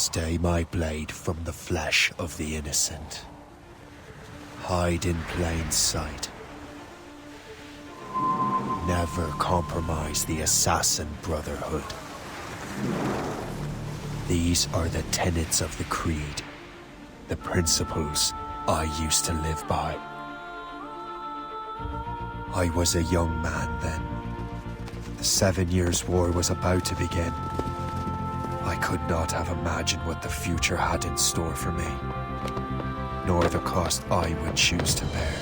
Stay my blade from the flesh of the innocent. Hide in plain sight. Never compromise the Assassin Brotherhood. These are the tenets of the Creed, the principles I used to live by. I was a young man then. The 7 Years' War was about to begin. I could not have imagined what the future had in store for me, nor the cost I would choose to bear.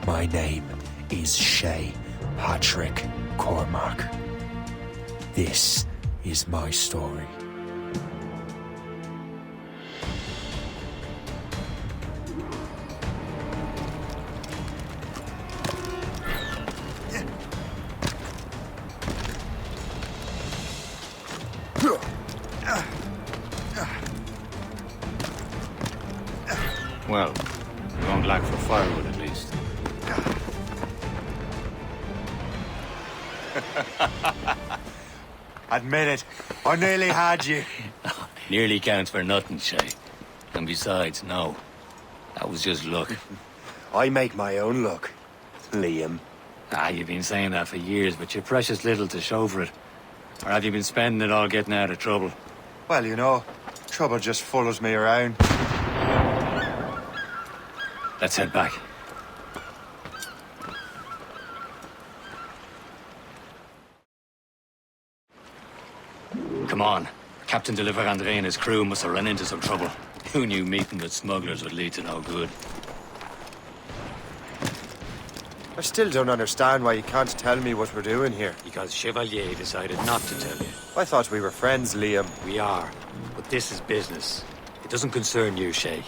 My name is Shay Patrick Cormac. This is my story. Well, you won't lack for firewood at least. Admit it, I nearly had you. Nearly counts for nothing, Shay. And besides, no. That was just luck. I make my own luck, Liam. You've been saying that for years, but you're precious little to show for it. Or have you been spending it all getting out of trouble? Well, you know, trouble just follows me around. Let's head back. Come on. Captain de la Vérendrye and his crew must have run into some trouble. Who knew meeting with smugglers would lead to no good? I still don't understand why you can't tell me what we're doing here. Because Chevalier decided not to tell you. I thought we were friends, Liam. We are. But this is business. It doesn't concern you, Shay.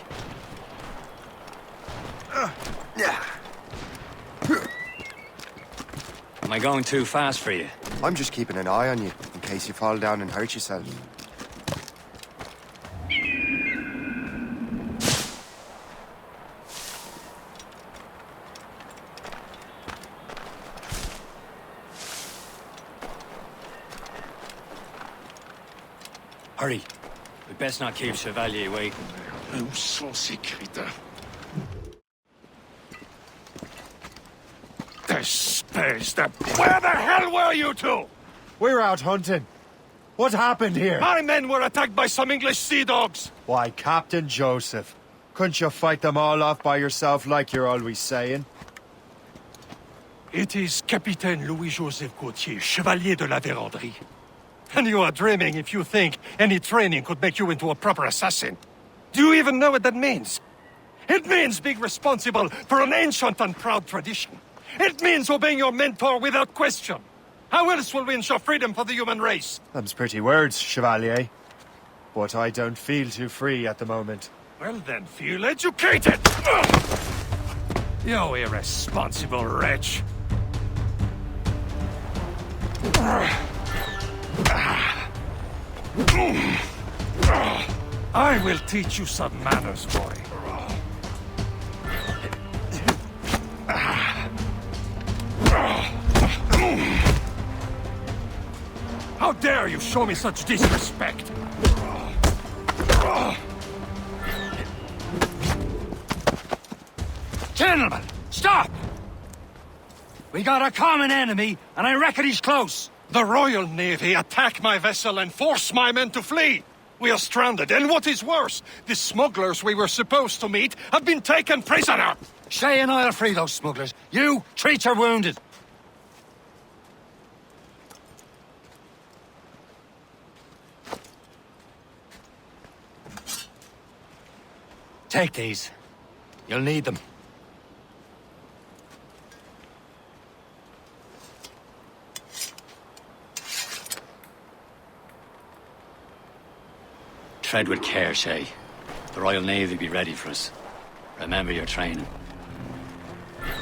Am I going too fast for you? I'm just keeping an eye on you, in case you fall down and hurt yourself. Hurry. We best not keep Chevalier waiting. Où sont ces crétins? Where the hell were you two? We're out hunting. What happened here? My men were attacked by some English sea dogs. Why, Captain Joseph. Couldn't you fight them all off by yourself like you're always saying? It is Capitaine Louis-Joseph Gauthier, Chevalier de la Vérendrye. And you are dreaming if you think any training could make you into a proper assassin. Do you even know what that means? It means being responsible for an ancient and proud tradition. It means obeying your mentor without question. How else will we ensure freedom for the human race? Them's pretty words, Chevalier. But I don't feel too free at the moment. Well then, feel educated! You irresponsible wretch. I will teach you some manners, boy. How dare you show me such disrespect? Gentlemen, stop! We got a common enemy, and I reckon he's close. The Royal Navy attack my vessel and force my men to flee. We are stranded, and what is worse, the smugglers we were supposed to meet have been taken prisoner. Shay and I'll free those smugglers. You, treat your wounded. Take these. You'll need them. Tread with care, Shay. The Royal Navy will be ready for us. Remember your training.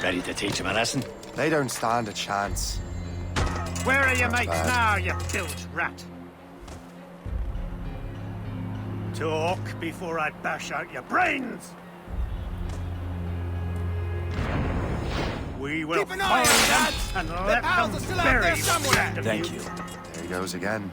Ready to teach them a lesson? They don't stand a chance. Where are your mates now, you bilge rat? Talk before I bash out your brains! We will Keep an eye on find them them, and let pals them are still out bury there the somewhere. rest of Thank you. you. There he goes again.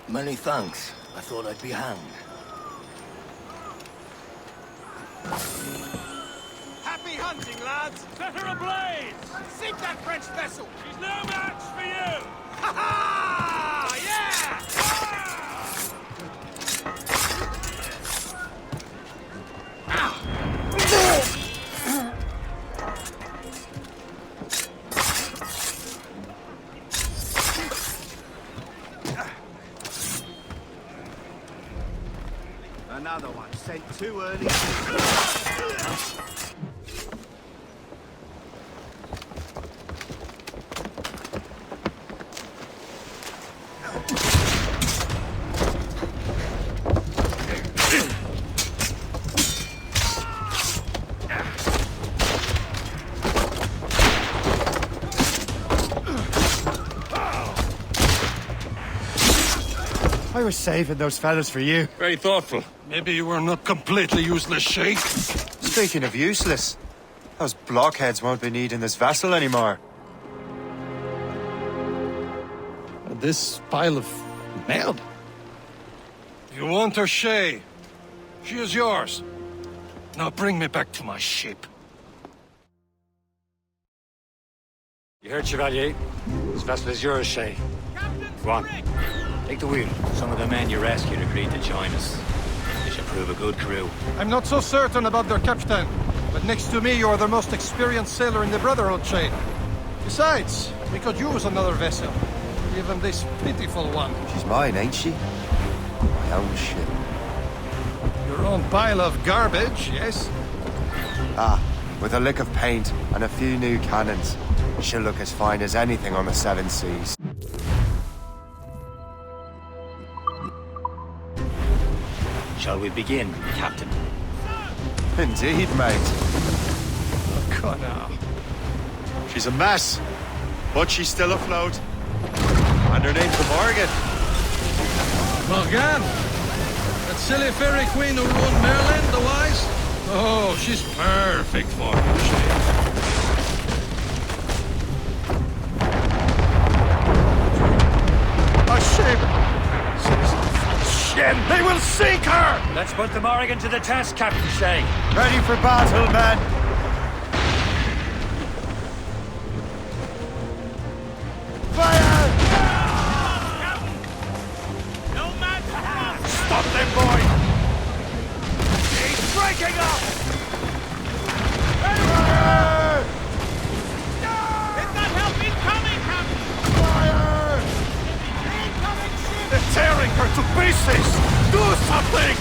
Many thanks. I thought I'd be hanged. Happy hunting, lads! Set her ablaze! Sink that French vessel! She's no match for you! Ha ha! Yeah! Another one sent too early. I was saving those fellas for you. Very thoughtful. Maybe you were not completely useless, Shay. Speaking of useless, those blockheads won't be needing this vessel anymore. This pile of merde? You want her, Shay? She is yours. Now bring me back to my ship. You heard, Chevalier? This vessel is yours, Shay. Go on. Take the wheel. Some of the men you rescued agreed to join us. They should prove a good crew. I'm not so certain about their captain, but next to me you are the most experienced sailor in the Brotherhood, Shay. Besides, we could use another vessel. Even this pitiful one. She's mine, ain't she? My own ship. Your own pile of garbage, yes? Ah, with a lick of paint and a few new cannons. She'll look as fine as anything on the Seven Seas. Shall we begin, Captain? Indeed, mate. Oh, God, now. She's a mess, but she's still afloat. And her name's the Morgan. Morgan? That silly fairy queen who ruined Merlin, the wise? Oh, she's perfect for you, Shay. A ship! Shit! They will sink her! Let's put the Morrigan to the test, Captain Shay. Ready for battle, men! Fire! No match for us! Stop them, boy! He's breaking up! Fire! Is that help incoming, Captain? Fire! Incoming ship! They're tearing her to pieces! Do something!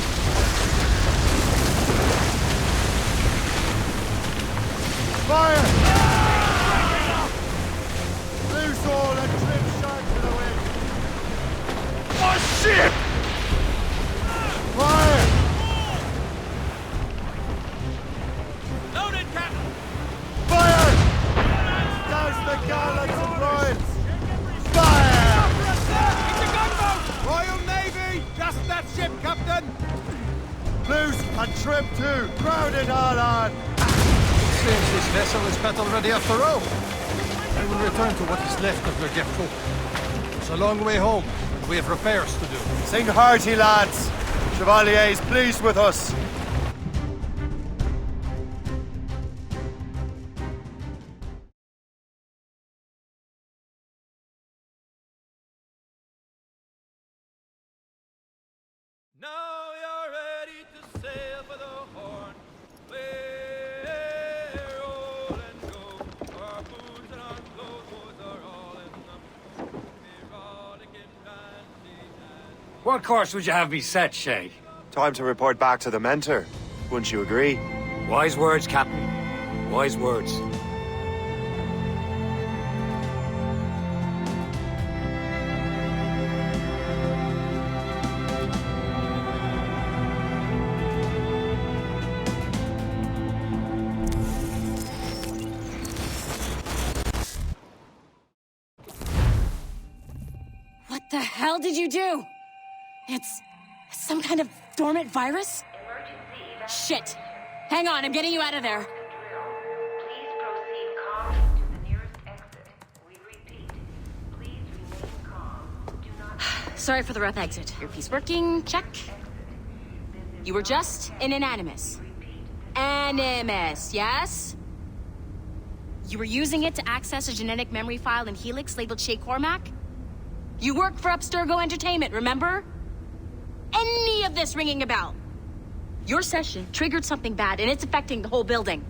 Fire! Loose all and trim sharp to the wind! A ship! Fire! Loaded, Captain! Fire! Douse the gallants and royals! Fire! It's a gunboat! Royal Navy! Just that ship, Captain! Loose and trim too! Crowded all on! Seems this vessel is battle ready after all. I will return to what is left of Le Guerfou. It's a long way home, and we have repairs to do. Sing hearty, lads! Chevalier is pleased with us! Now you're ready to sail for the Horn. We're all and go. Our boots and our clothes are all in them. Erotic and fancy and... What course would you have me set, Shay? Time to report back to the mentor. Wouldn't you agree? Wise words, Captain. Wise words. What the hell did you do? It's some kind of dormant virus? Shit! Hang on, I'm getting you out of there. Please proceed calmly to the nearest exit. We repeat, please remain calm. Do not... Sorry for the rough exit. Earpiece working, check. You were just in an Animus. Animus, yes? You were using it to access a genetic memory file in Helix labeled Shay Cormac? You worked for Abstergo Entertainment, remember? Any of this ringing a bell? Your session triggered something bad, and it's affecting the whole building.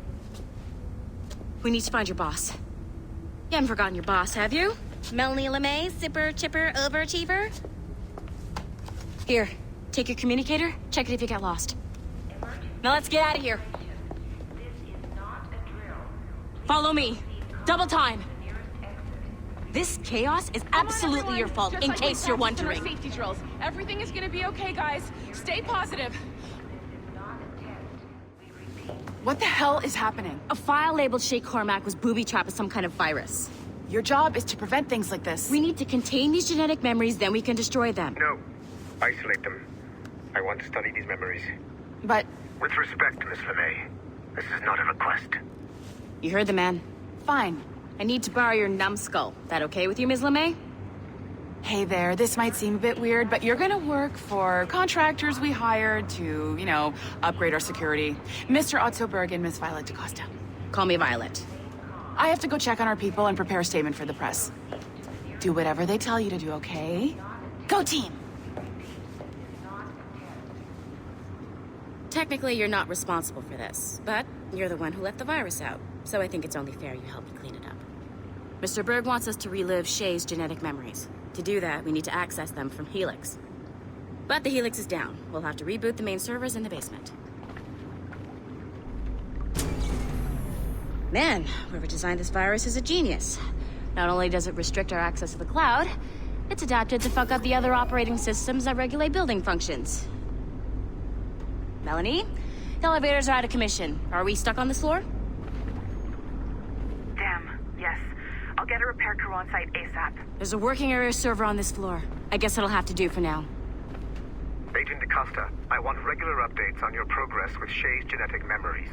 We need to find your boss. You haven't forgotten your boss, have you? Melanie LeMay, zipper, chipper, overachiever? Here, take your communicator, check it if you get lost. Now let's get out of here. Follow me. Double time. This chaos is absolutely your fault, in case you're wondering. Safety drills. Everything is gonna be okay, guys. Stay positive. What the hell is happening? A file labeled Shay Cormac was booby-trapped with some kind of virus. Your job is to prevent things like this. We need to contain these genetic memories, then we can destroy them. No. Isolate them. I want to study these memories. But... With respect, Miss LeMay, this is not a request. You heard the man. Fine. I need to borrow your numbskull. That okay with you, Ms. LeMay? Hey there, this might seem a bit weird, but you're gonna work for contractors we hired to, you know, upgrade our security. Mr. Otto Berg and Miss Violet DaCosta. Call me Violet. I have to go check on our people and prepare a statement for the press. Do whatever they tell you to do, okay? Go team! Technically, you're not responsible for this, but you're the one who let the virus out, so I think it's only fair you help me clean it up. Mr. Berg wants us to relive Shay's genetic memories. To do that, we need to access them from Helix. But the Helix is down. We'll have to reboot the main servers in the basement. Man, whoever designed this virus is a genius. Not only does it restrict our access to the cloud, it's adapted to fuck up the other operating systems that regulate building functions. Melanie? The elevators are out of commission. Are we stuck on this floor? Damn, yes. I'll get a repair crew on site ASAP. There's a working area server on this floor. I guess it'll have to do for now. Agent DaCosta, I want regular updates on your progress with Shay's genetic memories.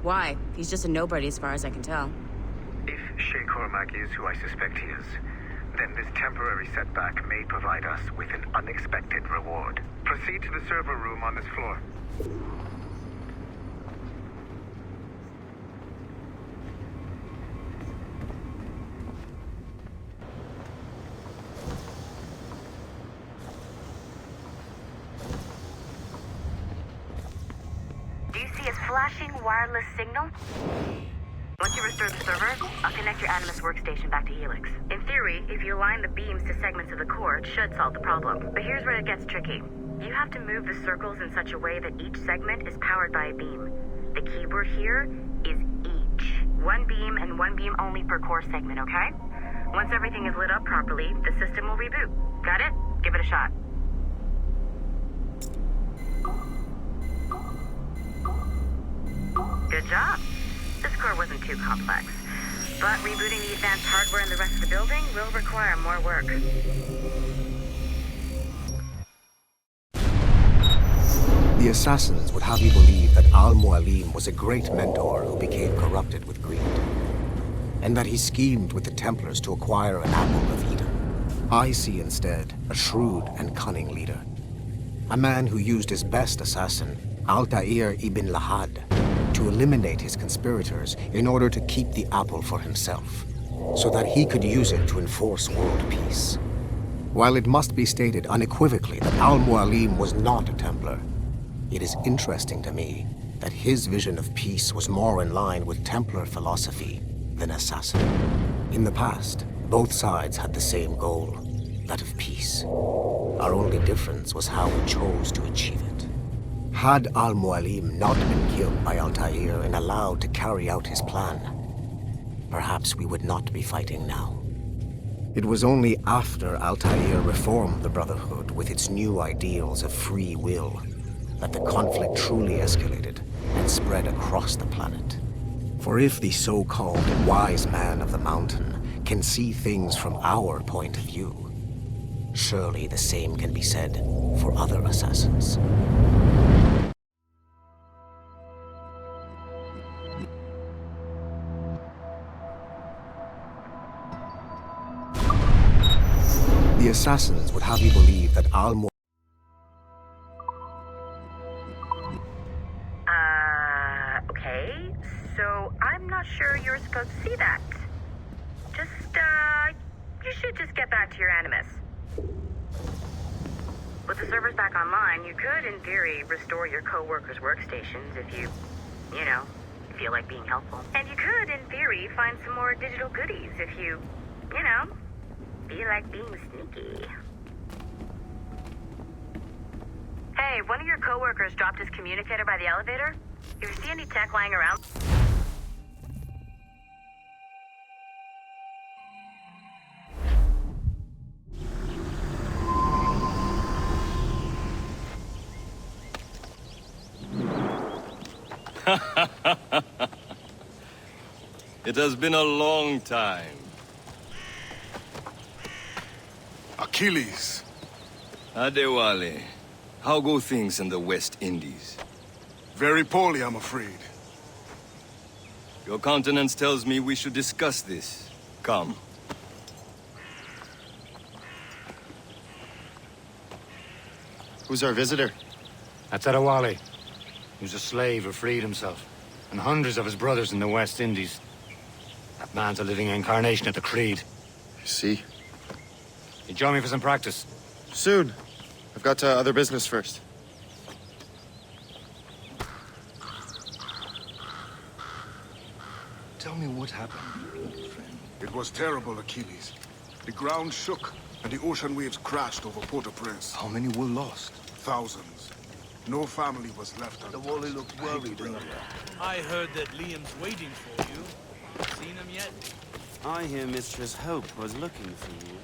Why? He's just a nobody as far as I can tell. If Shay Cormac is who I suspect he is, then this temporary setback may provide us with an unexpected reward. Proceed to the server room on this floor. Do you see a flashing wireless signal? Once you restore the server, I'll connect your Animus workstation back to Helix. In theory, if you align the beams to segments of the core, it should solve the problem. But here's where it gets tricky. You have to move the circles in such a way that each segment is powered by a beam. The keyword here is each. One beam and one beam only per core segment, okay? Once everything is lit up properly, the system will reboot. Got it? Give it a shot. Good job. This core wasn't too complex. But rebooting the advanced hardware in the rest of the building will require more work. The assassins would have you believe that Al-Mualim was a great mentor who became corrupted with greed, and that he schemed with the Templars to acquire an apple of Eden. I see instead a shrewd and cunning leader, a man who used his best assassin, Altair ibn Lahad, to eliminate his conspirators in order to keep the apple for himself, so that he could use it to enforce world peace. While it must be stated unequivocally that Al-Mualim was not a Templar, it is interesting to me that his vision of peace was more in line with Templar philosophy than assassin. In the past, both sides had the same goal, that of peace. Our only difference was how we chose to achieve it. Had Al-Mualim not been killed by Altair and allowed to carry out his plan, perhaps we would not be fighting now. It was only after Altair reformed the Brotherhood with its new ideals of free will that the conflict truly escalated and spread across the planet. For if the so-called wise man of the mountain can see things from our point of view, surely the same can be said for other assassins. The assassins would have you believe that Al Okay. So I'm not sure you're supposed to see that. Just, you should just get back to your Animus. With the servers back online, you could, in theory, restore your co-workers' workstations if you know, feel like being helpful. And you could, in theory, find some more digital goodies if you know, feel like being sneaky. Hey, one of your co-workers dropped his communicator by the elevator. If you see any tech lying around... It has been a long time. Achilles. Adewale, how go things in the West Indies? Very poorly, I'm afraid. Your countenance tells me we should discuss this. Come. Who's our visitor? That's Adewale. He was a slave who freed himself, and hundreds of his brothers in the West Indies. That man's a living incarnation of the Creed. I see. You join me for some practice? Soon. I've got other business first. Tell me what happened, friend. It was terrible, Achilles. The ground shook, and the ocean waves crashed over Port-au-Prince. How many were lost? Thousands. No family was left untouched. The Wally looked worried. I heard that Liam's waiting for you. Seen him yet? I hear Mistress Hope was looking for you.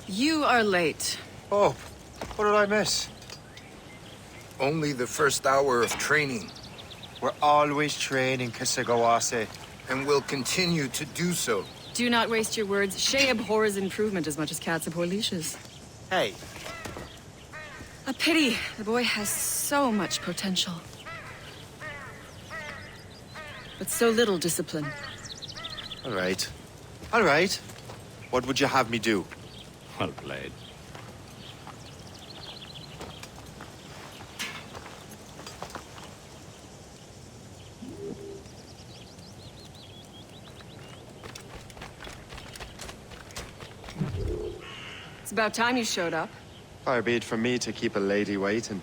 You are late. Oh, what did I miss? Only the first hour of training. We're always training, Kisagawase. And will continue to do so. Do not waste your words. Shay abhors improvement as much as cats abhor leashes. Hey. A pity. The boy has so much potential. But so little discipline. All right. All right. What would you have me do? Well played. It's about time you showed up. Far be it from me to keep a lady waiting.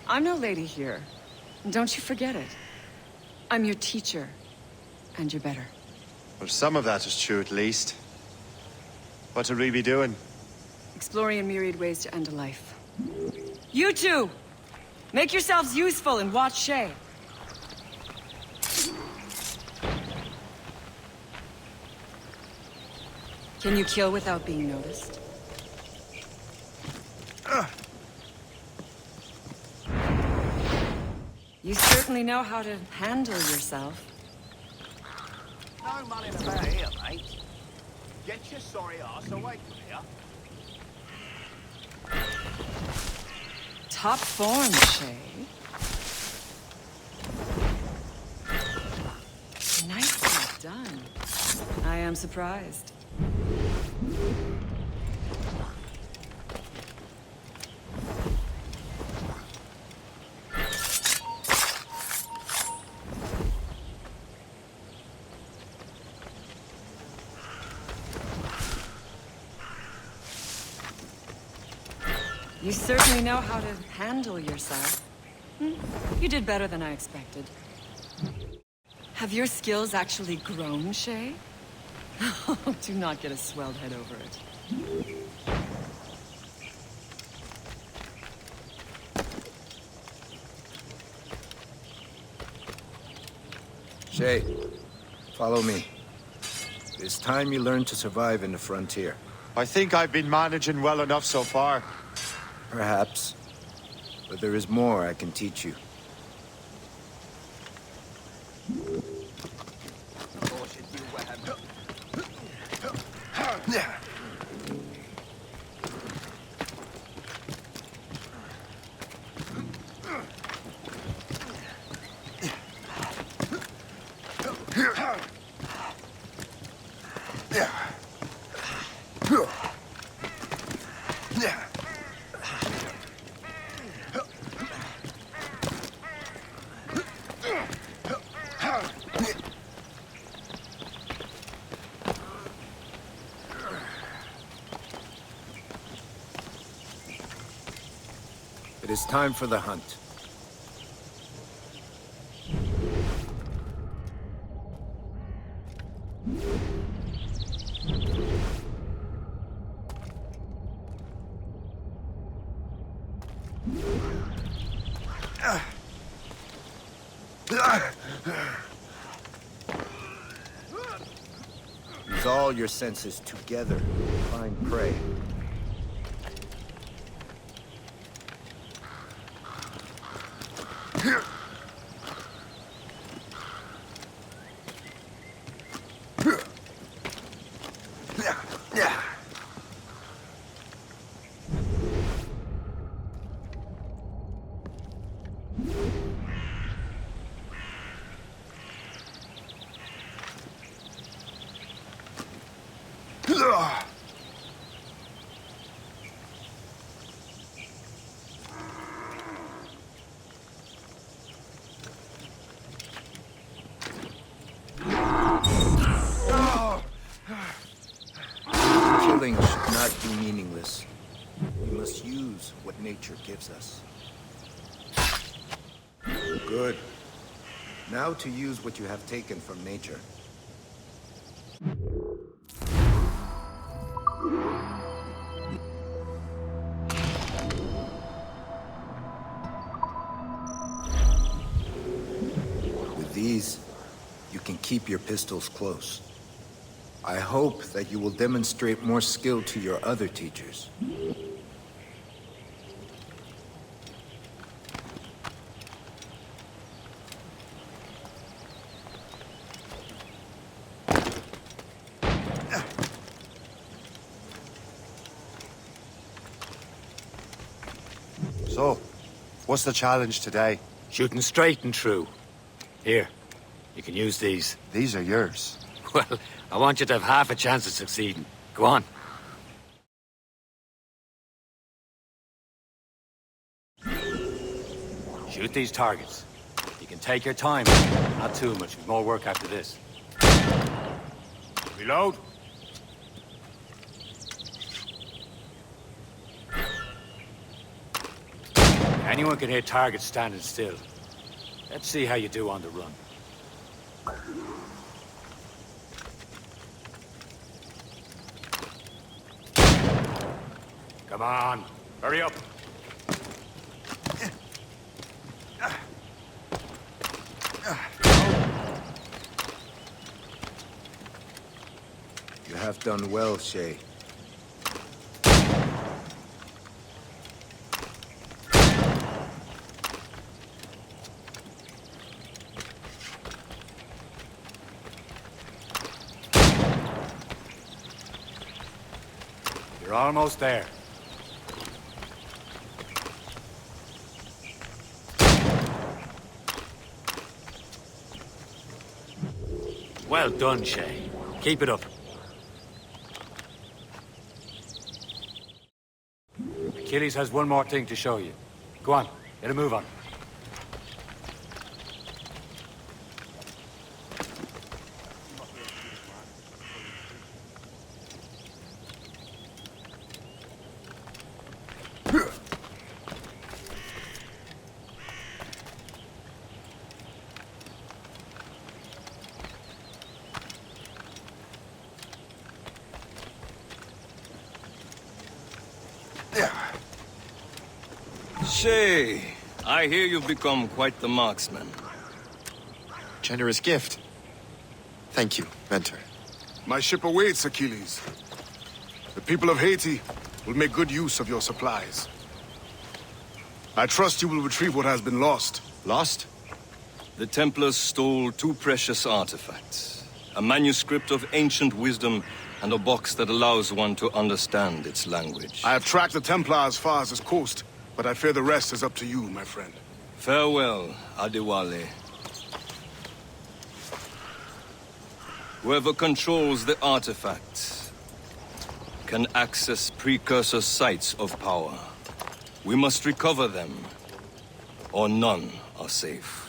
I'm no lady here. And don't you forget it. I'm your teacher. And you're better. Well, some of that is true, at least. What would we be doing? Exploring a myriad ways to end a life. You two! Make yourselves useful and watch Shay. Can you kill without being noticed? You certainly know how to handle yourself. No mulling about here, mate. Get your sorry ass away from here. Top form, Shay. Nicely done. I am surprised. You certainly know how to handle yourself. You did better than I expected. Have your skills actually grown, Shay? Do not get a swelled head over it. Shay, follow me. It's time you learn to survive in the frontier. I think I've been managing well enough so far. Perhaps. But there is more I can teach you. It is time for the hunt. Use all your senses together to find prey. Killing should not be meaningless. We must use what nature gives us. Good. Now to use what you have taken from nature. With these, you can keep your pistols close. I hope that you will demonstrate more skill to your other teachers. So, what's the challenge today? Shooting straight and true. Here, you can use these. These are yours. Well, I want you to have half a chance of succeeding. Go on. Shoot these targets. You can take your time. Not too much. We've more work after this. Reload. Anyone can hit targets standing still. Let's see how you do on the run. Come on, hurry up. You have done well, Shay. You're almost there. Well done, Shay. Keep it up. Achilles has one more thing to show you. Go on, get a move on. Shay, I hear you've become quite the marksman. Generous gift. Thank you, Mentor. My ship awaits, Achilles. The people of Haiti will make good use of your supplies. I trust you will retrieve what has been lost. Lost? The Templars stole two precious artifacts. A manuscript of ancient wisdom and a box that allows one to understand its language. I have tracked the Templar as far as this coast, but I fear the rest is up to you, my friend. Farewell, Adewale. Whoever controls the artifacts can access precursor sites of power. We must recover them, or none are safe.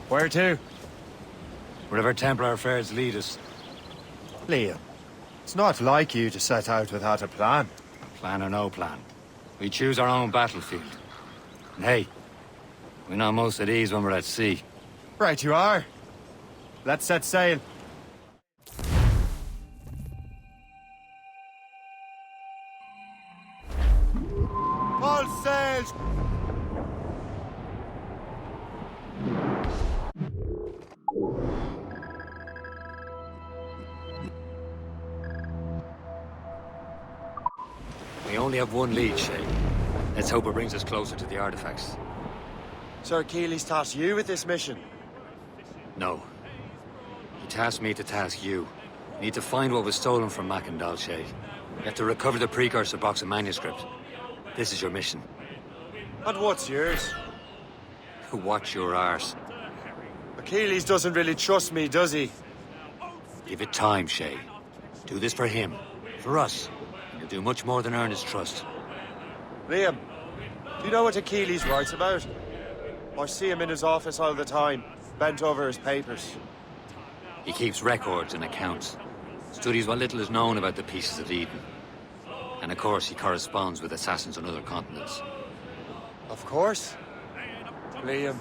Where to? Wherever Templar affairs lead us. Liam, it's not like you to set out without a plan. Plan or no plan. We choose our own battlefield. And hey, we know most at ease when we're at sea. Right you are. Let's set sail. All sails! We only have one lead, Shay. Let's hope it brings us closer to the artifacts. Sir Keeley's tasked you with this mission. No. He tasked me to task you. We need to find what was stolen from Mackandal, Shay. You have to recover the precursor box of manuscript. This is your mission. And what's yours? Watch your arse. Achilles doesn't really trust me, does he? Give it time, Shay. Do this for him. For us. And you'll do much more than earn his trust. Liam, do you know what Achilles writes about? I see him in his office all the time, bent over his papers. He keeps records and accounts. Studies what little is known about the Pieces of Eden. And of course, he corresponds with assassins on other continents. Of course. Liam,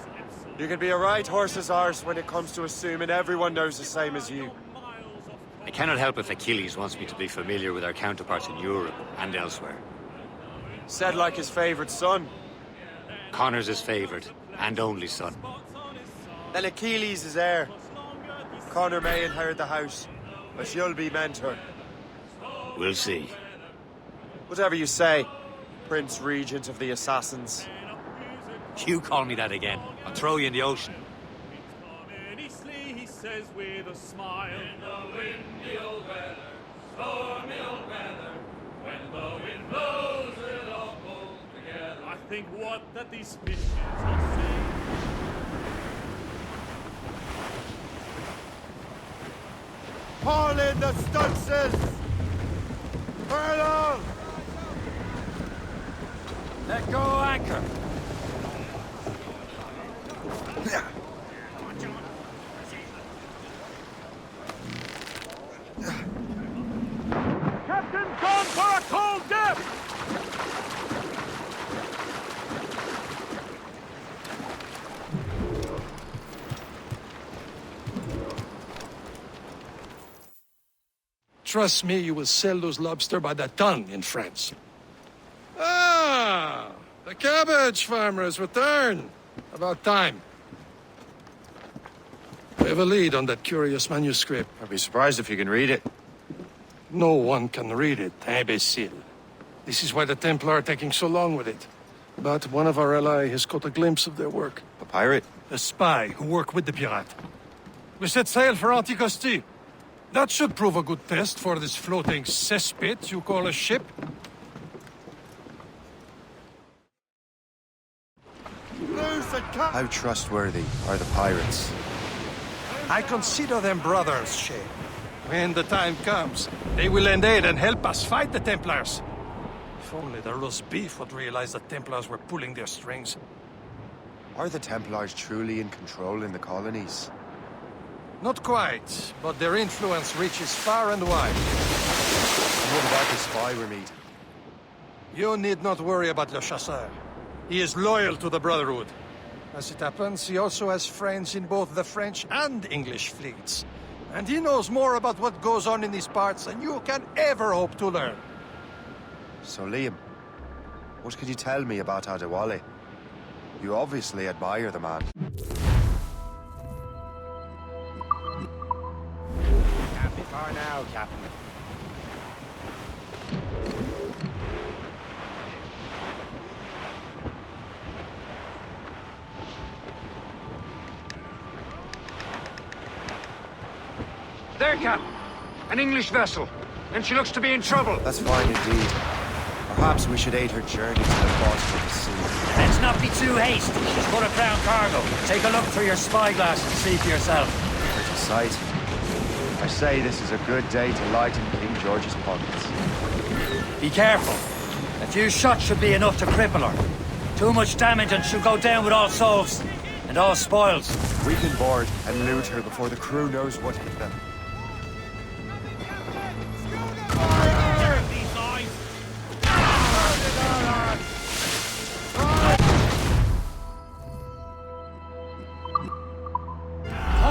you can be a right horse's arse when it comes to assuming everyone knows the same as you. I cannot help if Achilles wants me to be familiar with our counterparts in Europe and elsewhere. Said like his favorite son. Connor's his favorite and only son. Then Achilles is heir. Connor may inherit the house, but you'll be mentor. We'll see. Whatever you say, Prince Regent of the Assassins. You call me that again, I'll throw you in the ocean. He says with a smile, in the windy old weather, stormy old weather, when the wind blows, we'll all pull together. I think what that these fishes are saying. Haul in the stunsails! Furlong! Let go anchor! Captain, gone for a cold dip! Trust me, you will sell those lobster by the ton in France. Ah, the cabbage farmer has returned. About time. We have a lead on that curious manuscript. I'd be surprised if you can read it. No one can read it, imbecile. This is why the Templar are taking so long with it. But one of our allies has caught a glimpse of their work. A pirate? A spy who worked with the pirate. We set sail for Anticosti. That should prove a good test for this floating cesspit you call a ship. How trustworthy are the pirates? I consider them brothers, Shay. When the time comes, they will lend aid and help us fight the Templars. If only the roast beef would realize the Templars were pulling their strings. Are the Templars truly in control in the colonies? Not quite, but their influence reaches far and wide. And what about the spy we're meeting? You need not worry about Le Chasseur. He is loyal to the Brotherhood. As it happens, he also has friends in both the French and English fleets. And he knows more about what goes on in these parts than you can ever hope to learn. So, Liam, what could you tell me about Adewale? You obviously admire the man. Can't be far now, Captain. There, Cap. An English vessel. And she looks to be in trouble. That's fine indeed. Perhaps we should aid her journey to the bottom of the sea. Let's not be too hasty. She's full of crown cargo. Take a look through your spyglass and see for yourself. Pretty sight. I say this is a good day to lighten King George's pockets. Be careful. A few shots should be enough to cripple her. Too much damage and she'll go down with all souls. And all spoils. We can board and loot her before the crew knows what hit them.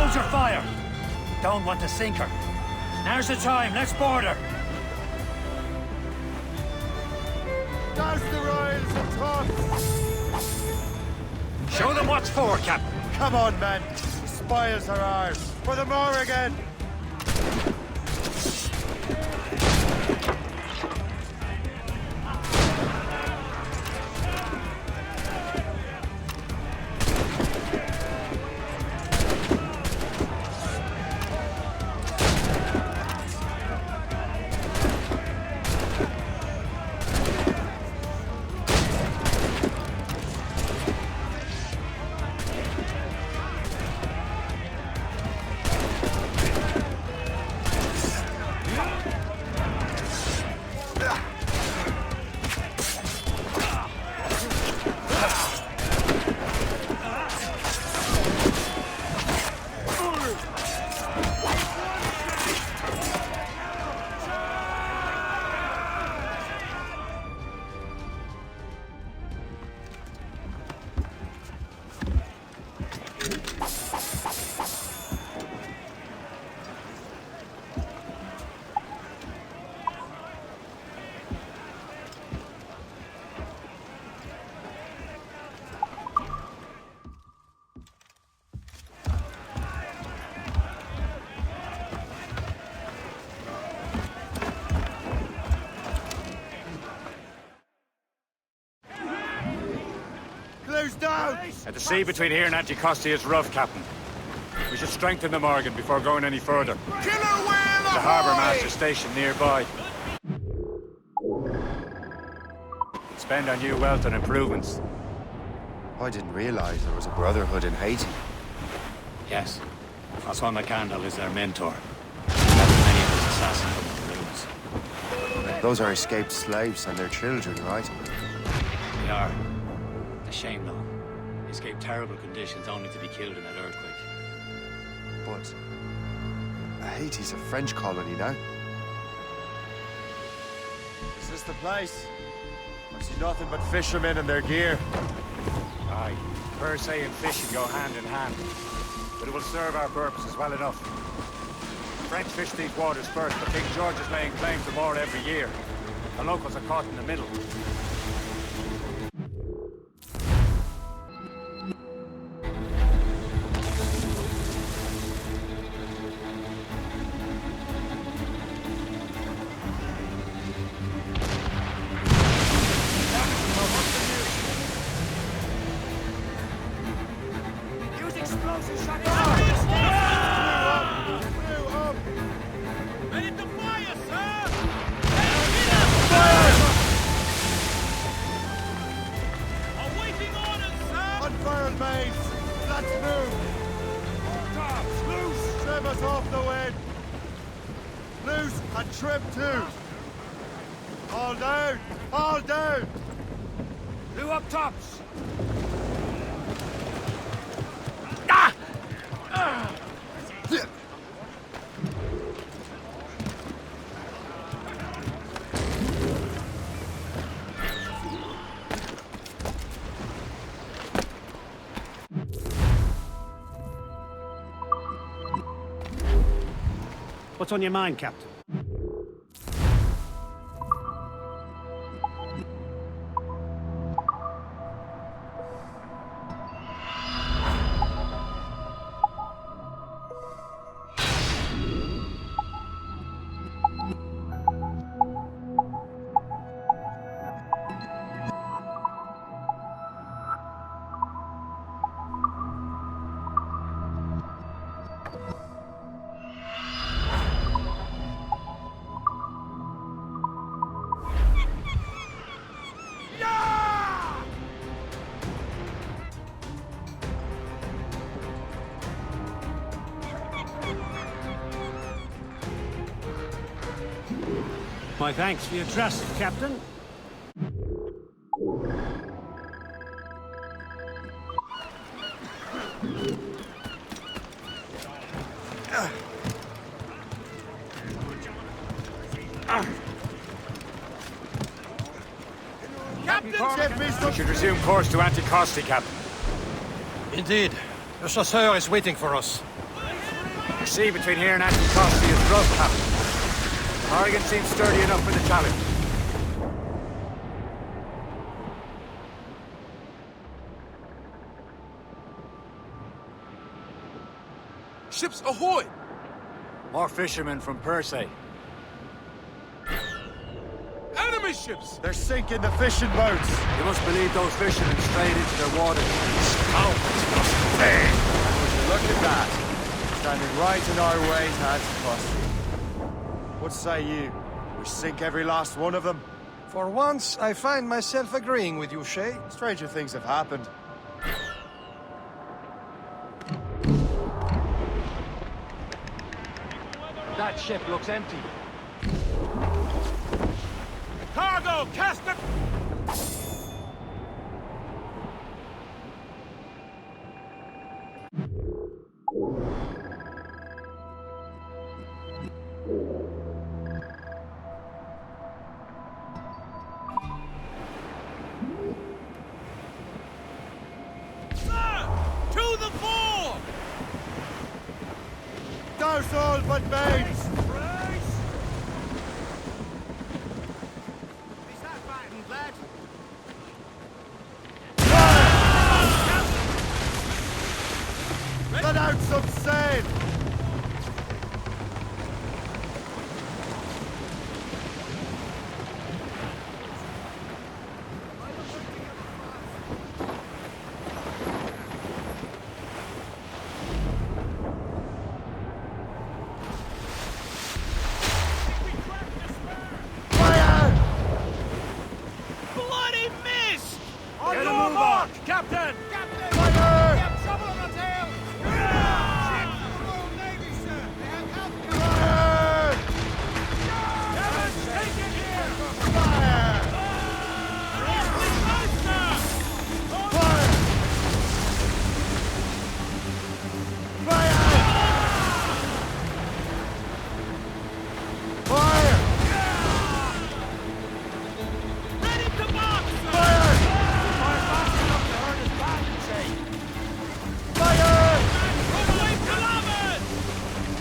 Hold your fire. Don't want to sink her. Now's the time. Let's board her. That's the royals and tops! Show them what's for, Captain. Come on, men. The spoils are ours. For the Morrigan! Down! And the sea between here and Anticosti is rough, Captain. We should strengthen the Morgan before going any further. Killer whale The harbour master station nearby. Spend our new wealth on improvements. I didn't realize there was a brotherhood in Haiti. Yes. Francois McCandle is their mentor. Many of his assassins from the ruins. Those are escaped slaves and their children, right? They are. A shame, though. They escaped terrible conditions only to be killed in that earthquake. But Haiti's a French colony now. Is this the place? I see nothing but fishermen and their gear. Aye. Per se and fishing go hand in hand. But it will serve our purposes well enough. The French fish these waters first, but King George is laying claim to more every year. The locals are caught in the middle. What's on your mind, Captain? my thanks for your trust, Captain. We should resume course to Anticosti, Captain. Indeed. Le Chasseur is waiting for us. The sea between here and Anticosti is rough, Captain. The Harrigan seems sturdy enough for the challenge. Ships ahoy! More fishermen from Persei. Enemy ships! They're sinking the fishing boats! You must believe those fishermen strayed into their waters. Would you look at that? Standing right in our way to Anticosti. What say you? We sink every last one of them? For once, I find myself agreeing with you, Shay. Stranger things have happened. That ship looks empty. Cargo, cast it! To the fore! Douse all but mates! Let out some sail! Bloody miss! On your mark, Captain! Fire! Get trouble on the tail! Take it here! Fire! Fire! Ready to mark, sir! Fire! Fire fast enough to hurt his back, you say? Fire! Put away to larboard!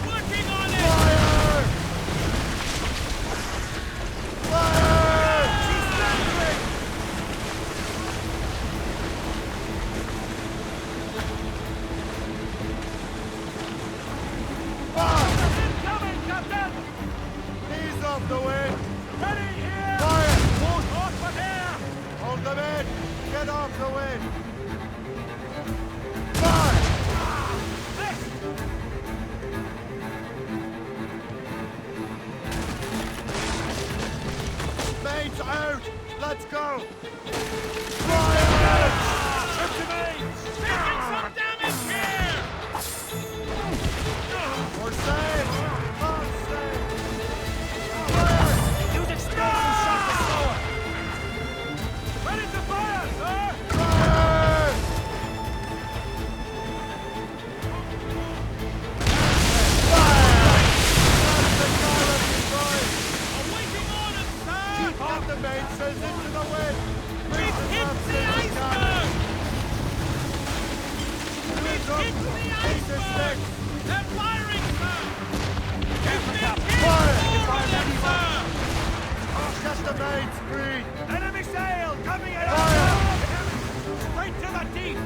Working on it! Fire! Fire! She's landing! Incoming, Captain! Ease off the wind! Ready here! Fire! North for here! Hold them in! Get off the wind! Fire! Mates out! Let's go! Fire! Ship to mains! Taking some damage here! We're safe! On safe! Fire! Use explosive shot to slow her. Ready to fire, sir! Fire! Fire! That's the gallantry, boys! Awaiting orders, sir! Get the mainsails into the wind! We've hit the iceberg! We've hit the iceberg! They're firing, sir! We've been hit! Fire! Over them, sir! Just the mains free! Enemy sail coming at Fire! us! Straight to the deep!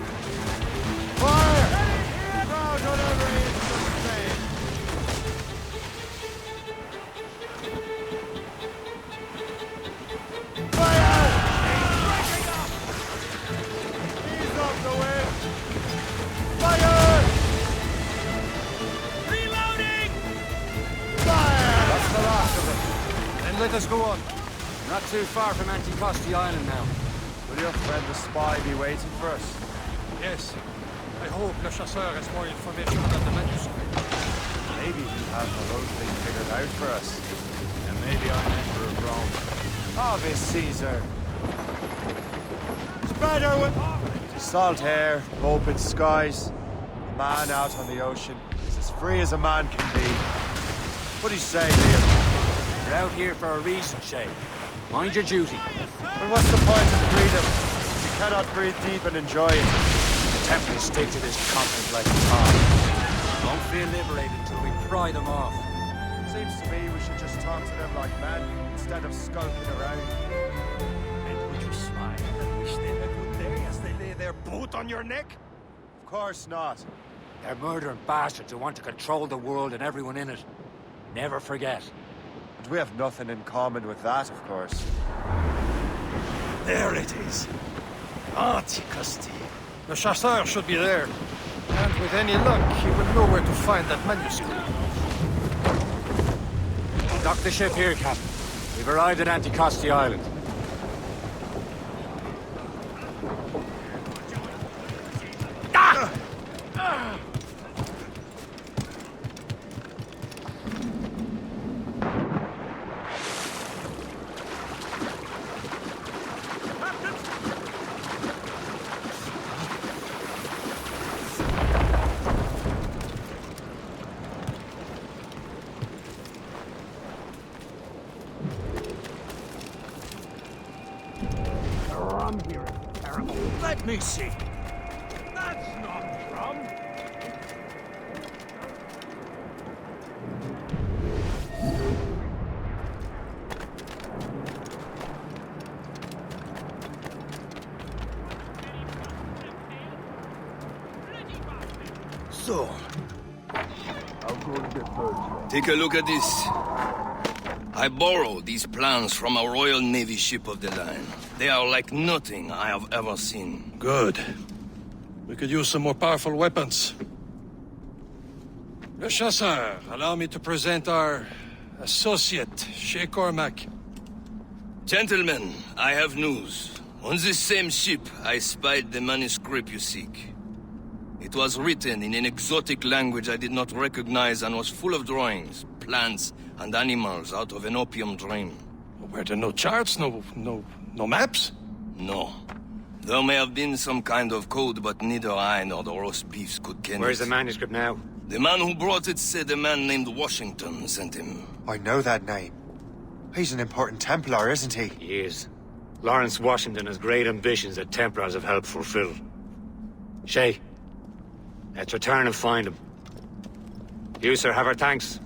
Fire! Ready here! Crowd on every inch of sail! Fire! Ease off the wind! Fire! Reloading! Fire! That's the last of them. Then let us go on. Not too far from Anticosti Island now. Will your friend the spy be waiting for us? Yes. I hope Le Chasseur has more information than the manuscript. Maybe he has the whole thing figured out for us. And Maybe I'm Emperor of Rome. Ave Caesar. Spreader with salt air, open skies. A man out on the ocean is as free as a man can be. What do you say, Liam? You're out here for a reason, Shay. Mind your duty. Well, what's the point of freedom? You cannot breathe deep and enjoy it. The Templars stick to this continent like a tar. Won't feel liberated until we pry them off. Seems to me we should just talk to them like men, instead of skulking around. And would you smile and wish them a good day as they lay their boot on your neck? Of course not. They're murdering bastards who want to control the world and everyone in it. Never forget. And we have nothing in common with that, of course. There it is. Antiquity. The chasseur should be there. And with any luck, he will know where to find that manuscript. Dock the ship here, Captain. We've arrived at Anticosti Island. Let me see. That's not rum. So, take a look at this. I borrowed these plans from a Royal Navy ship of the line. They are like nothing I have ever seen. Good. We could use some more powerful weapons. Le Chasseur, allow me to present our associate, Shay Cormac. Gentlemen, I have news. On this same ship, I spied the manuscript you seek. It was written in an exotic language I did not recognize and was full of drawings, plants, and animals out of an opium dream. Were there no charts, no maps? No. There may have been some kind of code, but neither I nor the roast beefs could ken Where's it. the manuscript now? The man who brought it said a man named Washington sent him. I know that name. He's an important Templar, isn't he? He is. Lawrence Washington has great ambitions that Templars have helped fulfill. Shay, let's return and find him. You, sir, have our thanks.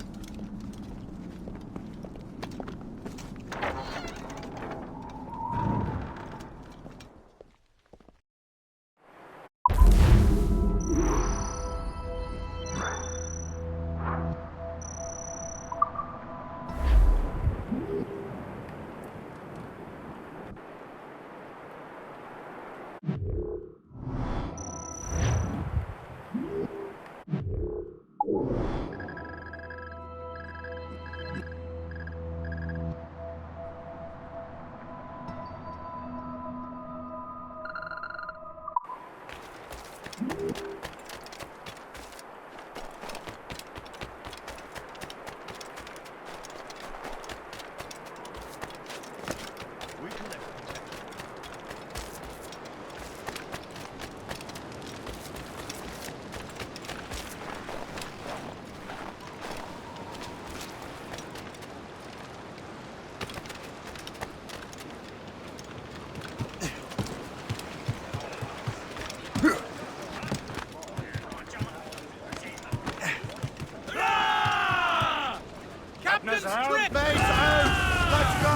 Captain's trip! Base out! Let's go!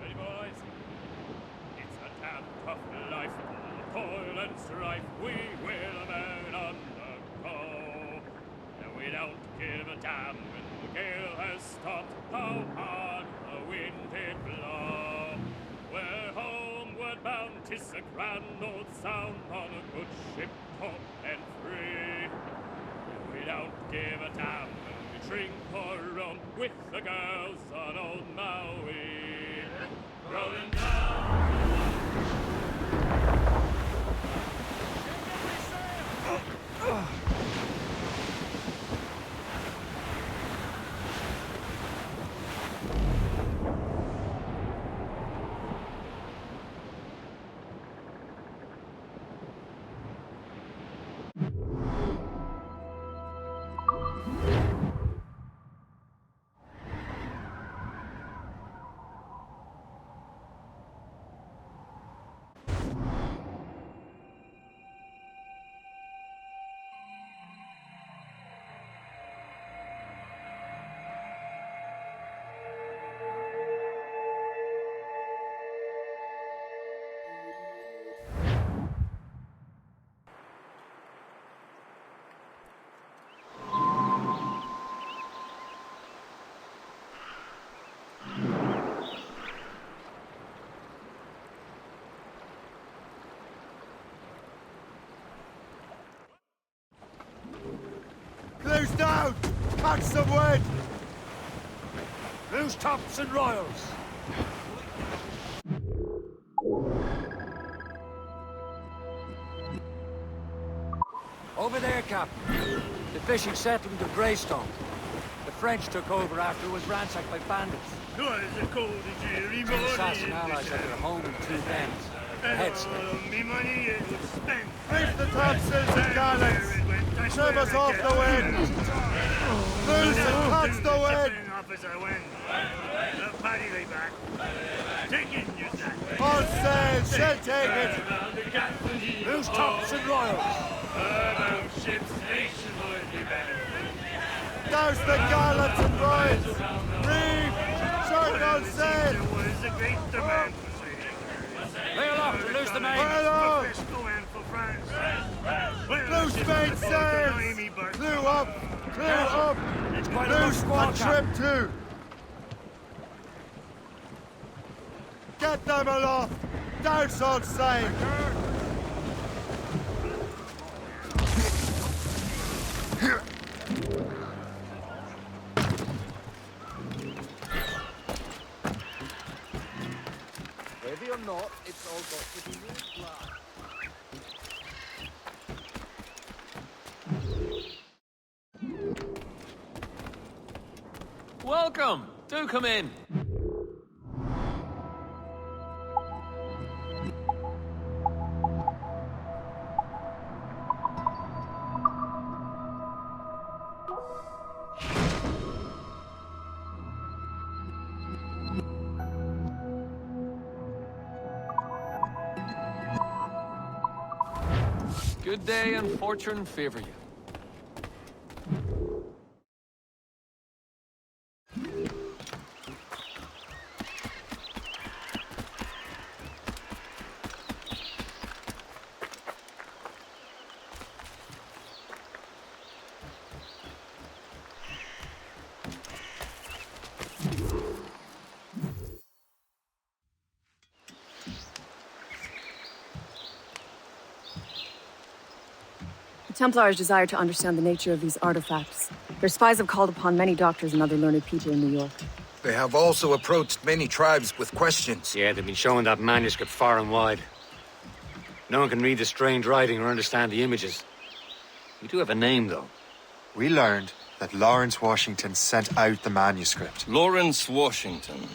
Ready, boys? It's a damn tough life. Toil and strife we will men undergo. And we don't give a damn when the gale has stopped, how hard the wind did blow. We're homeward bound, 'tis a grand old sound on a good ship, taut and free. And we don't give a damn when we drink our rum with the girls on old Maui. Rolling down. Blue's down! Catch some wind! Loose tops and royals! Over there, Captain. The fishing settlement of Greystone. The French took over after it was ransacked by bandits. Was a cold and dreary The morning. assassin allies had their home in two bends. The heads. Me money is spent. Reef the topsails and gallants! Trim us off the wind! Loose and catch the wind! Off as I went. The paddy lay back. Take it, you that. All sails, she'll take it! Loose tops and royals! Ship's nation would be better. Douse the gallants and royals! Reef! Short all sail! There was a great demand for sail. Lay aloft to loose the main! Well on! Fiscal and for France. Loose main sails! Clew up! Clew up! It's quite a Loose squall, and trim too! Get them aloft! Douse all sail! Heavy or not, it's all got to be reapplied. Welcome! Do come in. Good day and fortune favor you. The Templars desire to understand the nature of these artifacts. Their spies have called upon many doctors and other learned people in New York. They have also approached many tribes with questions. Yeah, they've been showing that manuscript far and wide. No one can read the strange writing or understand the images. We do have a name, though. We learned that Lawrence Washington sent out the manuscript. Lawrence Washington.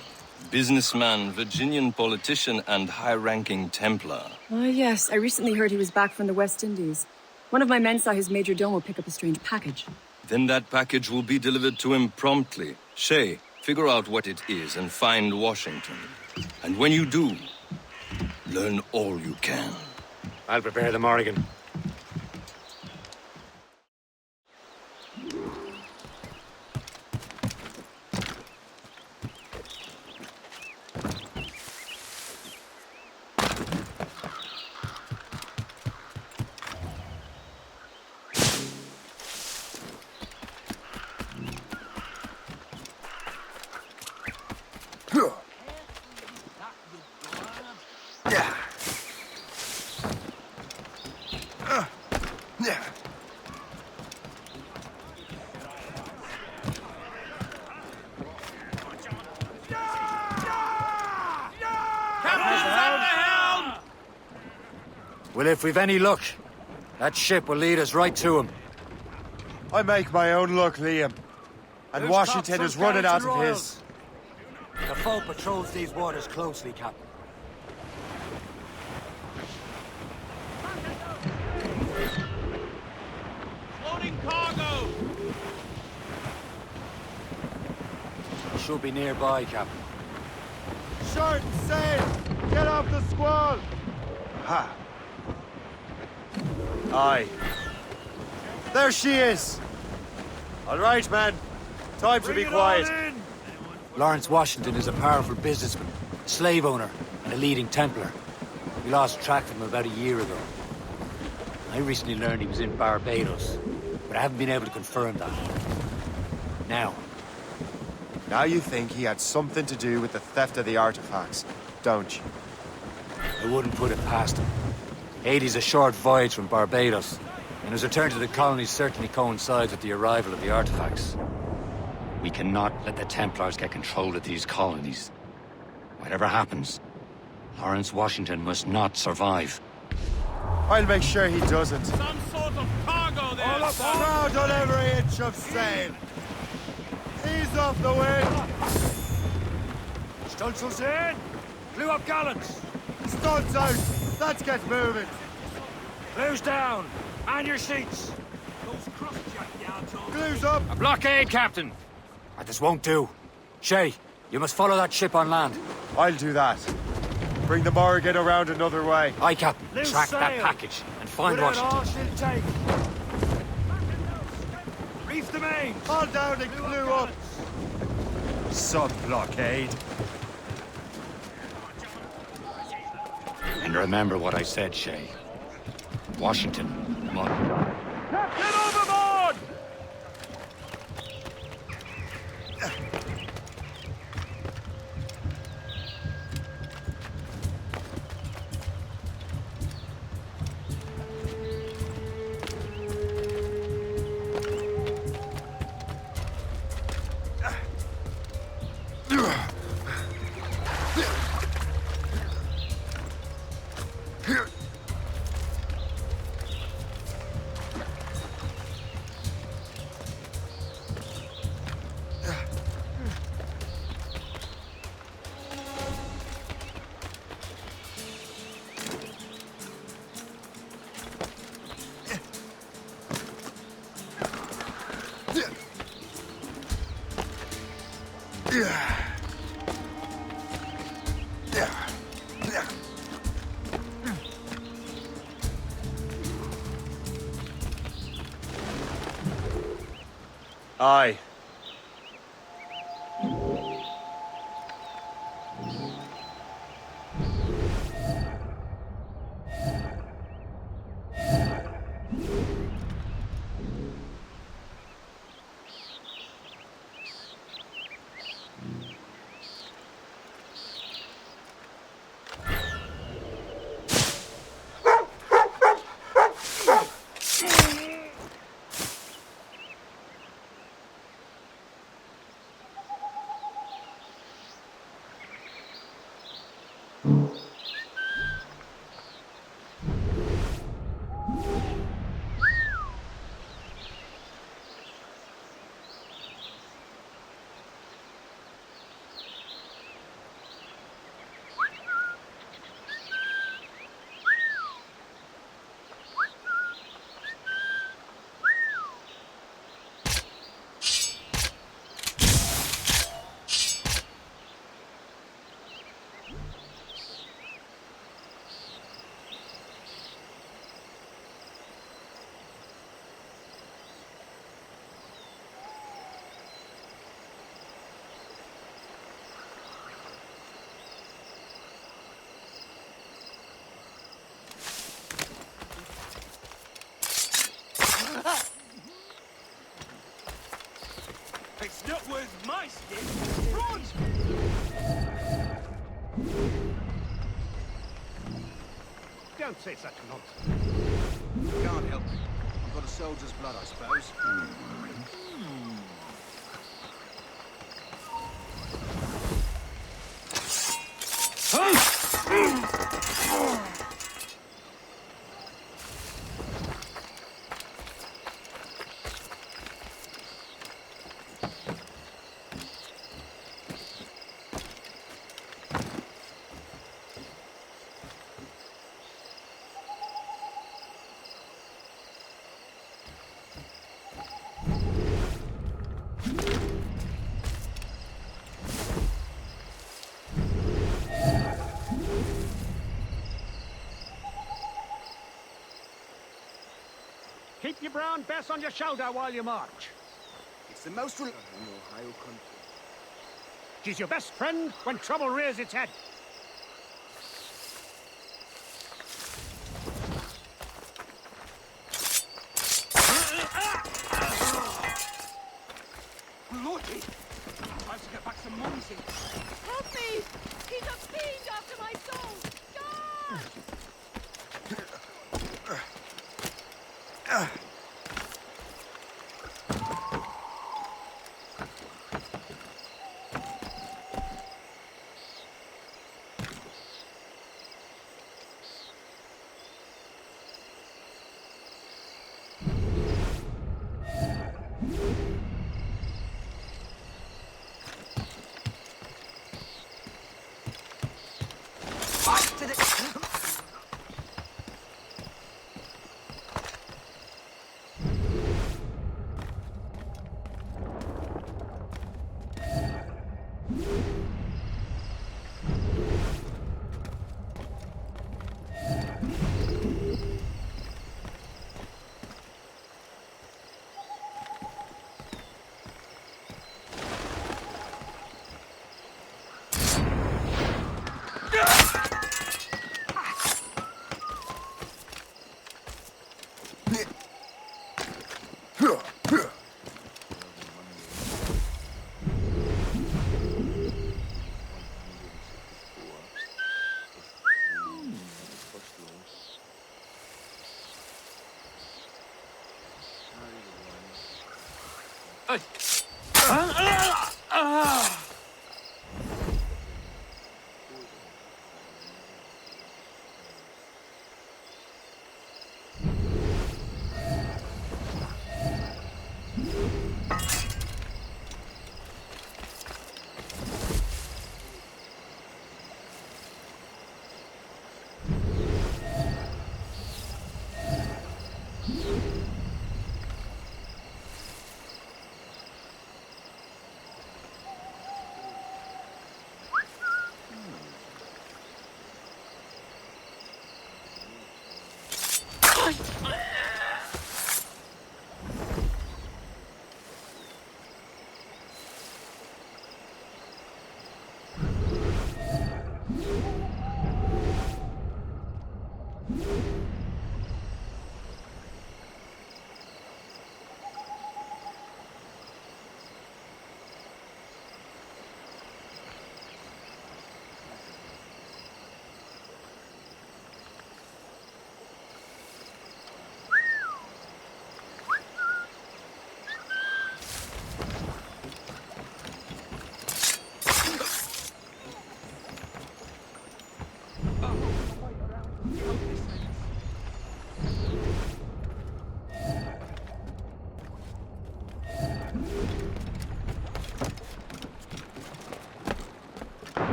Businessman, Virginian politician, and high-ranking Templar. Ah, yes. I recently heard he was back from the West Indies. One of my men saw his major domo pick up a strange package. Then that package will be delivered to him promptly. Shay, figure out what it is and find Washington. And when you do, learn all you can. I'll prepare the Morrigan. Well, if we've any luck, that ship will lead us right to him. I make my own luck, Liam. And Who's Washington top is from running out Garrison of Royals? his. The foe patrols these waters closely, Captain. Loading cargo! Should be nearby, Captain. Short sail! Get off the squall! Ha! Aye. There she is! All right, man. Time to be quiet. Lawrence Washington is a powerful businessman, a slave owner, and a leading Templar. We lost track of him about a year ago. I recently learned he was in Barbados, but I haven't been able to confirm that. Now you think he had something to do with the theft of the artifacts, don't you? I wouldn't put it past him. Haiti's a short voyage from Barbados, and his return to the colony certainly coincides with the arrival of the artifacts. We cannot let the Templars get control of these colonies. Whatever happens, Lawrence Washington must not survive. I'll make sure he doesn't. Some sort of cargo there! All up proud on every inch of sail! Ease off the wind! Stunsails in! Blew up gallants! Stunts out! Let's get moving! Blues down! Man your seats! Blues up! A blockade, Captain! This won't do. Shay, you must follow that ship on land. I'll do that. Bring the Morrigan around another way. Aye, Captain. Loose Track that sail. package and find Put out Washington. all she'll take! Reef the main! All down and clew up! Sub-blockade. And remember what I said, Shay. Washington must... Get overboard! Aye. It's not worth my skin! Run! Don't say such nonsense. Can't help it. I've got a soldier's blood, I suppose. your brown bess on your shoulder while you march. It's the most in Ohio country. She's your best friend when trouble rears its head. Lordy! I've to get back some money. Help me! He's a fiend after my soul! God!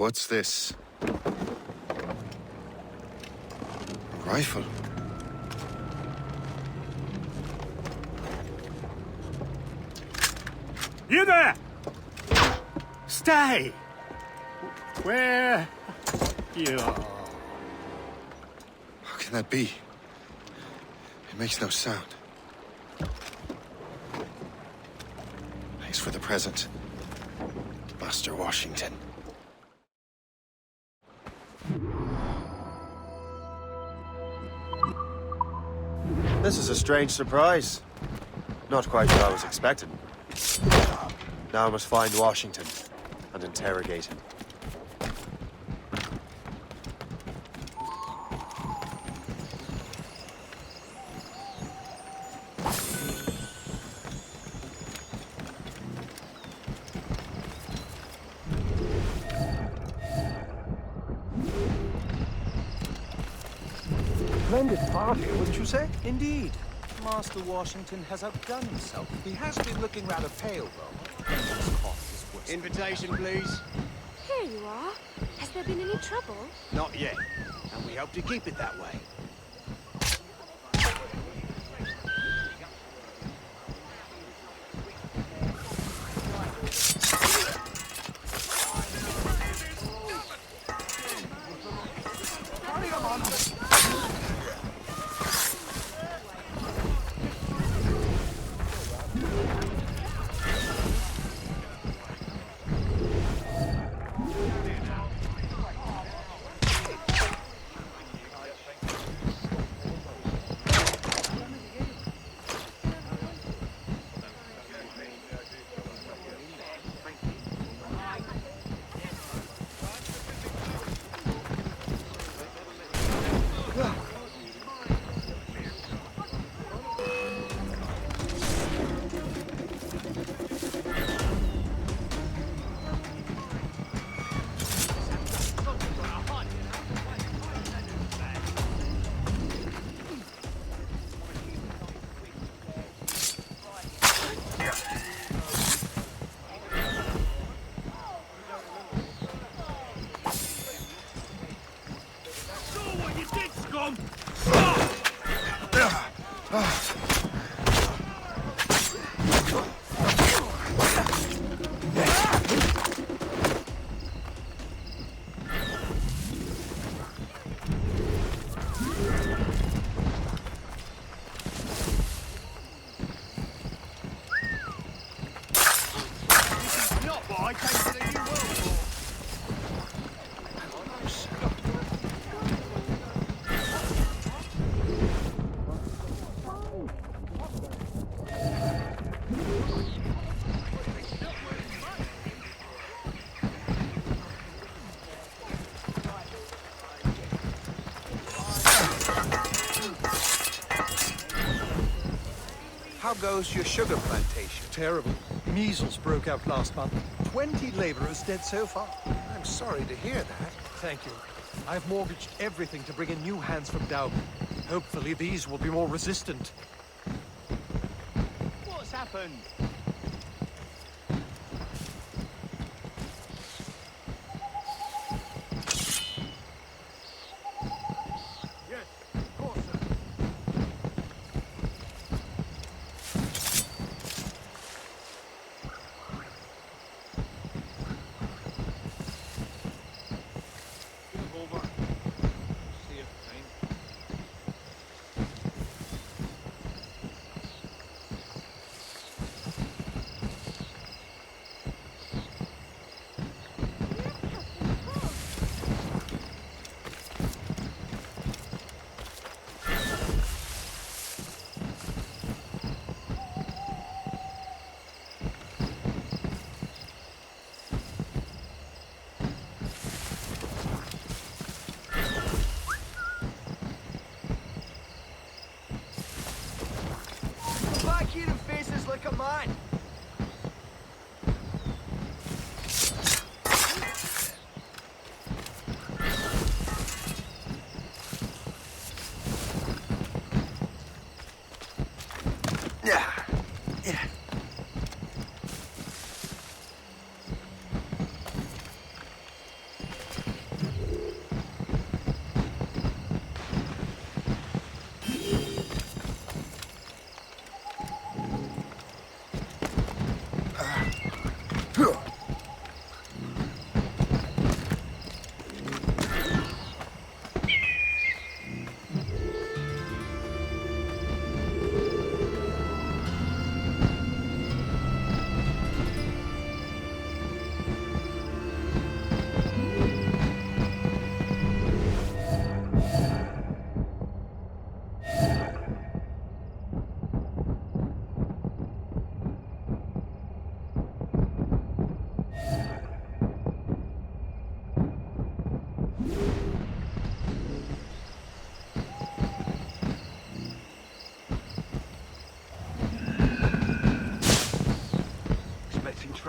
What's this? A rifle. You there! Stay! Where you are? How can that be? It makes no sound. Thanks for the present, Master Washington. This is a strange surprise. Not quite what I was expecting. Now I must find Washington and interrogate him. Splendid party, wouldn't you say? Indeed. Master Washington has outdone himself. He has been looking rather pale, though. Invitation, please. Here you are. Has there been any trouble? Not yet. And we hope to keep it that way. How goes your sugar plantation? Terrible. Measles broke out last month. 20 laborers dead so far. I'm sorry to hear that. Thank you. I've mortgaged everything to bring in new hands from Daubin. Hopefully these will be more resistant. What's happened? Look at mine.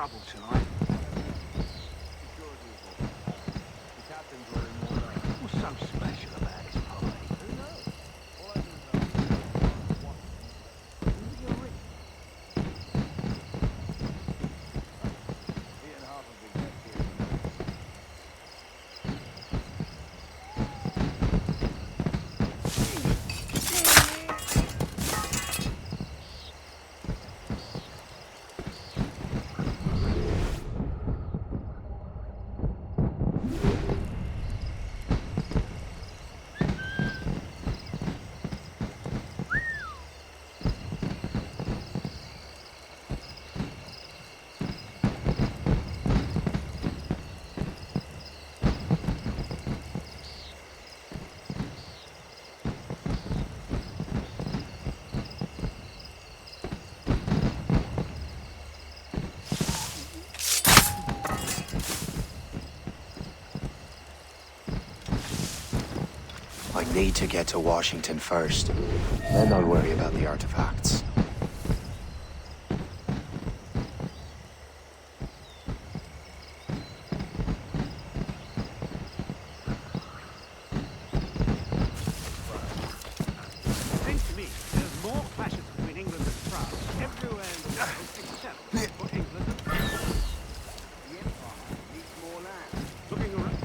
trouble tonight. What's so special about his party? Who knows? I need to get to Washington first. Then I'll worry about the artifacts. Seems to me there's more clashes between England and France everywhere in the world except for England and France. The Empire needs more land. Looking around.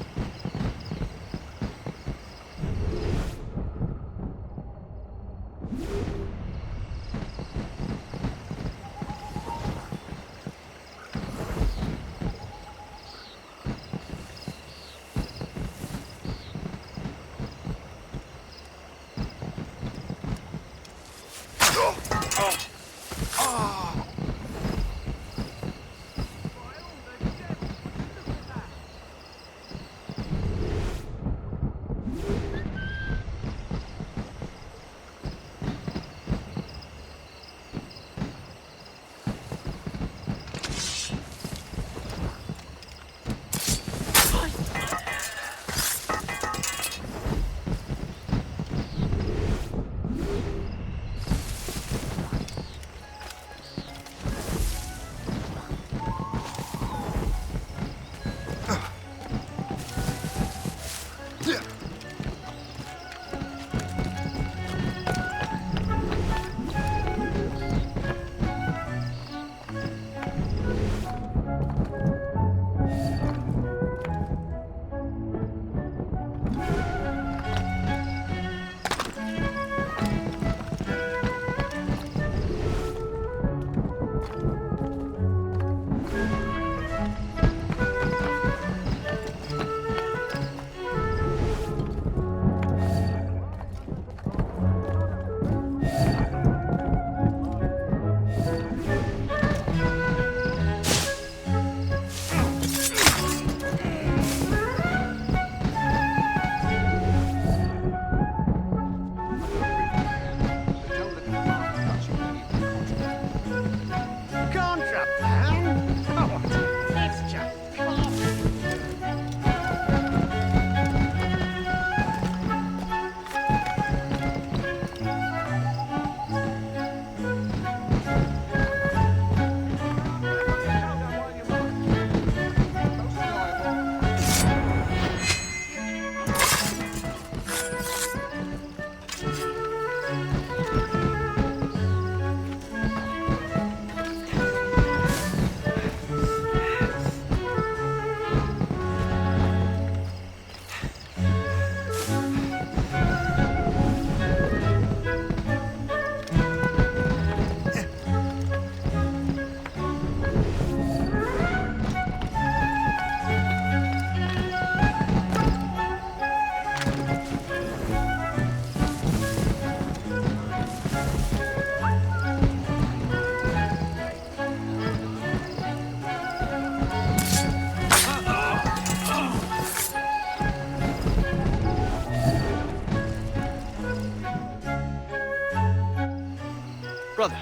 Brother,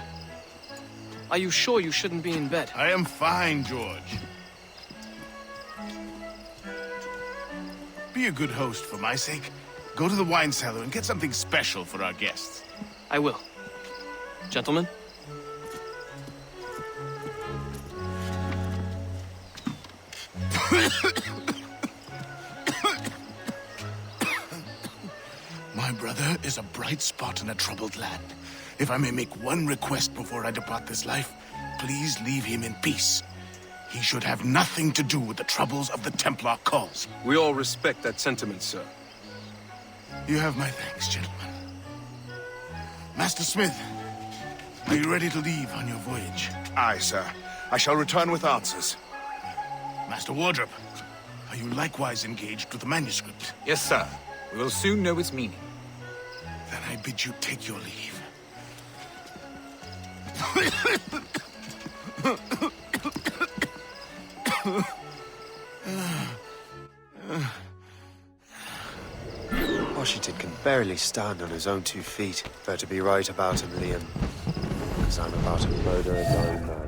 are you sure you shouldn't be in bed? I am fine, George. Be a good host for my sake. Go to the wine cellar and get something special for our guests. I will. Gentlemen? My brother is a bright spot in a troubled land. If I may make one request before I depart this life, please leave him in peace. He should have nothing to do with the troubles of the Templar cause. We all respect that sentiment, sir. You have my thanks, gentlemen. Master Smith, are you ready to leave on your voyage? Aye, sir. I shall return with answers. Master Wardrop, are you likewise engaged with the manuscript? Yes, sir. We will soon know its meaning. Then I bid you take your leave. Washington can barely stand on his own 2 feet. Better be right about him, Liam. Because I'm about to murder a dying man.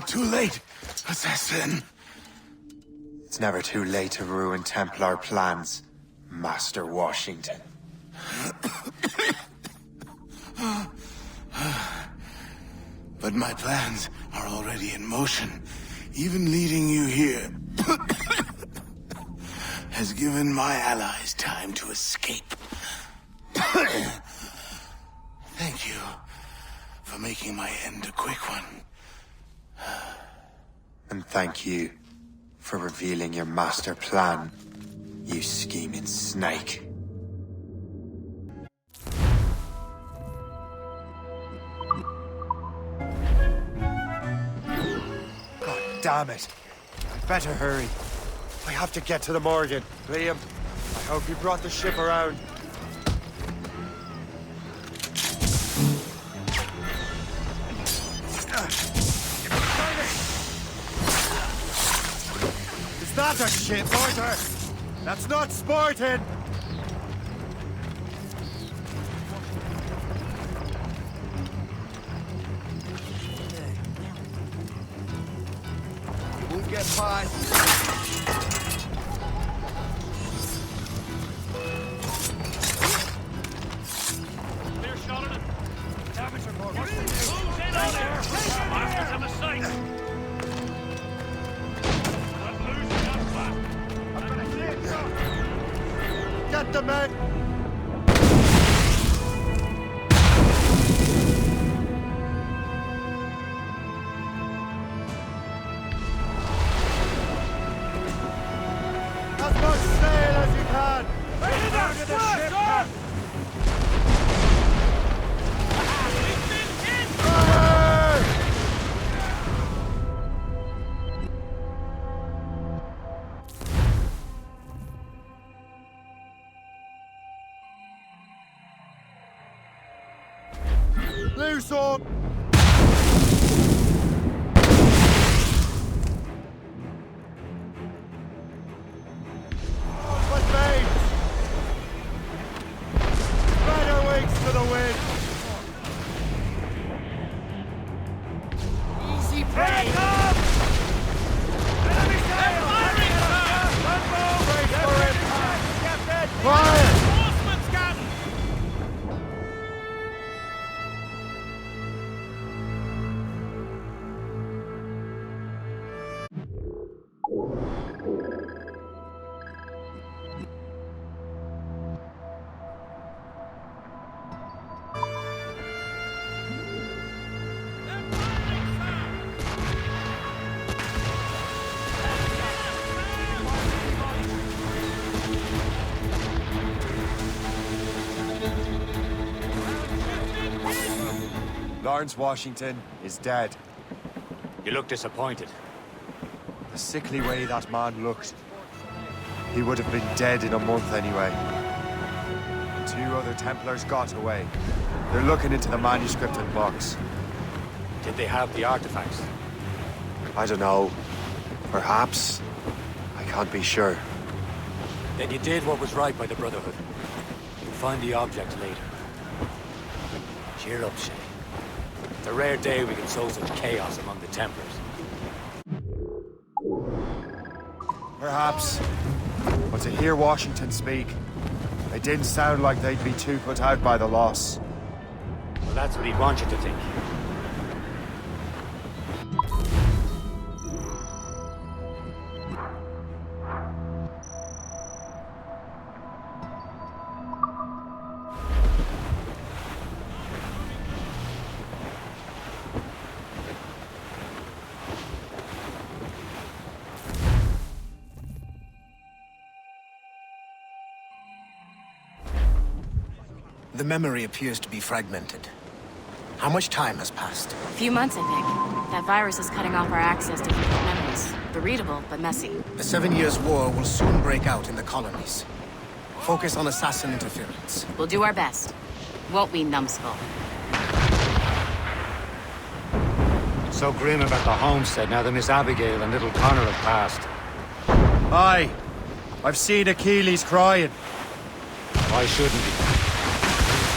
Too late, assassin. It's never too late to ruin Templar plans, Master Washington. But my plans are already in motion. Even leading you here has given my allies time to escape. Thank you for making my end a quick one. And thank you for revealing your master plan, you scheming snake. God damn it. I'd better hurry. I have to get to the Morgan. Liam, I hope you brought the ship around. Is that a ship, Porter? That's not sporting! You won't get past. Clear shot at him. Damage report. What's the news? Who's in on there? Masters of the sight. I'm losing that flat. I'm gonna clear shot. Get the men! As much sail as you can! Ready to the ship! Loose on! Lawrence Washington is dead. You look disappointed. The sickly way that man looked. He would have been dead in a month anyway. 2 other Templars got away. They're looking into the manuscript and box. Did they have the artifacts? I don't know. Perhaps. I can't be sure. Then you did what was right by the Brotherhood. You'll find the object later. Cheer up, Shay. It's a rare day we can sow such chaos among the Templars. Perhaps. But to hear Washington speak, it didn't sound like they'd be too put out by the loss. Well, that's what he'd want you to think. The memory appears to be fragmented. How much time has passed? A few months, I think. That virus is cutting off our access to people's memories. They're readable, but messy. The 7 Years' War will soon break out in the colonies. Focus on assassin interference. We'll do our best. Won't we, numbskull? It's so grim about the homestead now that Miss Abigail and little Connor have passed. Aye. I've seen Achilles crying. Why shouldn't he?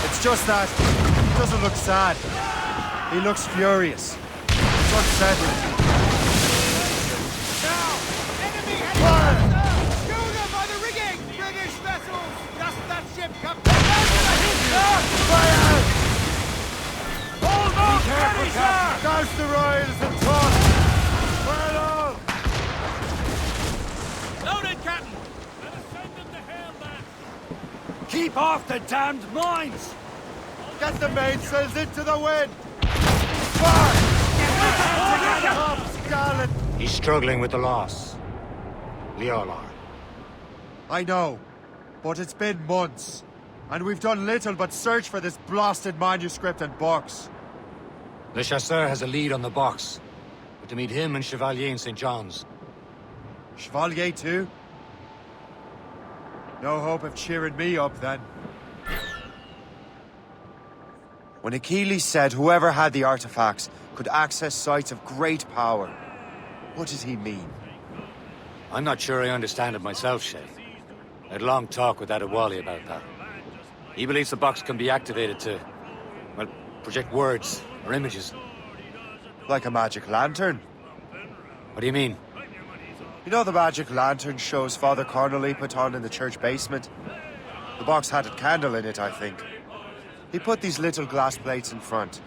It's just that he doesn't look sad. He looks furious. It's unsettling. Now! Enemy heading! Schooner by the rigging! British vessels! Just that ship, Captain! Fire! Almost Be careful, ready, Captain! sir! Douse the royals and toss! Fire all! Loaded, Captain! Let us send them to hell, then! Keep off the damned mines! Get the mainsails into the wind! Fire! Get Scarlet! He's struggling with the loss. We all are. I know, but it's been months, and we've done little but search for this blasted manuscript and box. Le Chasseur has a lead on the box. But to meet him and Chevalier in St. John's. Chevalier too? No hope of cheering me up then. When Achilles said whoever had the artifacts could access sites of great power, what did he mean? I'm not sure I understand it myself, Shay. I had a long talk with Adewale about that. He believes the box can be activated to, well, project words or images. Like a magic lantern? What do you mean? You know the magic lantern shows Father Connolly put on in the church basement? The box had a candle in it, I think. He put these little glass plates in front.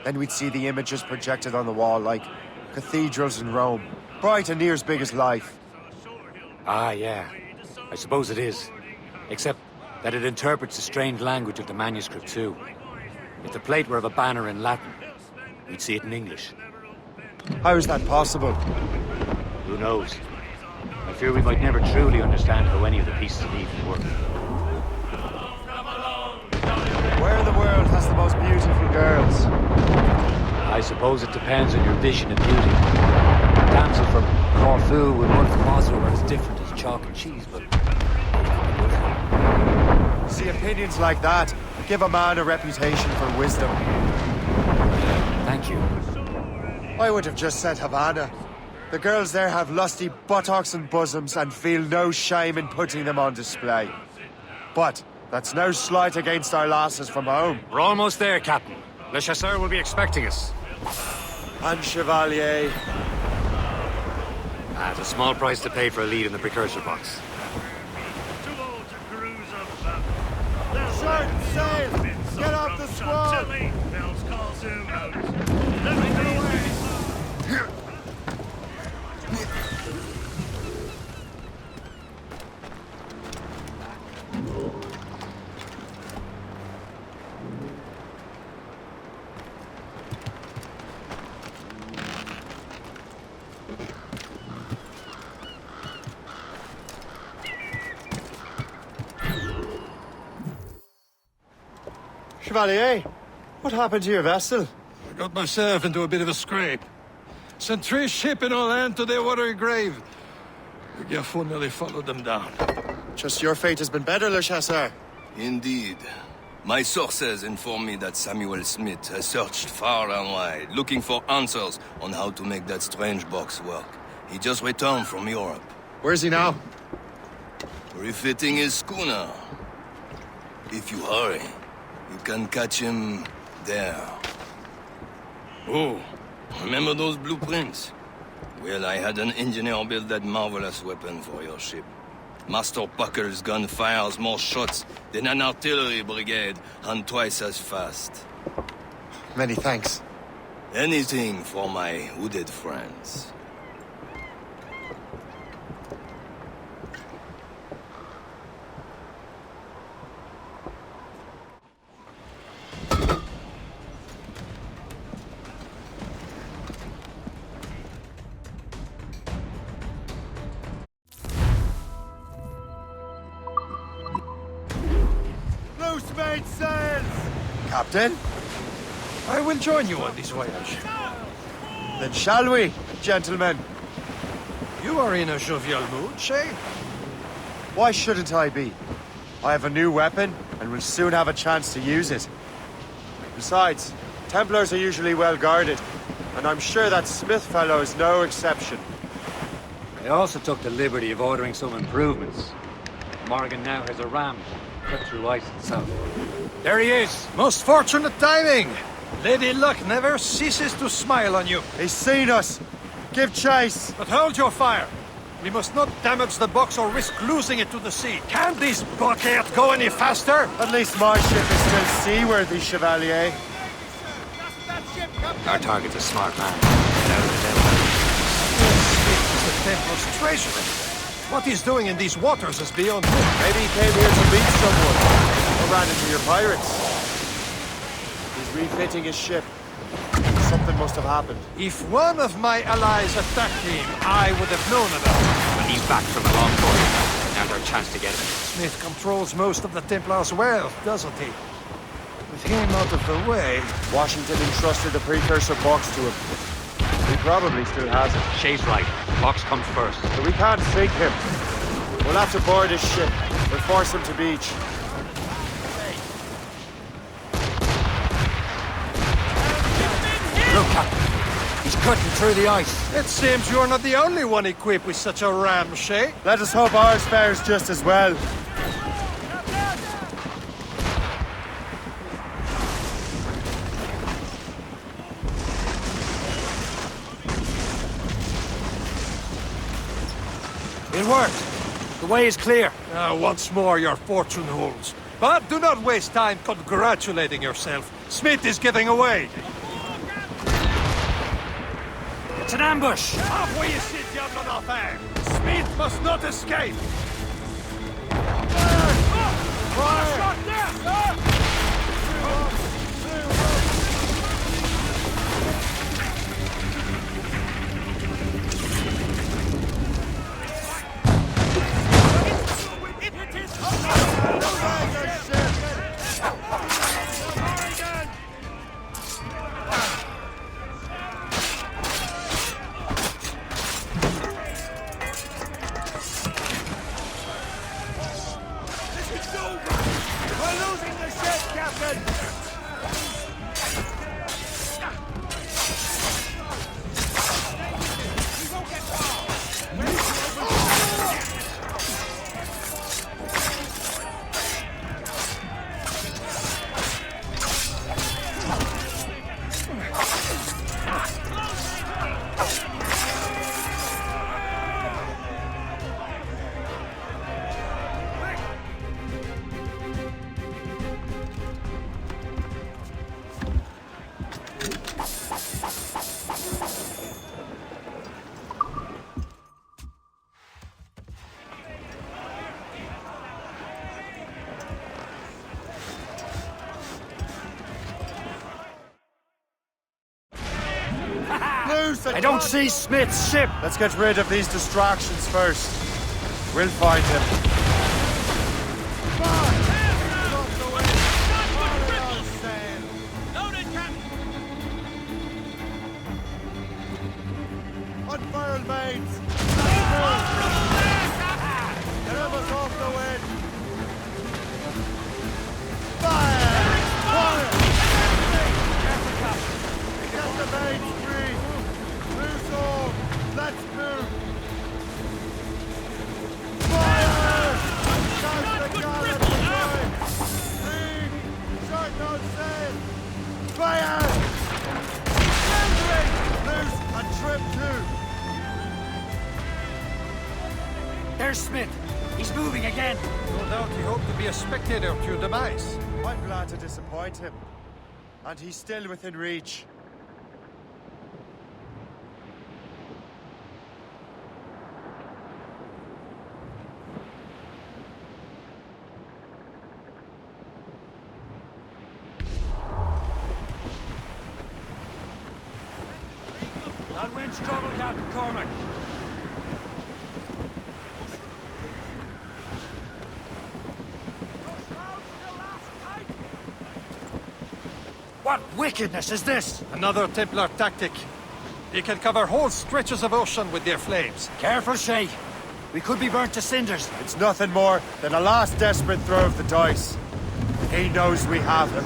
Then we'd see the images projected on the wall like cathedrals in Rome. Bright and near as big as life. Ah, yeah. I suppose it is. Except that it interprets the strange language of the manuscript too. If the plate were of a banner in Latin, we'd see it in English. How is that possible? Who knows? I fear we might never truly understand how any of the pieces of Eden work. Where in the world has the most beautiful girls? I suppose it depends on your vision of beauty. A damsel from Corfu would work from Oslo are as different as chalk and cheese, but... See, opinions like that give a man a reputation for wisdom. Thank you. I would have just said Havana. The girls there have lusty buttocks and bosoms and feel no shame in putting them on display. But that's no slight against our lasses from home. We're almost there, Captain. Le Chasseur will be expecting us. And Chevalier. At a small price to pay for a lead in the precursor box. Short sail! Get off the squad! Chevalier, what happened to your vessel? I got myself into a bit of a scrape. Sent 3 ship in our land to their watery grave. The Gerfaut nearly followed them down. Just your fate has been better, Le Chasseur. Indeed. My sources inform me that Samuel Smith has searched far and wide, looking for answers on how to make that strange box work. He just returned from Europe. Where's he now? Refitting his schooner. If you hurry, you can catch him there. Oh, remember those blueprints? Well, I had an engineer build that marvelous weapon for your ship. Master Puckle's gun fires more shots than an artillery brigade, and twice as fast. Many thanks. Anything for my hooded friends. Loose mainsails! Captain? I will join you on this voyage. Then shall we, gentlemen? You are in a jovial mood, Shay? Why shouldn't I be? I have a new weapon, and will soon have a chance to use it. Besides, Templars are usually well guarded, and I'm sure that Smith fellow is no exception. I also took the liberty of ordering some improvements. Morgan now has a ram cut through ice itself. There he is! Most fortunate timing! Lady Luck never ceases to smile on you. He's seen us! Give chase! But hold your fire! We must not damage the box or risk losing it to the sea. Can this blockade go any faster? At least my ship is still seaworthy, Chevalier. Our target's a smart man. Get out of the Devil. The Templar's treasury. What he's doing in these waters is beyond me. Maybe he came here to meet someone. Or ran into your pirates. He's refitting his ship. Something must have happened. If one of my allies attacked him, I would have known about it. But he's back from a long voyage. Now's our chance to get him. Smith controls most of the Templars' wealth, doesn't he? With him out of the way... Washington entrusted the precursor box to him. He probably still has it. Shay's right. Box comes first. So we can't sink him. We'll have to board his ship. We'll force him to beach. Look, Captain. He's cutting through the ice. It seems you're not the only one equipped with such a ram, Shay. Let us hope ours fares just as well. It worked. The way is clear. Once more your fortune holds. But do not waste time congratulating yourself. Smith is getting away. It's an ambush! Off where you sit, Diable d'Enfer! Smith must not escape! I don't see Smith's ship. Let's get rid of these distractions first. We'll find him. Unfurl mains! River's off the wind! Fire! Fire! Get the mains free! Loose all! Let's move! Fire! Shout the gallant away! Lead! Short no sail! Fire! Loose and trim too! There's Smith. He's moving again. No doubt he hoped to be a spectator of your demise. I'm glad to disappoint him. And he's still within reach. That wind's trouble, Captain Cormac. What wickedness is this? Another Templar tactic. They can cover whole stretches of ocean with their flames. Careful, Shay. We could be burnt to cinders. It's nothing more than a last desperate throw of the dice. He knows we have him.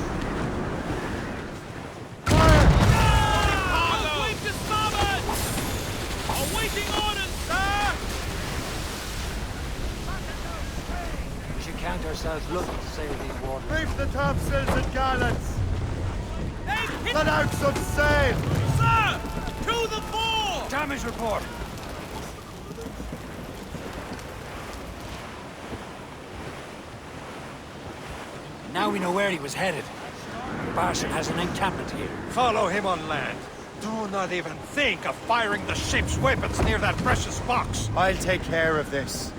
Wave to starboard! Awaiting orders, sir! We should count ourselves lucky to sail these waters. Reef the topsails and gallants! Let out some sail! Sir! To the fore! Damage report! Now we know where he was headed. Barson has an encampment here. Follow him on land. Do not even think of firing the ship's weapons near that precious box. I'll take care of this.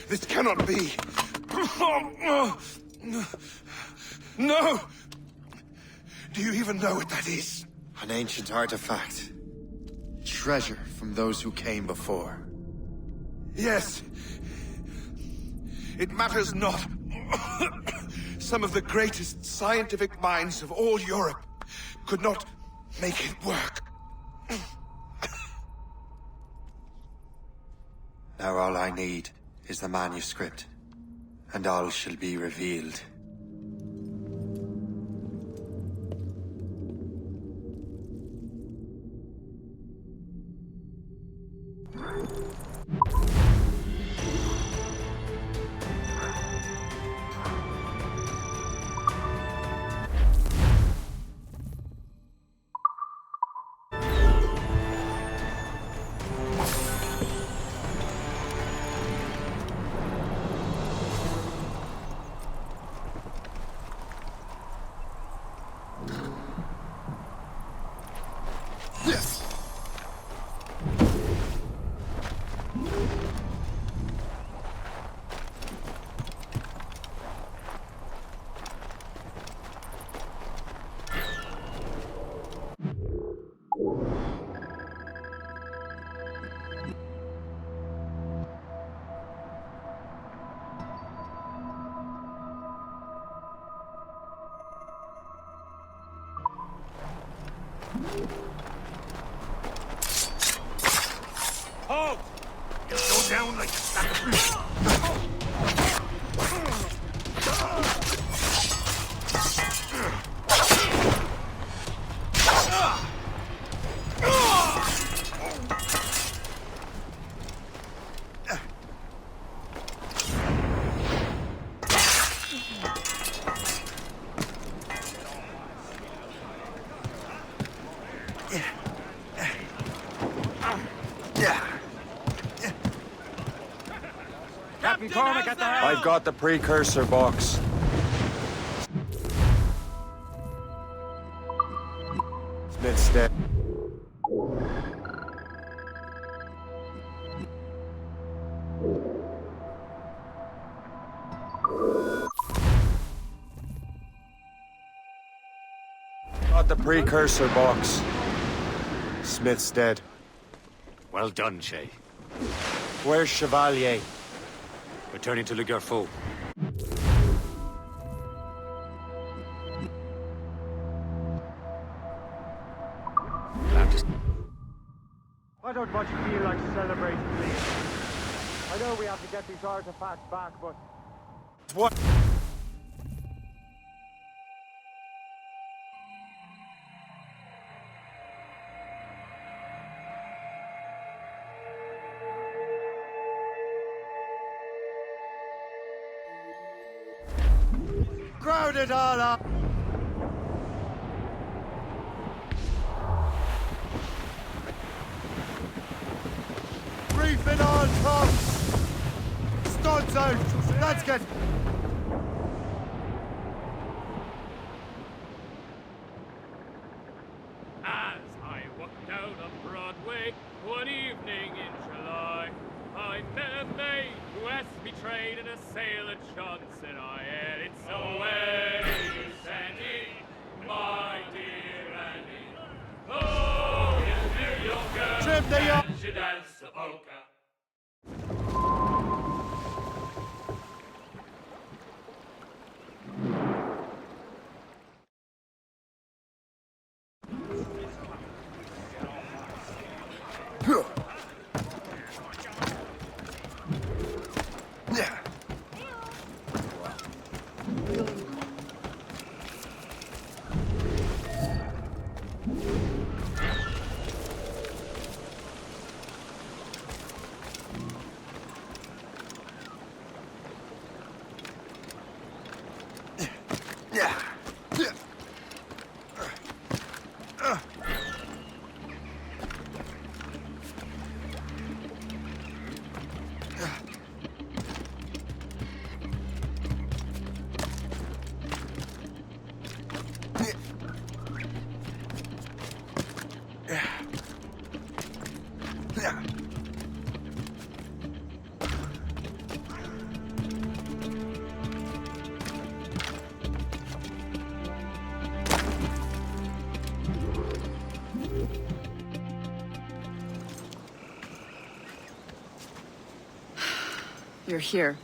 This cannot be. No! Do you even know what that is? An ancient artifact. Treasure from those who came before. Yes. It matters not. Some of the greatest scientific minds of all Europe could not make it work. Now all I need is the manuscript, and all shall be revealed. Halt! You'll go down like a sack of fish. Captain Cormac at the helm! I've got the precursor box. Smith's dead. Got the precursor box. Smith's dead. Well done, Shay. Where's Chevalier? Returning to Le Garfou. I don't much feel like celebrating, please. I know we have to get these artifacts back, but... What? Crowd it all up! Reefing all tops! Studs out! Let's get... As I walked down on Broadway one evening in July, I met a maid who asked me trade in a sailor Johnson. I had it so well, you Sandy, my dear Andy. Oh, yes, New York girl, Trim the yacht! and she danced the polka. You're here.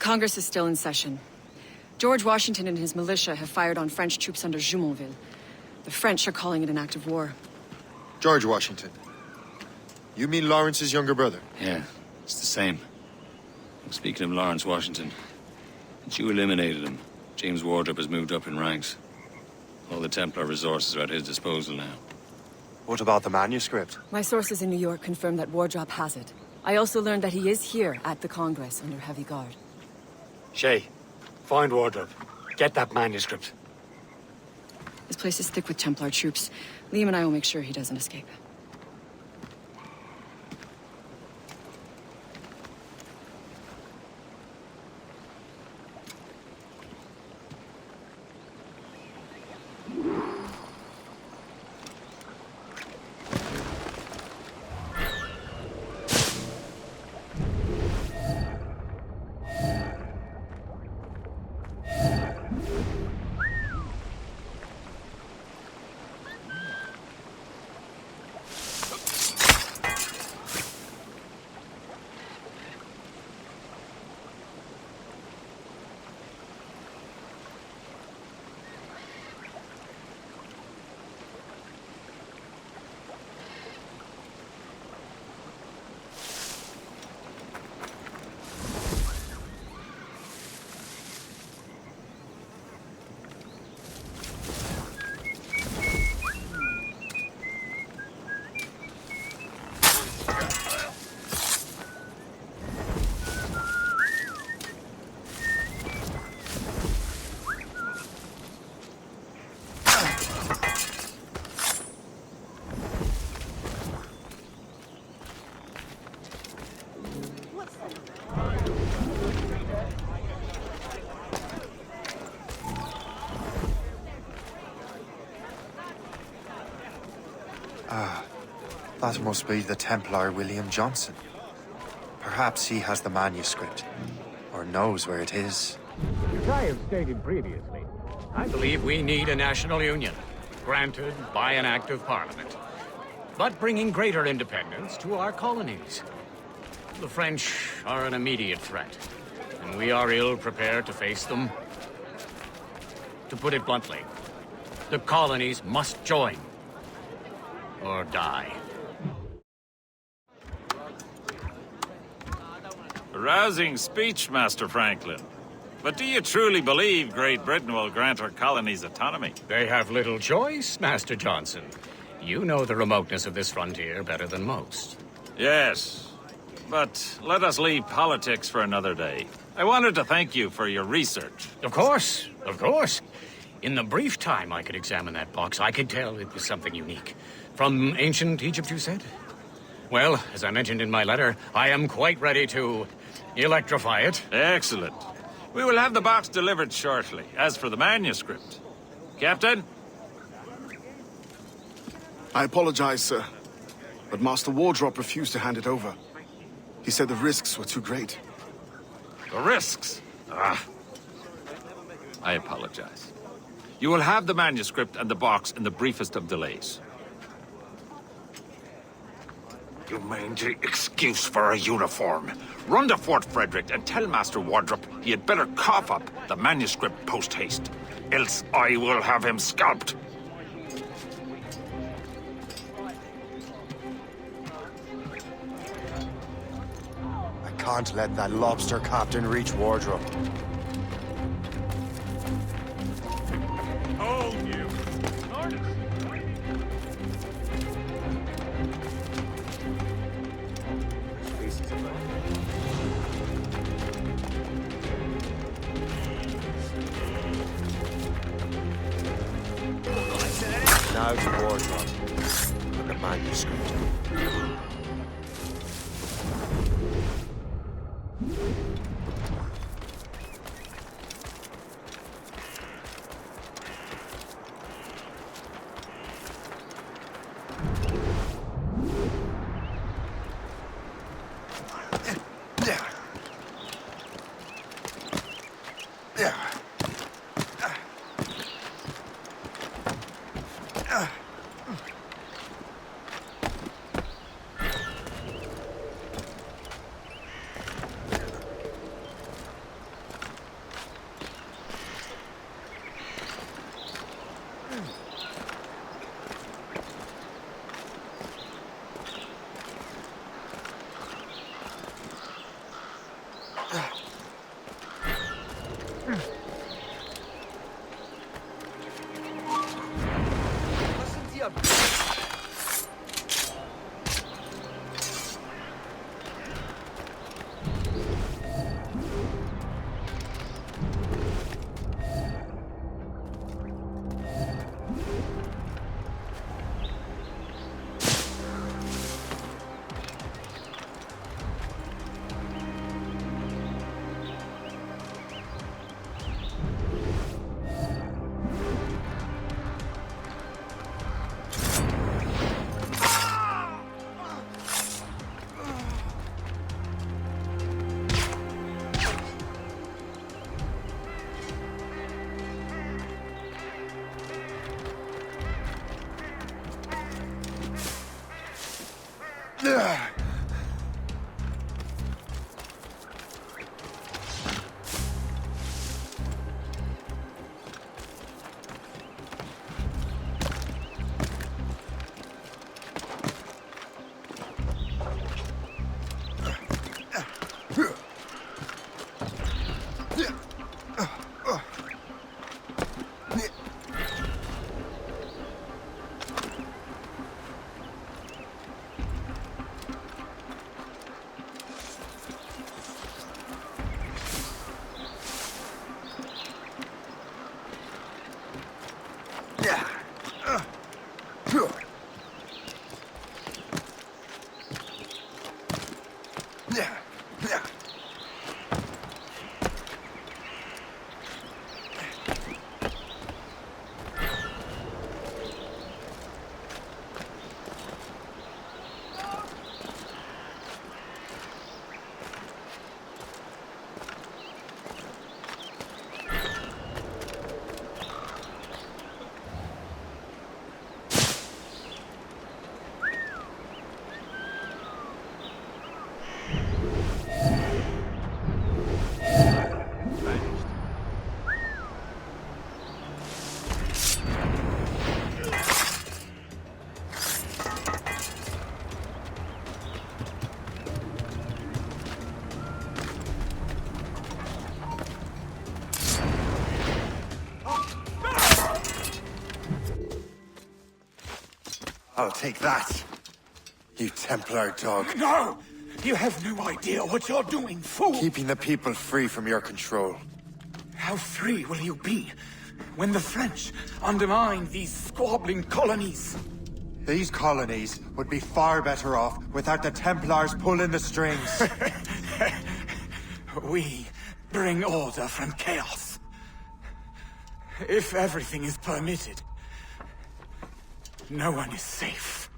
Congress is still in session. George Washington and his militia have fired on French troops under Jumonville. The French are calling it an act of war. George Washington. You mean Lawrence's younger brother? Yeah, it's the same. Speaking of Lawrence Washington, since you eliminated him, James Wardrop has moved up in ranks. All the Templar resources are at his disposal now. What about the manuscript? My sources in New York confirm that Wardrop has it. I also learned that he is here at the Congress under heavy guard. Shay, find Wardrop. Get that manuscript. This place is thick with Templar troops. Liam and I will make sure he doesn't escape. That must be the Templar William Johnson. Perhaps he has the manuscript, or knows where it is. As I have stated previously, I believe we need a national union, granted by an act of parliament, but bringing greater independence to our colonies. The French are an immediate threat, and we are ill prepared to face them. To put it bluntly, the colonies must join, or die. A rousing speech, Master Franklin. But do you truly believe Great Britain will grant our colonies autonomy? They have little choice, Master Johnson. You know the remoteness of this frontier better than most. Yes, but let us leave politics for another day. I wanted to thank you for your research. Of course, of course. In the brief time I could examine that box, I could tell it was something unique. From ancient Egypt, you said? Well, as I mentioned in my letter, I am quite ready to electrify it. Excellent. We will have the box delivered shortly. As for the manuscript... Captain? I apologize, sir. But Master Wardrop refused to hand it over. He said the risks were too great. The risks? Ah. I apologize. You will have the manuscript and the box in the briefest of delays. You mangy excuse for a uniform. Run to Fort Frederick and tell Master Wardrop he had better cough up the manuscript post-haste. Else I will have him scalped. I can't let that lobster captain reach Wardrop. Hold you! Now to Wardrop and the manuscript. I'll take that. You Templar dog. No! You have no idea what you're doing, fool! Keeping the people free from your control. How free will you be when the French undermine these squabbling colonies? These colonies would be far better off without the Templars pulling the strings. We bring order from chaos. If everything is permitted, no one is safe.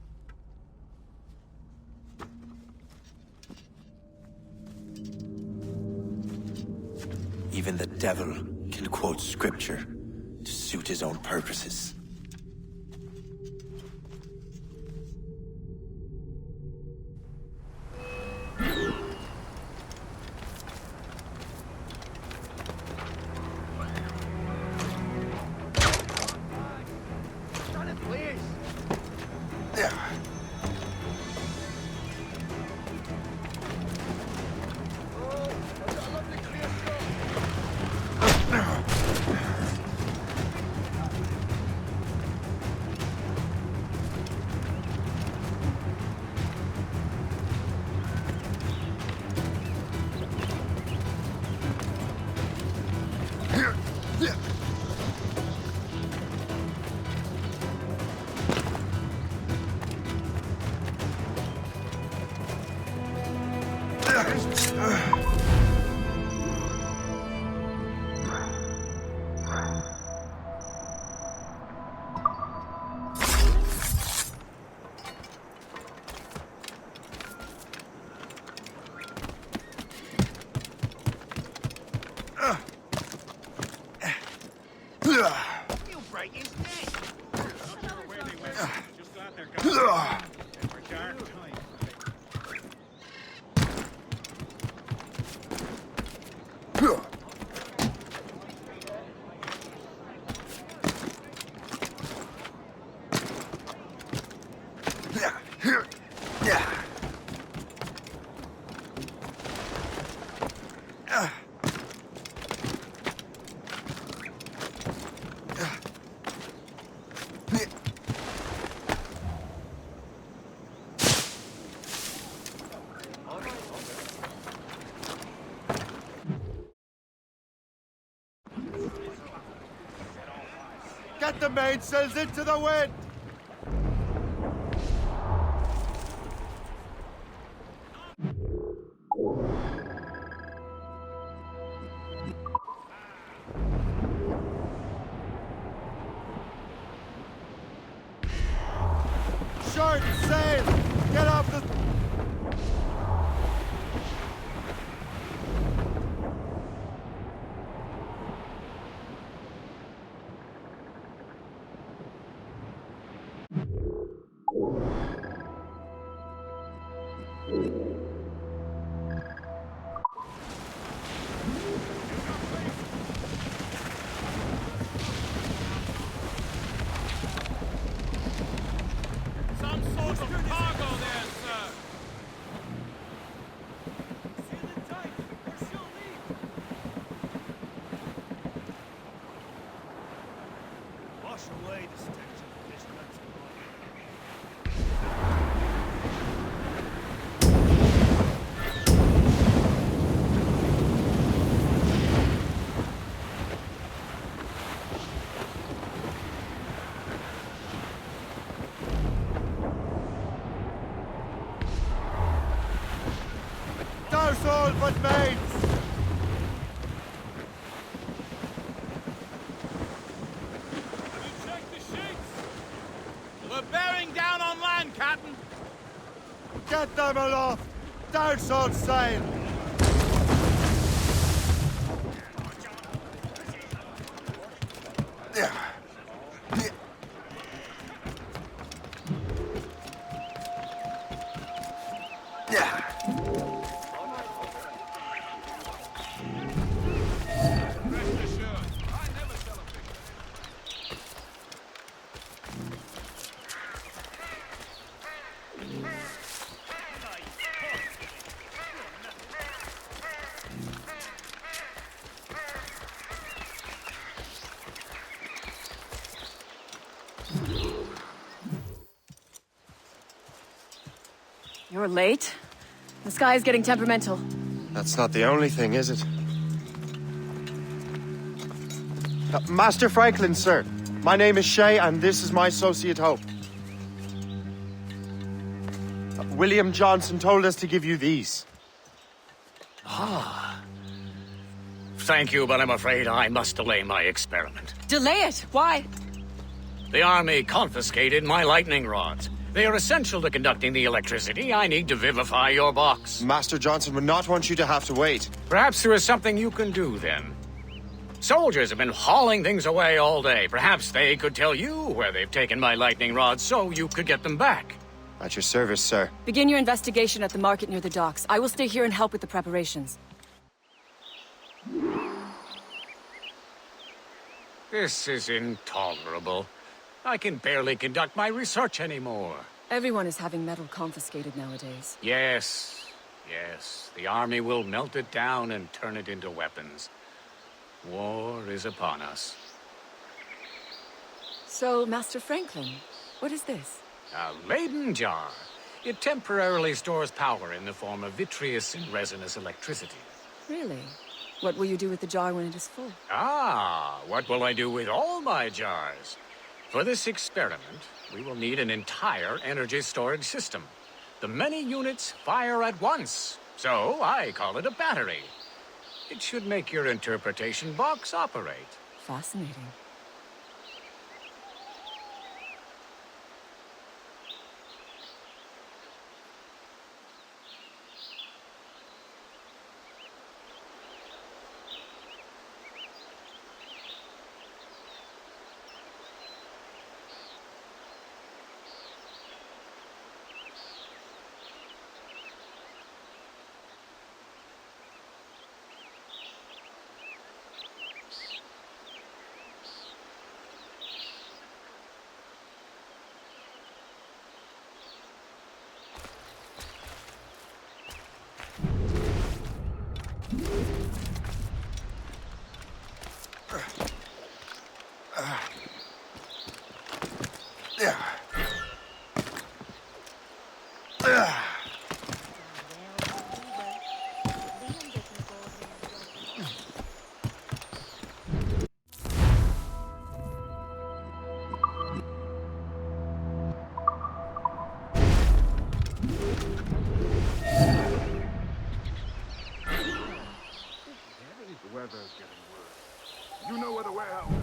Even the devil can quote scripture to suit his own purposes. You break his neck. Not sure where they went. Just out there, guys. For dark time. Get the mainsails into the wind! Short sail! Get off the... Some sort of cargo there, sir. Seal it tight, or she'll leave. Wash away the stench of this nut's Douse all but mains! check the sheets. We're bearing down on land, Captain. Get them aloft! Douse all sail! You're late. The sky is getting temperamental. That's not the only thing, is it? Master Franklin, sir. My name is Shay, and this is my associate Hope. William Johnson told us to give you these. Ah. Thank you, but I'm afraid I must delay my experiment. Delay it? Why? The army confiscated my lightning rods. They are essential to conducting the electricity I need to vivify your box. Master Johnson would not want you to have to wait. Perhaps there is something you can do, then. Soldiers have been hauling things away all day. Perhaps they could tell you where they've taken my lightning rods so you could get them back. At your service, sir. Begin your investigation at the market near the docks. I will stay here and help with the preparations. This is intolerable. I can barely conduct my research anymore. Everyone is having metal confiscated nowadays. Yes, yes. The army will melt it down and turn it into weapons. War is upon us. So, Master Franklin, what is this? A Leyden jar. It temporarily stores power in the form of vitreous and resinous electricity. Really? What will you do with the jar when it is full? Ah, what will I do with all my jars? For this experiment, we will need an entire energy storage system. The many units fire at once, so I call it a battery. It should make your interpretation box operate. Fascinating. The weather's getting worse. You know where the warehouse is.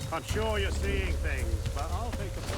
I'm sure you're seeing things, but I'll take a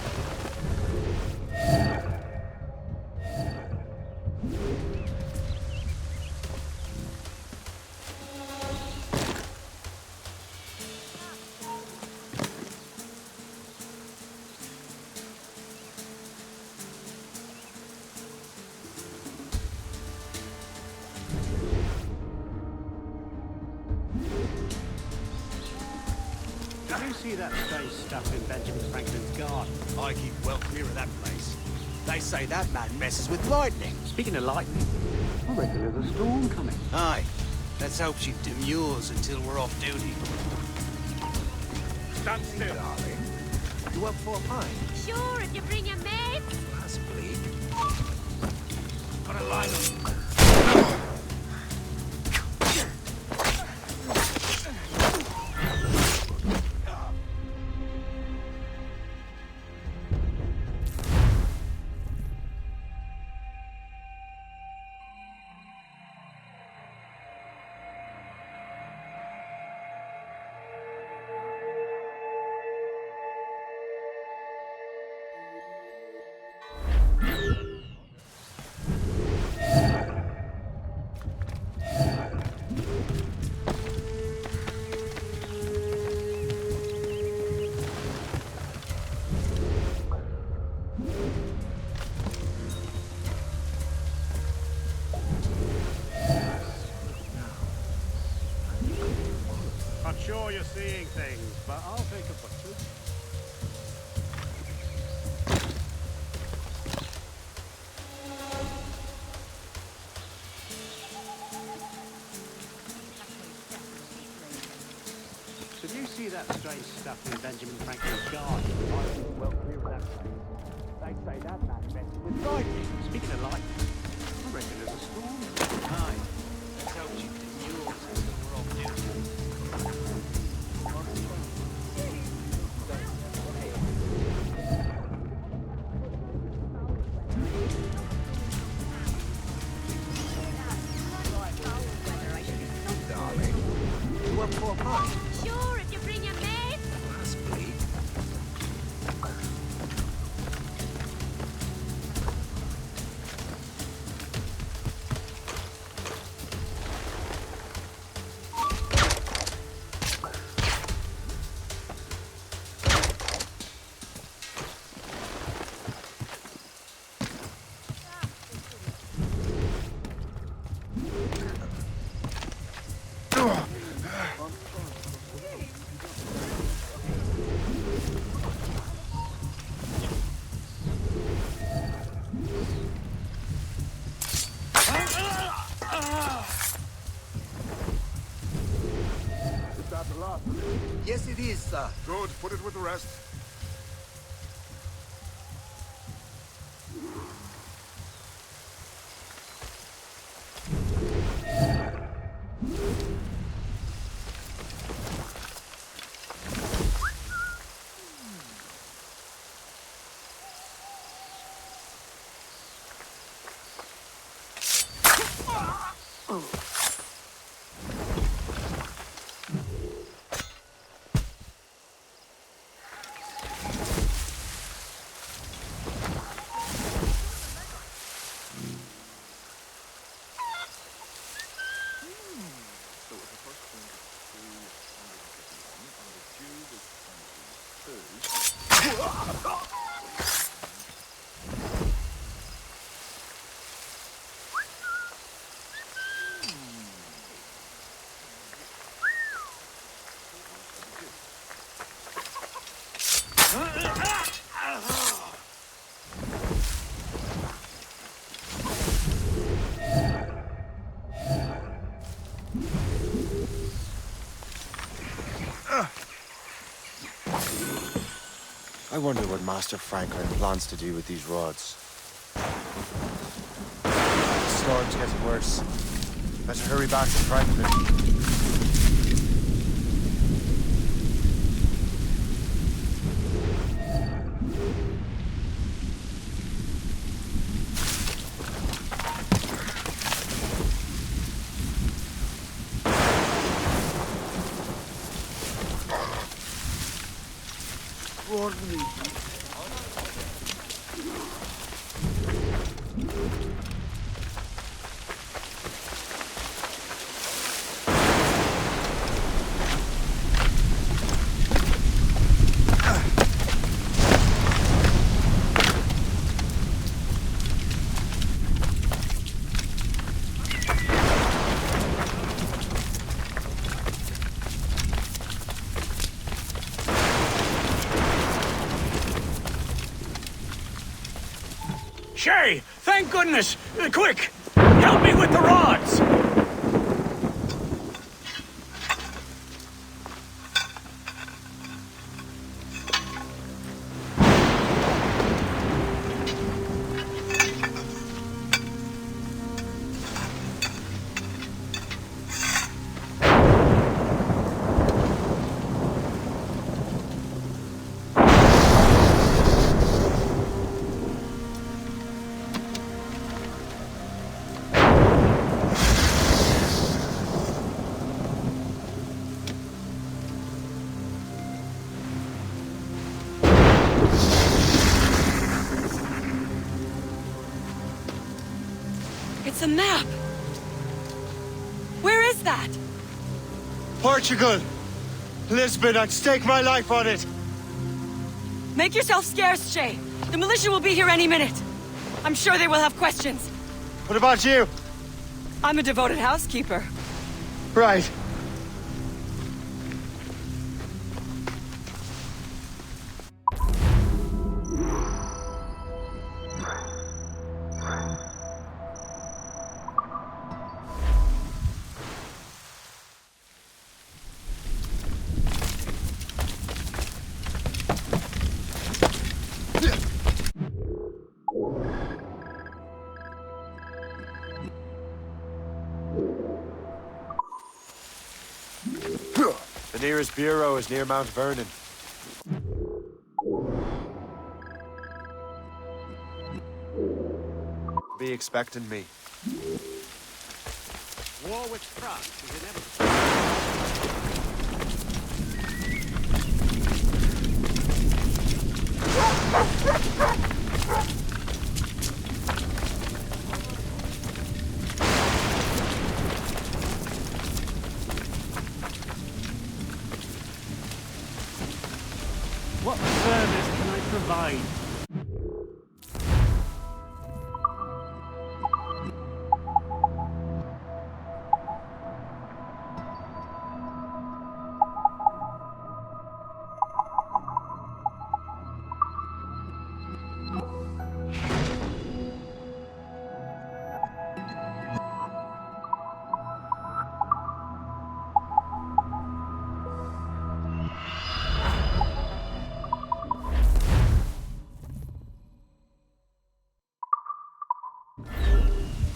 Did you see that strange stuff in Benjamin Franklin's garden? I keep well clear of that place. They say that man messes with lightning. Speaking of lightning, I reckon there's a storm coming. Aye. Let's hope she demurs until we're off duty. Stand still, darling. You up for a pint? Sure, if you bring your mates. That's bleak. Got a line on. sure you're seeing things, but I'll take a butcher. Did you see that strange stuff in Benjamin Franklin's garden? I think well clear of that place. They say that manifested with lightning. Speaking of lightning, I reckon there's a storm. Aye. I told you that yours is we're off duty. Sure, if you bring your mates. Must be. Yes, it is, sir. Good, put it with the rest. I wonder what Master Franklin plans to do with these rods. The storm's getting worse. Better hurry back to Franklin. Shay, thank goodness! Quick! Help me with the rods! It's a map! Where is that? Portugal! Lisbon, I'd stake my life on it! Make yourself scarce, Shay. The militia will be here any minute. I'm sure they will have questions. What about you? I'm a devoted housekeeper. Right. The nearest bureau is near Mount Vernon. Be expecting me. War with France is inevitable. What service can I provide?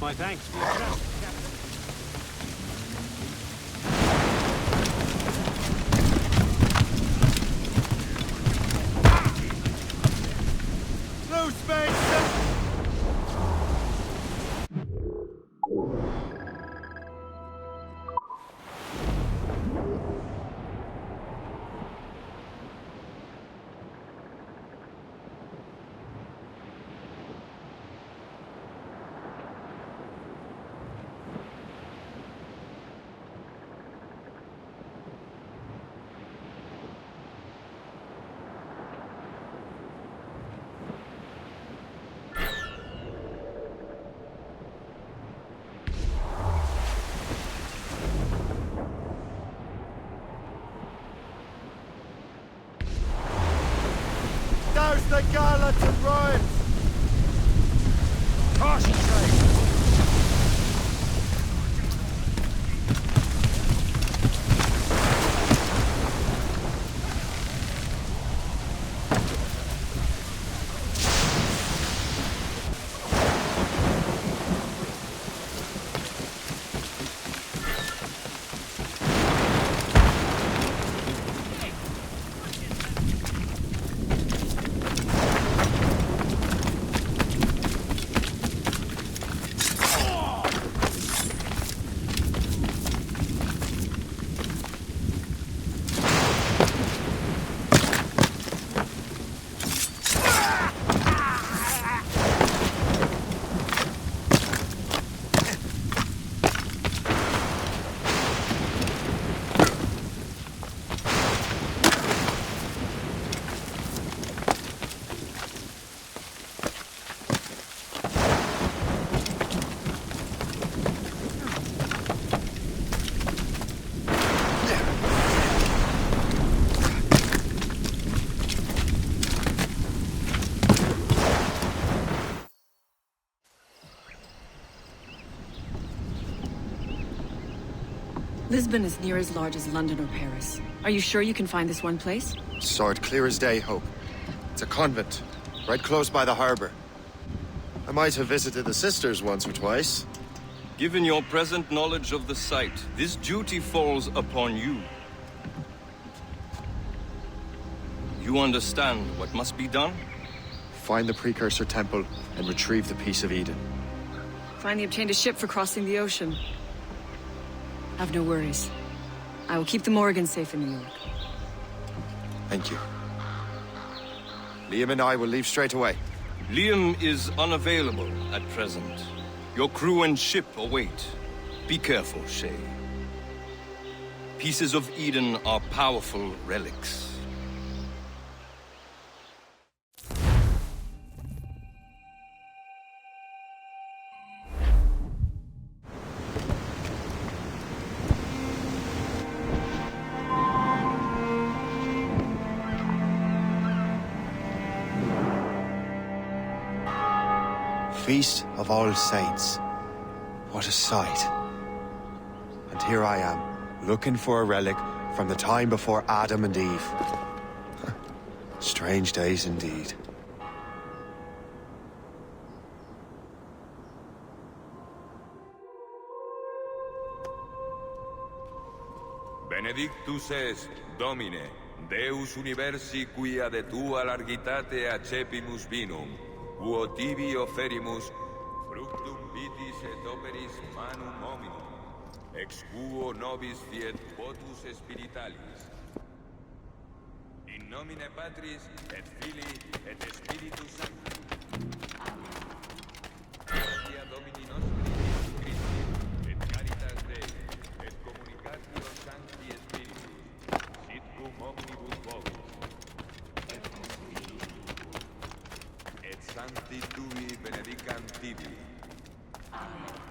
My thanks for your trust, Captain. No space! Douse the garlands and rhymes! Caution train! Lisbon is near as large as London or Paris. Are you sure you can find this one place? Sword clear as day, Hope. It's a convent, right close by the harbor. I might have visited the sisters once or twice. Given your present knowledge of the site, this duty falls upon you. You understand what must be done? Find the Precursor Temple and retrieve the Piece of Eden. Finally obtained a ship for crossing the ocean. Have no worries. I will keep the Morgans safe in New York. Thank you. Liam and I will leave straight away. Liam is unavailable at present. Your crew and ship await. Be careful, Shay. Pieces of Eden are powerful relics. Feast of All Saints. What a sight. And here I am, looking for a relic from the time before Adam and Eve. Strange days indeed. Benedictus es, Domine, Deus universi quia de tua largitate accepimus vinum, quo tibi oferimus fructum vitis et operis manum hominum, ex quo nobis fiet votus spiritualis. In nomine Patris et Filii et Spiritus Sancti. Gratia Domini nostri Iesu Christi, et caritas Dei, et communicatio Sancti Spiritus, sit cum omnibus vobis. Et Sancti Tui benedicant tibi. Amen.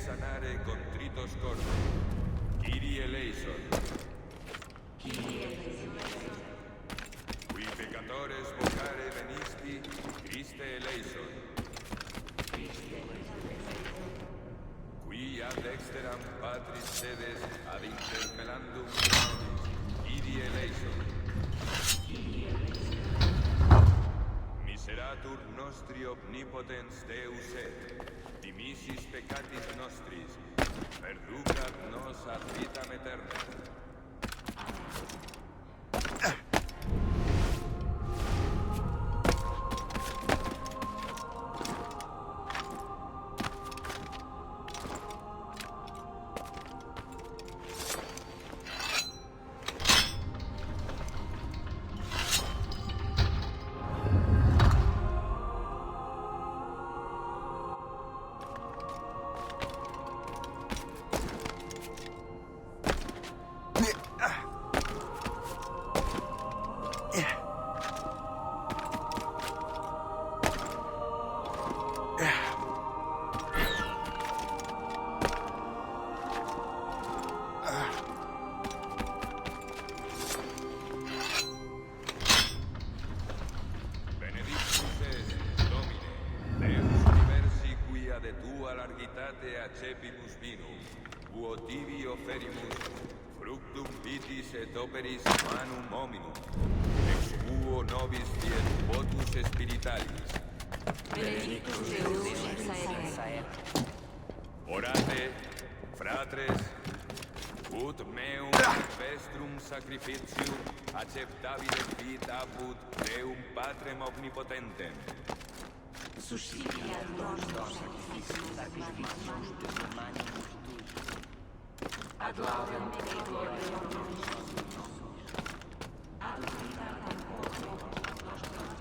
Sanare contritos corde. Kyrie eleison. Qui peccatores vocare venisti, Christe eleison. Qui ad exteram Patris sedes ad interpellandum nobis, Kyrie eleison. Miseratur nostri omnipotens Deus et, dimisis peccatis nostris, perducat nos ad vitam aeterna. Accepimus vinum, quo tibi oferimus fructum vitis et operis manum hominum, ex quo nobis fiet votus spiritualis. Benedictus Deus ex aere. Orate, fratres, ut meum vestrum sacrificium acceptabile fit apud Deum Patrem omnipotentem. Suscipiat nostros sacrificium sacrificium humanium tui. Ad laudem Dei Dominus nostrum. Ad vitam concordium nostrum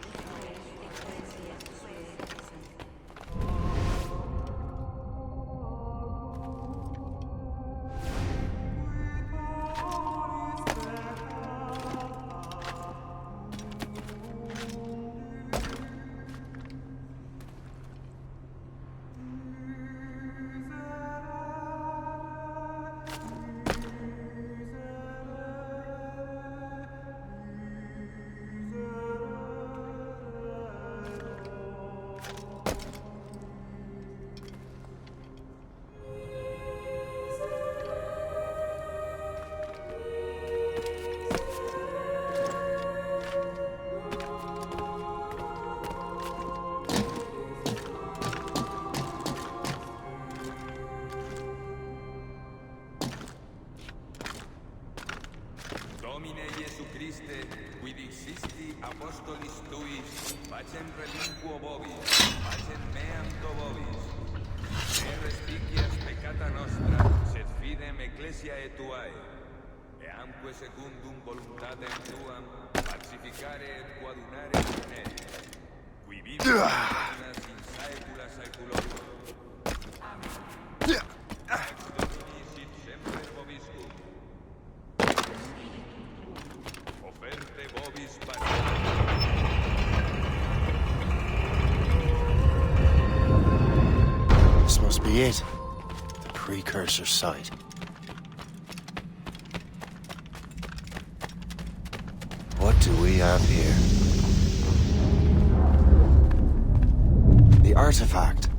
ecclesia sui. Domine Iesu Christe, qui dixisti apostolis tuis, pacem relinquo vobis, pacem meam to vobis. Ne respicias peccata nostra, sed fidem ecclesiae tuae. Eamque secundum voluntatem tuam, pacificare et coadunare generis. Qui vivit in saecula saeculorum. Amen. Ex Domini sit sempre vobiscum. Oferte vobis pater. be it. The precursor site. What do we have here? The artifact.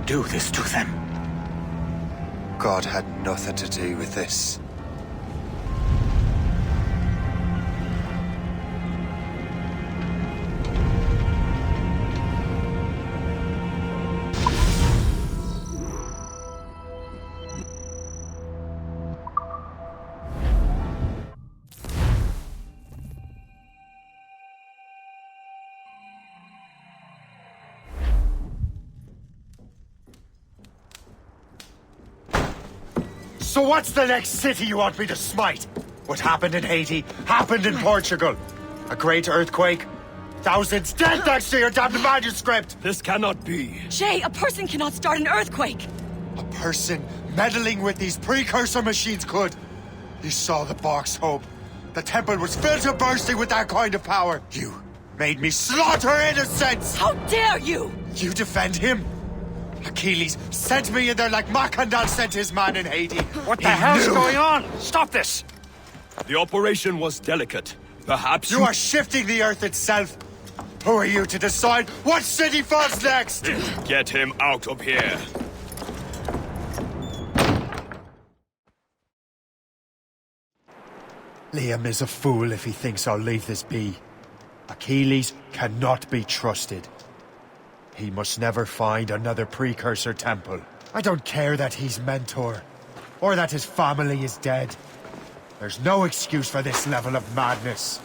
do this to them? God had nothing to do with this. So what's the next city you want me to smite? What happened in Haiti happened in Portugal. A great earthquake. Thousands dead thanks to your damned manuscript! This cannot be. Shay, a person cannot start an earthquake! A person meddling with these precursor machines could. You saw the box, Hope. The temple was filled to bursting with that kind of power. You made me slaughter innocents! How dare you! You defend him? Achilles sent me in there like Macandal sent his man in Haiti. What the hell's going on? Stop this! The operation was delicate. Perhaps you are shifting the earth itself. Who are you to decide what city falls next? Get him out of here. Liam is a fool if he thinks I'll leave this be. Achilles cannot be trusted. He must never find another precursor temple. I don't care that he's mentor, or that his family is dead. There's no excuse for this level of madness.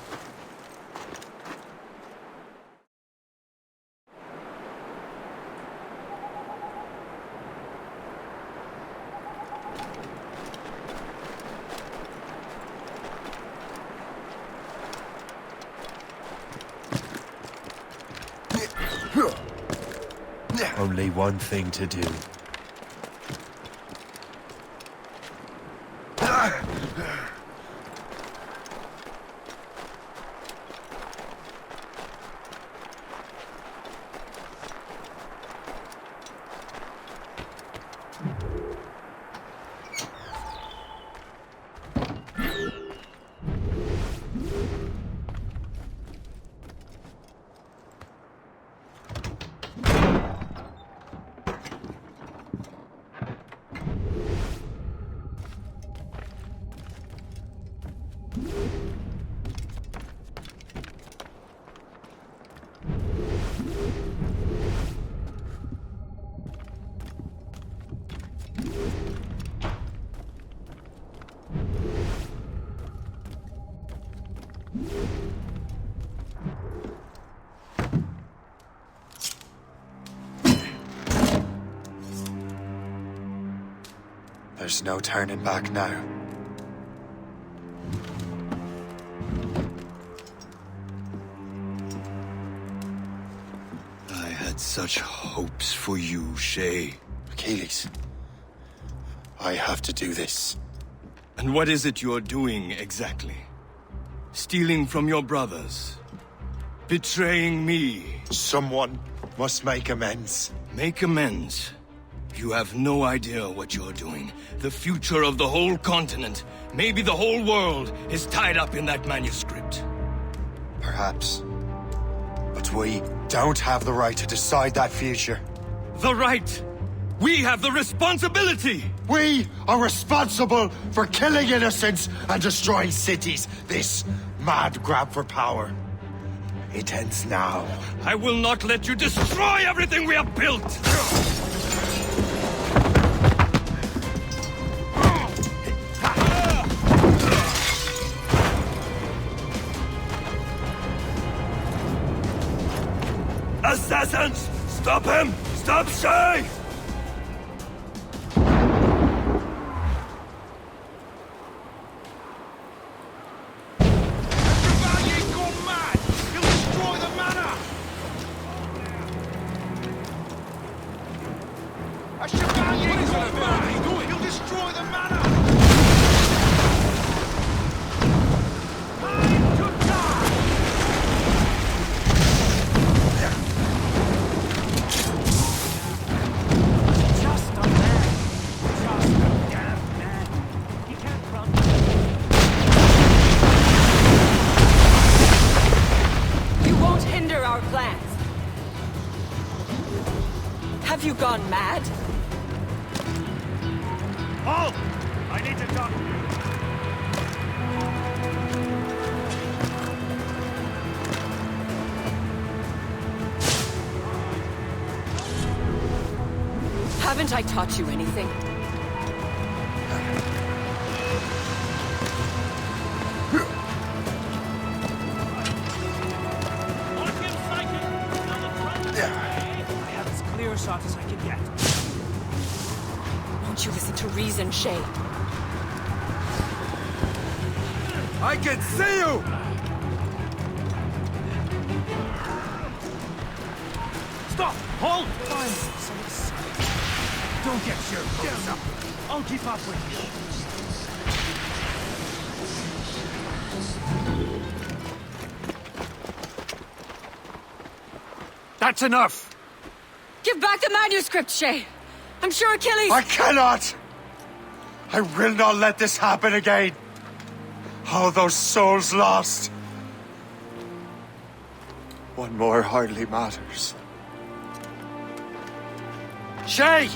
Only one thing to do. There's no turning back now. I had such hopes for you, Shay. Achilles, I have to do this. And what is it you're doing exactly? Stealing from your brothers? Betraying me? Someone must make amends. Make amends? You have no idea what you're doing. The future of the whole continent, maybe the whole world, is tied up in that manuscript. Perhaps. But we don't have the right to decide that future. The right? We have the responsibility! We are responsible for killing innocents and destroying cities. This mad grab for power. It ends now. I will not let you destroy everything we have built! Assassins! Stop him! Stop Shay! gone mad? Halt! I need to talk to you. Haven't I taught you anything? I have as clear a shot as I can get. Won't you listen to reason, Shay? I can see you! Stop! Hold! Don't get your hopes up. I'll keep up with you. That's enough! Give back the manuscript, Shay! I'm sure Achilles— I cannot! I will not let this happen again! All those souls lost! One more hardly matters. Shay!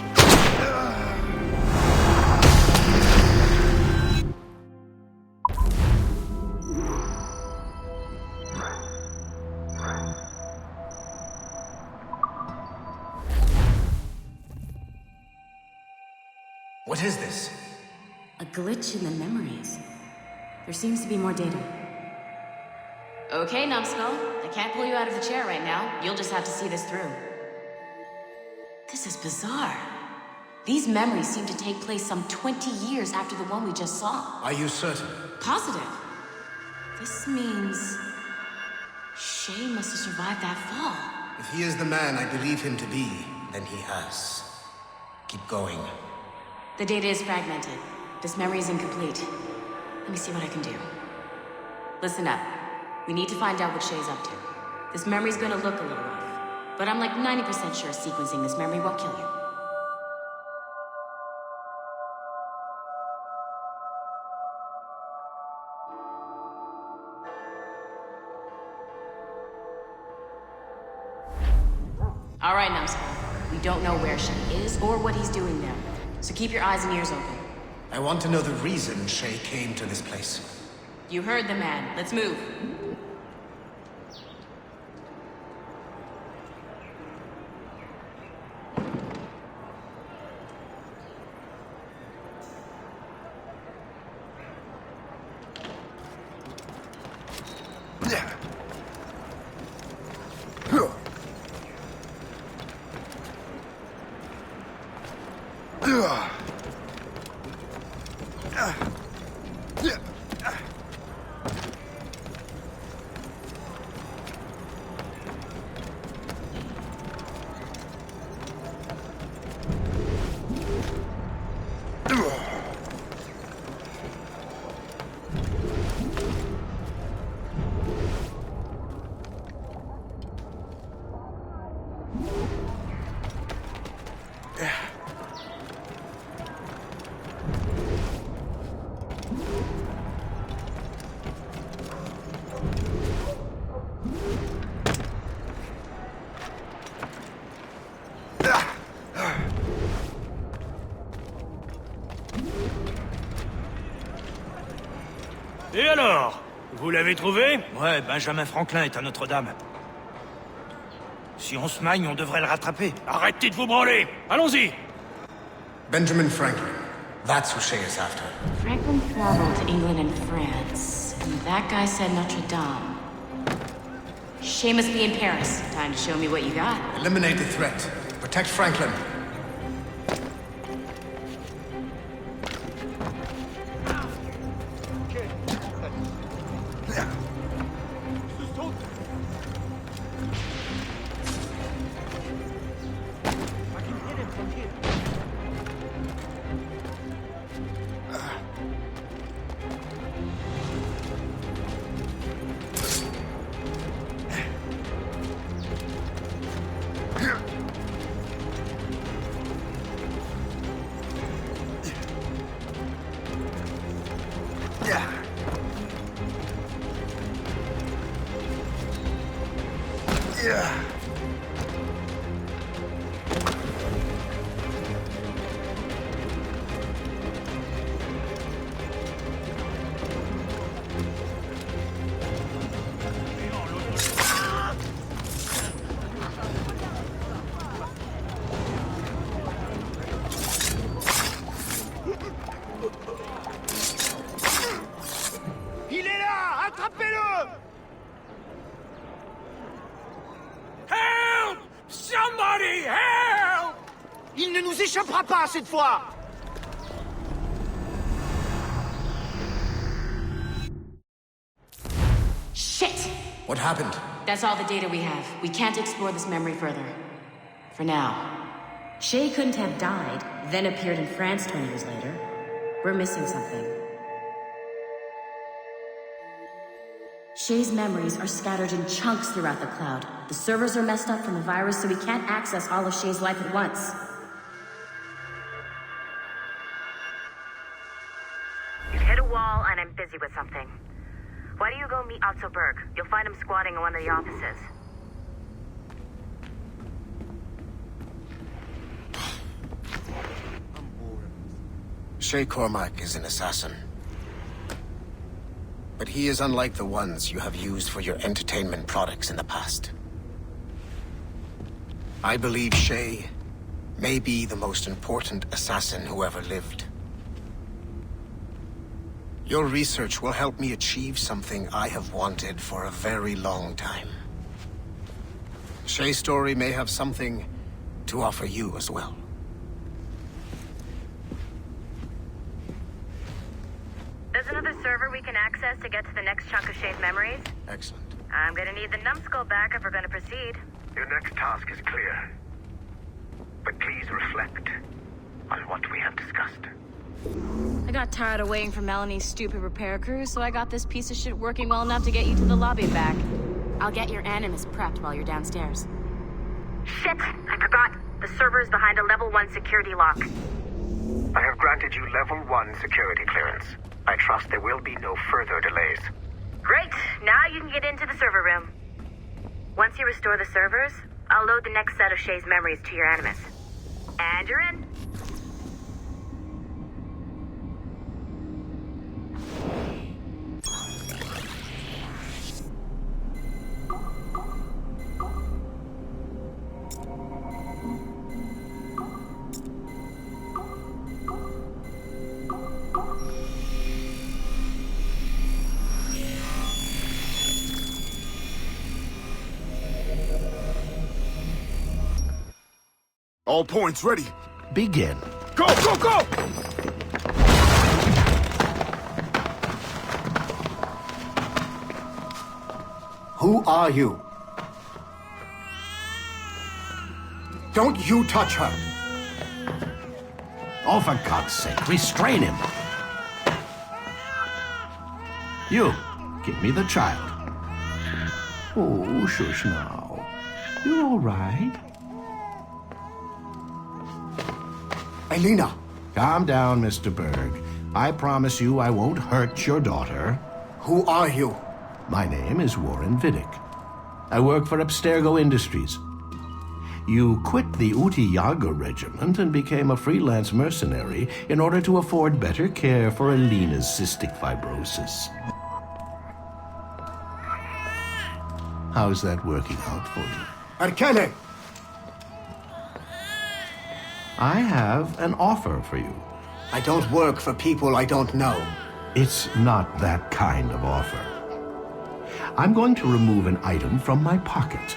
What is this? A glitch in the memories. There seems to be more data. Okay, Numbskull. I can't pull you out of the chair right now. You'll just have to see this through. This is bizarre. These memories seem to take place some 20 years after the one we just saw. Are you certain? Positive. This means Shay must have survived that fall. If he is the man I believe him to be, then he has. Keep going. The data is fragmented. This memory is incomplete. Let me see what I can do. Listen up. We need to find out what Shay's up to. This memory's gonna look a little rough, but I'm like 90% sure sequencing this memory won't kill you. All right, Numbskull. We don't know where Shay is or what he's doing now, so keep your eyes and ears open. I want to know the reason Shay came to this place. You heard the man. Let's move. Et alors? Vous l'avez trouvé? Ouais, Benjamin Franklin est à Notre-Dame. Si on se magne, on devrait le rattraper. Arrêtez de vous branler! Allons-y! Benjamin Franklin. That's who Shay is after. Franklin traveled to England and France, and that guy said Notre Dame. Shay must be in Paris. Time to show me what you got. Eliminate the threat. Protect Franklin. Attrapez-le! Help! Somebody help! Il ne nous échappera pas cette fois! Shit! What happened? That's all the data we have. We can't explore this memory further. For now. Shay couldn't have died, then appeared in France 20 years later. We're missing something. Shay's memories are scattered in chunks throughout the cloud. The servers are messed up from the virus, so we can't access all of Shay's life at once. You've hit a wall, and I'm busy with something. Why don't you go meet Otto Berg? You'll find him squatting in one of the offices. Shay Cormac is an assassin. But he is unlike the ones you have used for your entertainment products in the past. I believe Shay may be the most important assassin who ever lived. Your research will help me achieve something I have wanted for a very long time. Shay's story may have something to offer you as well. There's another server we can access to get to the next chunk of Shay's memories. Excellent. I'm gonna need the numbskull back if we're gonna proceed. Your next task is clear. But please reflect on what we have discussed. I got tired of waiting for Melanie's stupid repair crew, so I got this piece of shit working well enough to get you to the lobby and back. I'll get your Animus prepped while you're downstairs. Shit! I forgot. The server's behind a level 1 security lock. I have granted you level 1 security clearance. I trust there will be no further delays. Great! Now you can get into the server room. Once you restore the servers, I'll load the next set of Shay's memories to your Animus. And you're in. All points ready. Begin. Go, go, go! Who are you? Don't you touch her! Oh, for God's sake, restrain him. You, give me the child. Oh, shush now. You're all right. Elena! Calm down, Mr. Berg. I promise you I won't hurt your daughter. Who are you? My name is Warren Vidic. I work for Abstergo Industries. You quit the Uti Yaga regiment and became a freelance mercenary in order to afford better care for Elena's cystic fibrosis. How's that working out for you? Arkele! I have an offer for you. I don't work for people I don't know. It's not that kind of offer. I'm going to remove an item from my pocket.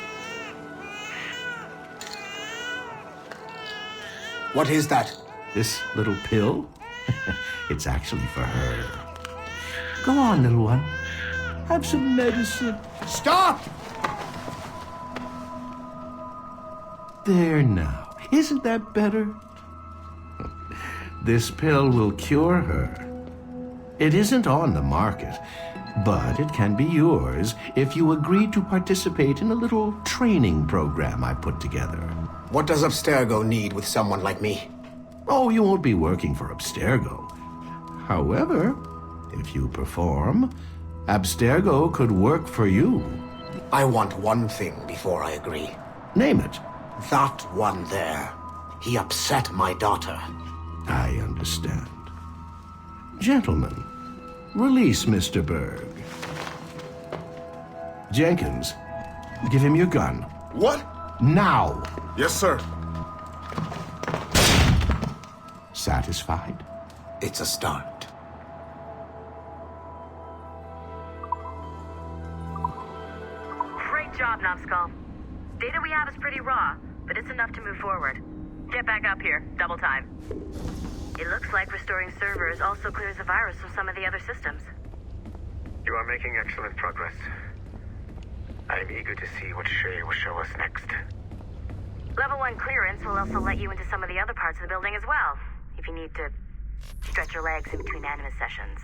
What is that? This little pill? It's actually for her. Go on, little one. Have some medicine. Stop! There now. Isn't that better? This pill will cure her. It isn't on the market, but it can be yours if you agree to participate in a little training program I put together. What does Abstergo need with someone like me? Oh, you won't be working for Abstergo. However, if you perform, Abstergo could work for you. I want one thing before I agree. Name it. That one there. He upset my daughter. I understand. Gentlemen, release Mr. Berg. Jenkins, give him your gun. What? Now! Yes, sir. Satisfied? It's a start. Good job, Numbskull. Data we have is pretty raw, but it's enough to move forward. Get back up here. Double time. It looks like restoring servers also clears the virus from some of the other systems. You are making excellent progress. I am eager to see what Shay will show us next. Level 1 clearance will also let you into some of the other parts of the building as well, if you need to stretch your legs in between Animus sessions.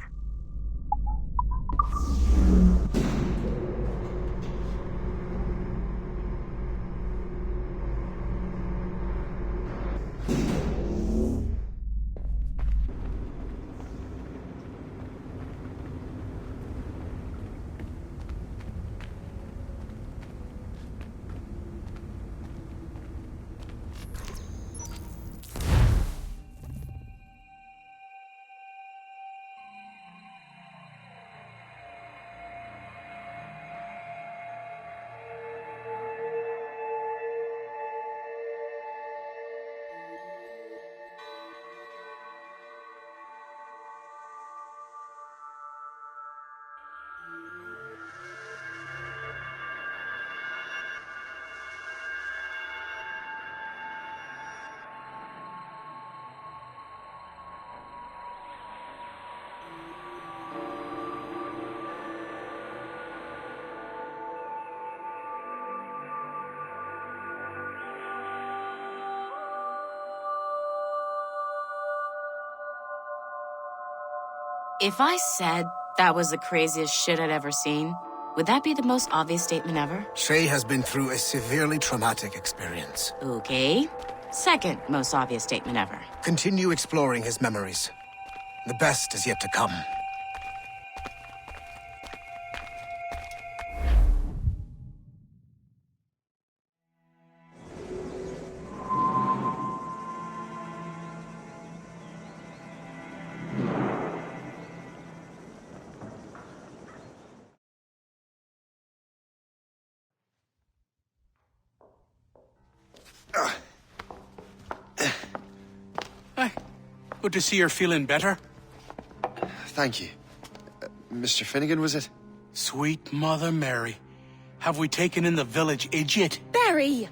If I said that was the craziest shit I'd ever seen, would that be the most obvious statement ever? Shay has been through a severely traumatic experience. Okay. Second most obvious statement ever. Continue exploring his memories. The best is yet to come. Good to see you're feeling better. Thank you. Mr. Finnegan, was it? Sweet Mother Mary. Have we taken in the village idiot? Barry!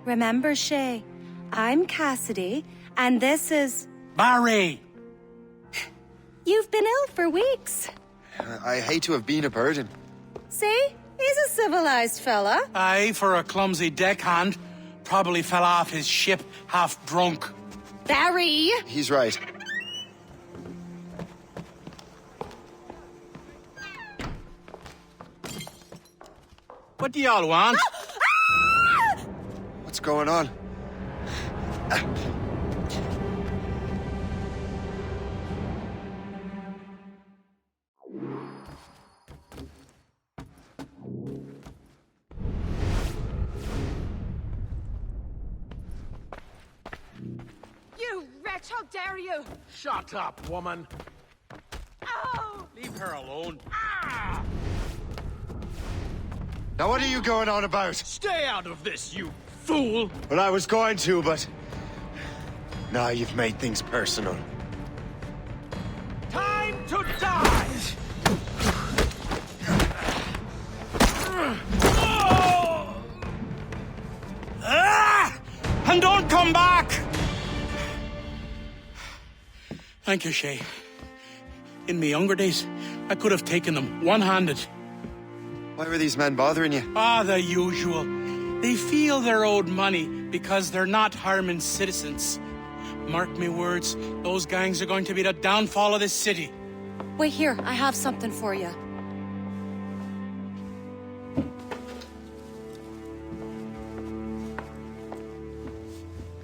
Remember, Shay, I'm Cassidy, and this is... Barry! You've been ill for weeks. I hate to have been a burden. See? He's a civilized fella. Aye, for a clumsy deckhand. Probably fell off his ship half drunk. Barry! He's right. What do y'all want? What's going on? You wretch, how dare you! Shut up, woman. Oh! Leave her alone. Now what are you going on about? Stay out of this, you fool! Well, I was going to, but... Now you've made things personal. Time to die! And don't come back! Thank you, Shay. In my younger days, I could have taken them one-handed. Why were these men bothering you? Ah, the usual. They feel they're owed money because they're not harming citizens. Mark me words, those gangs are going to be the downfall of this city. Wait here, I have something for you.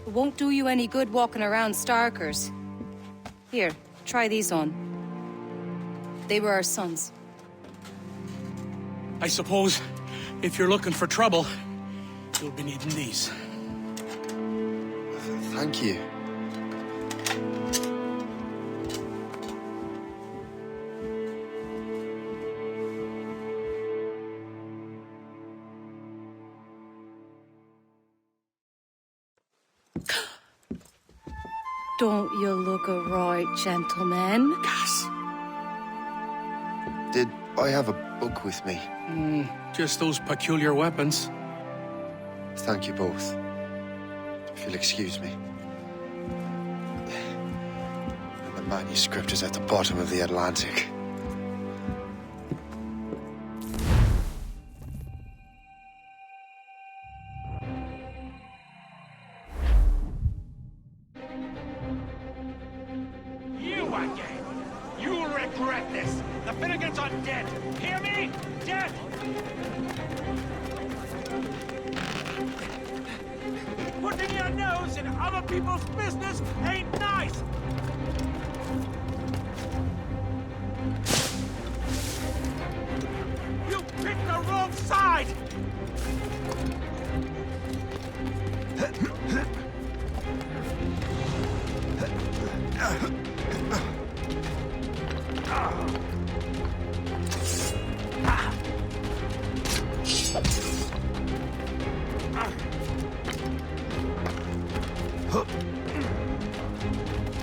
It won't do you any good walking around Starkers. Here, try these on. They were our sons. I suppose, if you're looking for trouble, you'll be needing these. Thank you. Don't you look a right gentleman? Cass. Did I have a book with me. Just those peculiar weapons. Thank you both. If you'll excuse me. And the manuscript is at the bottom of the Atlantic. You again! You'll regret this! The Finnegans are dead! Hear me? Dead! Putting your nose in other people's business ain't nice! You picked the wrong side!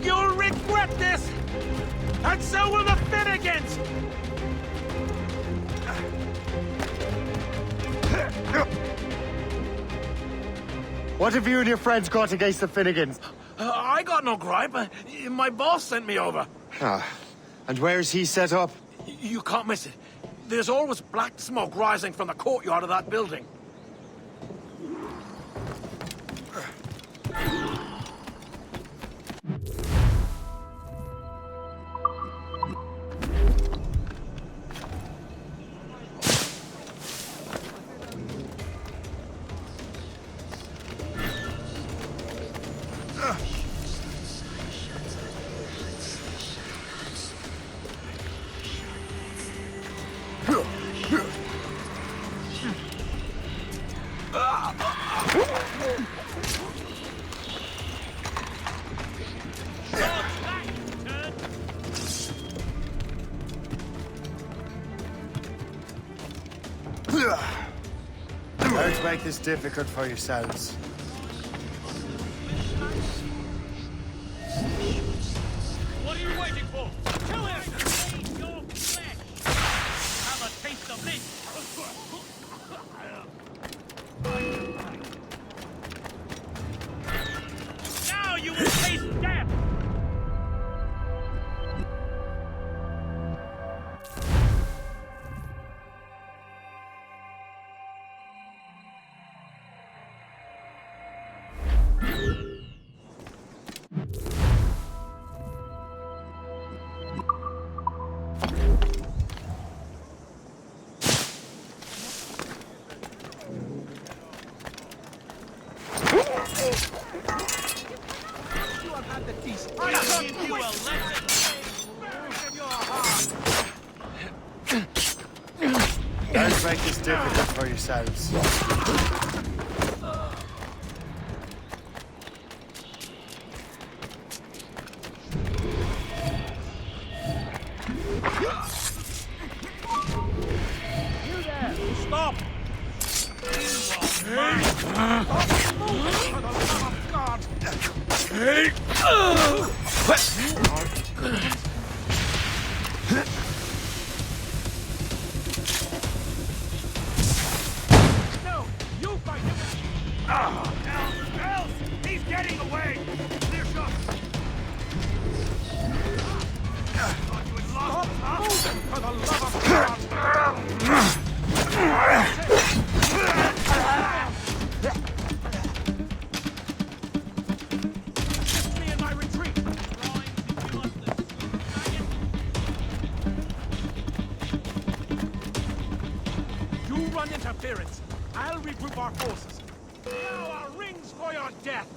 You'll regret this! And so will the Finnegans! What have you and your friends got against the Finnegans? I got no gripe. My boss sent me over. Ah, and where's he set up? You can't miss it. There's always black smoke rising from the courtyard of that building. Don't make this difficult for yourselves. What are you waiting for? Kill him! Eat your flesh! Have a taste of this! Now you will taste death! Don't make this difficult for yourselves. You there! Stop! No! You fight him! Else! He's getting away! Clear shot! Thought you had lost it, huh? Moving, for the love of God! Assist me in my retreat! You run interference. I'll regroup our forces. Now our rings for your death!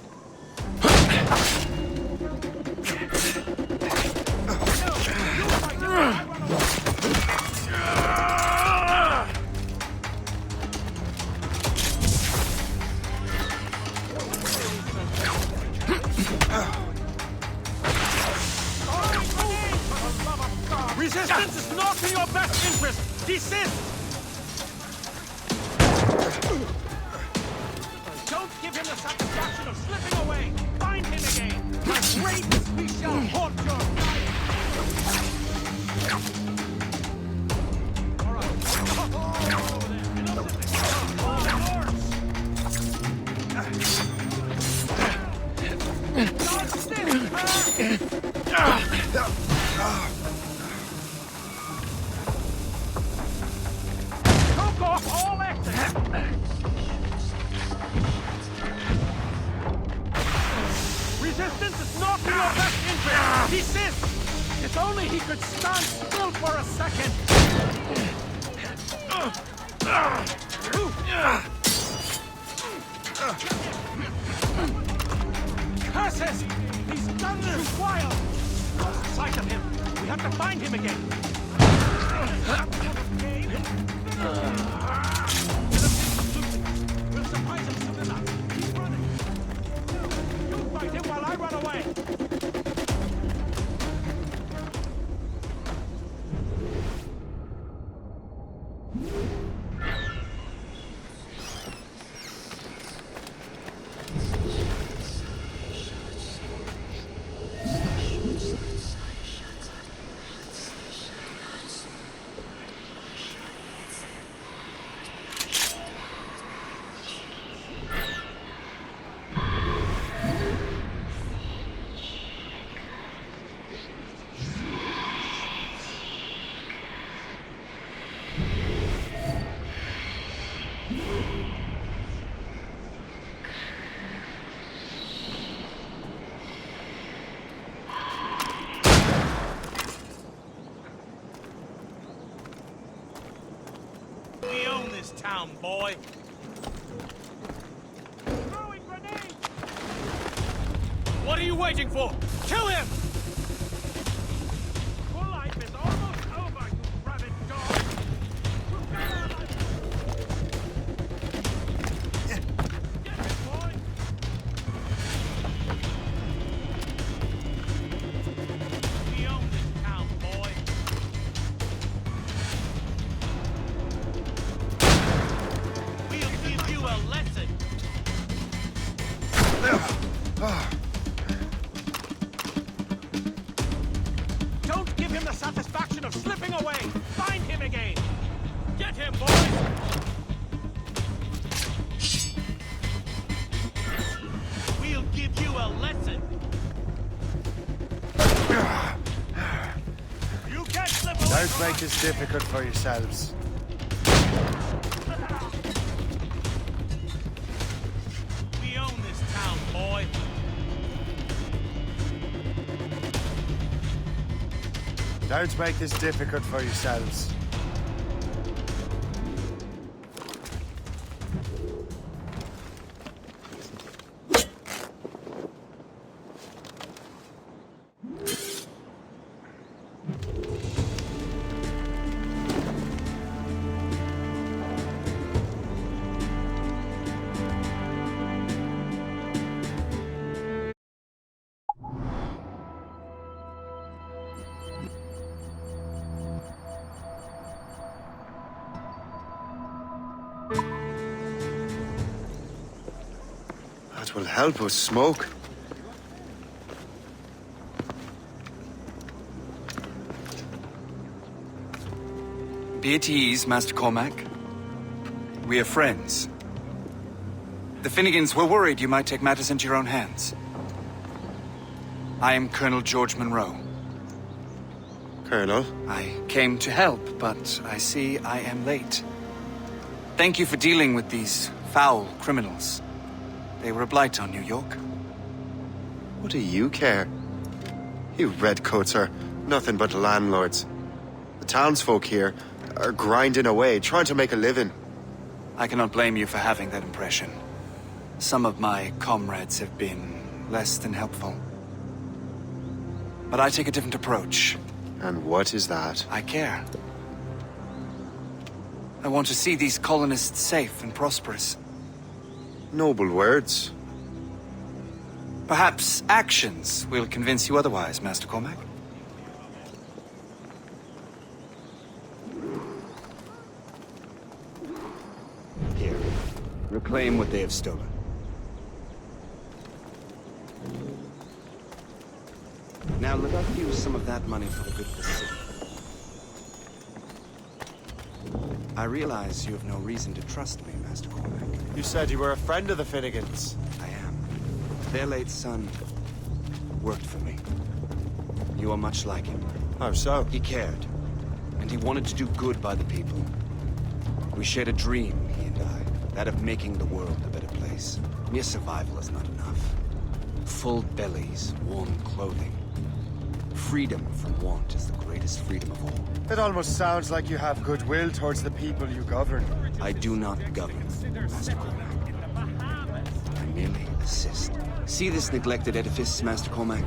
Resistance is not in your best interest! Desist! Don't give him the satisfaction of slipping away! Find him again! My greatness we shall haunt your Desist! If only he could stand still for a second! Curses! He's done too wild! Lost sight of him. We have to find him again. We'll surprise him soon enough. He's running. You fight him while I run away. We own this town, boy. Throwing grenades! What are you waiting for? Kill him! Your life is almost over, you rabid dog! Get him, boy! We own this town, boy. We'll give you a lesson. Don't give him the satisfaction of slipping away. Find him again. Get him, boys. We'll give you a lesson. You can't slip away. Don't make this difficult for yourselves. We own this town, boy. Don't make this difficult for yourselves. That will help us smoke. Be at ease, Master Cormac. We are friends. The Finnegans were worried you might take matters into your own hands. I am Colonel George Monroe. Colonel? I came to help, but I see I am late. Thank you for dealing with these foul criminals. They were a blight on New York. What do you care? You redcoats are nothing but landlords. The townsfolk here are grinding away, trying to make a living. I cannot blame you for having that impression. Some of my comrades have been less than helpful. But I take a different approach. And what is that? I care. I want to see these colonists safe and prosperous. Noble words. Perhaps actions will convince you otherwise, Master Cormac. Here, reclaim what they have stolen. Now let us use some of that money for the good of the city. I realize you have no reason to trust me, Master Cormac. You said you were a friend of the Finnegans. I am. Their late son worked for me. You are much like him. How so? He cared, and he wanted to do good by the people. We shared a dream, he and I, that of making the world a better place. Mere survival is not enough. Full bellies, warm clothing. Freedom from want is the greatest freedom of all. It almost sounds like you have goodwill towards the people you govern. I do not govern, Master Cormac. I merely assist. See this neglected edifice, Master Cormac?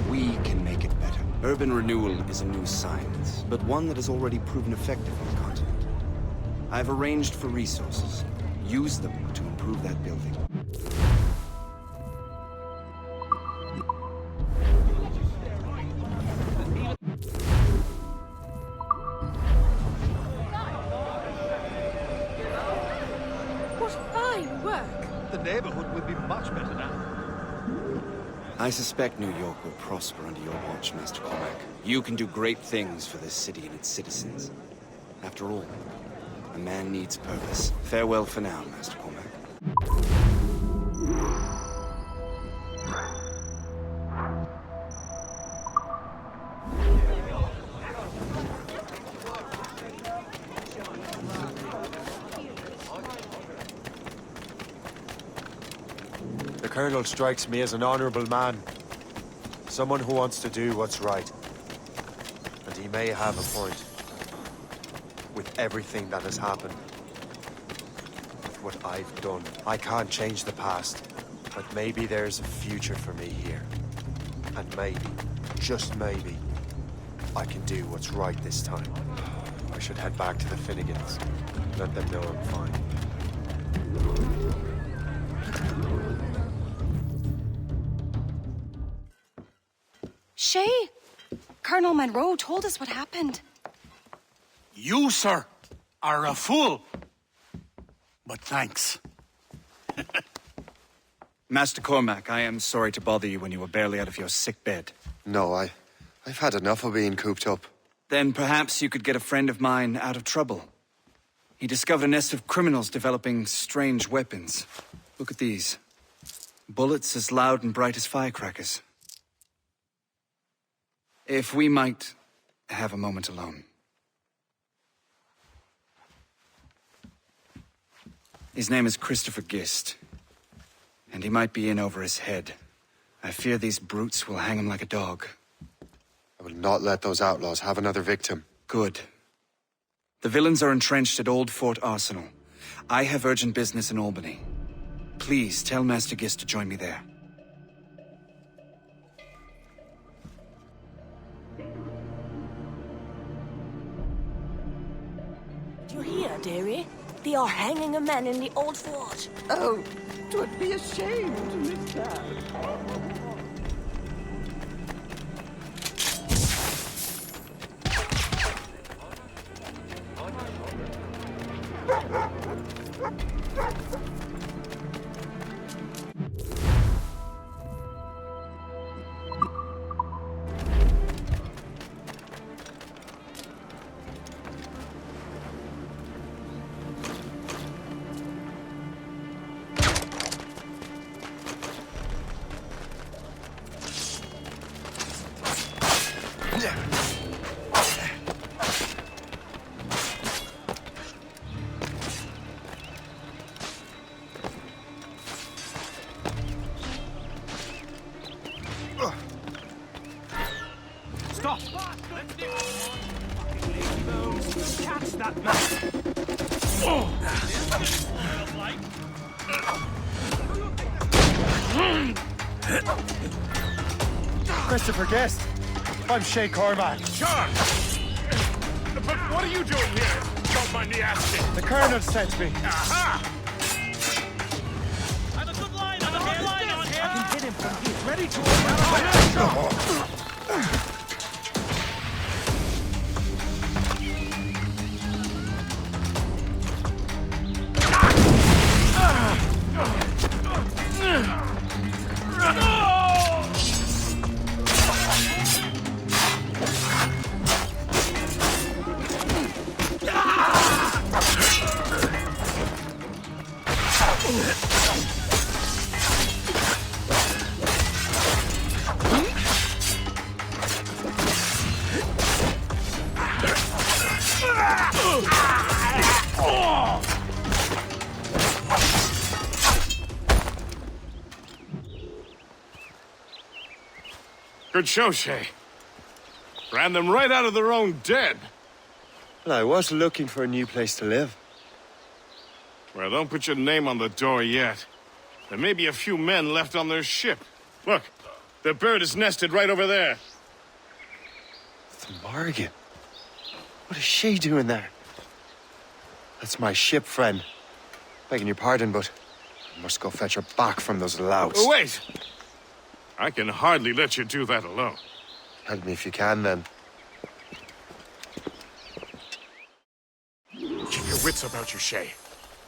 We can make it better. Urban renewal is a new science, but one that has already proven effective on the continent. I've arranged for resources. Use them to improve that building. What fine work! The neighborhood will be much better now. I suspect New York will prosper under your watch, Master Cormac. You can do great things for this city and its citizens. After all, a man needs purpose. Farewell for now, Master Cormac. The Colonel strikes me as an honorable man. Someone who wants to do what's right. And he may have a point. With everything that has happened. With what I've done. I can't change the past. But maybe there's a future for me here. And maybe, just maybe, I can do what's right this time. I should head back to the Finnegans. Let them know I'm fine. Shay, Colonel Monroe told us what happened. You, sir, are a fool. But thanks. Master Cormac, I am sorry to bother you when you were barely out of your sick bed. No, I've had enough of being cooped up. Then perhaps you could get a friend of mine out of trouble. He discovered a nest of criminals developing strange weapons. Look at these. Bullets as loud and bright as firecrackers. If we might have a moment alone. His name is Christopher Gist. And he might be in over his head. I fear these brutes will hang him like a dog. I will not let those outlaws have another victim. Good. The villains are entrenched at Old Fort Arsenal. I have urgent business in Albany. Please tell Master Gist to join me there. Do you hear, dearie? They are hanging a man in the old fort. Oh, 'twould be a shame to miss that. Stop! Catch that man! Christopher Guest! I'm Shay Cormac. John! But what are you doing here? Don't mind me asking. The Colonel sent me. Aha! I have a good line on him. I can hit him from here. Ready to attack. Good show, Shay. Ran them right out of their own den. Well, I was looking for a new place to live. Well, don't put your name on the door yet. There may be a few men left on their ship. Look, the bird is nested right over there. The Morrigan. What is she doing there? That's my ship, friend. Begging your pardon, but I must go fetch her back from those louts. Oh, wait! I can hardly let you do that alone. Help me if you can, then. Keep your wits about you, Shay.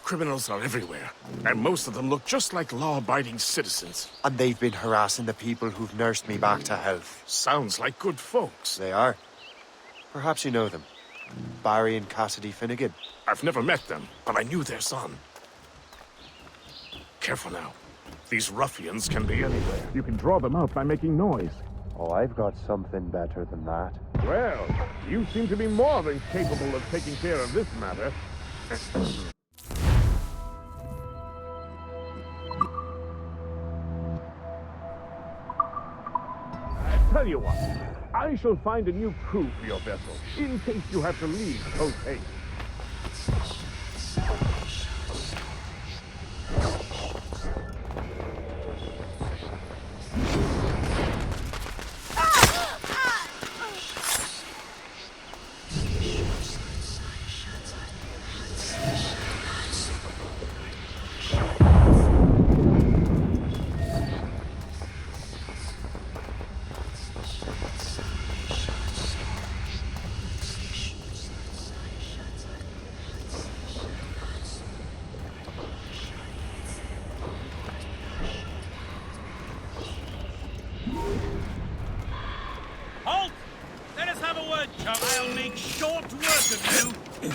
Criminals are everywhere, and most of them look just like law-abiding citizens. And they've been harassing the people who've nursed me back to health. Sounds like good folks. They are. Perhaps you know them. Barry and Cassidy Finnegan. I've never met them, but I knew their son. Careful now. These ruffians can be anywhere. You can draw them out by making noise. Oh, I've got something better than that. Well, you seem to be more than capable of taking care of this matter. Tell you what, I shall find a new crew for your vessel, in case you have to leave post-haste. Halt! Let us have a word, chum. I'll make short work of you.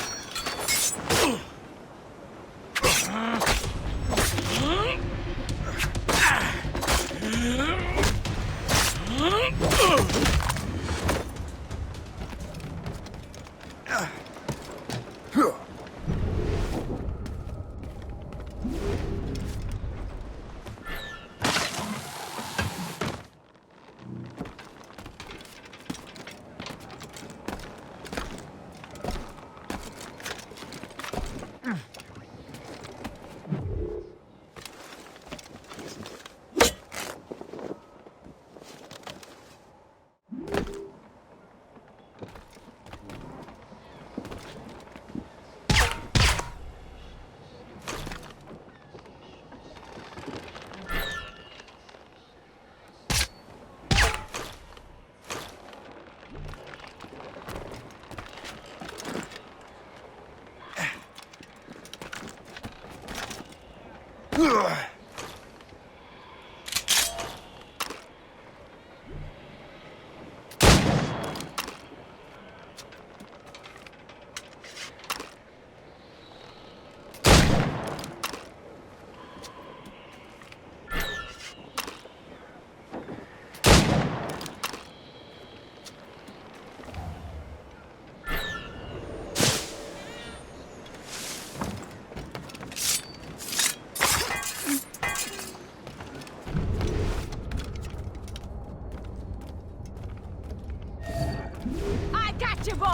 Gotcha, boy!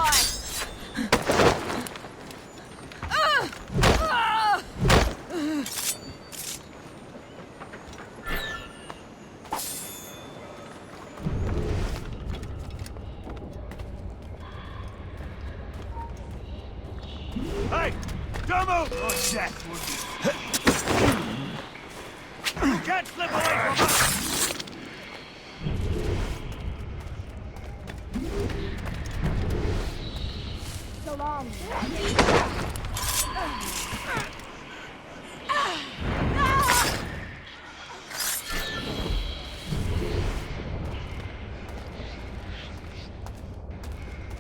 Hey! Don't move! Oh, Jack, you can't slip away from us! So long.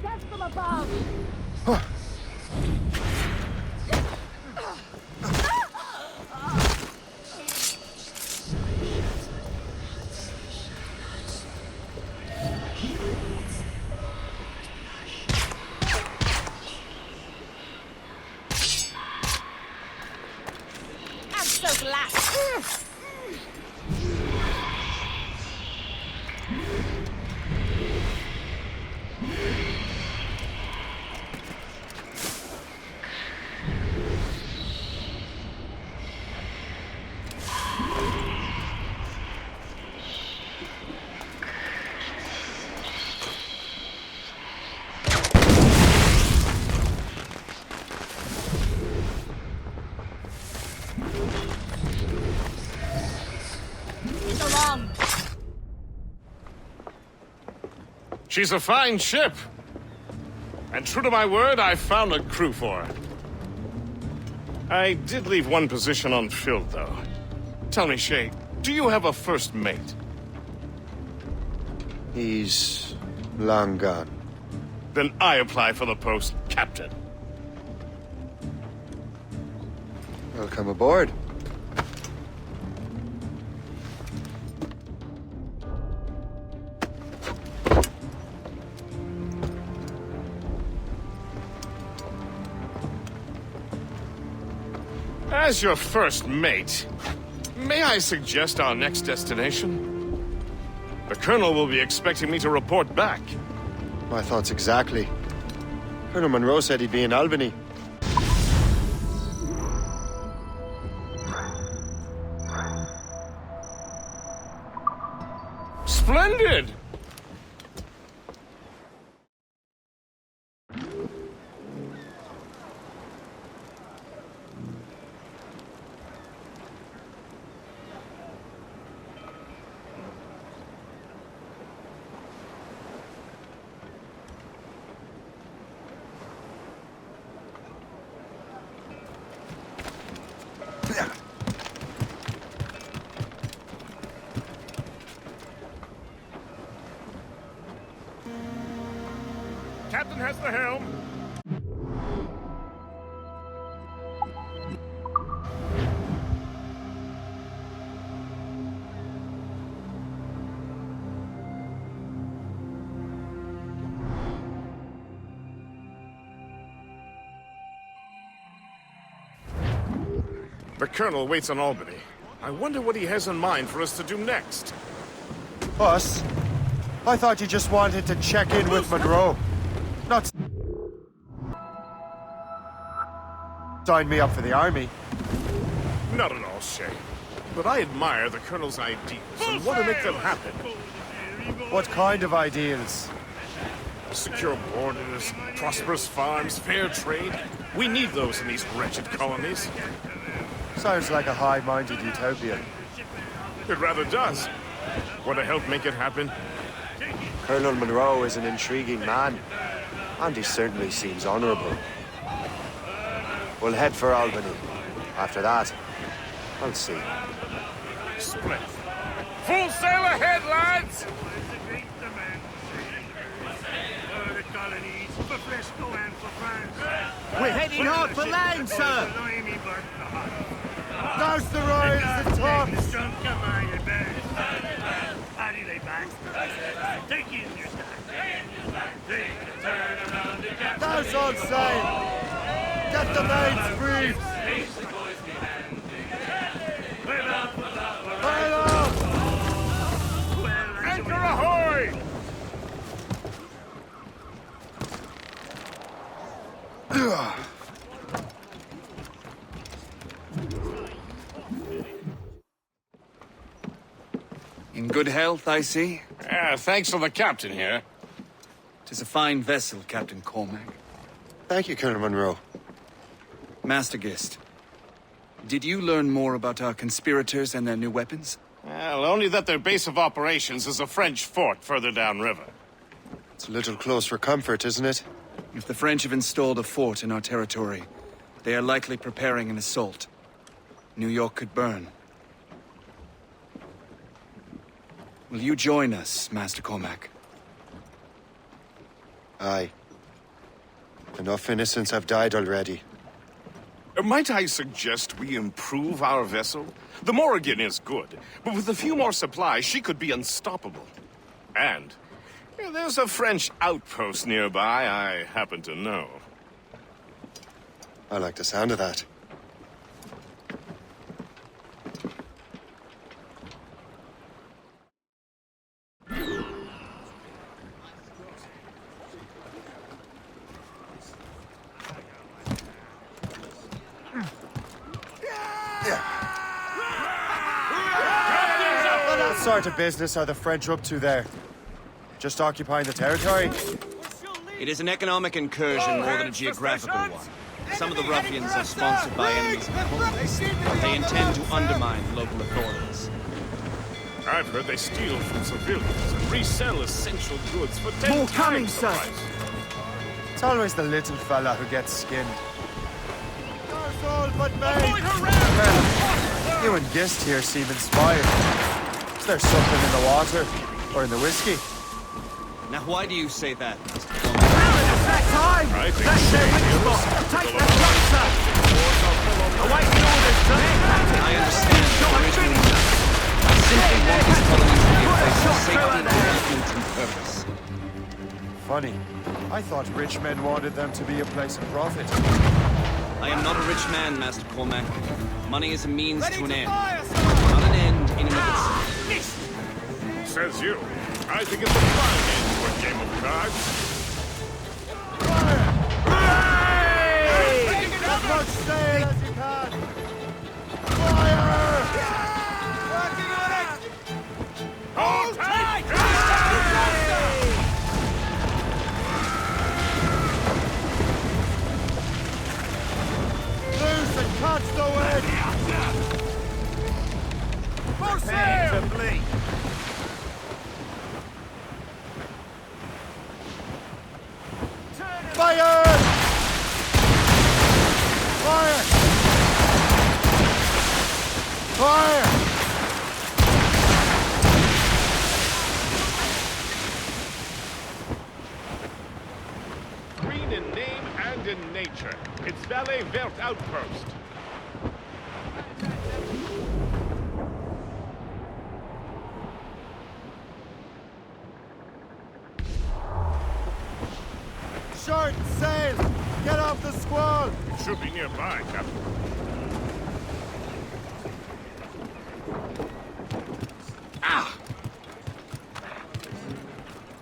That's from above. So glad. She's a fine ship. And true to my word, I found a crew for her. I did leave one position unfilled, though. Tell me, Shay, do you have a first mate? He's long gone. Then I apply for the post, Captain. Welcome aboard. As your first mate, may I suggest our next destination? The Colonel will be expecting me to report back. My thoughts exactly. Colonel Monroe said he'd be in Albany. Splendid! Captain has the helm. The Colonel waits on Albany. I wonder what he has in mind for us to do next. Us? I thought you just wanted to check in with Monroe. Not sign me up for the army. Not at all, Shay. But I admire the Colonel's ideas and want to make them happen. What kind of ideals? Secure borders, prosperous farms, fair trade. We need those in these wretched colonies. Sounds like a high-minded utopia. It rather does. Want to help make it happen? Colonel Monroe is an intriguing man, and he certainly seems honorable. We'll head for Albany. After that, I'll see. Split. Full sail ahead, lads! We're heading hard for land, sir! Douse the rise and tops! Douse on sail! Get the mains free! Sail off! Anchor ahoy! In good health, I see. Thanks to the captain here. 'Tis a fine vessel, Captain Cormac. Thank you, Colonel Monroe. Master Gist, did you learn more about our conspirators and their new weapons? Well, only that their base of operations is a French fort further downriver. It's a little close for comfort, isn't it? If the French have installed a fort in our territory, they are likely preparing an assault. New York could burn. Will you join us, Master Cormac? Aye. Enough innocents have died already. Might I suggest we improve our vessel? The Morrigan is good, but with a few more supplies, she could be unstoppable. And there's a French outpost nearby I happen to know. I like the sound of that. What sort of business are the French up to there? Just occupying the territory? It is an economic incursion more than a geographical one. Some of the ruffians are sponsored by enemies of the colonies. They intend to undermine local authorities. I've heard they steal from civilians and resell essential goods for 10 More times coming, the sir. price. It's always the little fella who gets skinned. That's all but me. Well, you and Gist here seem inspired. Is there something in the water? Or in the whiskey? Now, why do you say that? Time! I think That's their weak spot! Take that shot, sir! Awaiting orders, sir! I understand the original I simply want these colonies to be a place of safety, development, and purpose. Funny. I thought rich men wanted them to be a place of profit. I am not a rich man, Master Cormac. Money is a means to an end, not an end in and of itself. Says you. I think it's a fine end to a game of cards. As much sail as you can! Fire! Working on it! Hold tight! Loose and catch the wind! For sail! To bleed! Fire! Fire! Fire! Green in name and in nature. It's Valley Vert Outpost. Short sail! Get off the squall! Should be nearby, Captain. Ah!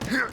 Here!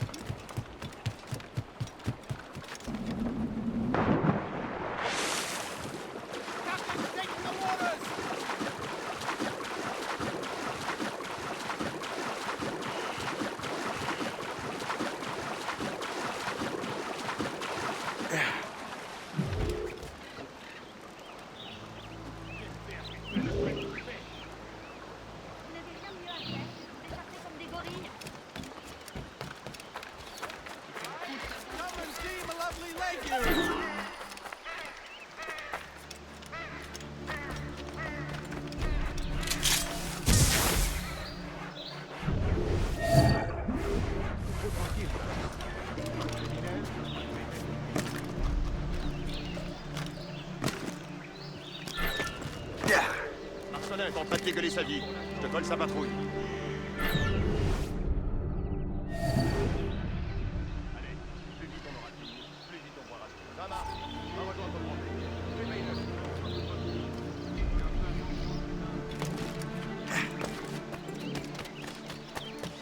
Marcelin est en train de dégueuler sa vie. Je te colle sa patrouille. Allez, plus vite on aura fini, plus vite on pourra. Ça marche. Va rejoindre ton rendez-vous. Réveille-le.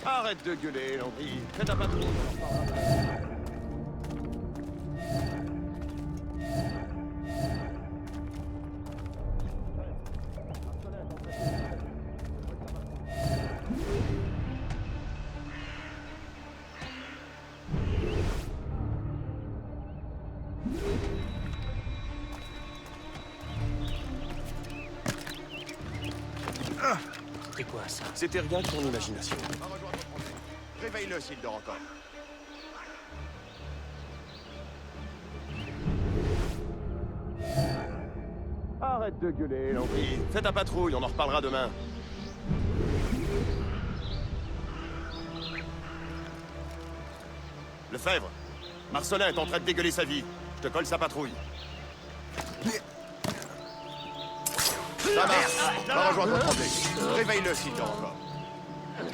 Arrête de gueuler, Landry. Fais ta patrouille, on en reparlera. C'est quoi ça? C'était rien que ton imagination. Réveille-le s'il dort encore. Arrête de gueuler, Landry. Fais ta patrouille, on en reparlera demain. Lefebvre, Marcelin est en train de dégueuler sa vie. Je te colle sa patrouille. Ça marche. Va rejoindre ton rendez-vous. Réveille-le s'il dort encore. But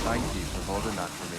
thank you for holding that for me.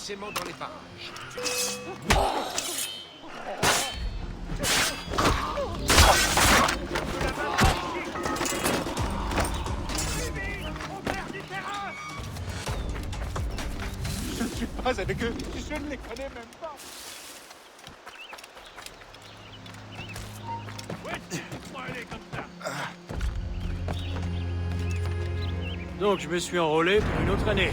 immensément dans les parages. Je ne suis pas avec eux. Je ne les connais même pas. Donc je me suis enrôlé pour une autre année.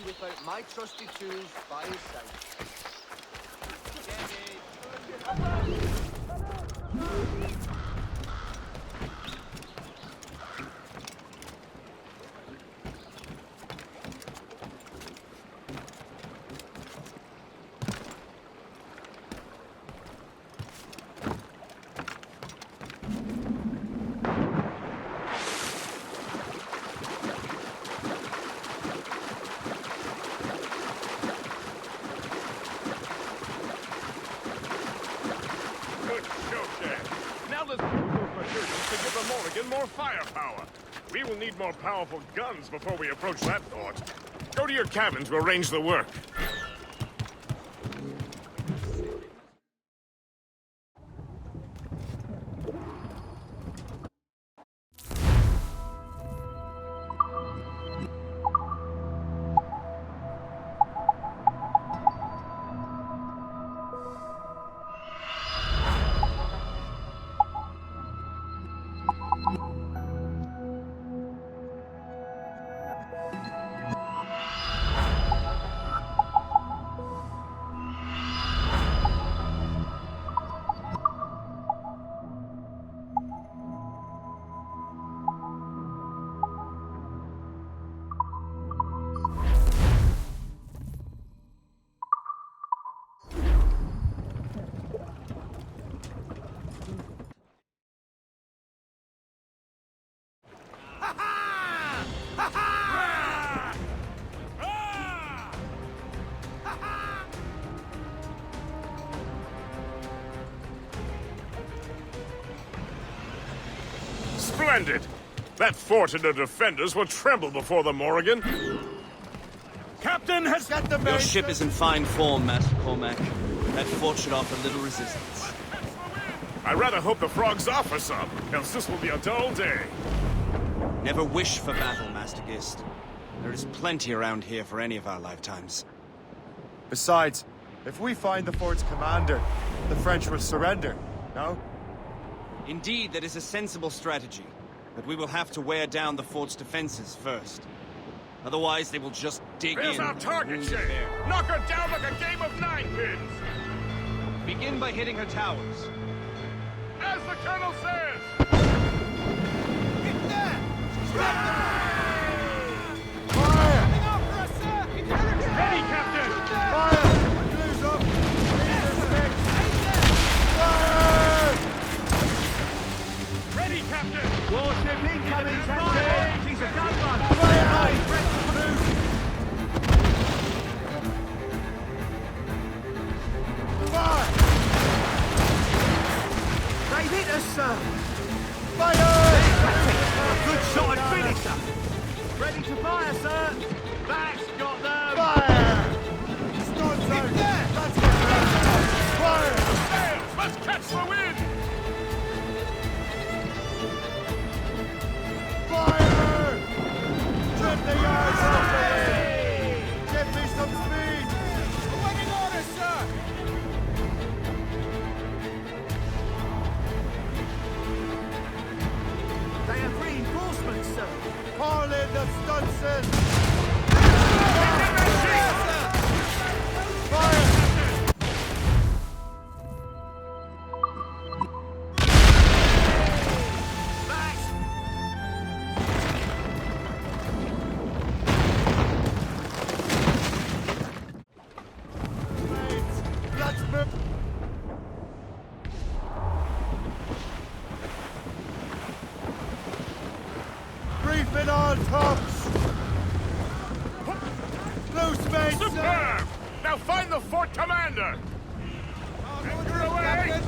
Without my trusty tools by his side. More firepower. We will need more powerful guns before we approach that fort. Go to your cabin to arrange the work. Splendid! That fort and the defenders will tremble before the Morrigan. Captain has got the Your ship is in fine form, Master Cormac. That fort should offer little resistance. I rather hope the frogs offer some, else this will be a dull day. Never wish for battle, Master Gist. There is plenty around here for any of our lifetimes. Besides, if we find the fort's commander, the French will surrender, no? Indeed, that is a sensible strategy. But we will have to wear down the fort's defenses first. Otherwise, they will just dig There's in. our target, Shay! Knock her down like a game of ninepins! Begin by hitting her towers. As the Colonel says! Hit that! Ready, Captain! Blues up! Ready, Captain! Warship incoming, Captain! He's a gunman! They hit us, sir! Fire! A good shot and finisher! Now find the fort commander! Anchor away!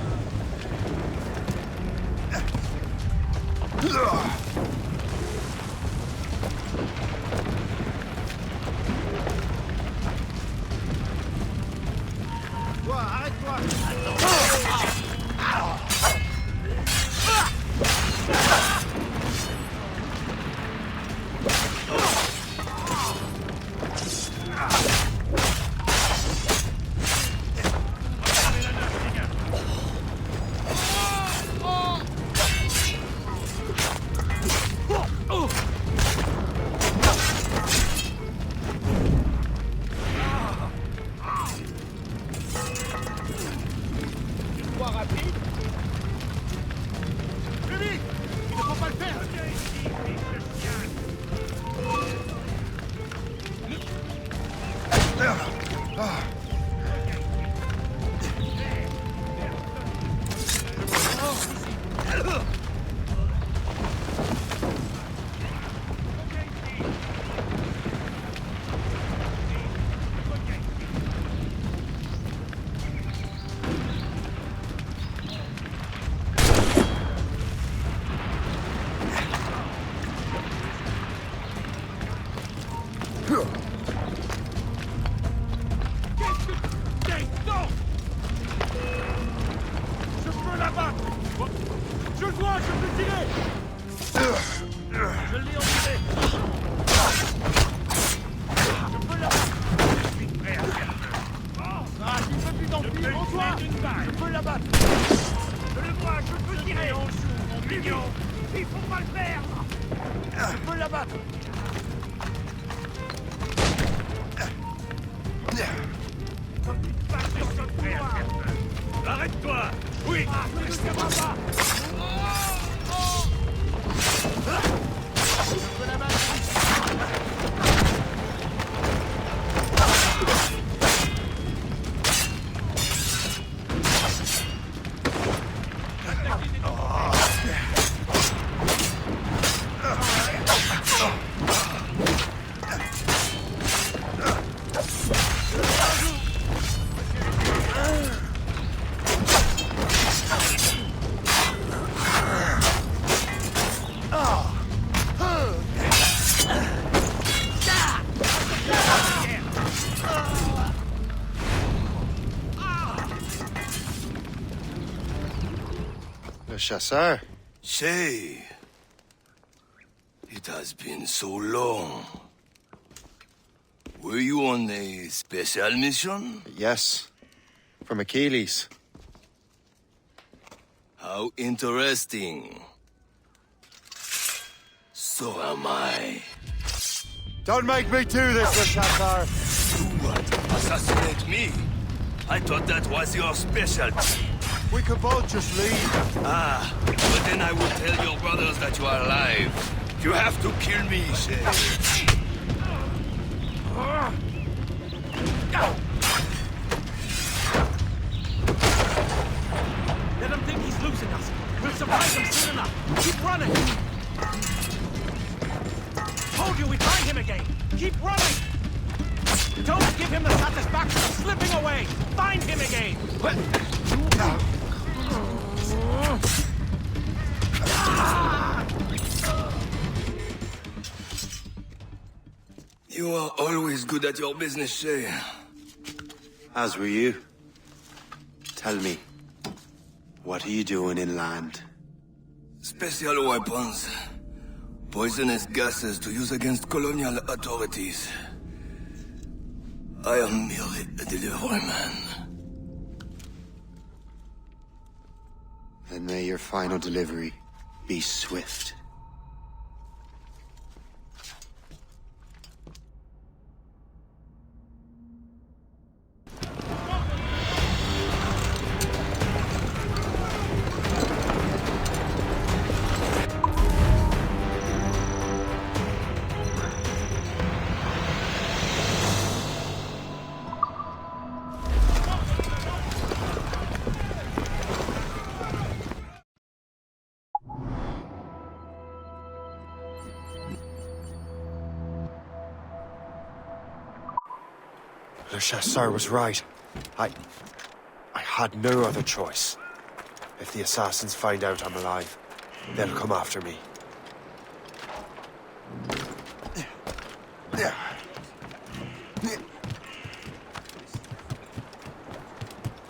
Toi, arrête-toi! Arrête-toi! Oui! Le chasseur. Say, it has been so long. Were you on a special mission? Yes. From Achilles. How interesting. So am I. Don't make me do this, Le Chasseur. Do what? Assassinate me? I thought that was your specialty. We could both just leave. Ah, but then I will tell your brothers that you are alive. You have to kill me, Shay. Let him think he's losing us. We'll surprise him soon enough. Keep running. Told you we'd find him again. Keep running. Don't give him the satisfaction of slipping away. Find him again. You are always good at your business, Shay. As were you. Tell me, what are you doing inland? Special weapons. Poisonous gases to use against colonial authorities. I am merely a delivery man. Then may your final delivery be swift. Le Chasseur was right. I had no other choice. If the assassins find out I'm alive, they'll come after me.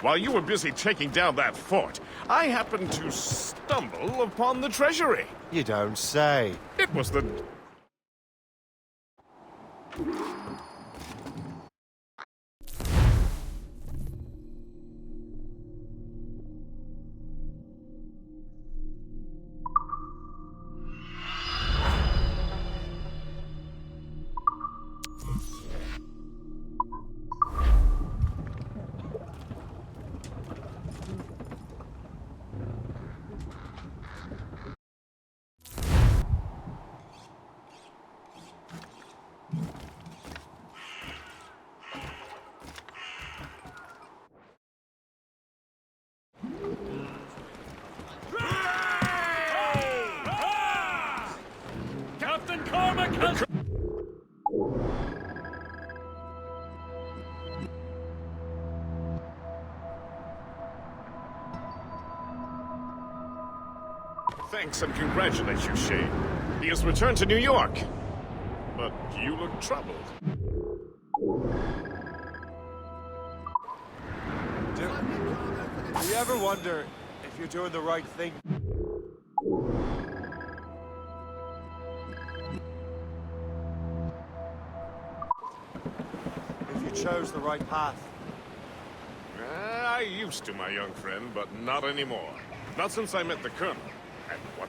While you were busy taking down that fort, I happened to stumble upon the treasury. You don't say. It was the... Captain Cormac has... Thanks and congratulate you, Shane. He has returned to New York. But you look troubled. Do you ever wonder if you're doing the right thing? If you chose the right path? I used to, my young friend, but not anymore. Not since I met the Colonel. And what...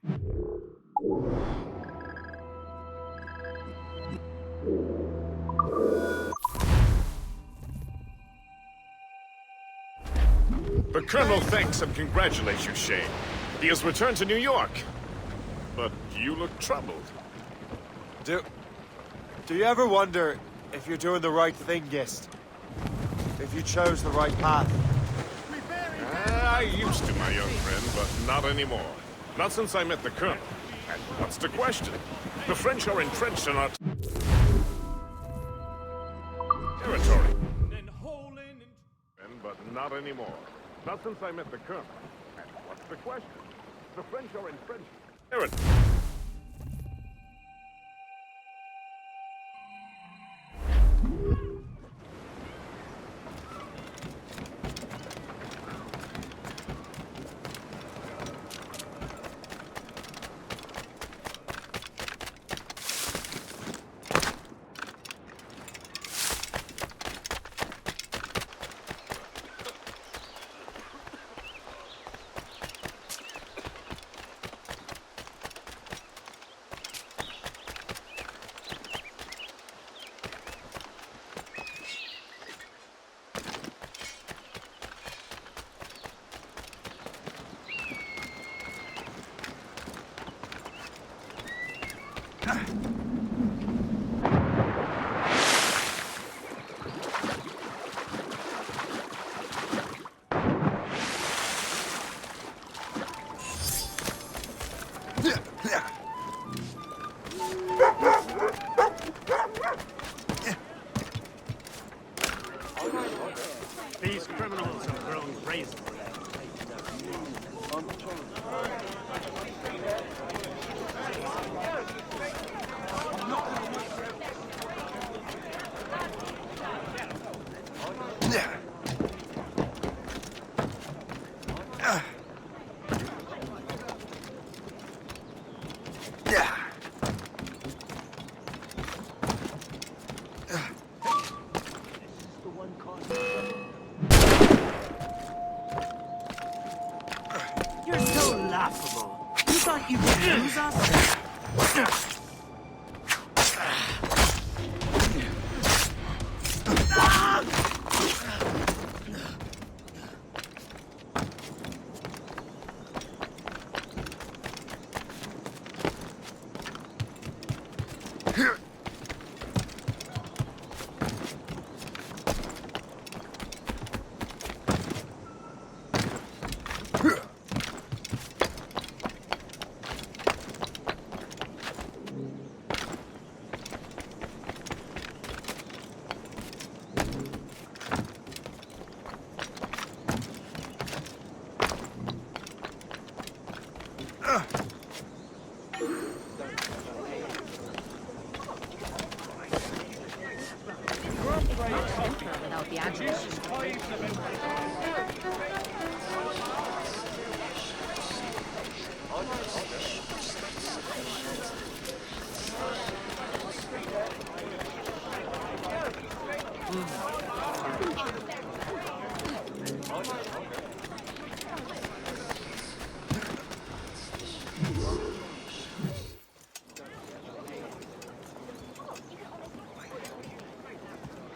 The Colonel thanks and congratulates you, Shane. He has returned to New York. But you look troubled. Do you ever wonder if you're doing the right thing, Gist? If you chose the right path? I used to, my young friend, but not anymore. Not since I met the Colonel. And what's the question? The French are entrenched in our territory. But not anymore. Not since I met the Colonel. And what's the question? The French are entrenched. Aaron. These criminals have grown crazy. You're so laughable. You thought you could lose us? Without the aggro.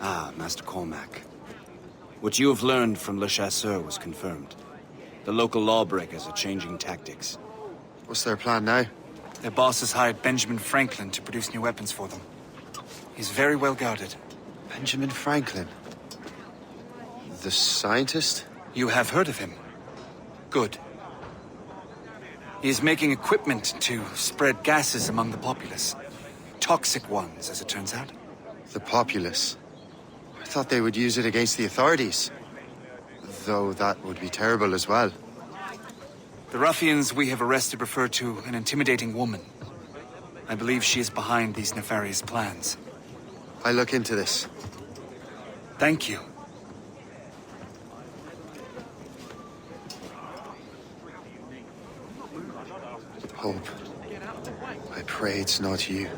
Ah, Master Cormac. What you have learned from Le Chasseur was confirmed. The local lawbreakers are changing tactics. What's their plan now? Their boss has hired Benjamin Franklin to produce new weapons for them. He's very well guarded. Benjamin Franklin? The scientist? You have heard of him? Good. He is making equipment to spread gases among the populace. Toxic ones, as it turns out. The populace? I thought they would use it against the authorities. Though that would be terrible as well. The ruffians we have arrested refer to an intimidating woman. I believe she is behind these nefarious plans. I'll look into this. Thank you. Hope. I pray it's not you.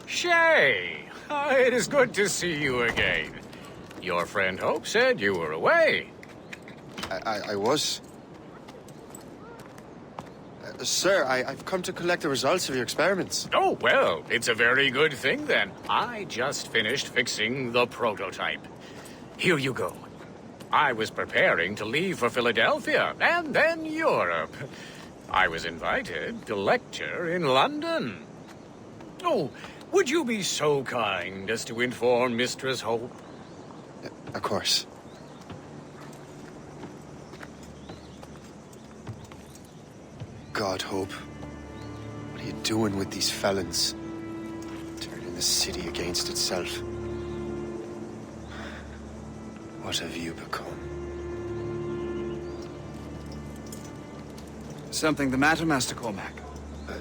Shay! It is good to see you again. Your friend Hope said you were away. I was. Sir, I've come to collect the results of your experiments. Oh, well, it's a very good thing then. I just finished fixing the prototype. Here you go. I was preparing to leave for Philadelphia and then Europe. I was invited to lecture in London. Oh, would you be so kind as to inform Mistress Hope? Of course. God, Hope. What are you doing with these felons? Turning the city against itself. What have you become? Something the matter, Master Cormac?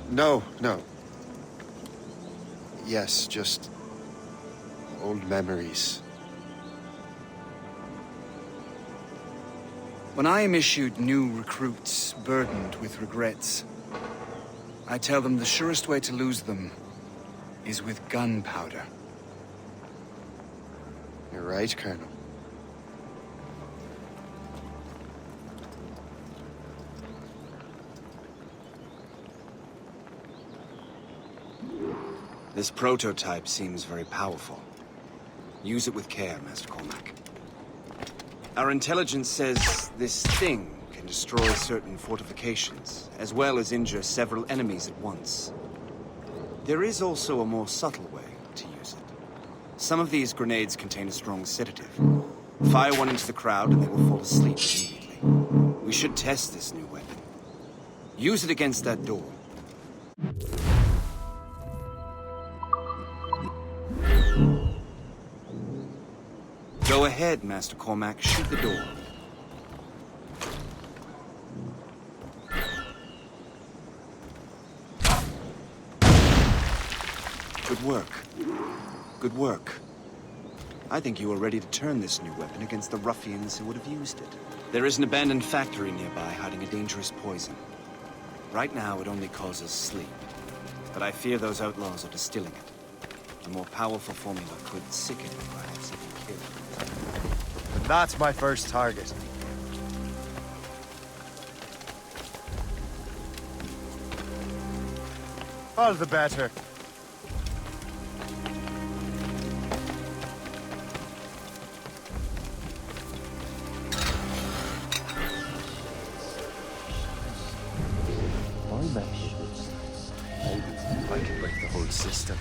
No. Yes, just old memories. When I am issued new recruits burdened with regrets, I tell them the surest way to lose them is with gunpowder. You're right, Colonel. This prototype seems very powerful. Use it with care, Master Cormac. Our intelligence says this thing can destroy certain fortifications, as well as injure several enemies at once. There is also a more subtle way to use it. Some of these grenades contain a strong sedative. Fire one into the crowd and they will fall asleep immediately. We should test this new weapon. Use it against that door. Go ahead, Master Cormac. Shoot the door. Good work. Good work. I think you are ready to turn this new weapon against the ruffians who would have used it. There is an abandoned factory nearby hiding a dangerous poison. Right now, it only causes sleep. But I fear those outlaws are distilling it. A more powerful formula could sicken you, perhaps even kill you. And that's my first target. All the better. Maybe I can break the whole system.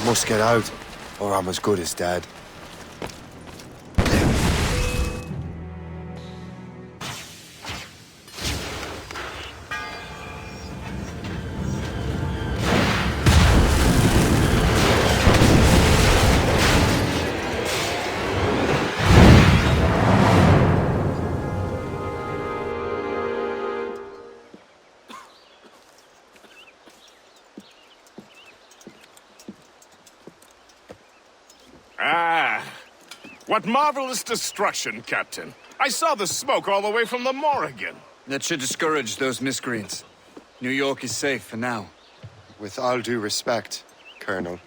Must get out. or I'm as good as dead. What marvelous destruction, Captain. I saw the smoke all the way from the Morrigan. That should discourage those miscreants. New York is safe for now. With all due respect, Colonel,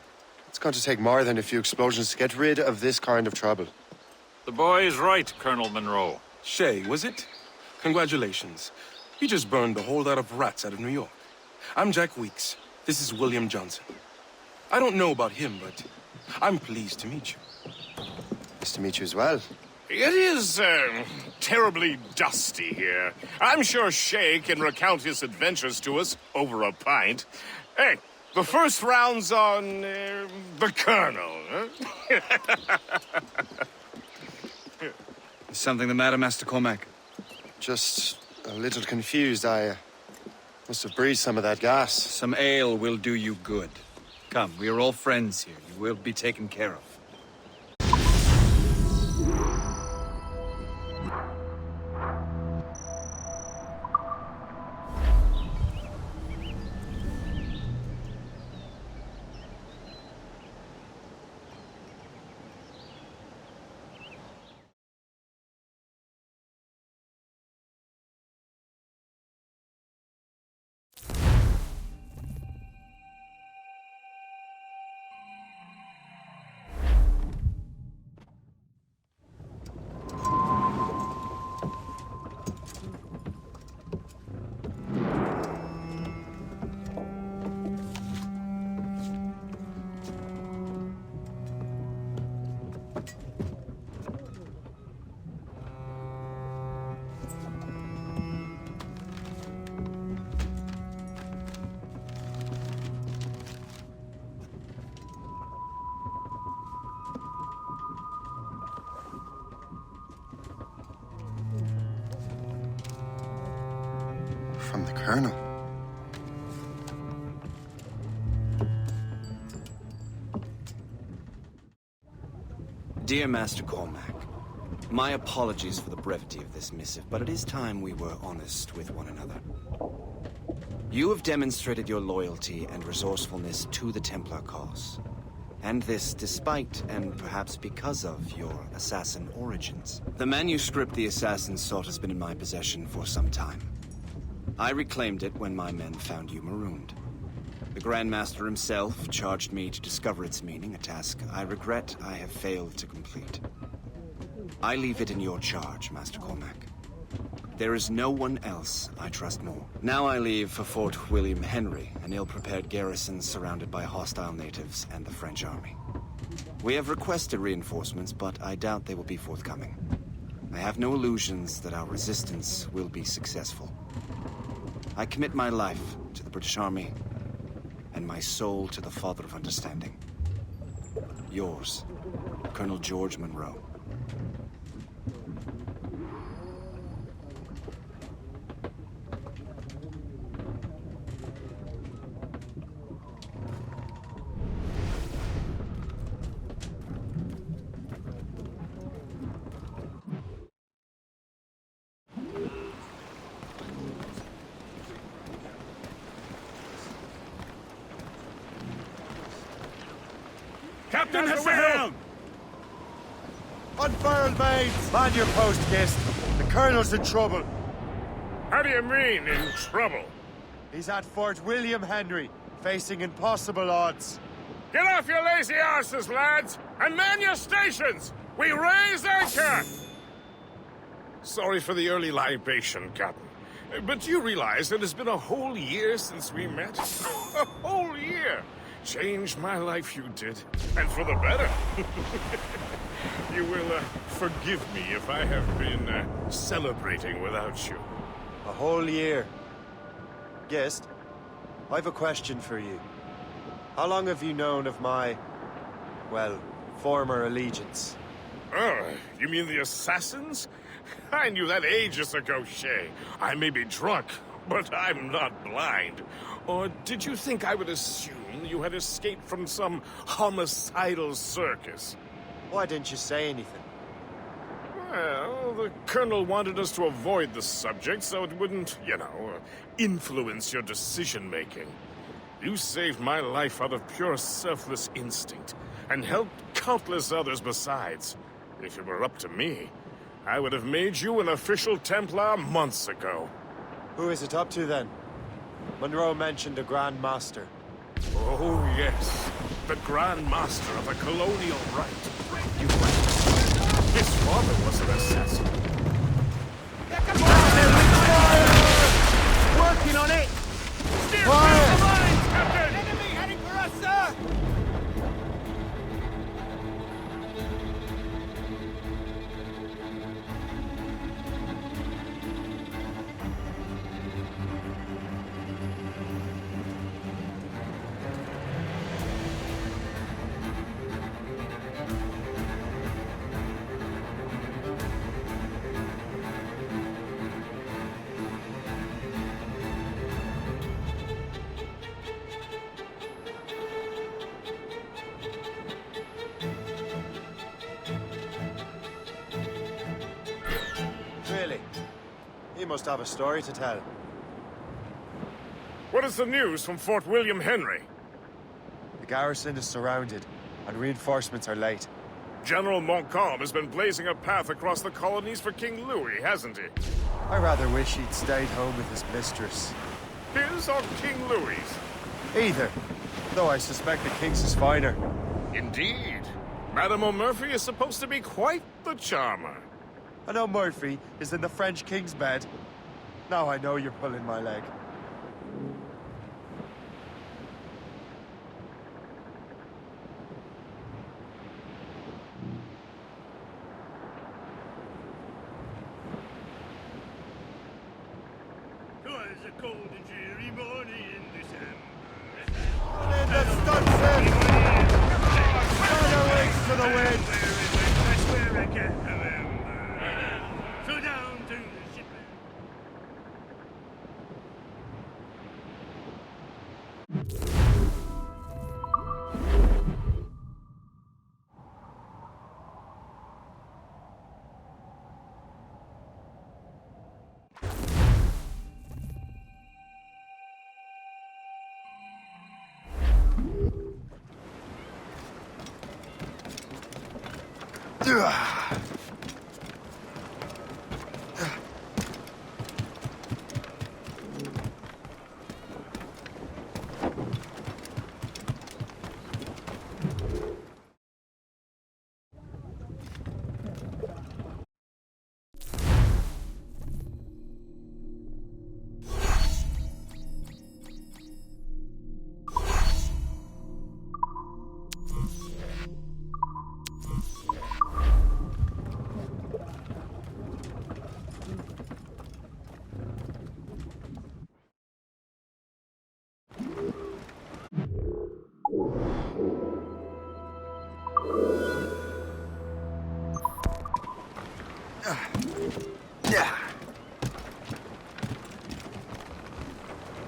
it's going to take more than a few explosions to get rid of this kind of trouble. The boy is right, Colonel Monroe. Shay, was it? Congratulations. You just burned a whole lot of rats out of New York. I'm Jack Weeks. This is William Johnson. I don't know about him, but I'm pleased to meet you. Nice to meet you as well. It is, terribly dusty here. I'm sure Shay can recount his adventures to us over a pint. Hey, the first round's on, the Colonel, huh? Is something the matter, Master Cormac? Just a little confused. I must have breathed some of that gas. Some ale will do you good. Come, we are all friends here. You will be taken care of. From the Colonel. Dear Master Cormac, my apologies for the brevity of this missive, but it is time we were honest with one another. You have demonstrated your loyalty and resourcefulness to the Templar cause. And this despite, and perhaps because of, your assassin origins. The manuscript the assassins sought has been in my possession for some time. I reclaimed it when my men found you marooned. The Grand Master himself charged me to discover its meaning, a task I regret I have failed to complete. I leave it in your charge, Master Cormac. There is no one else I trust more. Now I leave for Fort William Henry, an ill-prepared garrison surrounded by hostile natives and the French army. We have requested reinforcements, but I doubt they will be forthcoming. I have no illusions that our resistance will be successful. I commit my life to the British Army, and my soul to the Father of Understanding. Yours, Colonel George Monroe. Captain has the helm! Unfurled mains! Man your post, Gist. The Colonel's in trouble. How do you mean, in trouble? He's at Fort William Henry, facing impossible odds. Get off your lazy arses, lads, and man your stations! We raise anchor! Sorry for the early libation, Captain. But you realize it has been a whole year since we met? A whole year! Changed my life, you did. And for the better. You will forgive me if I have been celebrating without you. A whole year. Gist, I've a question for you. How long have you known of my well, former allegiance. Oh, you mean the assassins? I knew that ages ago, Shay. I may be drunk, but I'm not blind. Or did you think I would assume you had escaped from some homicidal circus? Why didn't you say anything? Well, the Colonel wanted us to avoid the subject so it wouldn't, influence your decision-making. You saved my life out of pure selfless instinct, and helped countless others besides. If it were up to me, I would have made you an official Templar months ago. Who is it up to, then? Monroe mentioned a Grand Master. Oh, yes. The Grand Master of the Colonial Rite. You His father was an assassin. Working on it! Steer clear of the lines, Captain! Enemy heading for us, sir! Really? He must have a story to tell. What is the news from Fort William Henry? The garrison is surrounded, and reinforcements are late. General Montcalm has been blazing a path across the colonies for King Louis, hasn't he? I rather wish he'd stayed home with his mistress. His or King Louis'? Either, though I suspect the king's is finer. Indeed. Madame O'Murphy is supposed to be quite the charmer. I know Murphy is in the French king's bed. Now I know you're pulling my leg. Twas a cold and dreary morning in December. To the wind! I swear I can't remember. So down to the ship.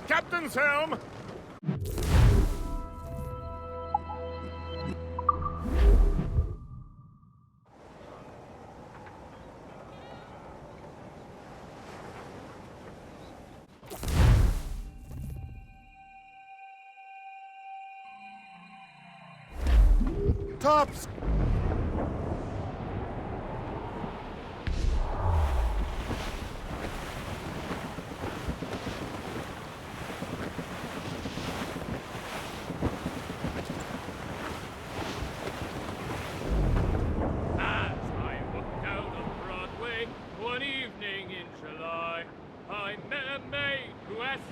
Captain's helm! Tops!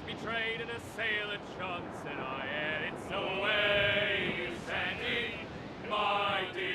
Betrayed in a sail at Johnson, I and it's away you sent it, my dear.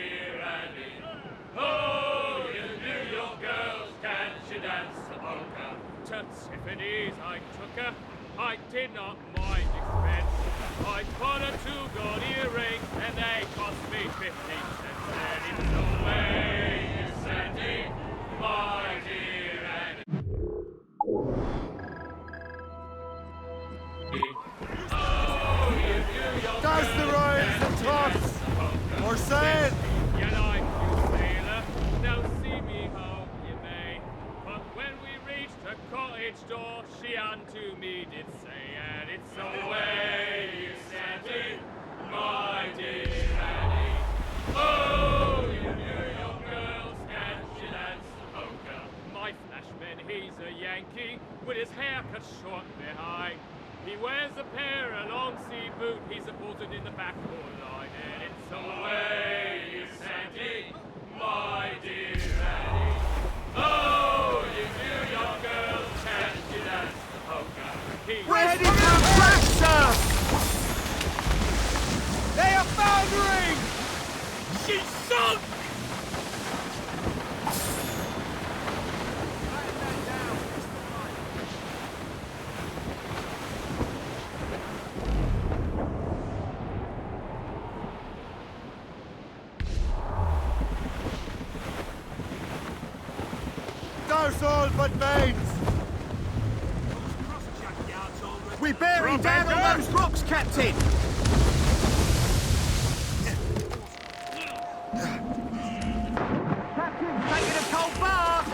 We're sailing! You like you, sailor. Now see me home you may. But when we reached the cottage door, she unto me did say, and it's away you Sandy, my dear Annie. Oh, you New York girls, can't you dance the polka? My flashman, he's a Yankee, with his hair cut short behind. He wears a pair of long sea boot, he's a bulletin in the back line, and it's away you Sandy, my dear Annie. Oh, you New York girls, can't you dance the polka? Ready for attack, sir! They are foundering! She's sunk! There's all but mains! We bearing down on those rocks, Captain! Captain, taking a cold bath!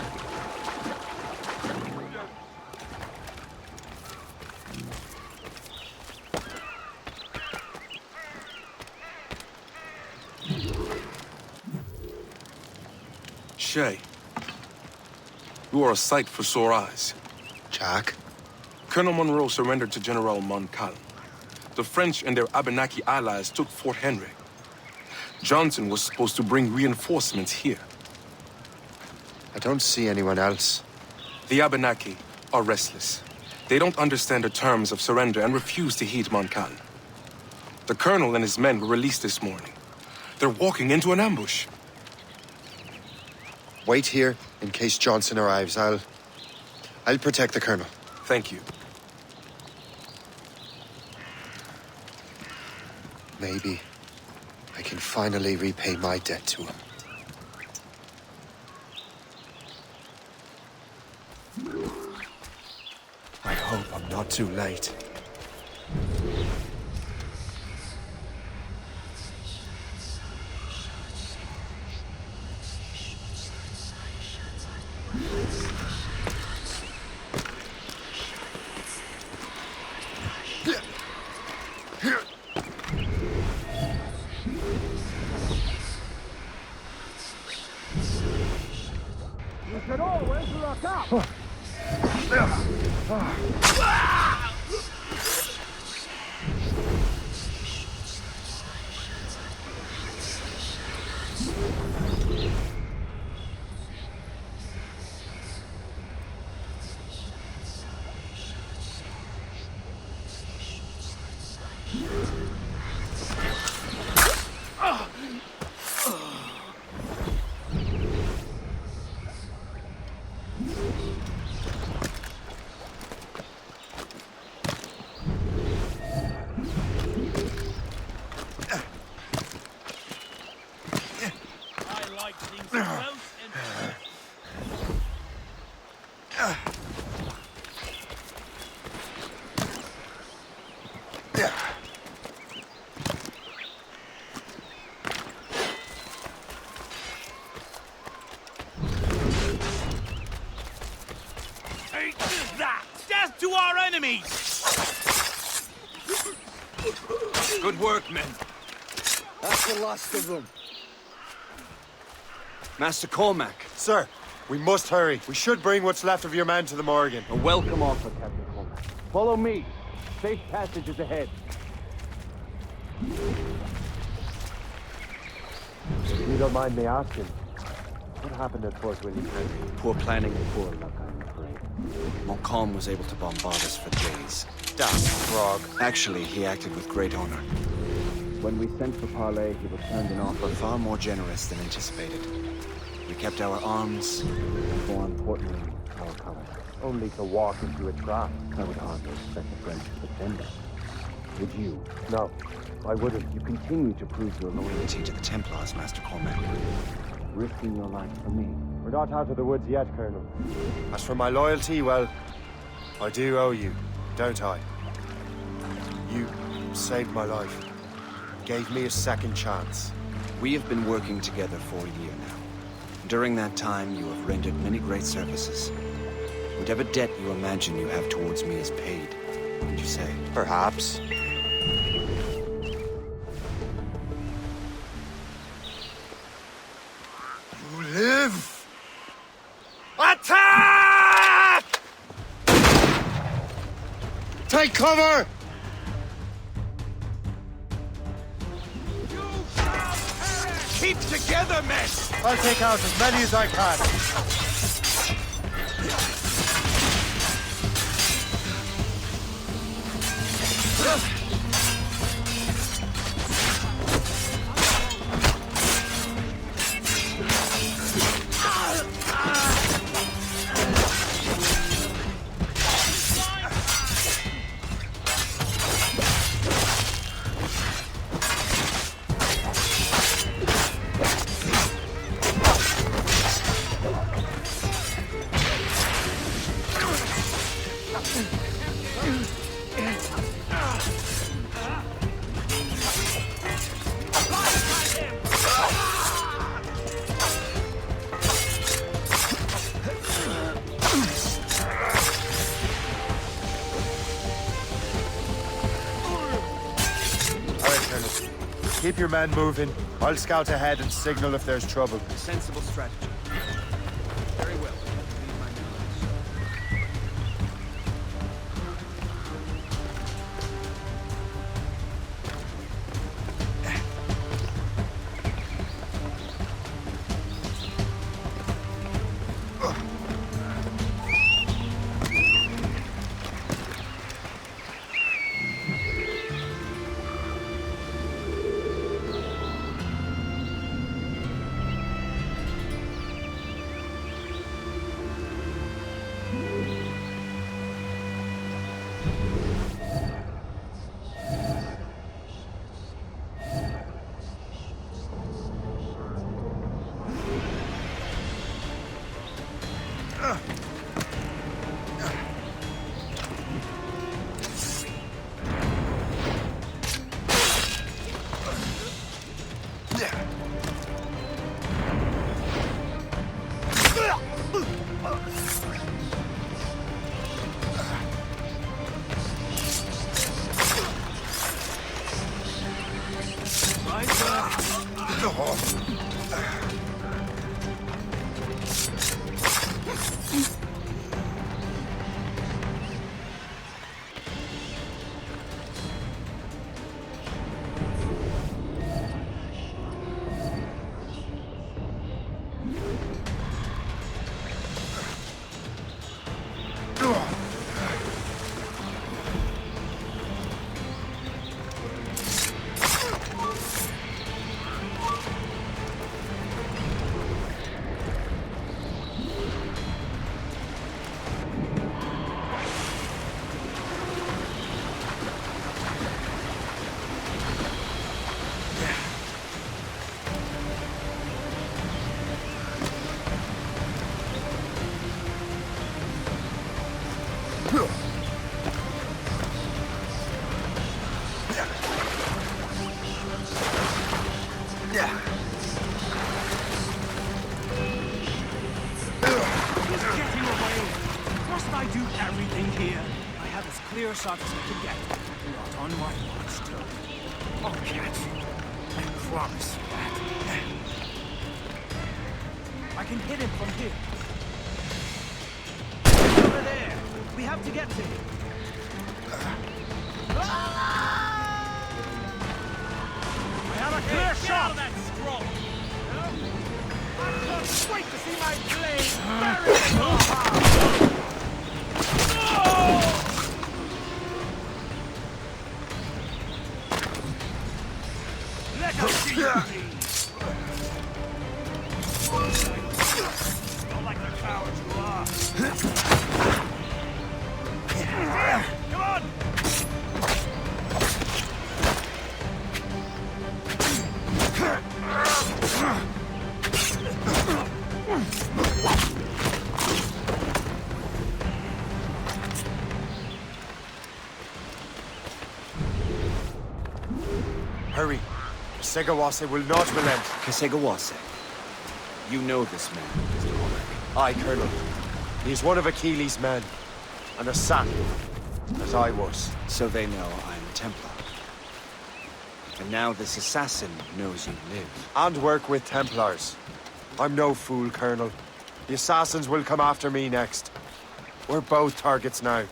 Shay, you are a sight for sore eyes. Jack? Colonel Monroe surrendered to General Montcalm. The French and their Abenaki allies took Fort Henry. Johnson was supposed to bring reinforcements here. I don't see anyone else. The Abenaki are restless. They don't understand the terms of surrender and refuse to heed Montcalm. The colonel and his men were released this morning. They're walking into an ambush. Wait here in case Johnson arrives. I'll protect the colonel. Thank you. Maybe I can finally repay my debt to him. I hope I'm not too late. You should always look up! Take that! Death to our enemies! Good work, men. That's the last of them. Master Cormac. Sir, we must hurry. We should bring what's left of your men to the Morgan. A welcome offer, Captain Cormac. Follow me. Safe passage is ahead. If you don't mind me asking, what happened at Fort William Henry? Poor planning and poor luck, I'm afraid. Montcalm was able to bombard us for days. Damn frog. Actually, he acted with great honor. When we sent for parley, he returned an offer far more generous than anticipated. We kept our arms, and more importantly, our colors. Only to walk into a trap. I would hardly expect the French to defend us. Would you? No, I wouldn't. You continue to prove your loyalty to the Templars, Master Cormac. Risking your life for me. We're not out of the woods yet, Colonel. As for my loyalty, well, I do owe you, don't I? You saved my life. Gave me a second chance. We have been working together for a year now. During that time, you have rendered many great services. Whatever debt you imagine you have towards me is paid, wouldn't you say? Perhaps. You live! Attack! Take cover! Keep together, men! I'll take out as many as I can. Keep your men moving. I'll scout ahead and signal if there's trouble. Sensible strategy. Very well. Lead my men. Clear shot as I can get. Not on my watch, still. I'll catch you. I promise you that. I can hit him from here. Over there. We have to get to him. I have a clear shot. That scroll. I can't wait to see my blade bury in your heart. Let us see you please. Not like the coward you are. Come on! Hurry. Segawase will not relent. Kesegawase. You know this man, Mr. Cormac. Aye, Colonel. He's one of Achilles' men. And a Saxon, as I was. So they know I'm a Templar. And now this assassin knows you live. And work with Templars. I'm no fool, Colonel. The assassins will come after me next. We're both targets now.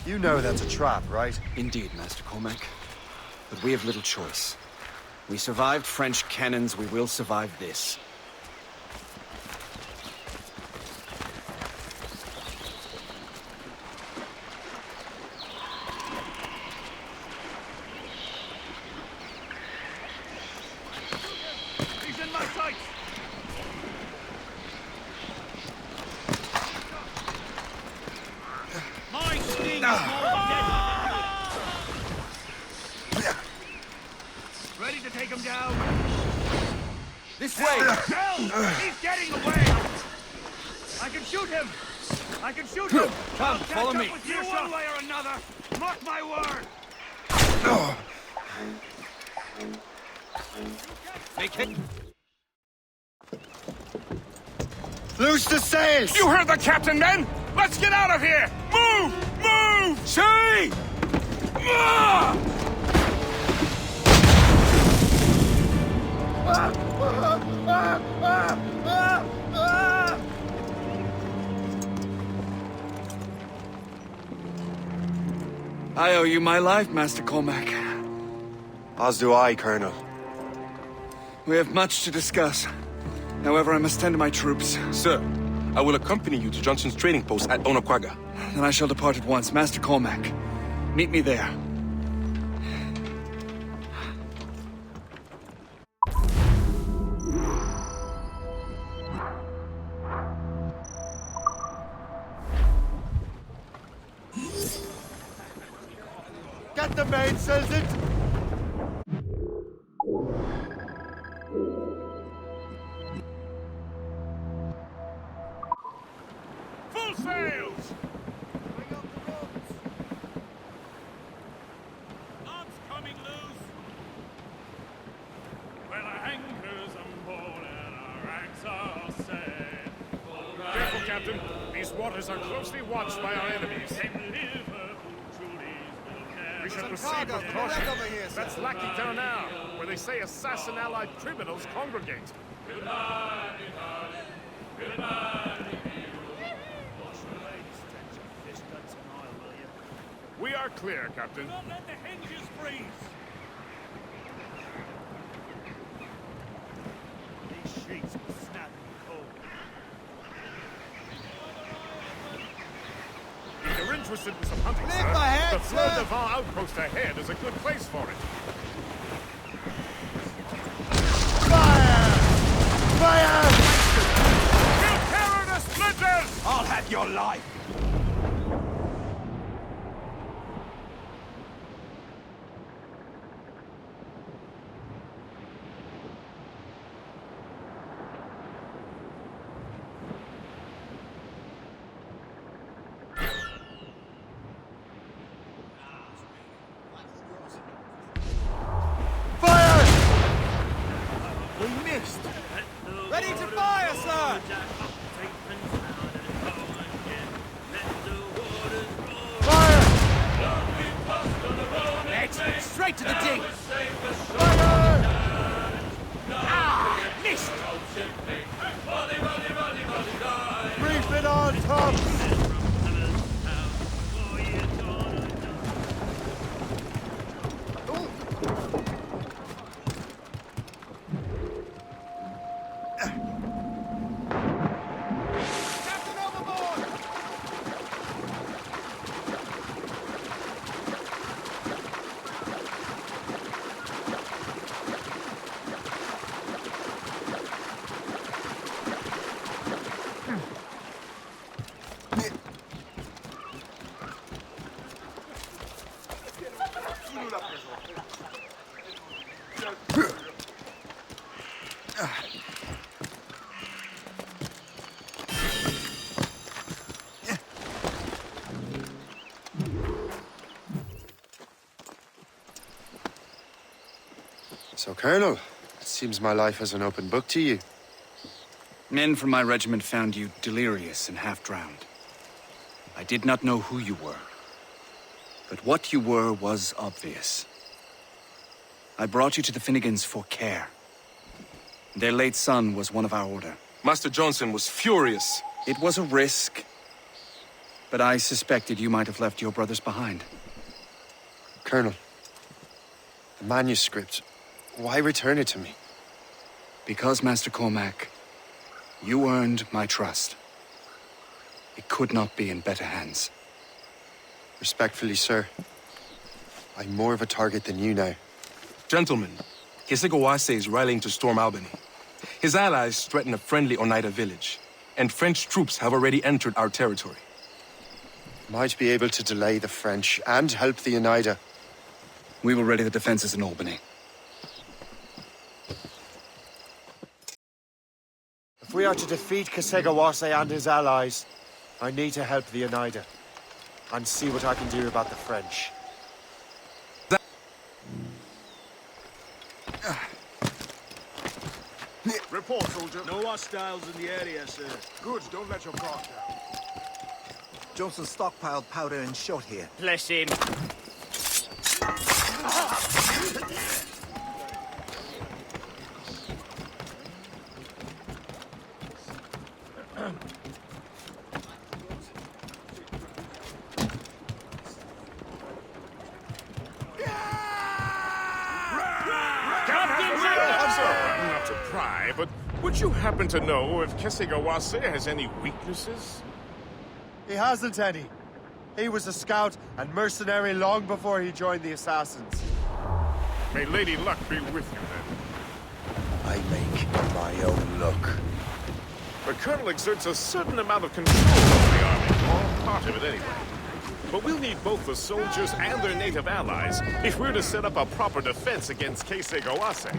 You know that's a trap, right? Indeed, Master Cormac. But we have little choice. We survived French cannons, we will survive this. He's in my sights! My sting is more deadly. Ready to take him down? This way! Hell! He's getting away! I can shoot him! I can shoot him! Come, I'll catch follow up me. with you one way or another! Mark my word! Make it. Loose the sails! You heard the captain, men! Let's get out of here! Move! Move! See! I owe you my life, Master Cormac. As do I, Colonel. We have much to discuss. However, I must tend to my troops. Sir, I will accompany you to Johnson's trading post at Onaqaga. Then I shall depart at once. Master Cormac, meet me there. Get the mainsails into... Full sails! Knots coming loose. Well, our anchors on board and our ranks are set. Careful, Captain. These waters are closely watched by our enemies. We should proceed with caution. That's Lackey Darnell, where they say assassin-allied criminals congregate. We are clear, Captain. Don't let the hinges freeze. These sheets will snap cold. If you're interested in some hunting, Lift sir, my head, the Fleur sir. de Vent outpost ahead is a good place for it. Fire! We'll tear her to splinters! I'll have your life. We missed. Ready to fire, sir! So, Colonel, it seems my life is an open book to you. Men from my regiment found you delirious and half-drowned. I did not know who you were. But what you were was obvious. I brought you to the Finnegans for care. Their late son was one of our order. Master Johnson was furious. It was a risk, but I suspected you might have left your brothers behind. Colonel, the manuscript, why return it to me? Because, Master Cormac, you earned my trust. It could not be in better hands. Respectfully, sir, I'm more of a target than you now. Gentlemen, Kesegowaase is rallying to storm Albany. His allies threaten a friendly Oneida village, and French troops have already entered our territory. Might be able to delay the French and help the Oneida. We will ready the defenses in Albany. If we are to defeat Kesegowaase and his allies, I need to help the Oneida and see what I can do about the French. Report, soldier. No hostiles in the area, sir. Good, don't let your guard down. Johnson stockpiled powder and shot here. Bless him. Not to pry, but would you happen to know if Kesegowaase has any weaknesses? He hasn't any. He was a scout and mercenary long before he joined the Assassins. May Lady Luck be with you, then. I make my own luck. The Colonel exerts a certain amount of control over the army, or part of it anyway. But we'll need both the soldiers and their native allies if we're to set up a proper defense against Kesegowaase.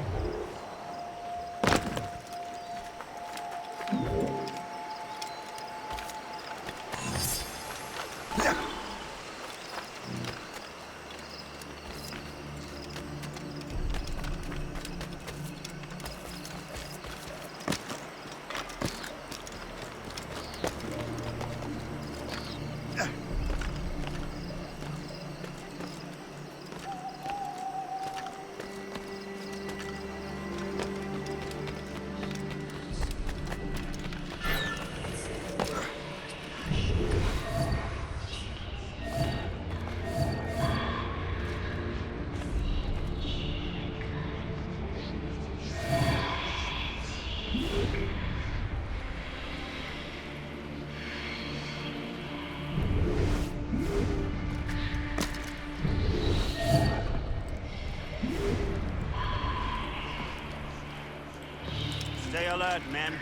Stay alert, men.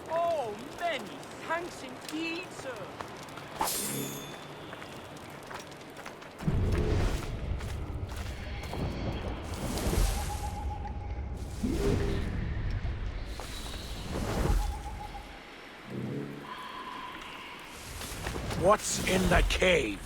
Oh, many thanks indeed, sir. What's in the cave?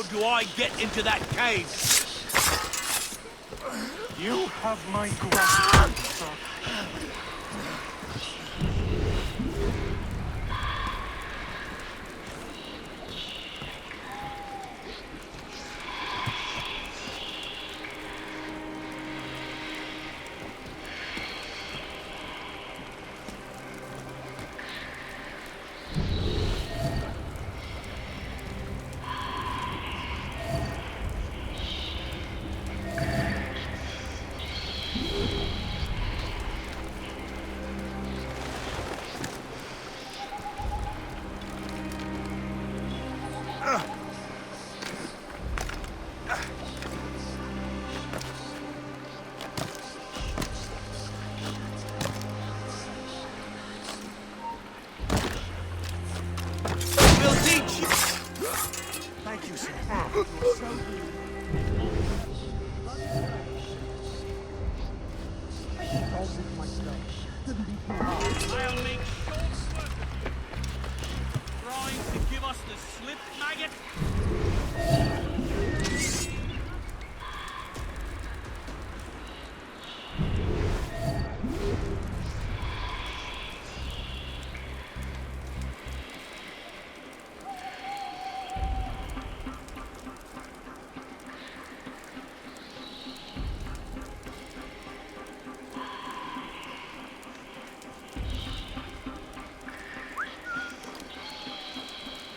do I get into that cave? You have my gratitude, sir. We'll teach you. Thank you, sir. You are so good. I'll make short work of you. Trying to give us the slip, maggot?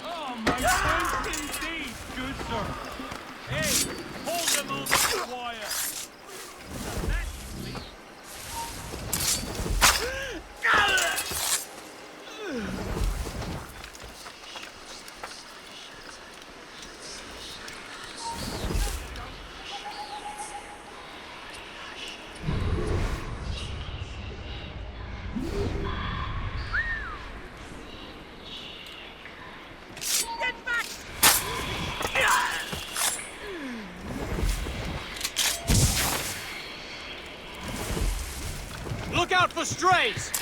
Oh, my thanks indeed, good sir. Hey, hold them on the wire. Look out for strays!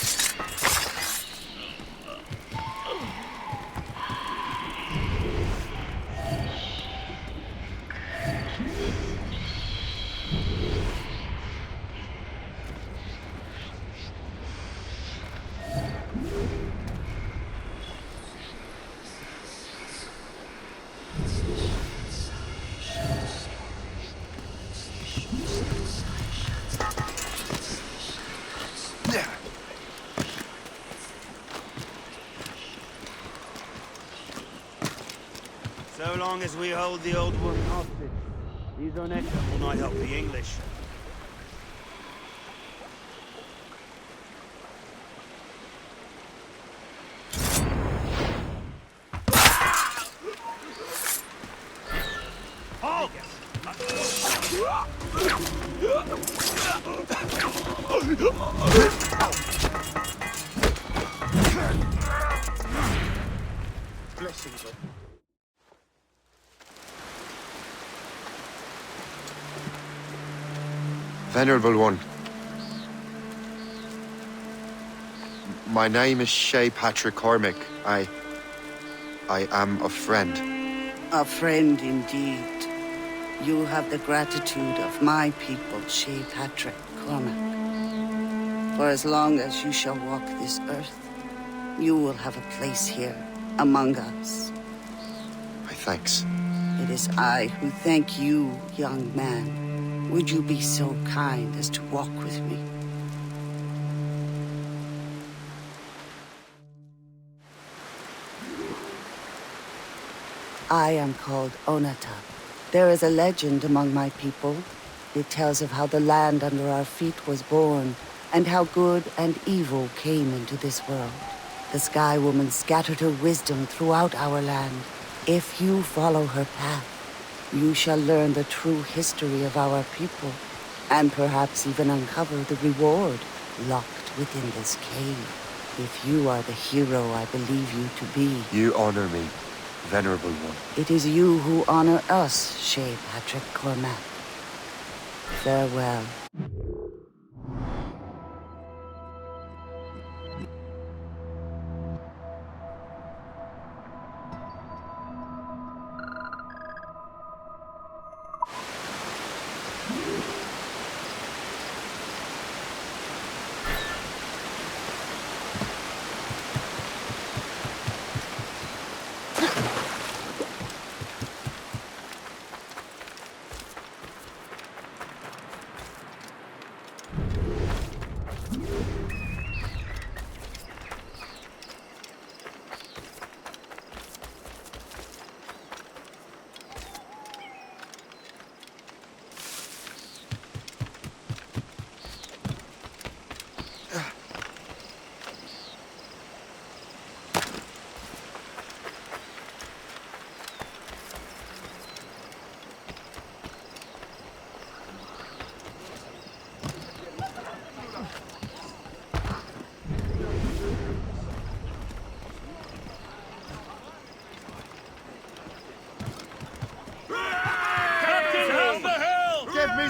So long as we hold the old one hostage, these Oneka will not help the English. Halt! Blessings. Venerable One, my name is Shay Patrick Cormac. I am a friend. A friend indeed. You have the gratitude of my people, Shay Patrick Cormac. For as long as you shall walk this earth, you will have a place here among us. My thanks. It is I who thank you, young man. Would you be so kind as to walk with me? I am called Onata. There is a legend among my people. It tells of how the land under our feet was born, and how good and evil came into this world. The Sky Woman scattered her wisdom throughout our land. If you follow her path, you shall learn the true history of our people, and perhaps even uncover the reward locked within this cave. If you are the hero I believe you to be. You honor me, Venerable One. It is you who honor us, Shay Patrick Cormac. Farewell.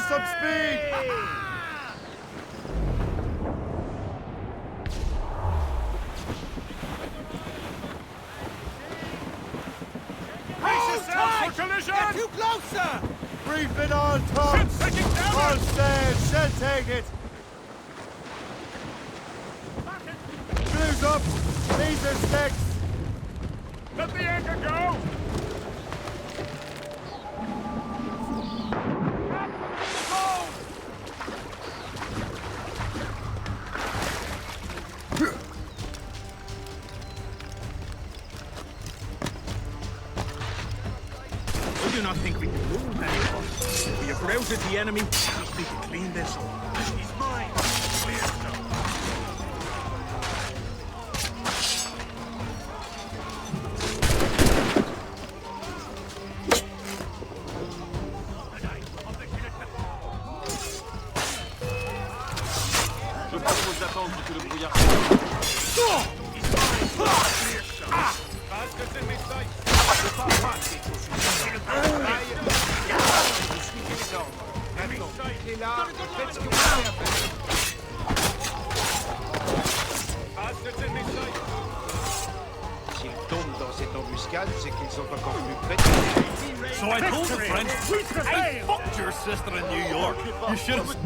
some speed! Brace yourselves for collision! Get too close, sir! Brief it on top! Ship's taking damage! All sail, shall take it! Blues up! These are sticks! Let the anchor go! I do not think we can move anymore. We have routed the enemy. We just need to clean this up. He's mine! Clear stuff. Je propose d'attendre que le brouillard... S'ils tombent dans cette embuscade, c'est qu'ils sont encore plus près. So I told the French, I fucked your sister in New York. You should have...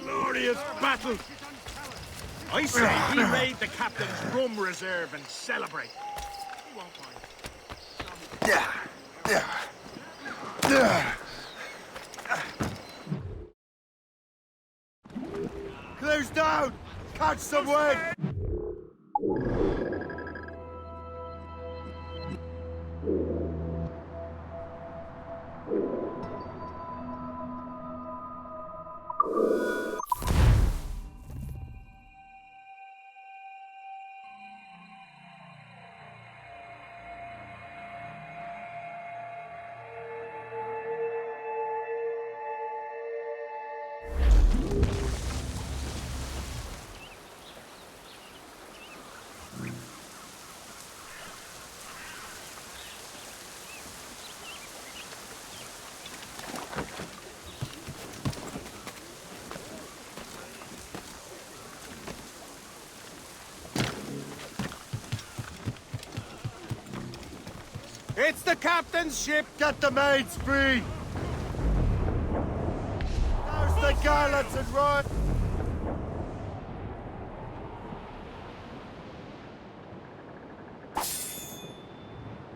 Glorious battle! I say we raid the captain's rum reserve and celebrate. Close down! Catch some wind! It's the captain's ship! Get the maids free! Douse the gallants and run!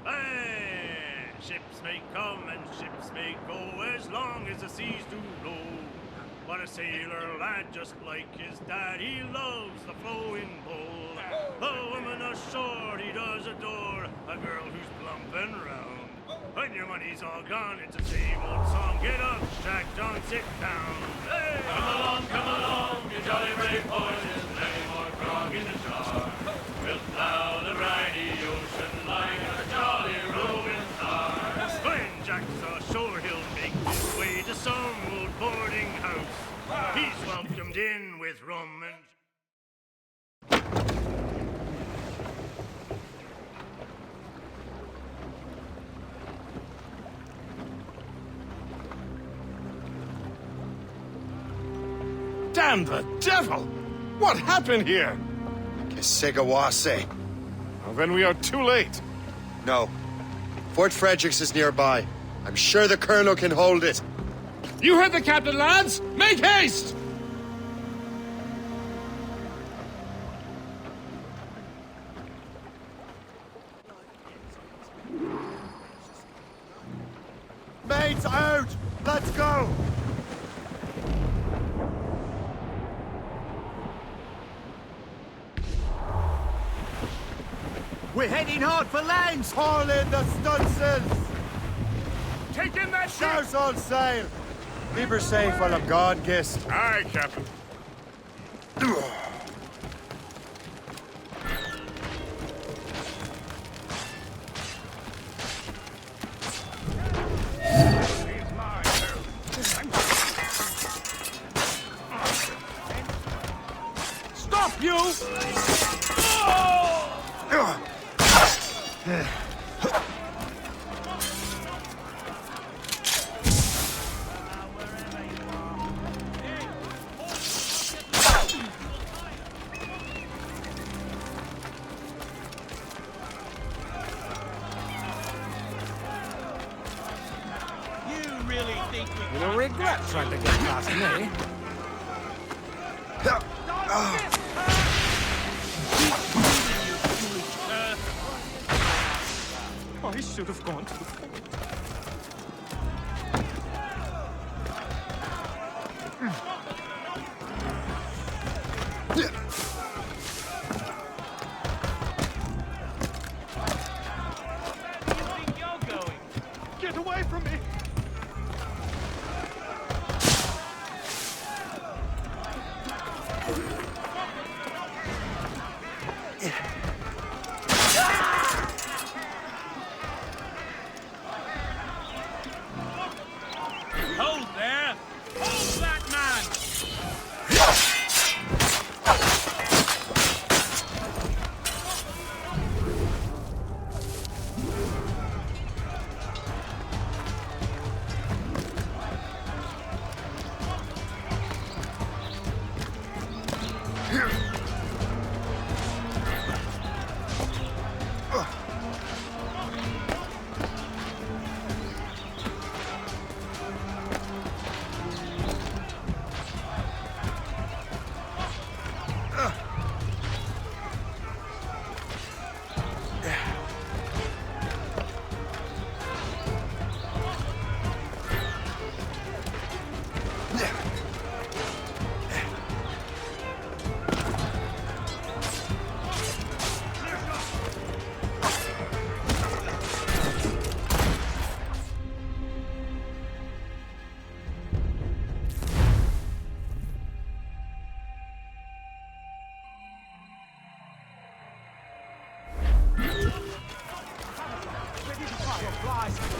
Hey! Ships may come and ships may go as long as the seas do roll. But a sailor lad just like his dad, he loves the flowing bowl. The woman ashore he does adore, a girl who's plump and round. When your money's all gone, it's the same old song. Get up, Jack, John, sit down. Hey! Come along, you jolly brave boys. Isn't any more grog in the jar? We'll plow the briny ocean like a jolly roving star. When Jack's ashore, he'll make his way to some old boarding house. He's welcomed in with rum and... Damn the devil! What happened here? Kesigawase. Well, then we are too late. No. Fort Fredericks is nearby. I'm sure the Colonel can hold it. You heard the captain, lads! Make haste! Mates out! Let's go! We're heading hard for land! Haul in the stunsails! Take in that ship! Shouse all sail! Keep her safe while I'm gone, Gist. Aye, Captain. You'll regret trying to get past me. I should have gone to the point. Get away from me! Hold there! Hold that man!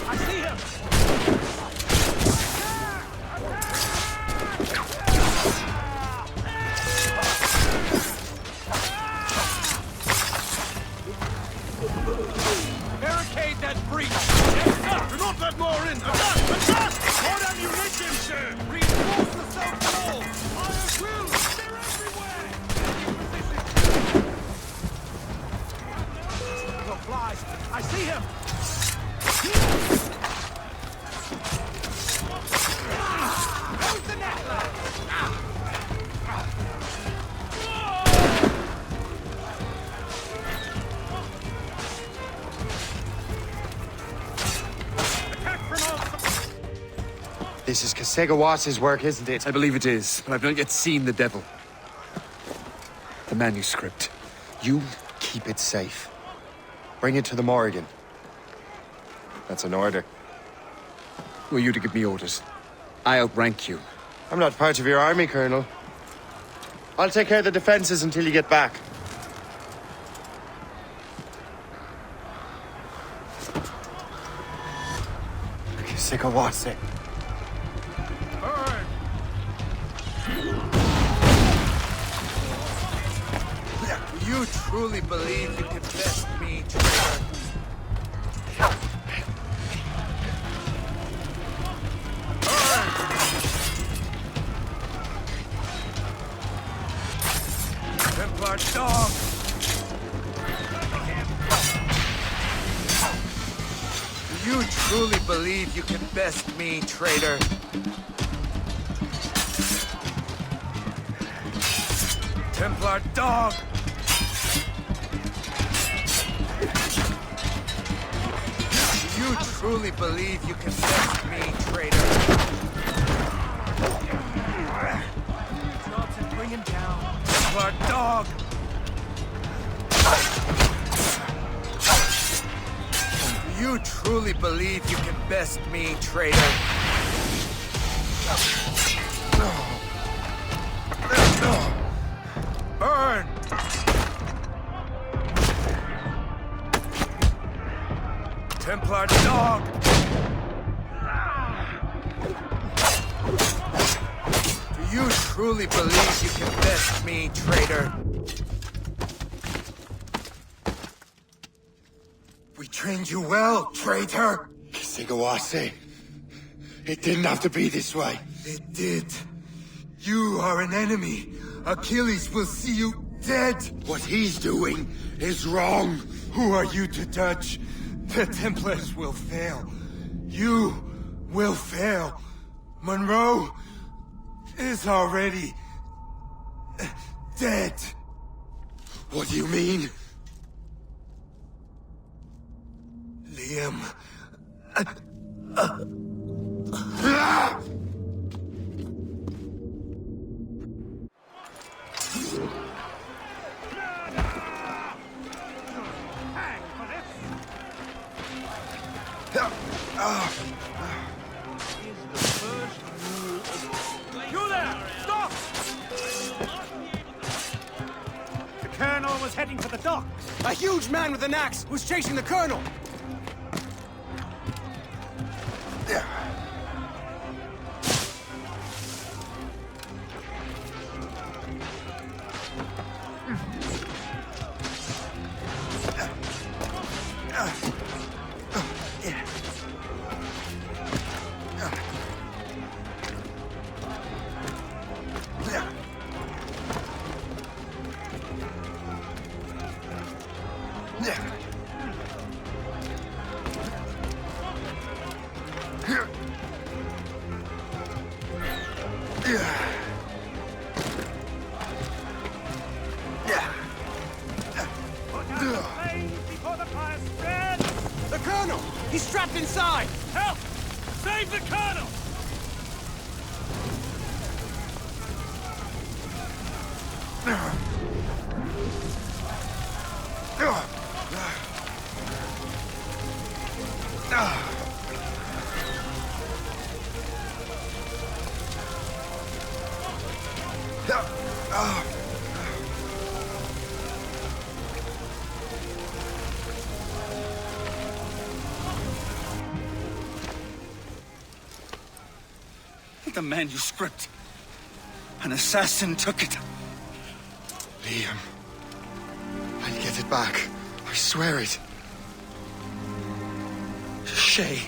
I see him! Barricade that breach! Yes, sir! Do not let more in! Attack! Attack! More ammunition, sir! Reinforce the south wall! Fire will! They're everywhere! The flies! I see him! Who's the next This is Kasegawas's work, isn't it? I believe it is, but I've not yet seen the devil. The manuscript. You keep it safe. Bring it to the Morrigan. That's an order. Were you to give me orders? I outrank you. I'm not part of your army, Colonel. I'll take care of the defenses until you get back. Kasegawase. You truly believe you can best me, traitor? Templar dog! Do you truly believe you can best me, traitor? Templar dog! Do you truly believe you can best me, traitor? Johnson, bring him down. Templar dog! Do you truly believe you can best me, traitor? Burn! Templar dog! Do you truly believe you can best me, traitor? trained you well, traitor! Sigawase. It didn't have to be this way. It did. You are an enemy. Achilles will see you dead. What he's doing is wrong. Who are you to judge? The Templars will fail. You will fail. Monroe is already dead. What do you mean? Liam. You there! Stop! The Colonel was heading for the docks. A huge man with an axe was chasing the Colonel. Before the fire spreads! The Colonel! He's trapped inside! Help! Save the Colonel! The manuscript. An assassin took it. Liam. I'll get it back. I swear it. Shay.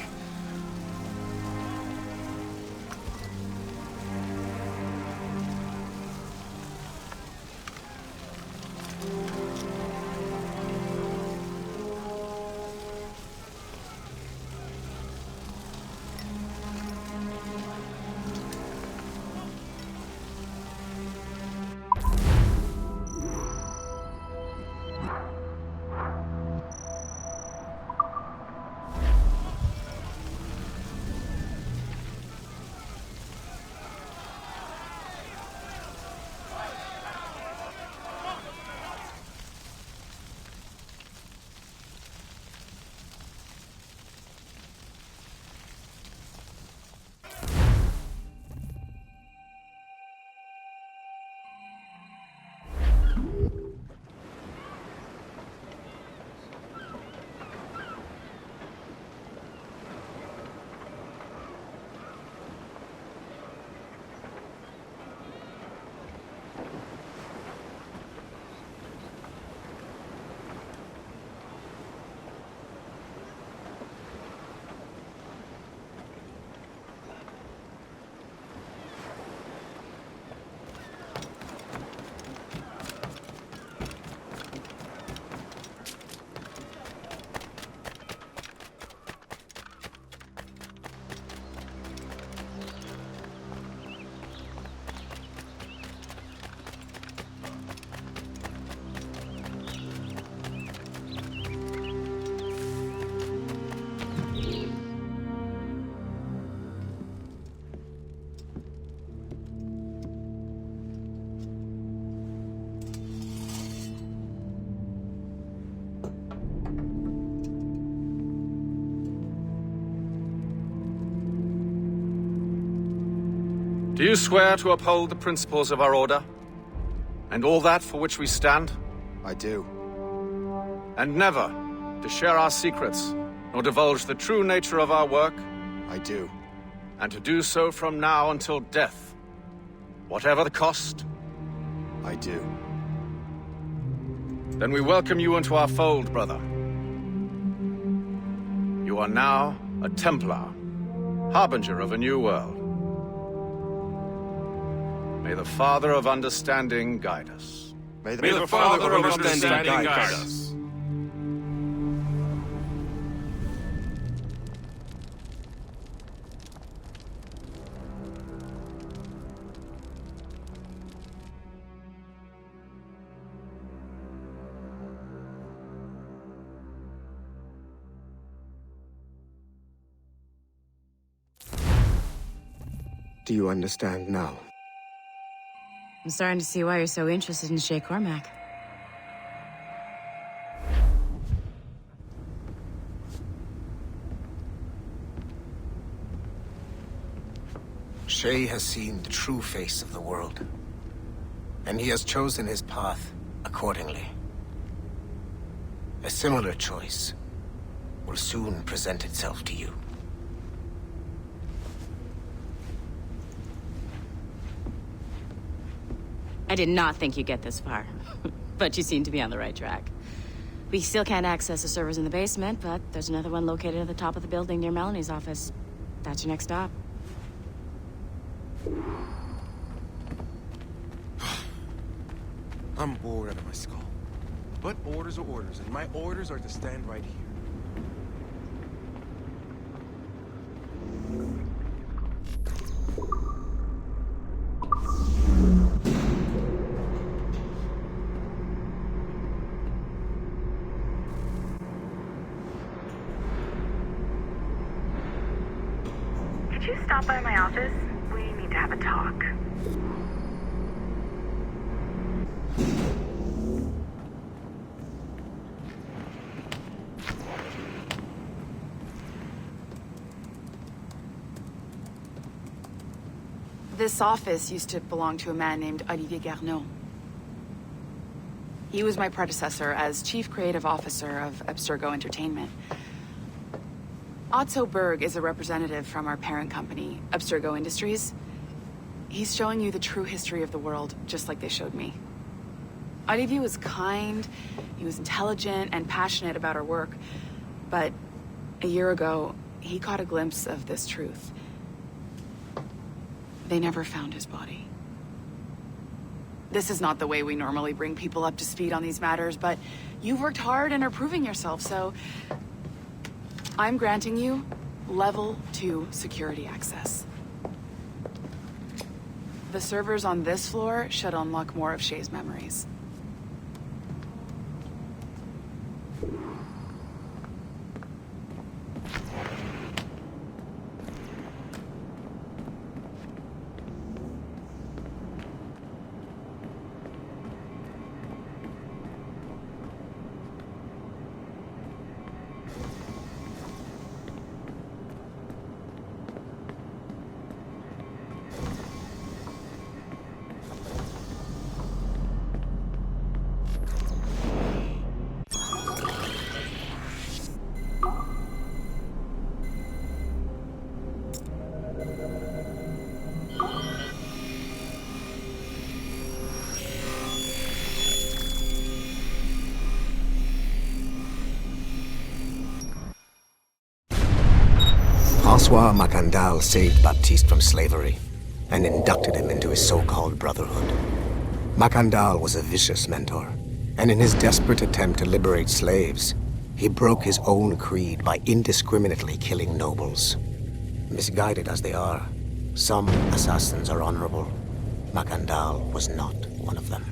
Do you swear to uphold the principles of our order? And all that for which we stand? I do. And never to share our secrets, nor divulge the true nature of our work? I do. And to do so from now until death, whatever the cost? I do. Then we welcome you into our fold, brother. You are now a Templar, harbinger of a new world. May the Father of Understanding guide us. May the Father of Understanding guide us. Do you understand now? I'm starting to see why you're so interested in Shay Cormac. Shay has seen the true face of the world, and he has chosen his path accordingly. A similar choice will soon present itself to you. I did not think you'd get this far, but you seem to be on the right track. We still can't access the servers in the basement, but there's another one located at the top of the building near Melanie's office. That's your next stop. I'm bored out of my skull. But orders are orders, and my orders are to stand right here. Could you stop by my office? We need to have a talk. This office used to belong to a man named Olivier Garneau. He was my predecessor as Chief Creative Officer of Abstergo Entertainment. Otto Berg is a representative from our parent company, Abstergo Industries. He's showing you the true history of the world, just like they showed me. Olivier was kind, he was intelligent and passionate about our work, but a year ago, he caught a glimpse of this truth. They never found his body. This is not the way we normally bring people up to speed on these matters, but you've worked hard and are proving yourself, so I'm granting you level 2 security access. The servers on this floor should unlock more of Shay's memories. Francois Macandal saved Baptiste from slavery and inducted him into his so-called brotherhood. Macandal was a vicious mentor, and in his desperate attempt to liberate slaves, he broke his own creed by indiscriminately killing nobles. Misguided as they are, some assassins are honorable. Macandal was not one of them.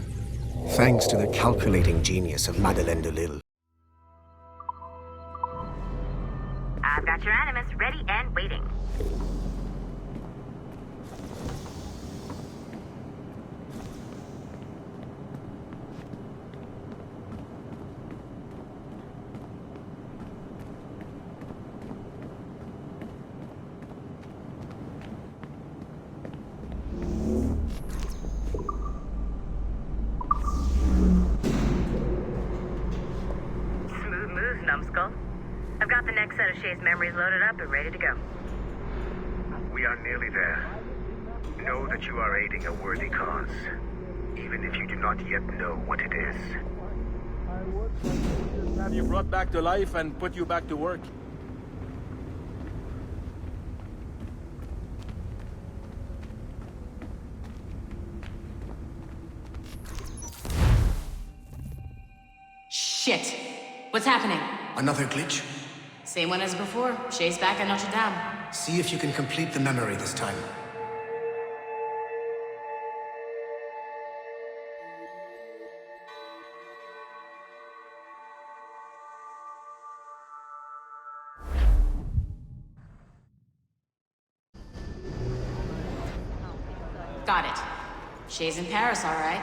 Thanks to the calculating genius of Madeleine de Lille, I've got your Animus ready and waiting. Smooth moves, numbskull. I've got the next set of Shay's memories loaded up and ready to go. We are nearly there. Know that you are aiding a worthy cause, even if you do not yet know what it is. Have you brought back to life and put you back to work? Shit. What's happening? Another glitch? Same one as before. Shay's back at Notre Dame. See if you can complete the memory this time. Got it. Shay's in Paris, all right.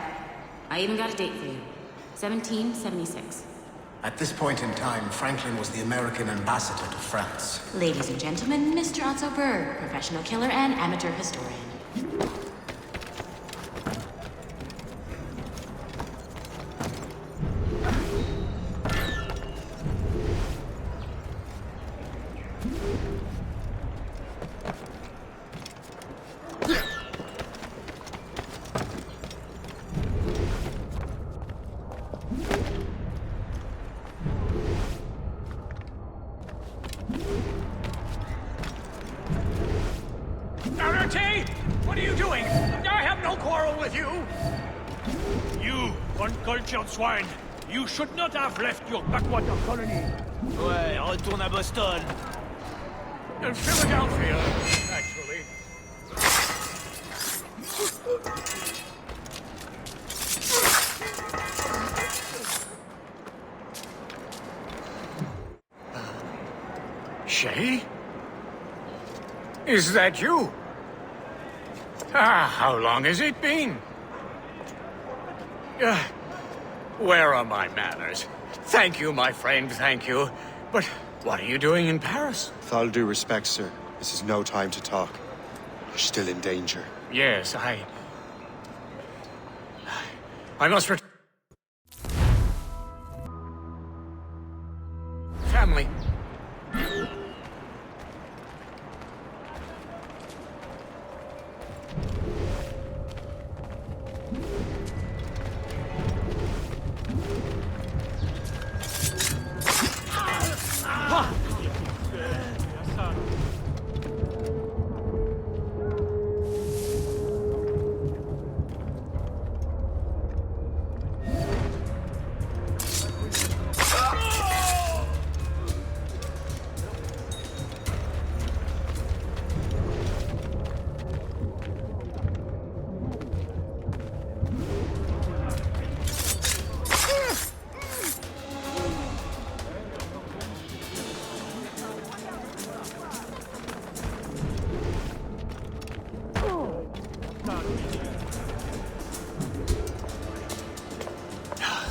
I even got a date for you. 1776. At this point in time, Franklin was the American ambassador to France. Ladies and gentlemen, Mr. Otto Berg, professional killer and amateur historian. Arate! What are you doing? I have no quarrel with you! You, uncultured swine! You should not have left your backwater colony! Ouais, retourne à Boston! In Philadelphia, actually. Shay? Is that you? How long has it been? Where are my manners? Thank you, my friend, thank you. But what are you doing in Paris? With all due respect, sir, this is no time to talk. You're still in danger. Yes, I must Family.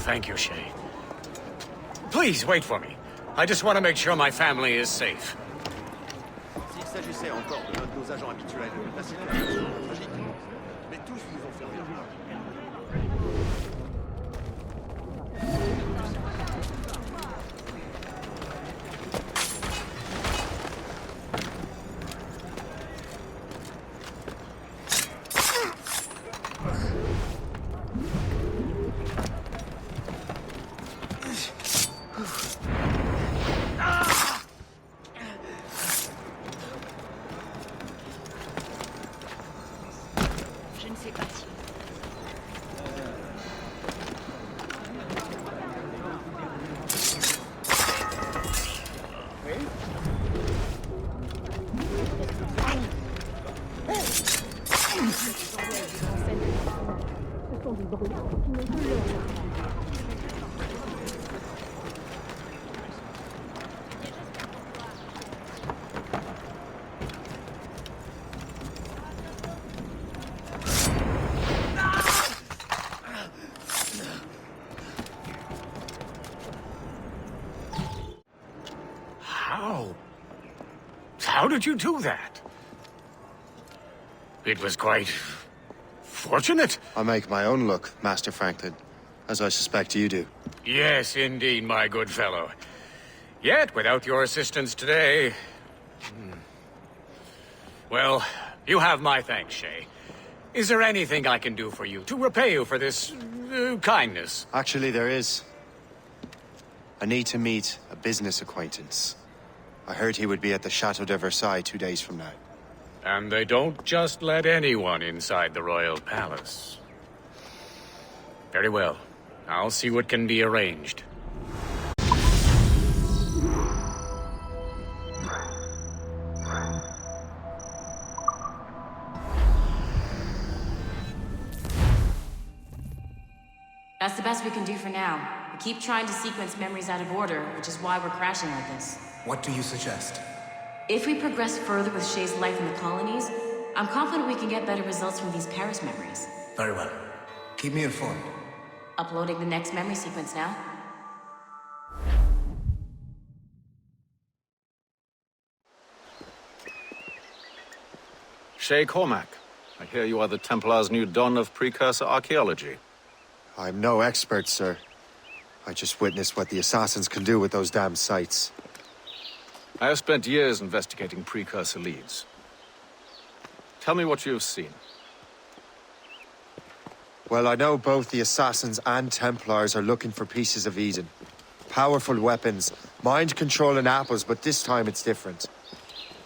Thank you, Shay. Please, wait for me. I just want to make sure my family is safe. S'il s'agissait encore de nos agents habituels, la situation serait tragique. Mais tous nous ont servi. Je ne sais pas si... How did you do that? It was quite... fortunate. I make my own luck, Master Franklin, as I suspect you do. Yes, indeed, my good fellow. Yet, without your assistance today... Well, you have my thanks, Shay. Is there anything I can do for you to repay you for this kindness? Actually, there is. I need to meet a business acquaintance. I heard he would be at the Chateau de Versailles 2 days from now. And they don't just let anyone inside the royal palace. Very well. I'll see what can be arranged. That's the best we can do for now. We keep trying to sequence memories out of order, which is why we're crashing like this. What do you suggest? If we progress further with Shay's life in the colonies, I'm confident we can get better results from these Paris memories. Very well. Keep me informed. Uploading the next memory sequence now. Shay Cormac, I hear you are the Templar's new don of precursor archaeology. I'm no expert, sir. I just witnessed what the assassins can do with those damn sites. I have spent years investigating precursor leads. Tell me what you have seen. Well, I know both the assassins and Templars are looking for pieces of Eden. Powerful weapons, mind-controlling apples, but this time it's different.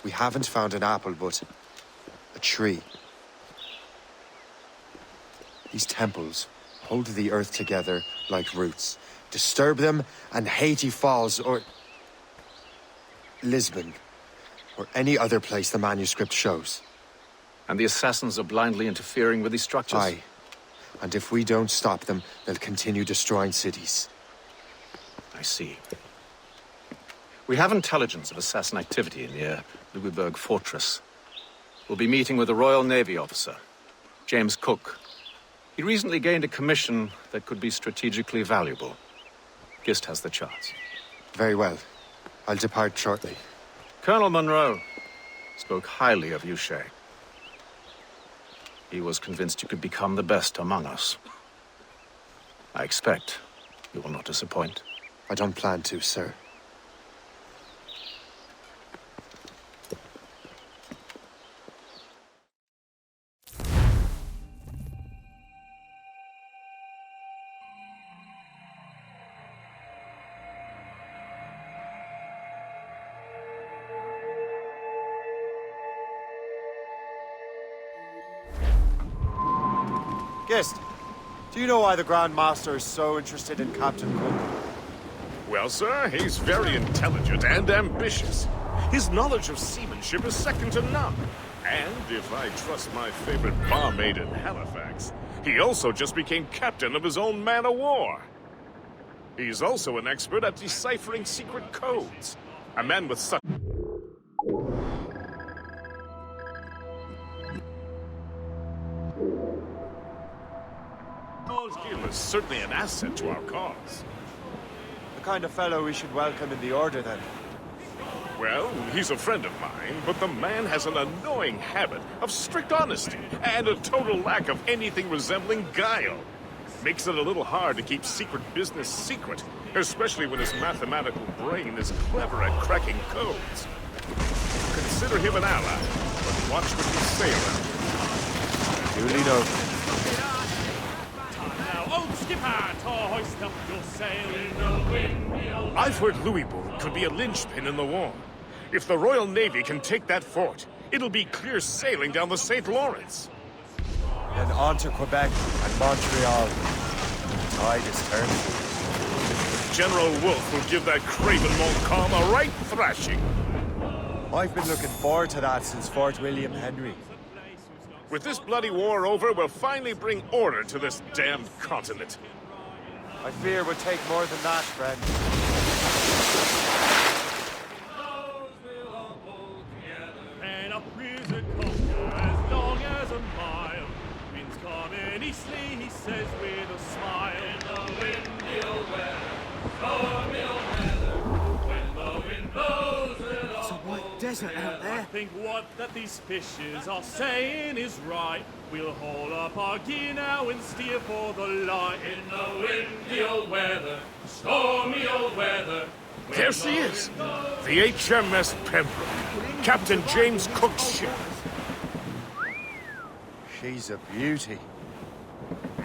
We haven't found an apple, but a tree. These temples hold the earth together like roots. Disturb them, and Haiti falls, or Lisbon, or any other place the manuscript shows. And the assassins are blindly interfering with these structures? Aye. And if we don't stop them, they'll continue destroying cities. I see. We have intelligence of assassin activity near Louisburg Fortress. We'll be meeting with a Royal Navy officer, James Cook. He recently gained a commission that could be strategically valuable. Gist has the charts. Very well. I'll depart shortly. Colonel Monroe spoke highly of you, Shay. He was convinced you could become the best among us. I expect you will not disappoint. I don't plan to, sir. Gist, do you know why the Grand Master is so interested in Captain Cook? Well, sir, he's very intelligent and ambitious. His knowledge of seamanship is second to none. And if I trust my favorite barmaid in Halifax, he also just became captain of his own man-of-war. He's also an expert at deciphering secret codes. A man with such... skill is certainly an asset to our cause. The kind of fellow we should welcome in the Order, then. Well, he's a friend of mine, but the man has an annoying habit of strict honesty and a total lack of anything resembling guile. Makes it a little hard to keep secret business secret, especially when his mathematical brain is clever at cracking codes. Consider him an ally, but watch what you say around him. Duly noted. Old skipper, to hoist up your sail in the wind. I've heard Louisbourg could be a linchpin in the war. If the Royal Navy can take that fort, it'll be clear sailing down the St. Lawrence. Then on to Quebec and Montreal. The tide is turning. General Wolfe will give that craven Montcalm a right thrashing. I've been looking forward to that since Fort William Henry. With this bloody war over, we'll finally bring order to this damned continent. I fear it would take more than that, friend. And a prison culture as long as a mile. Winds coming eastly, he says with a smile. In the windy old weather, stormy old weather, when the wind blows it all. Desert out there. I think what that these fishes are saying is right. We'll haul up our gear now and steer for the light. In the windy old weather, stormy old weather. There she is, the HMS Pembroke, Captain James Cook's ship. She's a beauty.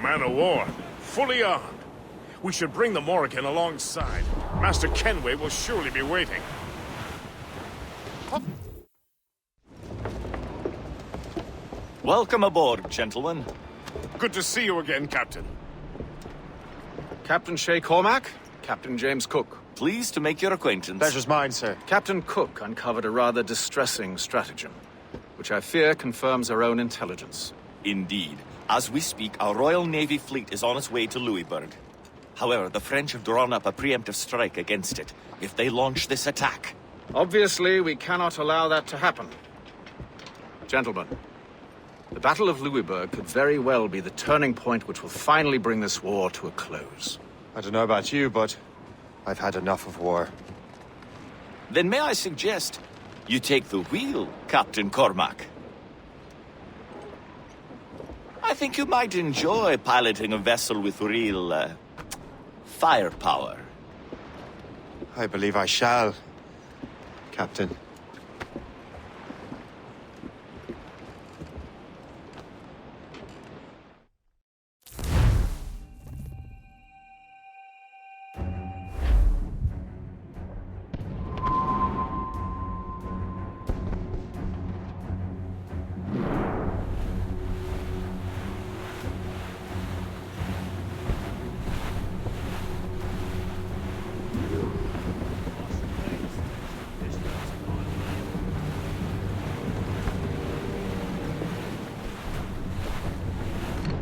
Man-of-war, fully armed. We should bring the Morrigan alongside. Master Kenway will surely be waiting. Welcome aboard, gentlemen. Good to see you again, Captain. Captain Shay Cormac, Captain James Cook. Pleased to make your acquaintance. Pleasure's mine, sir. Captain Cook uncovered a rather distressing stratagem, which I fear confirms our own intelligence. Indeed. As we speak, our Royal Navy fleet is on its way to Louisburg. However, the French have drawn up a preemptive strike against it if they launch this attack. Obviously, we cannot allow that to happen. Gentlemen, the Battle of Louisburg could very well be the turning point which will finally bring this war to a close. I don't know about you, but I've had enough of war. Then may I suggest you take the wheel, Captain Cormac? I think you might enjoy piloting a vessel with real, firepower. I believe I shall, Captain.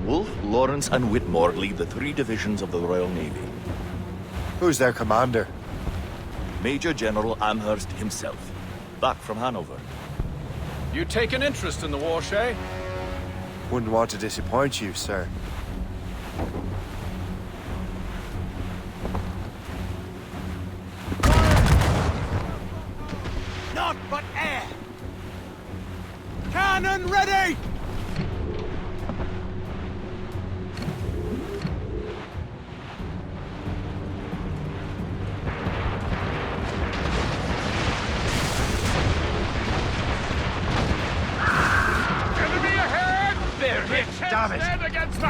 Wolfe, Lawrence, and Whitmore lead the 3 divisions of the Royal Navy. Who's their commander? Major General Amherst himself, back from Hanover. You take an interest in the war, Shay? Wouldn't want to disappoint you, sir. Not but air! Cannon ready! Damn it!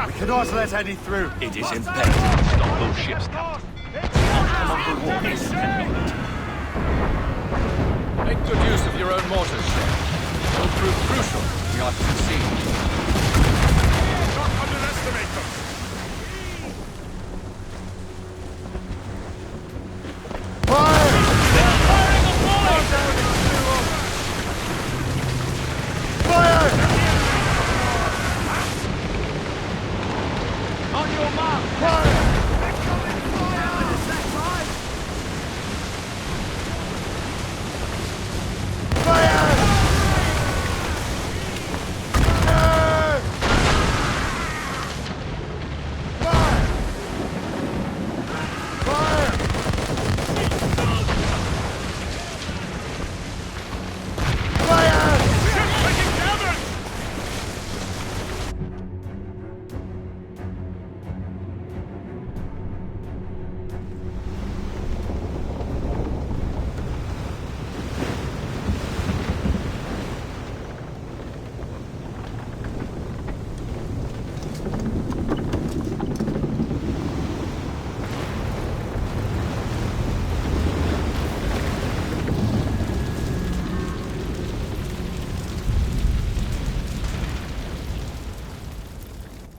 We cannot let any through. It is imperative to stop those ships, Captain. Outcome of the war is dependent on it. Make good use of your own mortars, Shay. It will prove crucial if we are to succeed. Don't underestimate them.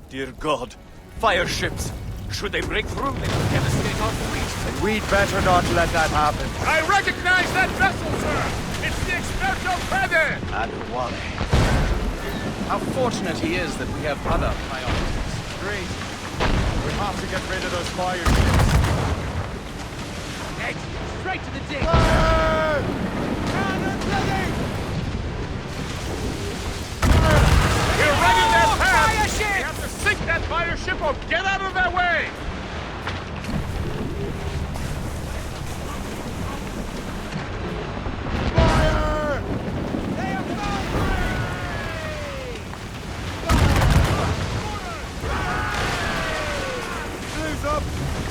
Dear God, fire ships! Should they break through, they will devastate our fleet. And we'd better not let that happen. I recognize that vessel, sir! It's the Experto Fede! And Wally. How fortunate he is that we have other priorities. Agreed. We have to get rid of those fire ships. Edge, straight to the dig! Fire! Cannon ready! We're ready that path! Fire ship! We have to sink that fire ship or get out of their way! Fire! They are Blues up!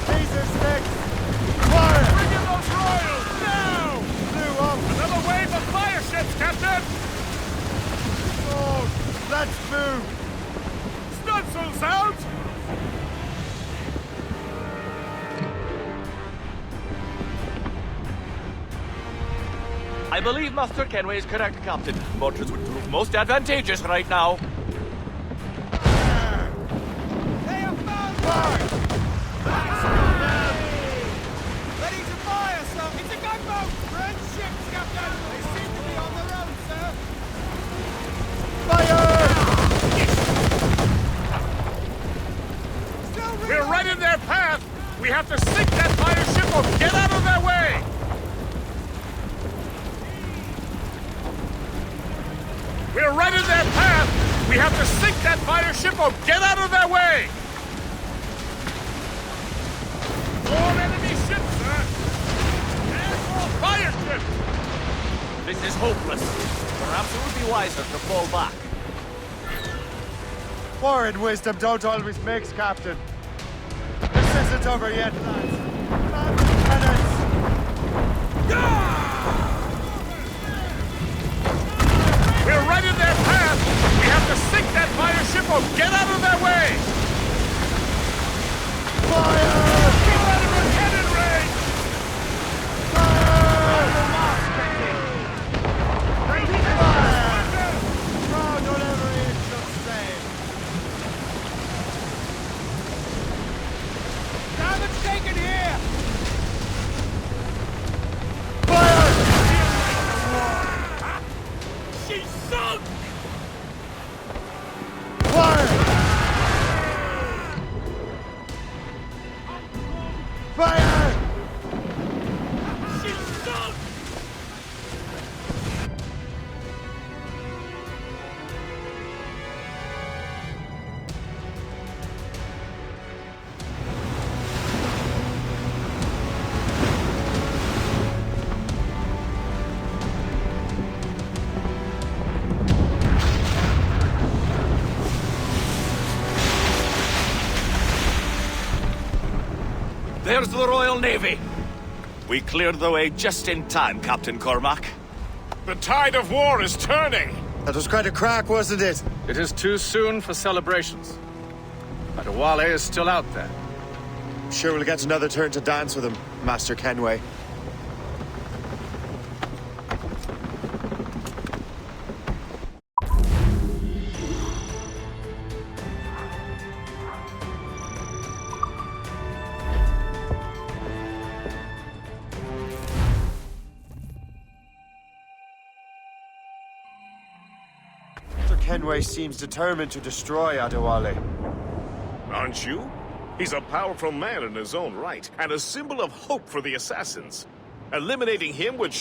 Laser sticks! Fire! Bring in those royals, now! Blue up! Another wave of fire ships, Captain! Oh, let's move! Stunsels out! I believe Master Kenway is correct, Captain. Mortars would prove most advantageous right now. They are found! Ready to fire, sir! It's a gunboat! French ships, Captain! They seem to be on their own, sir! Fire! have to sink that fire ship or get out of their way! We're right in their path! We have to sink that fire ship or get out of their way! More enemy ships, sir! And more fire ships! This is hopeless. Perhaps it would be wiser to fall back. War and wisdom don't always mix, Captain. This isn't over yet, lads. Lieutenants! We're right in their path! We have to sink that fire ship or get out of their way! Fire! Get out of our cannon range! Taken here! She's sunk! Fire! Fire! She's sunk! There's the Royal Navy. We cleared the way just in time, Captain Cormac. The tide of war is turning! That was quite a crack, wasn't it? It is too soon for celebrations. Adewale is still out there. I'm sure we'll get another turn to dance with him, Master Kenway. Kenway seems determined to destroy Adewale. Aren't you? He's a powerful man in his own right, and a symbol of hope for the assassins. Eliminating him would...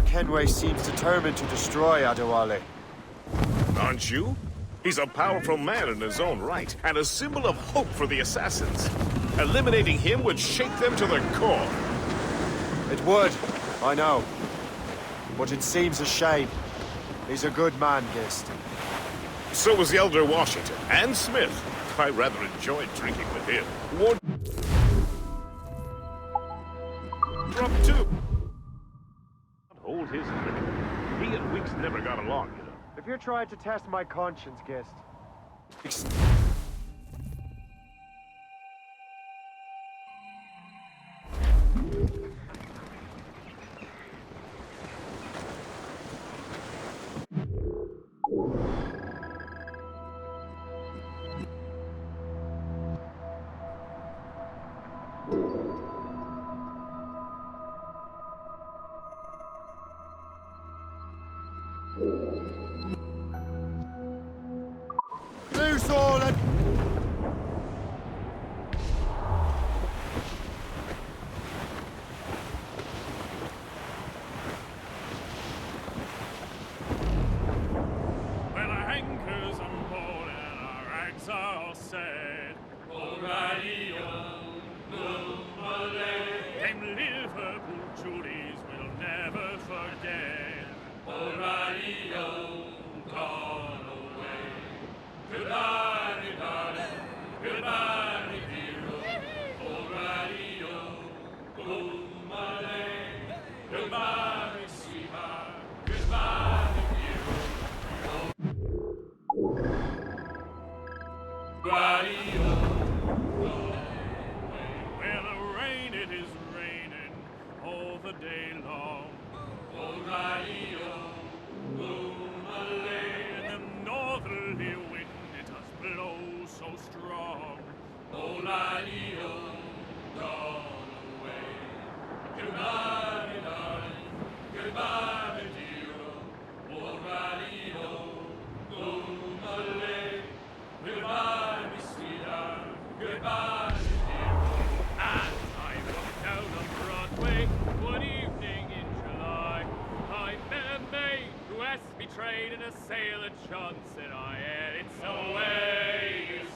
Kenway seems determined to destroy Adewale. Aren't you? He's a powerful man in his own right, and a symbol of hope for the assassins. Eliminating him would shake them to the core. It would, I know. But it seems a shame. He's a good man, Gist. So was the Elder Washington, and Smith. I rather enjoyed drinking with him. Drop two. Hold his liquor. He and Weeks never got along, you know. If you're trying to test my conscience, Gist... Loose all and... Well, our anchors on board and our rags are all set. Them Liverpool Julies will never forget. Gone away. Goodbye, me darling. Goodbye, me dear. Old radio, oh my lane. Goodbye, me sweetheart. Goodbye, me dear. Radio, well, the rain, it is raining all the day long. Old radio, oh my lane. The northerly wind, it does blow so strong. Old radio, gone away. Goodbye, me darling. Goodbye, Madeira, old Ralino, Gumale. Goodbye, Miss sweetheart, goodbye, Madeira. As I walked down on Broadway one evening in July, I met a maid who asked me trade in a sailor Johnson. I had it some ways.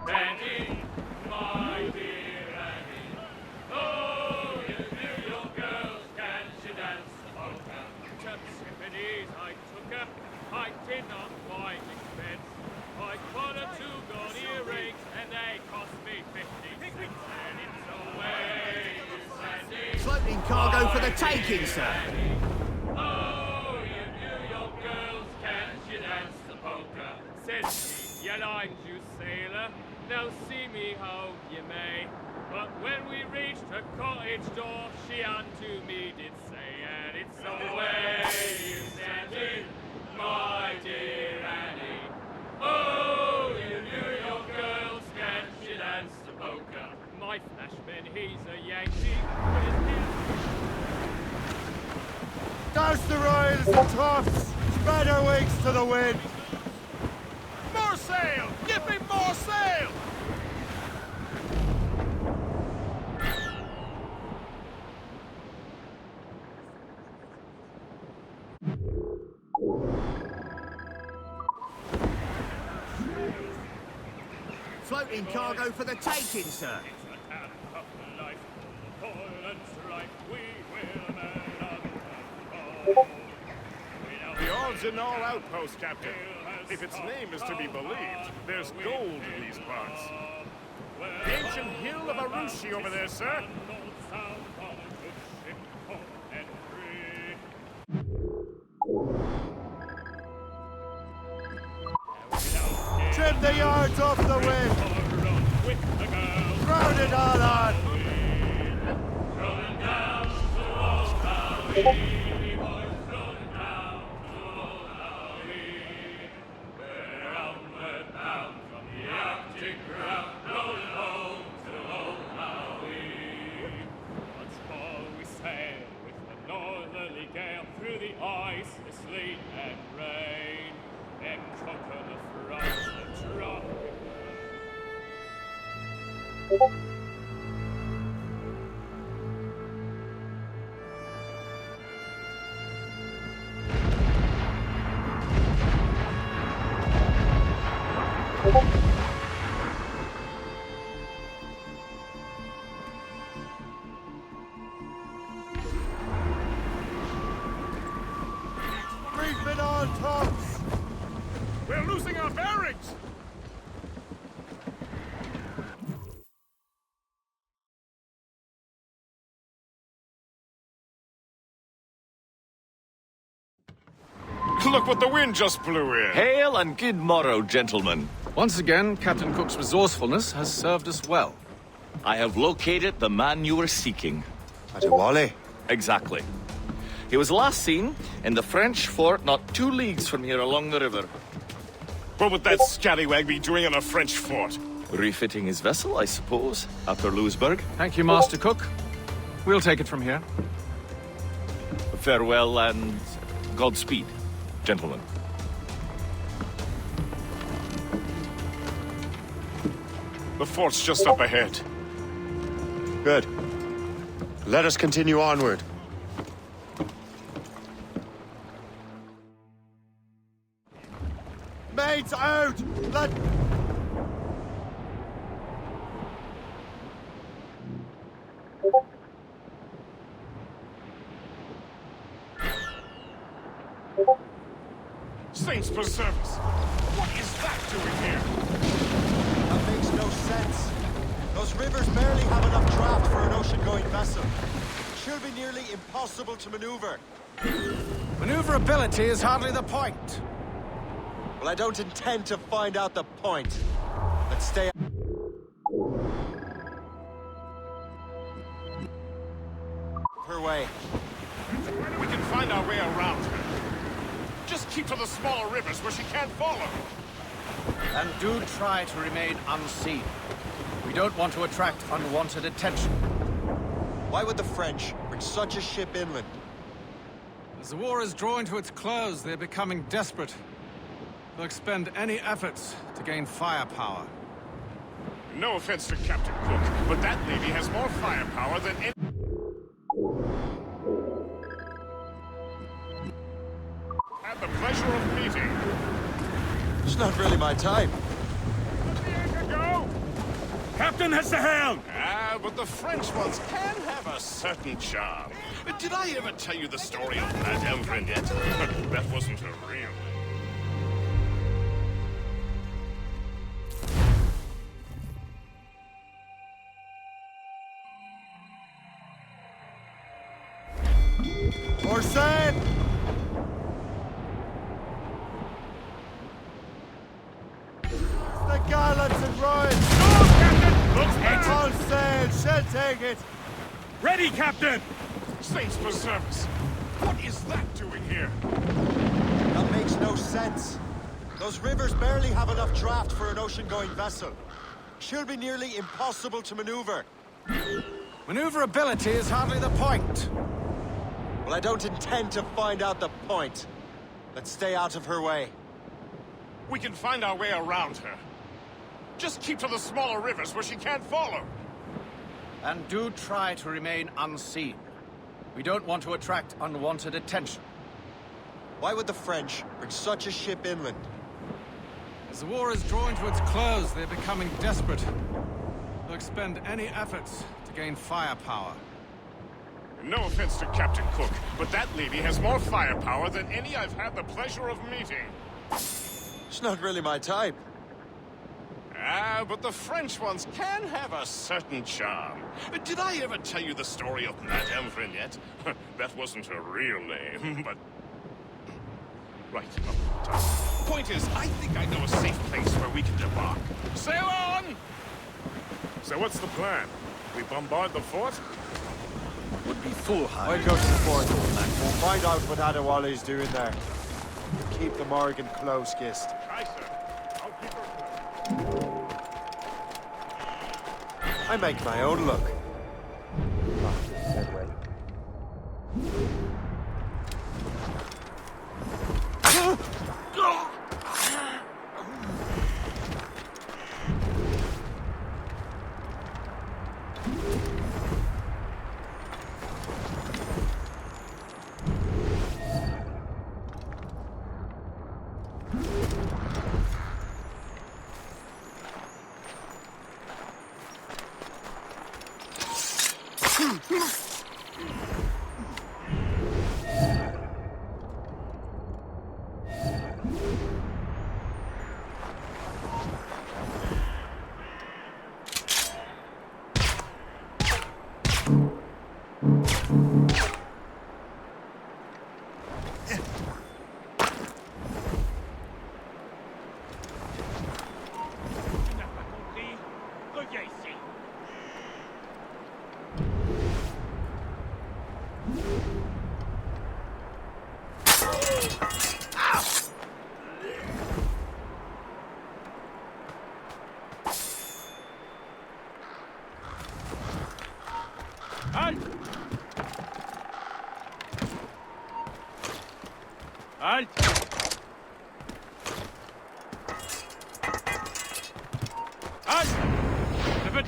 Annie, my dear Annie, oh, you New York girls, can she dance the polka? To Tiffany's I took her, I did not quite expense. I bought her 2 gold earrings, and they cost me 50 cents. And it's away, Sandy. Floating cargo for the taking, sir. Oh, you New York girls, can she dance the polka? Says she, you like you sailor. Now see me how you may. But when we reached her cottage door, she unto me did say, and it's away, you Sandy, my dear Annie. Oh, you New York girls, can she dance the polka? My flashman, he's a Yankee, but his Douse the royals and tops! Spread our wings to the wind! More sail! Give me more sail! Floating cargo for the taking, sir. The odds in all outpost, Captain. If its name is to be believed, there's gold in these parts. The ancient hill of Arushi over there, sir. Trim the yards off the wind! Crowd it all on! Through the ice, the sleet and rain, and conquer the frost and drop. Briefing all tops! We're losing our bearings! Look what the wind just blew in! Hail and good morrow, gentlemen. Once again, Captain Cook's resourcefulness has served us well. I have located the man you were seeking. Adewale? Exactly. He was last seen in the French fort not 2 leagues from here along the river. What would that scallywag be doing in a French fort? Refitting his vessel, I suppose, after Louisburg. Thank you, Master Cook. We'll take it from here. Farewell and Godspeed, gentlemen. The fort's just up ahead. Good. Let us continue onward. Mates out! Let... Saints preserve us! What is that doing here? That makes no sense. Those rivers barely have enough draft for an ocean-going vessel. It should be nearly impossible to maneuver. Maneuverability is hardly the point. Well, I don't intend to find out the point. Let's stay... her way. We can find our way around her. Just keep to the smaller rivers where she can't follow. And do try to remain unseen. We don't want to attract unwanted attention. Why would the French bring such a ship inland? As the war is drawing to its close, they're becoming desperate. They'll expend any efforts to gain firepower. No offense to Captain Cook, but that lady has more firepower than any... Had the pleasure of meeting. It's not really my type. Go! Captain has the helm! Ah, but the French ones can have a certain charm. Did I ever tell you the story of Madame Brunette? That wasn't a real... Orsan! The gallants and royals! No, Captain! Looks it! All sail, shall take it! Ready, Captain! Saints preserve us! What is that doing here? That makes no sense. Those rivers barely have enough draft for an ocean-going vessel. She'll be nearly impossible to maneuver. Maneuverability is hardly the point. Well, I don't intend to find out the point. Let's stay out of her way. We can find our way around her. Just keep to the smaller rivers where she can't follow. And do try to remain unseen. We don't want to attract unwanted attention. Why would the French bring such a ship inland? As the war is drawing to its close, they're becoming desperate. They'll expend any efforts to gain firepower. No offense to Captain Cook, but that lady has more firepower than any I've had the pleasure of meeting. It's not really my type. Ah, but the French ones can have a certain charm. Did I ever tell you the story of Madame Brunette? That wasn't her real name, but... Right, up top. Point is, I think I know a safe place where we can debark. Sail on! So what's the plan? We bombard the fort? Would be foolhardy. I'll go to the fort. We'll find out what Adewale's doing there. Keep the Morrigan close, Gist. Aye, sir. I'll keep her close. I make my own luck. Halt! Halt! Der wird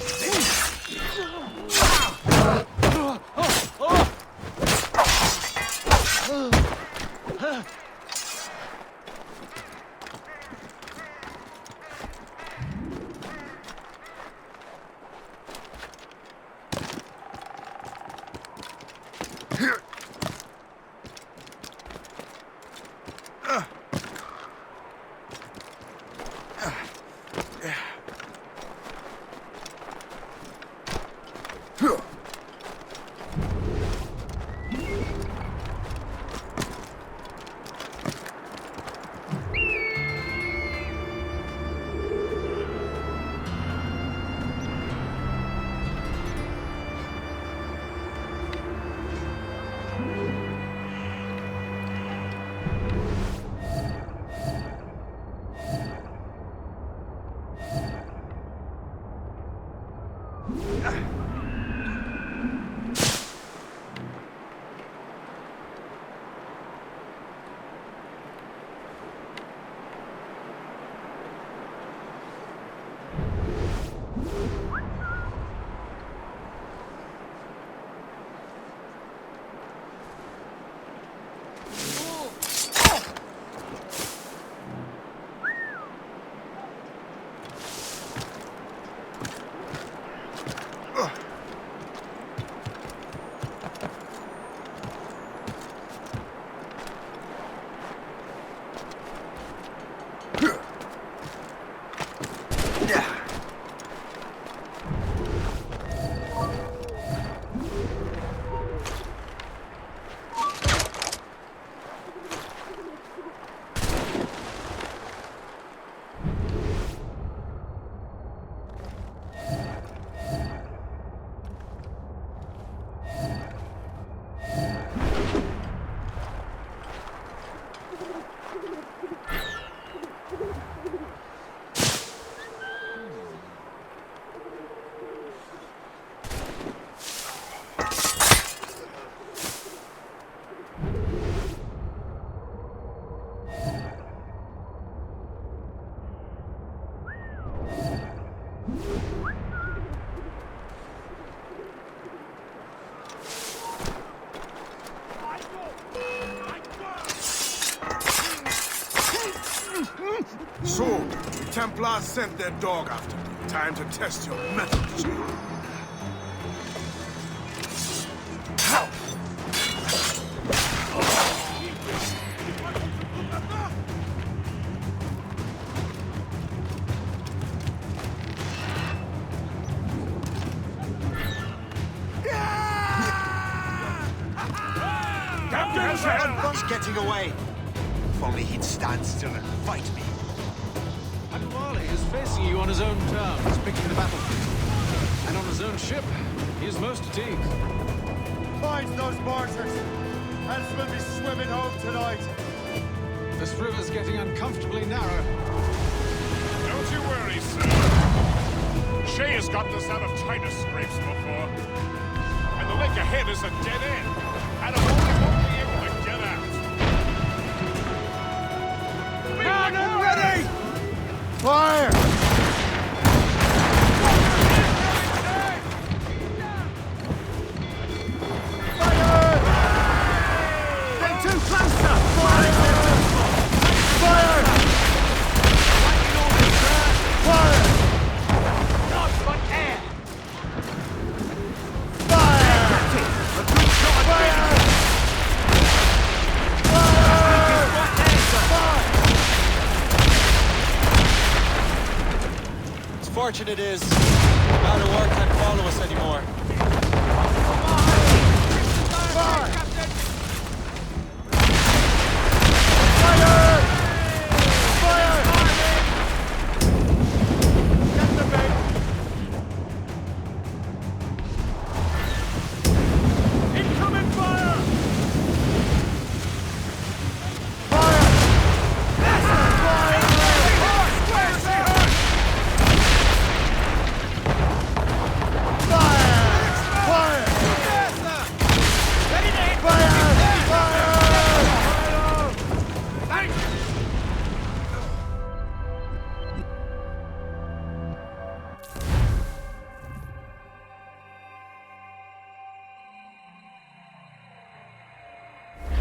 Templars sent their dog after me. Time to test your mettle, Chief. He's getting away. If only he'd stand still and fight me. Adewale is facing you on his own terms, picking the battlefield. And on his own ship, he is most at ease. Find those mortars, else we'll be swimming home tonight. This river's getting uncomfortably narrow. Don't you worry, sir. Shay has gotten us out of Titus scrapes before. And the lake ahead is a dead end. And I'm only won't be able to get out. Cannon ready! Fire! They're too close, sir! Fire! Fire! Not for air! Fire! A good shot! Fire! As fortunate is, Battle War can't follow us anymore.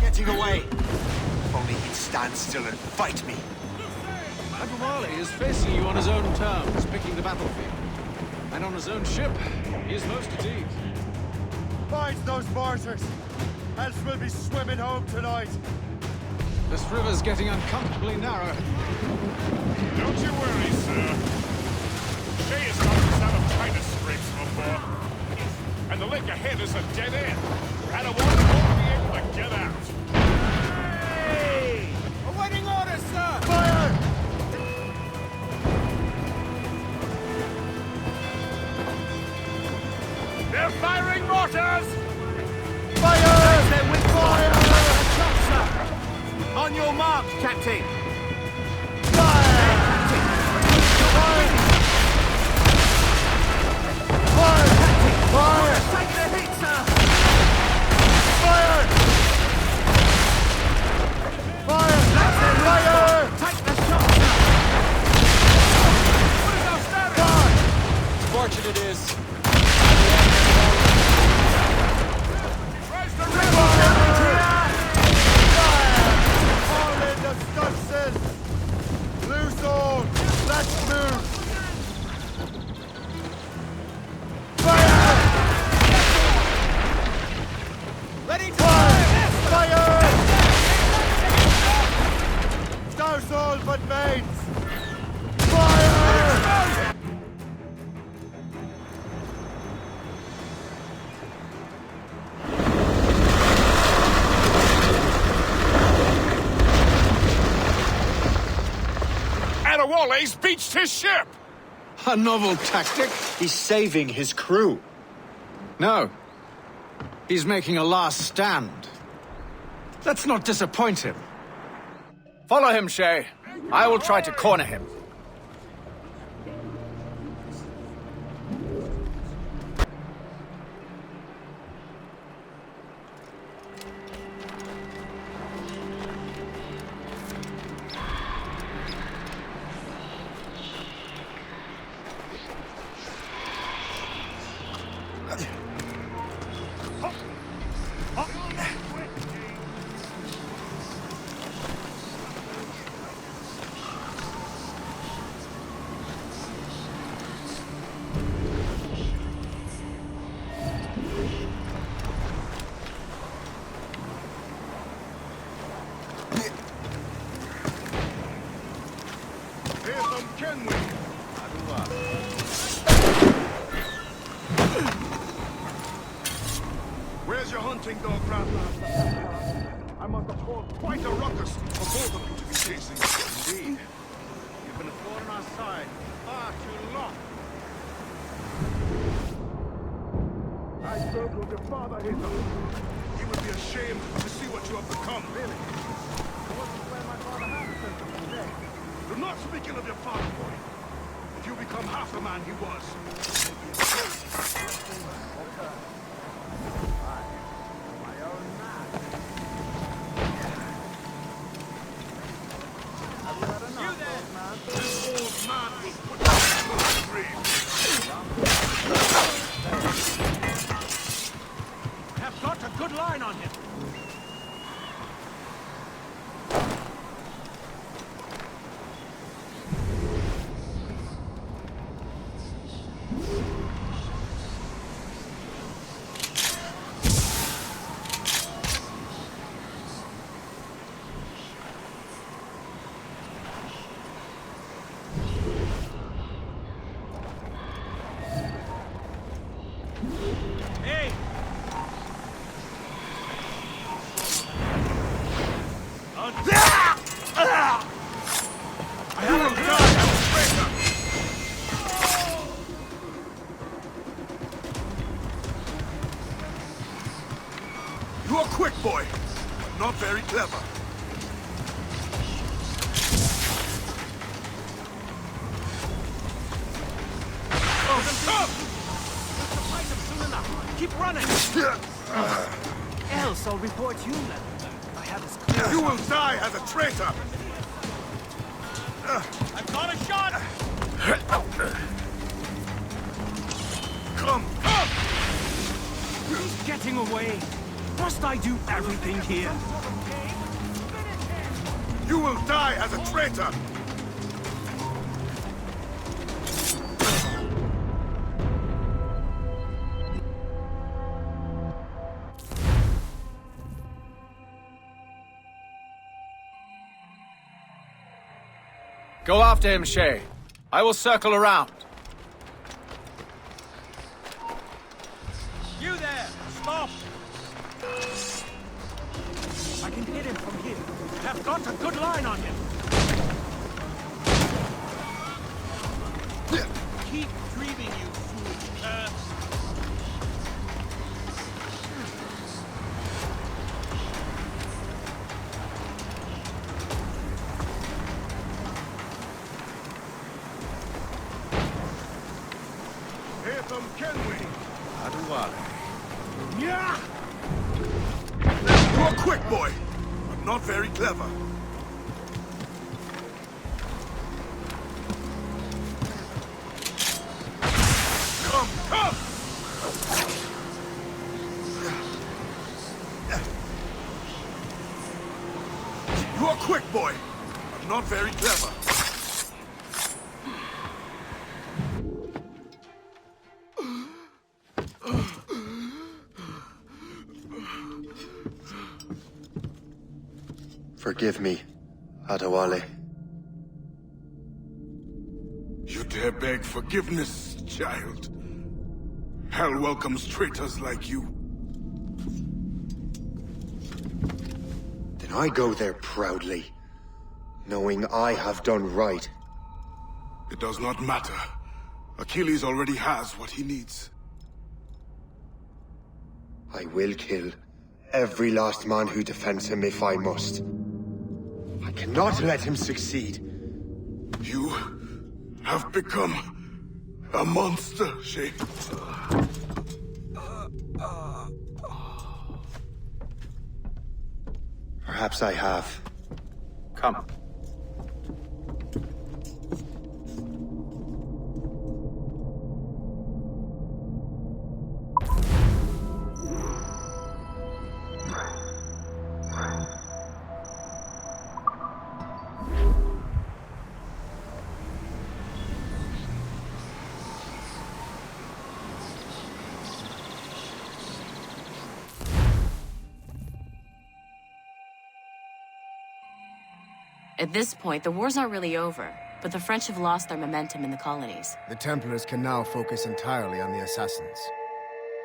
Getting away. If only he'd stand still and fight me. Adewale is facing you on his own terms, picking the battlefield. And on his own ship, he is most at ease. Find those mortars, else we'll be swimming home tonight. This river's getting uncomfortably narrow. Don't you worry, sir. Shay has gotten us out of Titus scrapes before. And the lake ahead is a dead end. And I won't be able to get out. Hey! Awaiting orders, sir! Fire! They're firing mortars! Fire! They're with Fire! shot, sir! On your mark, Captain! Fire! Fire! Fire! Taking a hit, sir! Fire! Fire! Fire! Take the shot, sir! As fortunate is, All in the stunsail! Loose all! Let's move! Fire! Ready to Fire! Fire! Douse all but mains! Fire! Adewale's beached his ship! A novel tactic? He's saving his crew. No. He's making a last stand. Let's not disappoint him. Follow him, Shay. I will try to corner him. Here's Kenway. Where's your hunting dog, Grandmaster? I must have caused quite a ruckus for both of you to be chasing. Indeed. You've been a thorn on our side far too long. I spoke with your father, Hitler. He would be ashamed to see what you have become. Really? I wasn't where my father had sent him today. I'm not speaking of your father, boy. If you become half the man he was, Have got a good line on him. Hey! I have him done! You are quick, boy, but not very clever. Keep running! Else I'll report you, Leather. I have his clear. You will die as a traitor! I've got a shot! Come! He's getting away. Must I do everything here? You will die as a traitor! Go after him, Shay. I will circle around. You there! Stop! I can hit him from here. I have got a good line on him. Keep dreaming, you fool. Here from Kenway. Yeah! You are quick, boy, but not very clever. Come, come! You are quick, boy, but not very clever. Forgive me, Adewale. You dare beg forgiveness, child? Hell welcomes traitors like you. Then I go there proudly, knowing I have done right. It does not matter. Achilles already has what he needs. I will kill every last man who defends him if I must. I cannot let him succeed. You have become a monster, Shay. Perhaps I have. Come. At this point, the war's not really over, but the French have lost their momentum in the colonies. The Templars can now focus entirely on the assassins.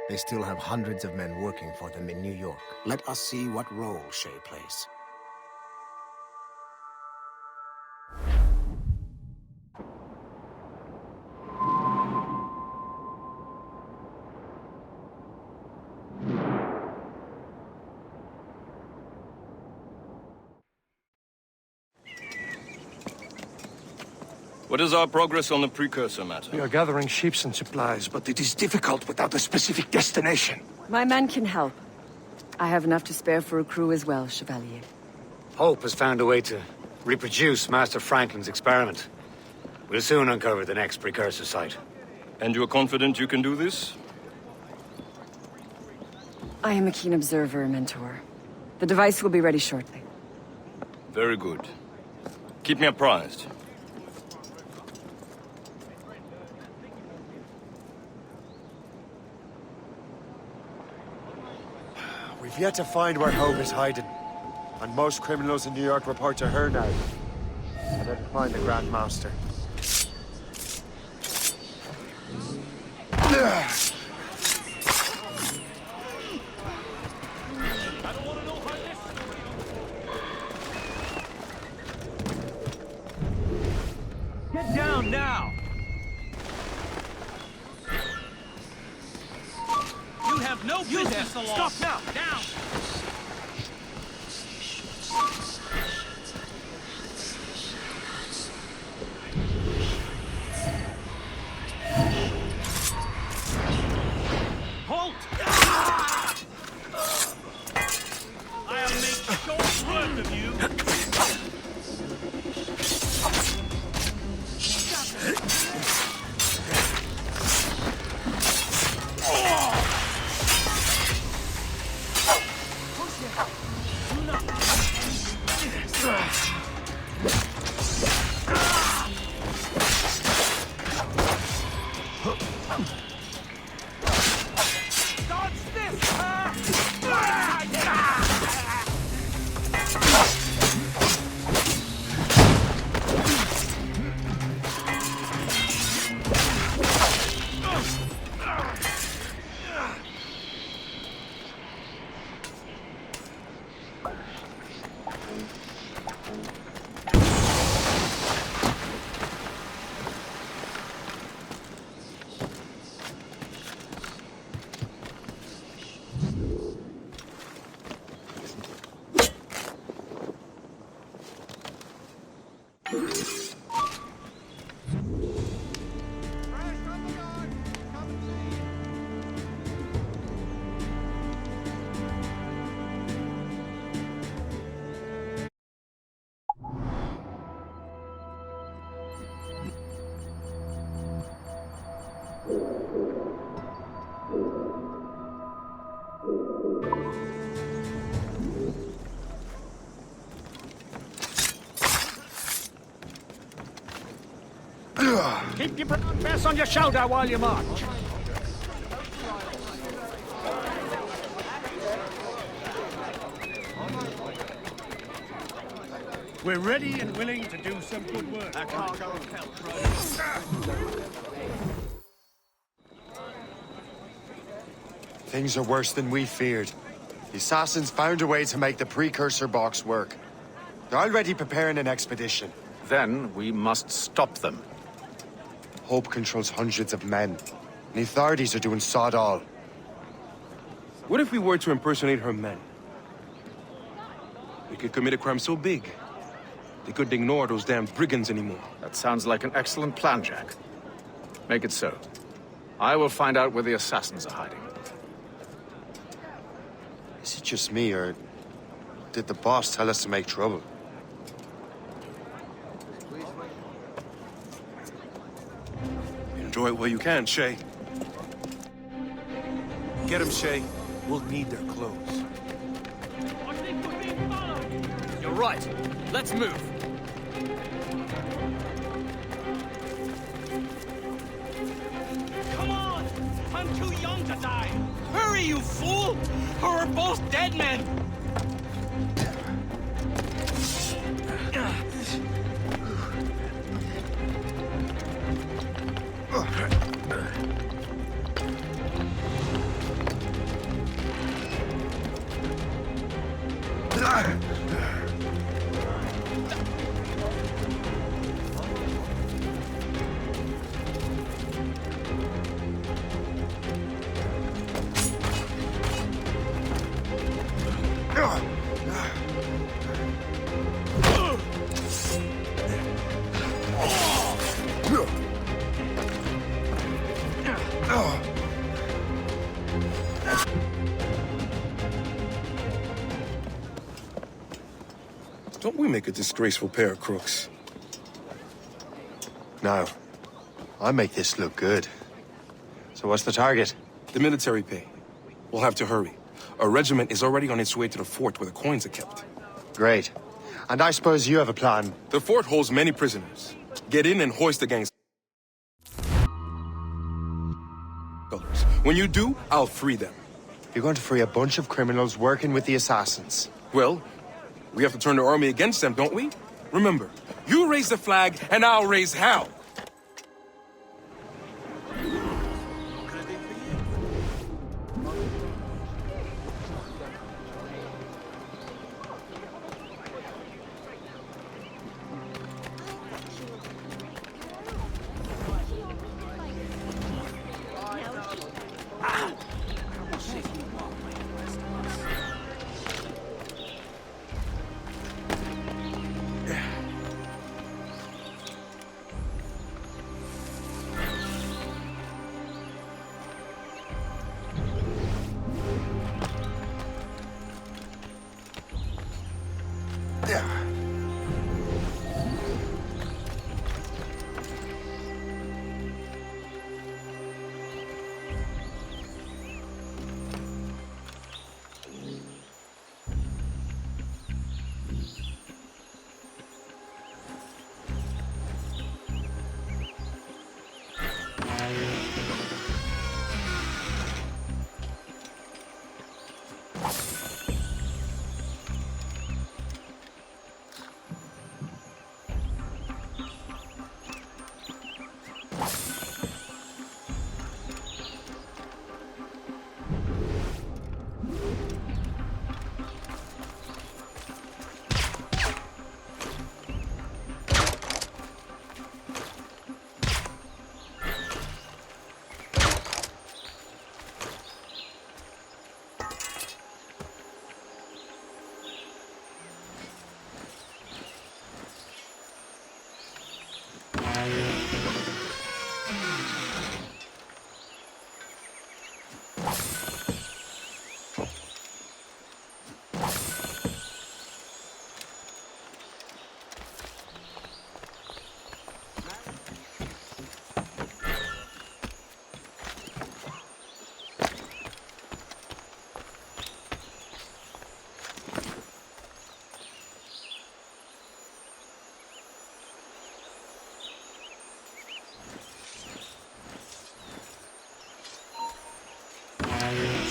They still have hundreds of men working for them in New York. Let us see what role Shay plays. What is our progress on the precursor matter? We are gathering ships and supplies, but it is difficult without a specific destination. My men can help. I have enough to spare for a crew as well, Chevalier. Hope has found a way to reproduce Master Franklin's experiment. We'll soon uncover the next precursor site. And you're confident you can do this? I am a keen observer, Mentor. The device will be ready shortly. Very good. Keep me apprised. We've yet to find where Hope is hiding. And most criminals in New York report to her now. I better find the Grand Master. Get down now! You have no business along. Stop now! Down! Halt! I'll make short work of you. Keep your brown vest on your shoulder while you march. We're ready and willing to do some good work. Our cargo of help, Things are worse than we feared. The assassins found a way to make the precursor box work. They're already preparing an expedition. Then we must stop them. Hope controls hundreds of men. And the authorities are doing sod all. What if we were to impersonate her men? We could commit a crime so big, they couldn't ignore those damn brigands anymore. That sounds like an excellent plan, Jack. Make it so. I will find out where the assassins are hiding. Is it just me, or did the boss tell us to make trouble? Enjoy it while you can, Shay. Get him, Shay. We'll need their clothes. You're right. Let's move. Come on! I'm too young to die. Hurry, you fool! Or we're both dead men. Don't we make a disgraceful pair of crooks? Now, I make this look good. So what's the target? The military pay. We'll have to hurry. A regiment is already on its way to the fort where the coins are kept. Great. And I suppose you have a plan. The fort holds many prisoners. Get in and hoist the gang's colors. When you do, I'll free them. You're going to free a bunch of criminals working with the assassins. Well, we have to turn the army against them, don't we? Remember, you raise the flag and I'll raise hell.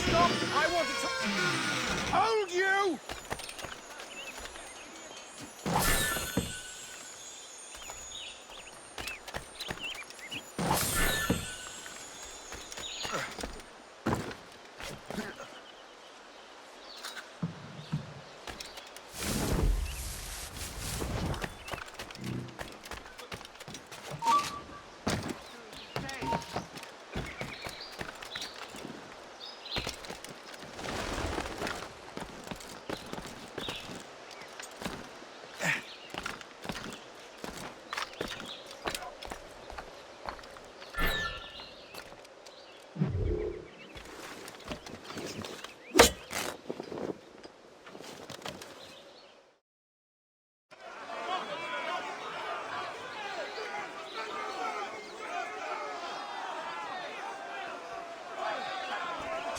Stop! I wanted to... Hold you!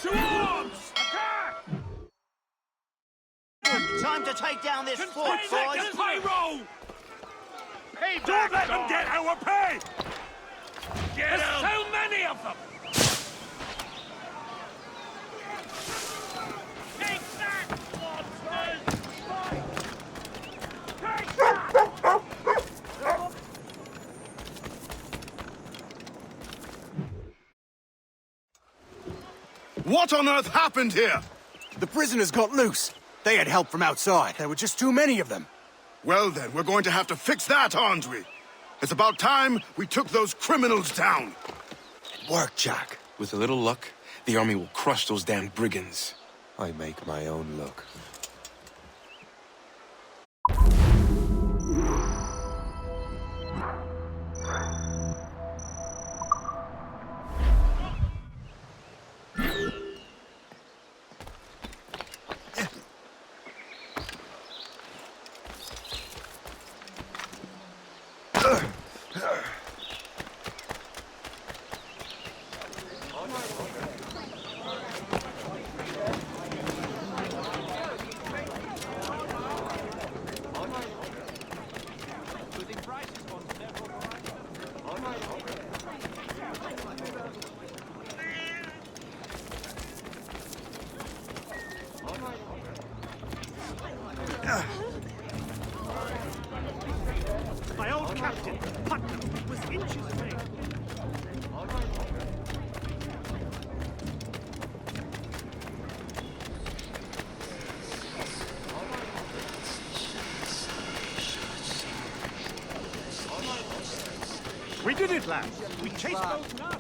To arms! Attack! Time to take down this fort, boys! Pyro! Don't let them get our pay! There's so many of them! Take that, monsters! Take that! What on earth happened here? The prisoners got loose. They had help from outside. There were just too many of them. Well then, we're going to have to fix that, aren't we? It's about time we took those criminals down. Work, Jack. With a little luck, the army will crush those damn brigands. I make my own luck. My old captain, Putnam, was inches away. We did it, lads. We chased those now.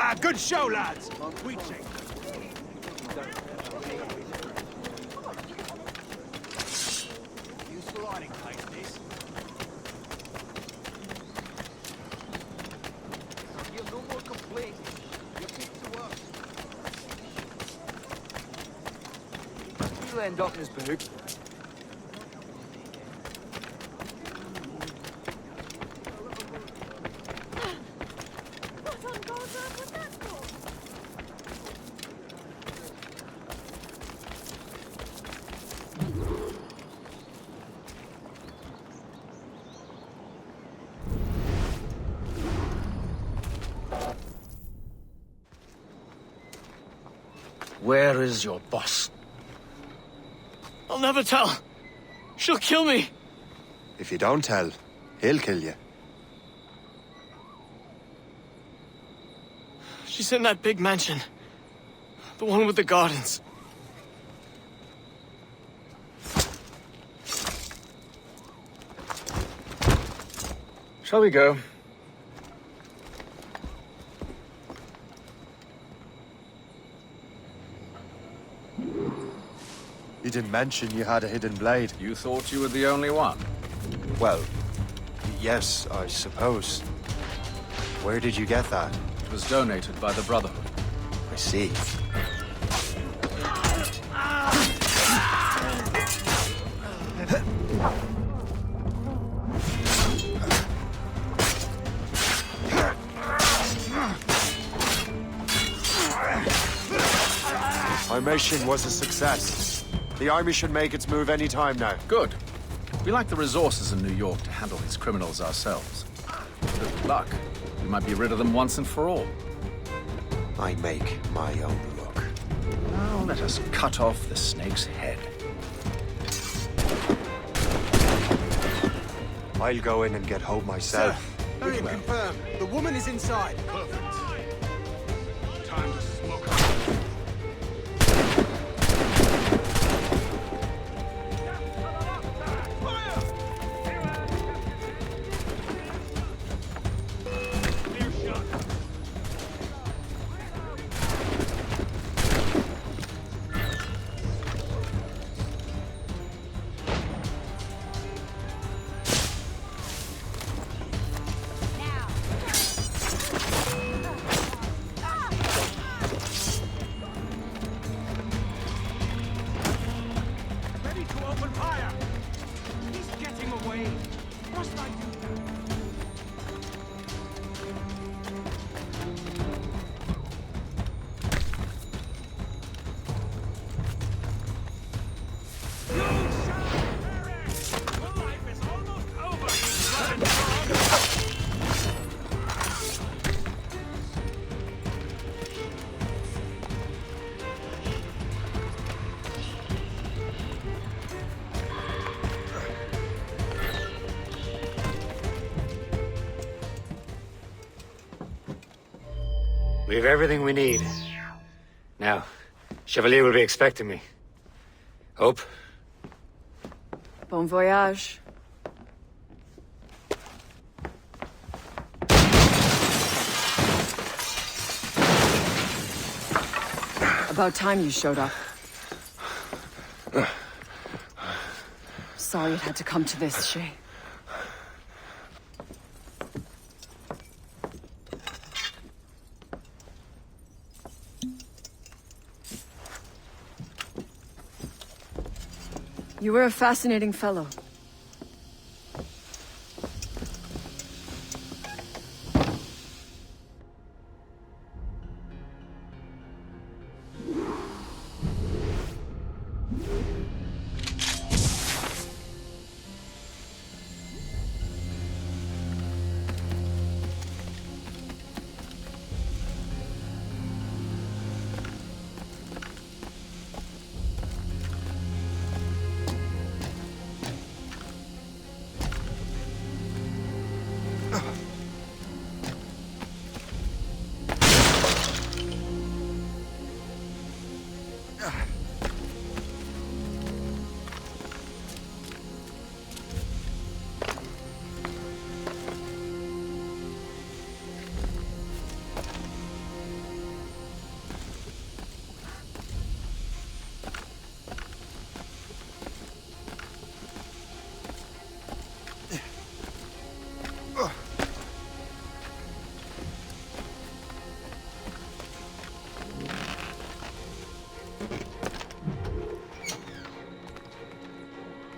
Ah, good show, lads. We take. Useful hiding place, this. You have no more complaints. You keep to work. You'll end up in his book. Where is your boss? I'll never tell. She'll kill me. If you don't tell, he'll kill you. She's in that big mansion. The one with the gardens. Shall we go? You didn't mention you had a hidden blade. You thought you were the only one? Well, yes, I suppose. Where did you get that? It was donated by the Brotherhood. I see. Our mission was a success. The army should make its move any time now. Good. We lack the resources in New York to handle these criminals ourselves. With luck, we might be rid of them once and for all. I make my own luck. Now let us cut off the snake's head. I'll go in and get Hope myself. Barrier confirmed. The woman is inside. Perfect. Time to smoke. We have everything we need. Now, Chevalier will be expecting me. Hope? Bon voyage. About time you showed up. Sorry it had to come to this, Shay. You were a fascinating fellow.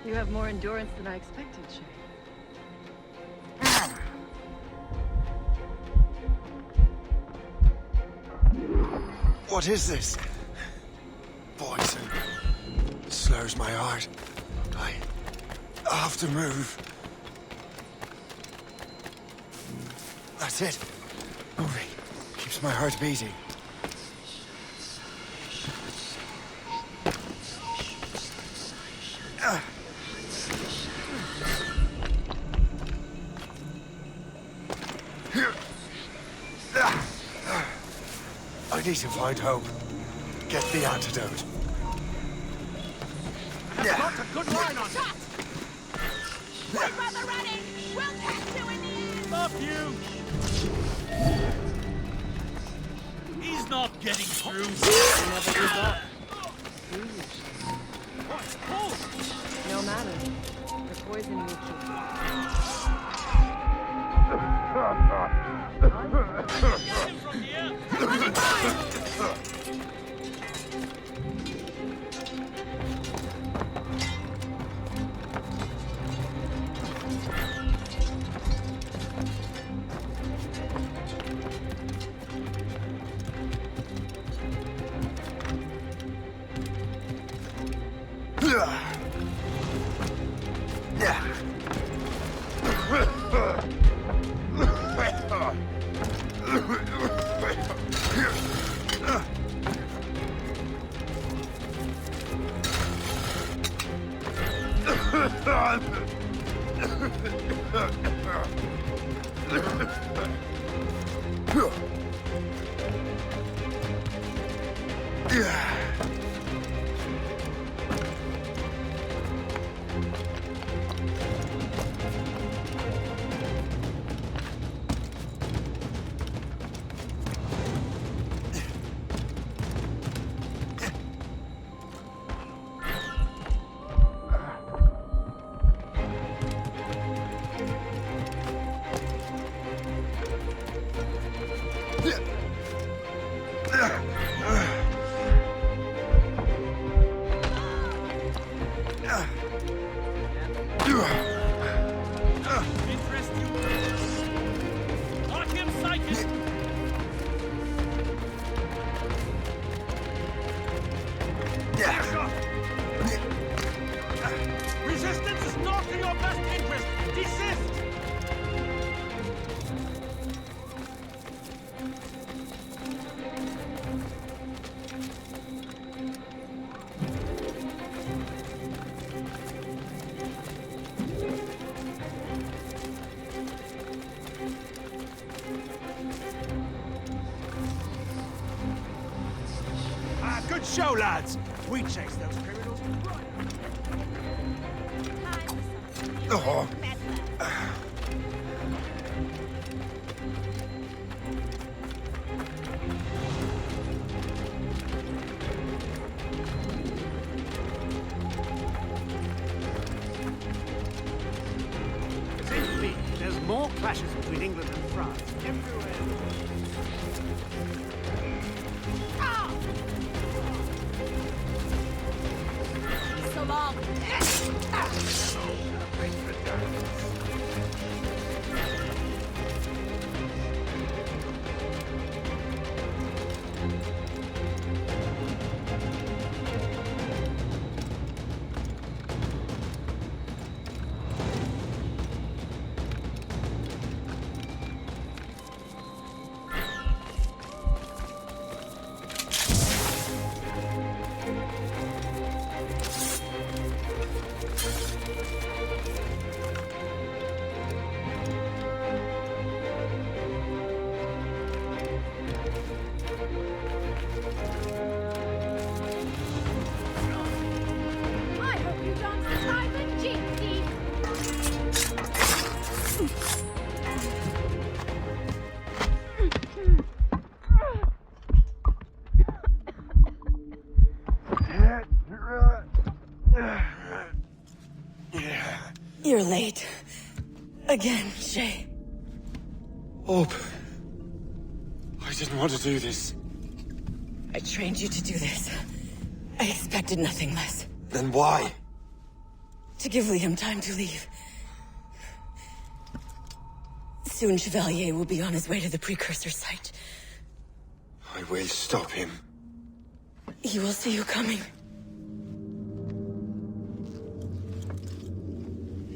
You have more endurance than I expected, Shay. What is this? Poison. Slurs my heart. I have to move. That's it. Moving. Keeps my heart beating. I need to find hope. Get the antidote. Got a good line on it. We're brother running. We'll catch you in the end. Stop you. He's not getting through. Never give up. What's cold? No matter. The poison will kill you. Get him from here. Resistance is not in your best interest. Desist! Good show, lads. We chase those criminals right. Oh. more clashes between England and France everywhere. So long. I hope you don't survive the jinxie. You're late. Again, Shay. Hope. I didn't want to do this. I trained you to do this. I expected nothing less. Then why? To give Liam time to leave. Soon Chevalier will be on his way to the precursor site. I will stop him. He will see you coming.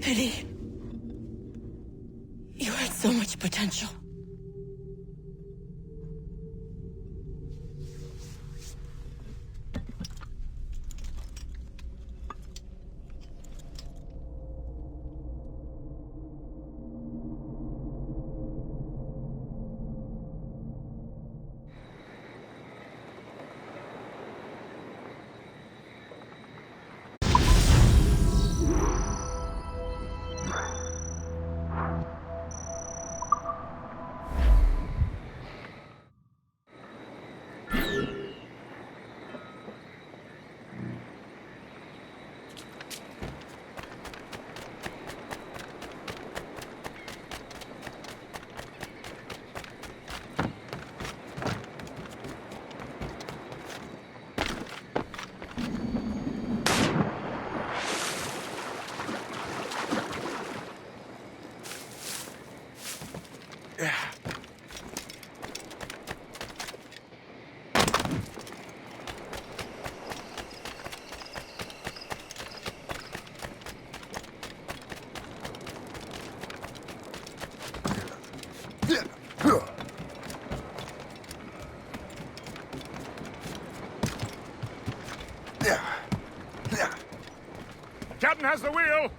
Pity. You had so much potential. Captain has the wheel!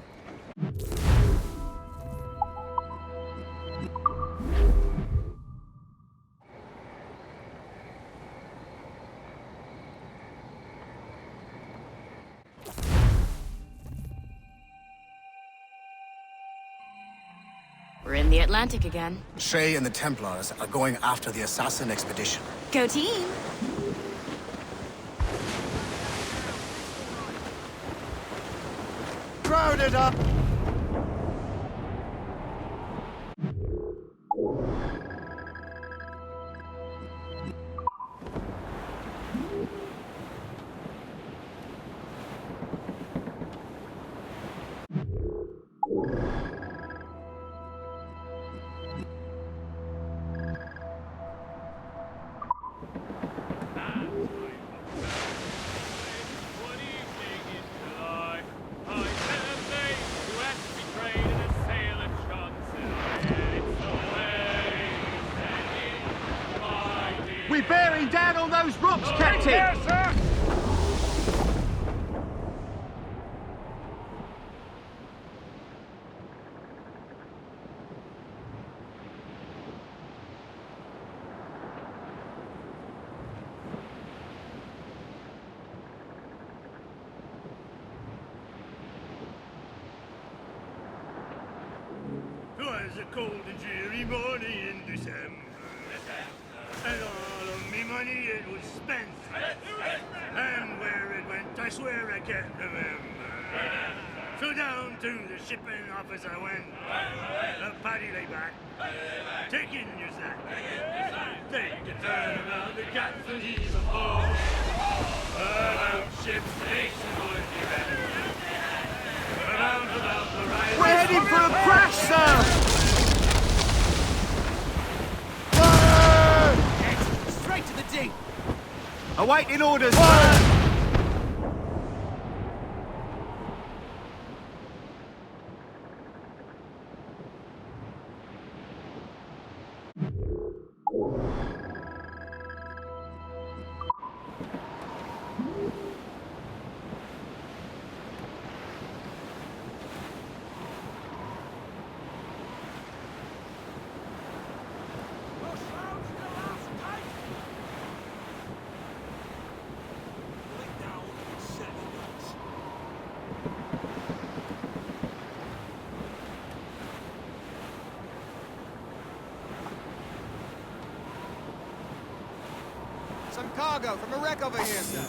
We're in the Atlantic again. Shay and the Templars are going after the assassin expedition. Go team! Crowded up! We're bearing down on those rocks, Captain! Yes, sir! Twas a cold and dreary morning in December, and all of me money it was spent. And where it went, I swear I can't remember. So down to the shipping office I went. The Paddy lady Turn around the cats and heave a ho. Burn out ships, nation would be ready. Around about the right. We're heading for a crash, sir! Straight to the deep! Awaiting orders, sir! Some cargo from a wreck over here, sir.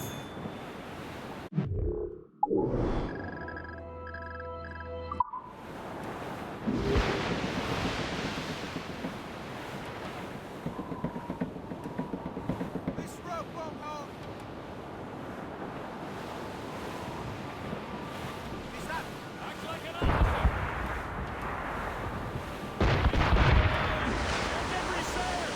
This rope won't hold. Is that? Acts like an officer. Every sail.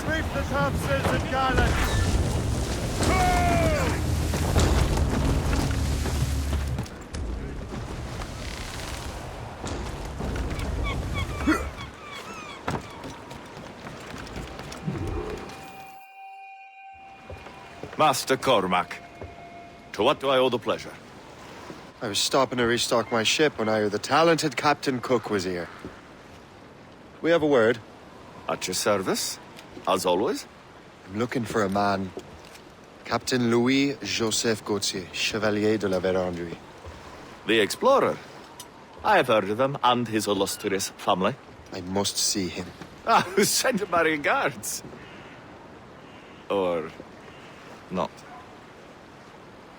Sweep the topsails and gallants! Master Cormac, to what do I owe the pleasure? I was stopping to restock my ship when I heard the talented Captain Cook was here. We have a word. At your service, as always. I'm looking for a man. Captain Louis-Joseph Gauthier, Chevalier de la Vérendrye. The explorer. I have heard of him and his illustrious family. I must see him. Ah, send him my regards. Or not.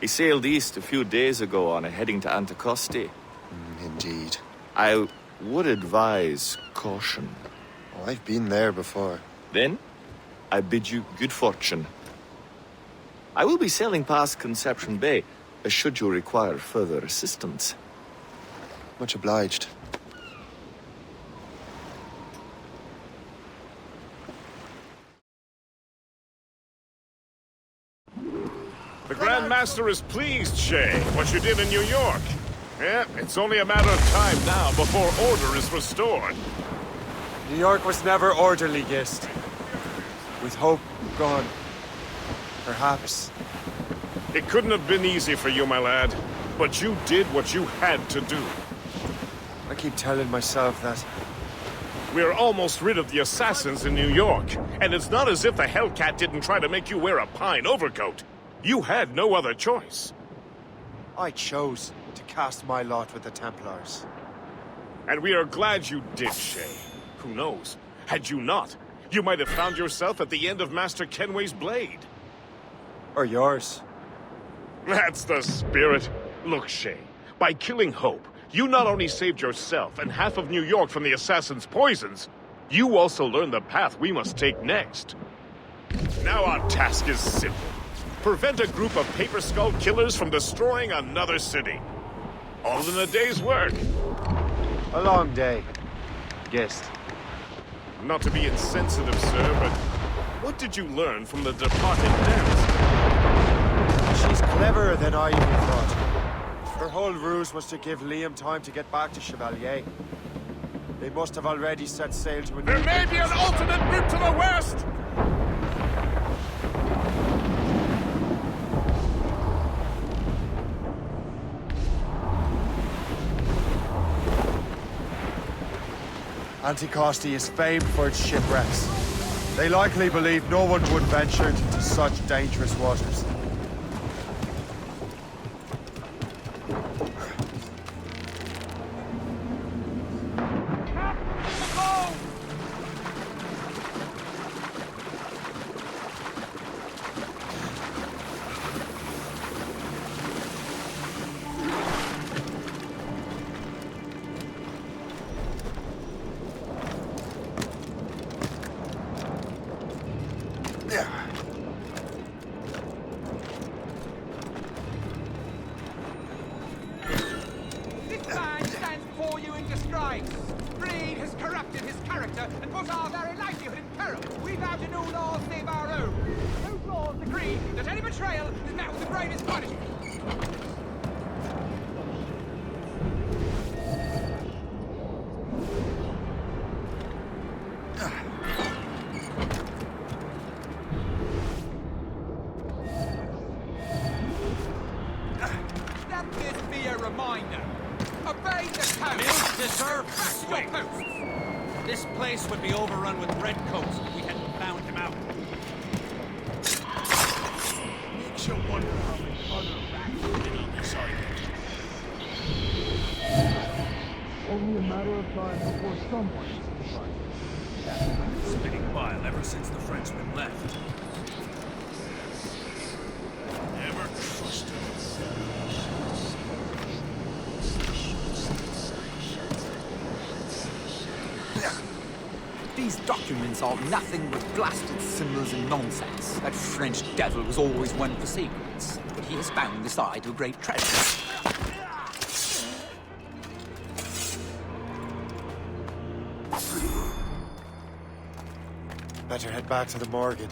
He sailed east a few days ago on a heading to Anticosti. Indeed. I would advise caution. Oh, I've been there before. Then, I bid you good fortune. I will be sailing past Conception Bay, should you require further assistance. Much obliged. The Grand Master is pleased, Shay, what you did in New York. Yeah, it's only a matter of time now before order is restored. New York was never orderly, Gist. With hope gone, perhaps. It couldn't have been easy for you, my lad. But you did what you had to do. I keep telling myself that. We're almost rid of the assassins in New York. And it's not as if the Hellcat didn't try to make you wear a pine overcoat. You had no other choice. I chose to cast my lot with the Templars. And we are glad you did, Shay. Who knows? Had you not, you might have found yourself at the end of Master Kenway's blade. Or yours. That's the spirit. Look, Shay, by killing Hope, you not only saved yourself and half of New York from the assassin's poisons, You also learn the path we must take next. Now our task is simple. Prevent a group of Paper Skull killers from destroying another city. All in a day's work. A long day. Guessed. Not to be insensitive, sir, but what did you learn from the departed Damsel? She's cleverer than I even thought. Her whole ruse was to give Liam time to get back to Chevalier. They must have already set sail to a new... There may be an alternate route to the west! Anticosti is famed for its shipwrecks. They likely believe no one would venture into such dangerous waters. This place would be overrun with redcoats if we hadn't found him out. Makes you wonder how many other rats have been on this island. Only a matter of time before someone is surprised. Spitting bile ever since the Frenchman left. Never trusted him. These documents are nothing but blasted symbols and nonsense. That French devil was always one for secrets, but he has found the side to a great treasure. Better head back to the Morgan.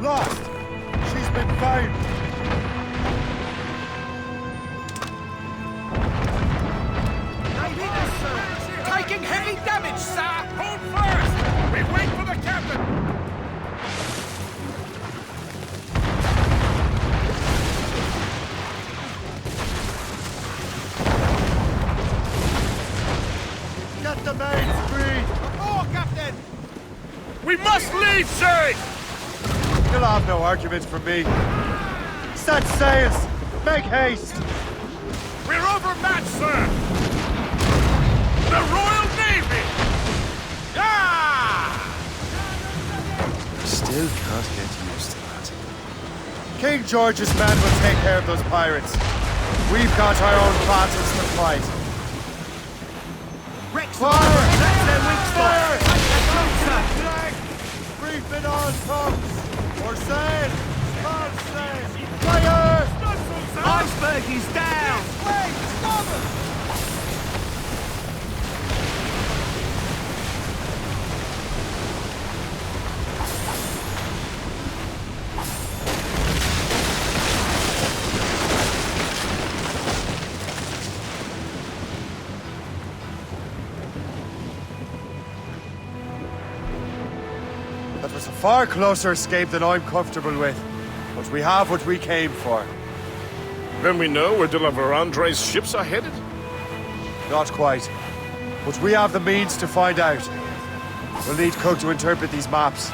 Lost! She's been found! Taking heavy damage, sir! Hold first! We wait for the captain! Get the mains free! Before, Captain! We must leave, sir! You'll have no argument from me. Set sails! Make haste! We're overmatched, sir! The Royal Navy! Ah! Still can't get used to that. King George's men will take care of those pirates. We've got our own battles to fight. Rex, Fire! that's their weak spot! Flag! Reefing on pumps! Or sail! Start sail! Fire! Iceberg is down! Wait! Stop it! far closer escape than I'm comfortable with. But we have what we came for. Then we know where de la Vérendrye's ships are headed? Not quite. But we have the means to find out. We'll need Cook to interpret these maps.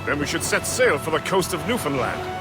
Then we should set sail for the coast of Newfoundland.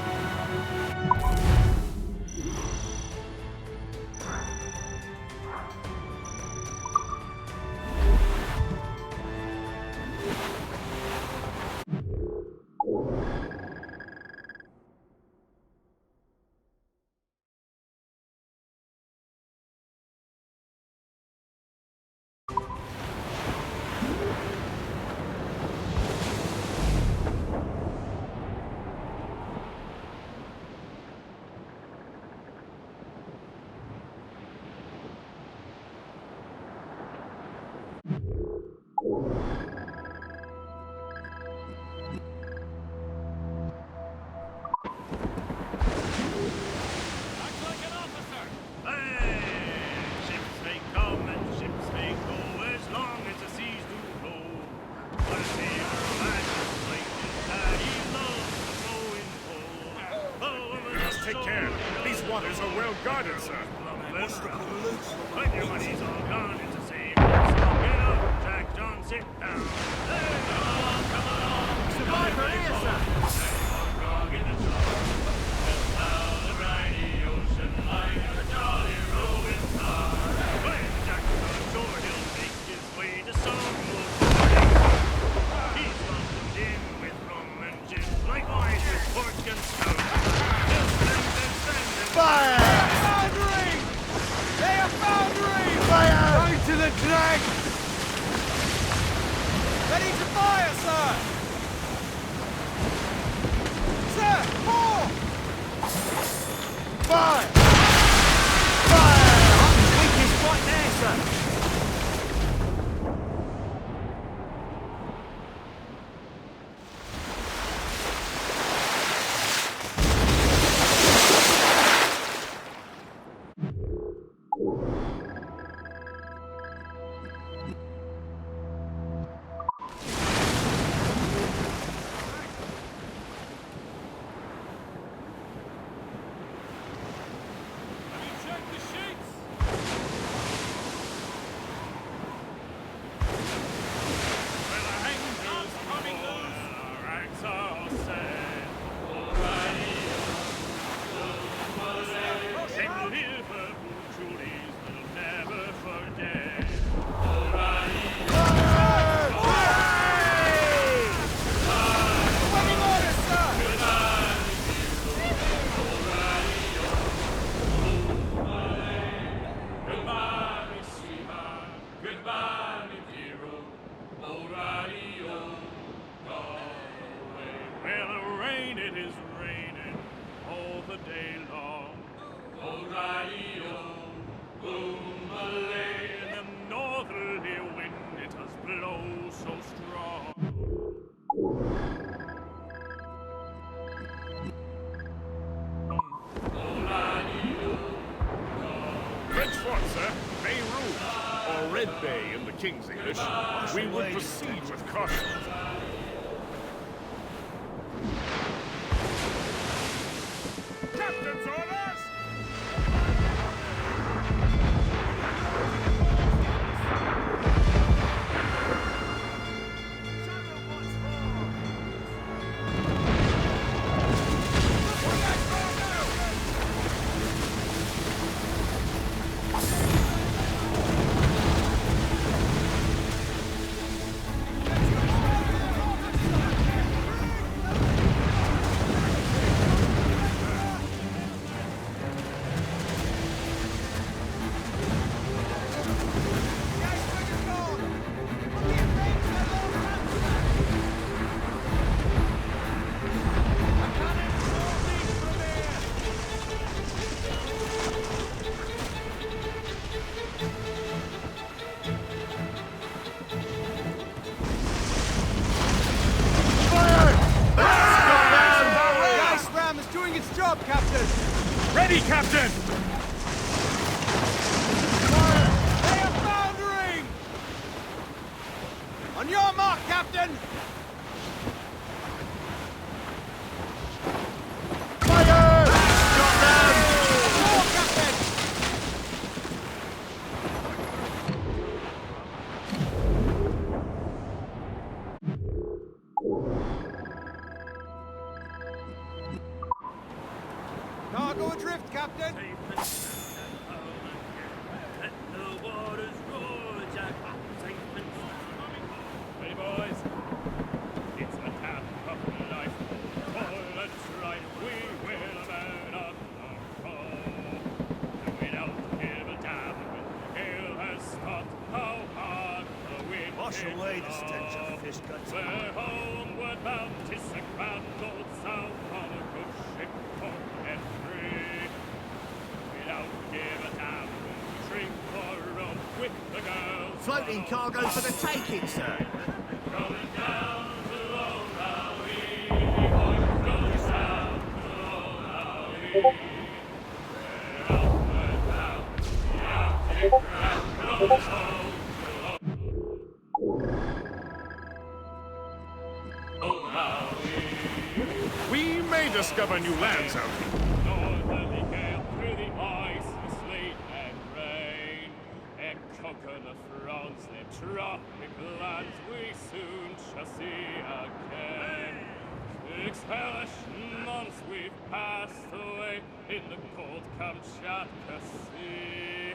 Take care. These waters are well guarded, sir. When your money's all gone, it's the same. So get up, Jack John, sit down. Hey, come on. Survivor here, sir. Fire! Foundering! They are foundering! Fire! Right to the drag! Ready to fire, sir! Sir, more! Fire! Fire! Weakest right there, sir. Red Bay in the King's English, we would proceed with caution. Captain's orders! Ready, Captain! They are foundering! On your mark, Captain! cargo adrift, Captain. Let the waters roar, Jack. Hey, boys. It's a tap of life. Oh, let's ride. We will man up the road. We don't give a damn when the gale has stopped. How hard the wind Wash away the stench of fish guts. We're homeward bound, 'tis a grand old south on a good ship for entry. We don't give a damn when we drink or roam with the girls. Floating cargo for the taking, sir. Rolling down to Old Maui, rolling down to Old Maui. We're outward bound, the Arctic ground rolls home. We may discover new lands out here. Northerly gale through the ice, sleet and rain. And conquer the fronts, the tropic lands we soon shall see again. 6 hellish months we've passed away in the cold Kamchatka Sea.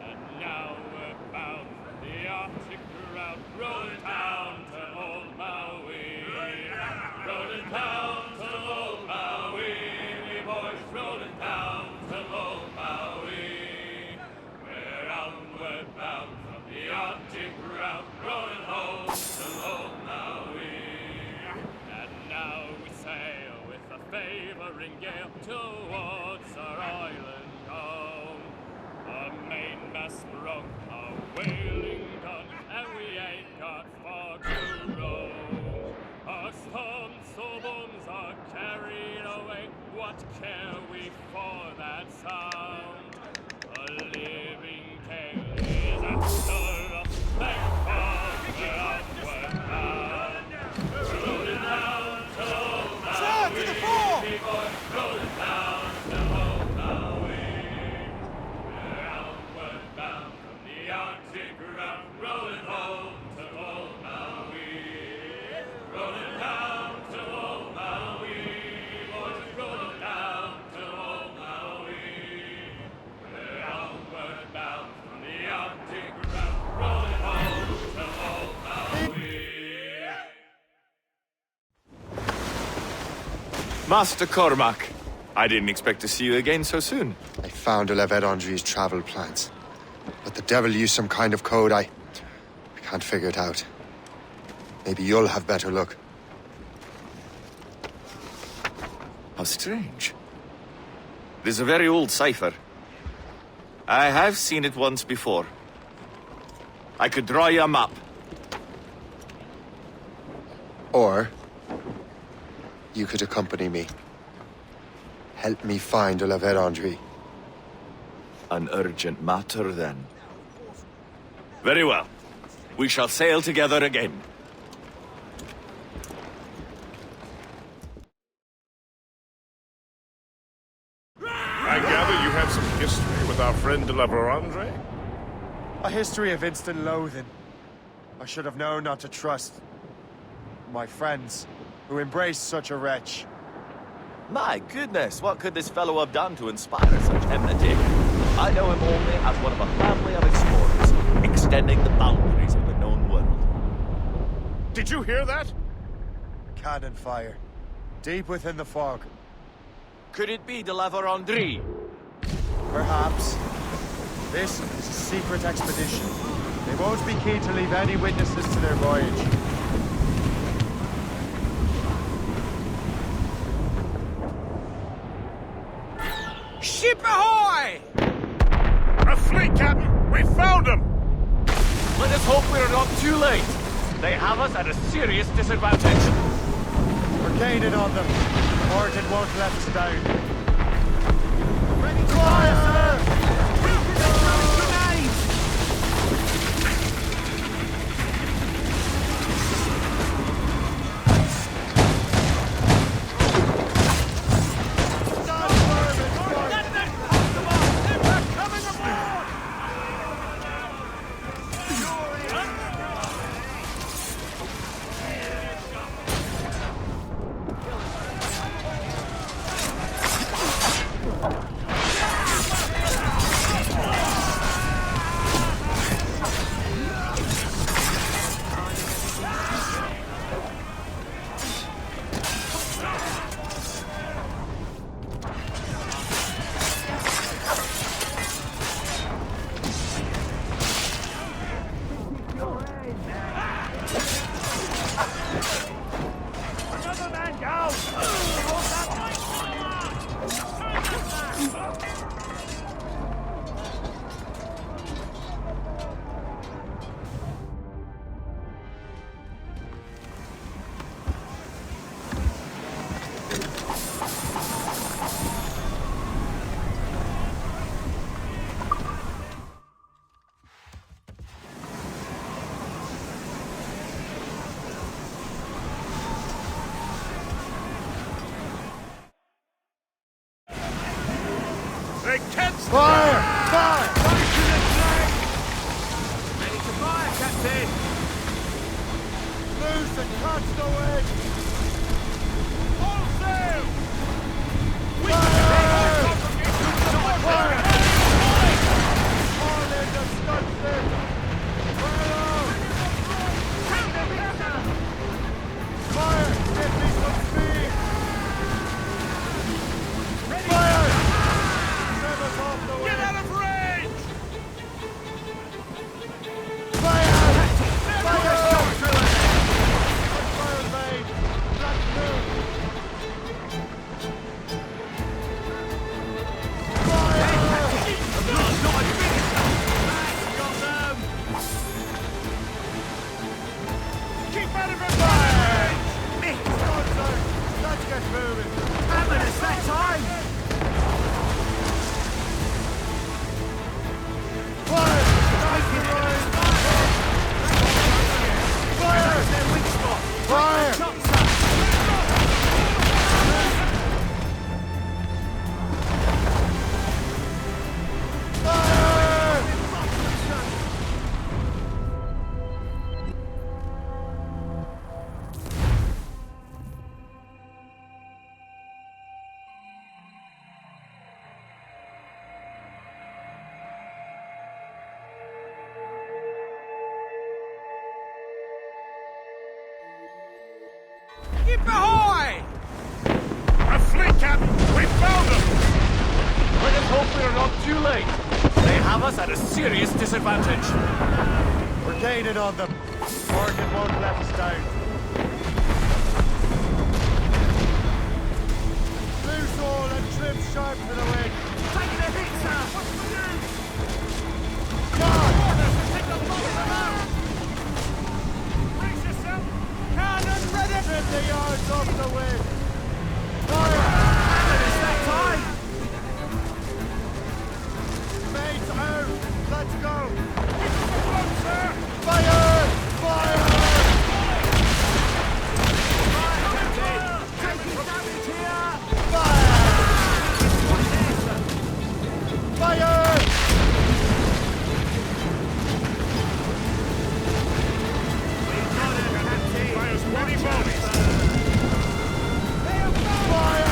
And now we're bound for the Arctic ground, rolling down to Old Maui. Rolling down to Old Maui, we boys rolling down to Old Maui. We're outward bound from the Arctic ground, rolling home to Old Maui. And now we sail with a favoring gale towards our island home. A mainmast sprung, a whaling gun, and we ain't got far to roam. Our storms so booms are carried away. What care we for that sound? A living tale is after us. Thank God we're outward bound. We're rolling down to Old Maui. Sir, to the fore! We're rolling down to Old Maui. We're outward bound from the Arctic ground, rolling home to Old Maui. Rolling down to Old Maui, boys, rolling down to Old Maui. We're outward bound from the Arctic ground, rolling home to Old Maui. Master Cormac, I didn't expect to see you again so soon. I found de la Vedendrie's travel plans. But the devil used some kind of code. I can't figure it out. Maybe you'll have better luck. How strange. It is a very old cipher. I have seen it once before. I could draw you a map. Or you could accompany me. Help me find de la Vedendrie. An urgent matter, then. Very well. We shall sail together again. I gather you have some history with our friend de la Verandre? A history of instant loathing. I should have known not to trust my friends who embraced such a wretch. My goodness, what could this fellow have done to inspire such enmity? I know him only as one of a family of explorers, extending the boundaries of the known world. Did you hear that? Cannon fire. Deep within the fog. Could it be de la Verandrie? Perhaps. This is a secret expedition. They won't be keen to leave any witnesses to their voyage. Ship ahoy! A fleet, Captain! We found them! Let us hope we are not too late. They have us at a serious disadvantage. We're gaining on them. Morgan won't let us down. Ready to fire, sir! They catch the Fire! Fire! Ready to fire, Captain! Loose and catch the wind! All sail! Fire! Fire! All in the stunted! Fire! Give me some speed! Fire! Send us off the way! Get out of range! Fire! Fire! Fire range! Black moon! Keep out of her fire! Let's get moving! Damn it, it's that time! Fire! That's the line! Fire! Their weak spot! Fire! Keep ahoy! A fleet, Captain! We found them! Let us hope we are not too late. They have us at a serious disadvantage. We're gaining on them. Morgan won't let us down. Loose all and trim sharp to the wind. Take the hit, sir! What's the news? God! Take the bottom out! Brace yourself! Cannon ready! Trim the yards off the wind. Fire! It's that time! Mates out! Let's go! Keep us afloat, sir! Fire! Fire! Taking damage here! Fire! Fire! Fire's ready, Bobby! Fire!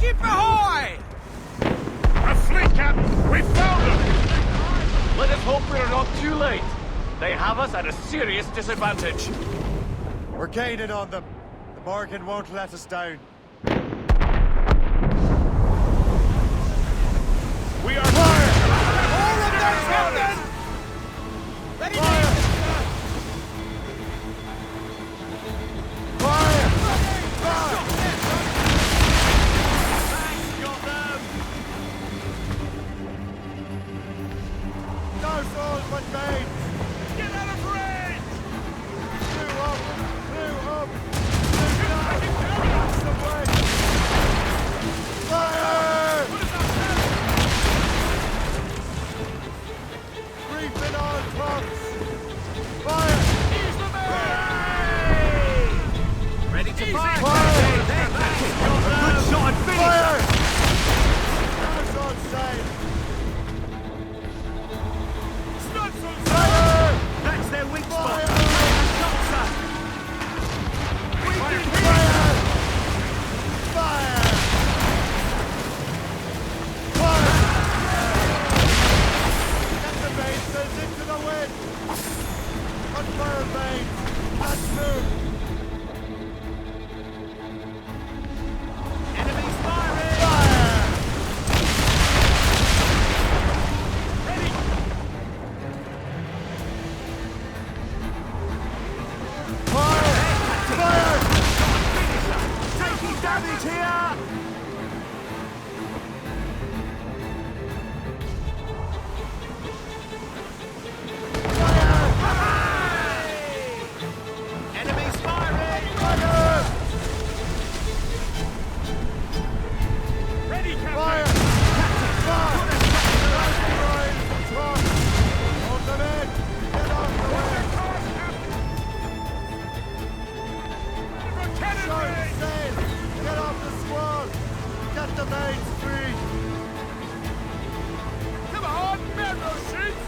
Keep ahoy! A fleet, Captain! We found them! Let us hope we are not too late. They have us at a serious disadvantage. We're gaining on them. The Morgan won't let us down. We are Fire! All of them, Captain! Ready to Fire! Fire! Fire! got them! No souls but mates! Get out of range! Crew up! Crew up! Crew down! That's the sheets free! Come on, Monroe sheets!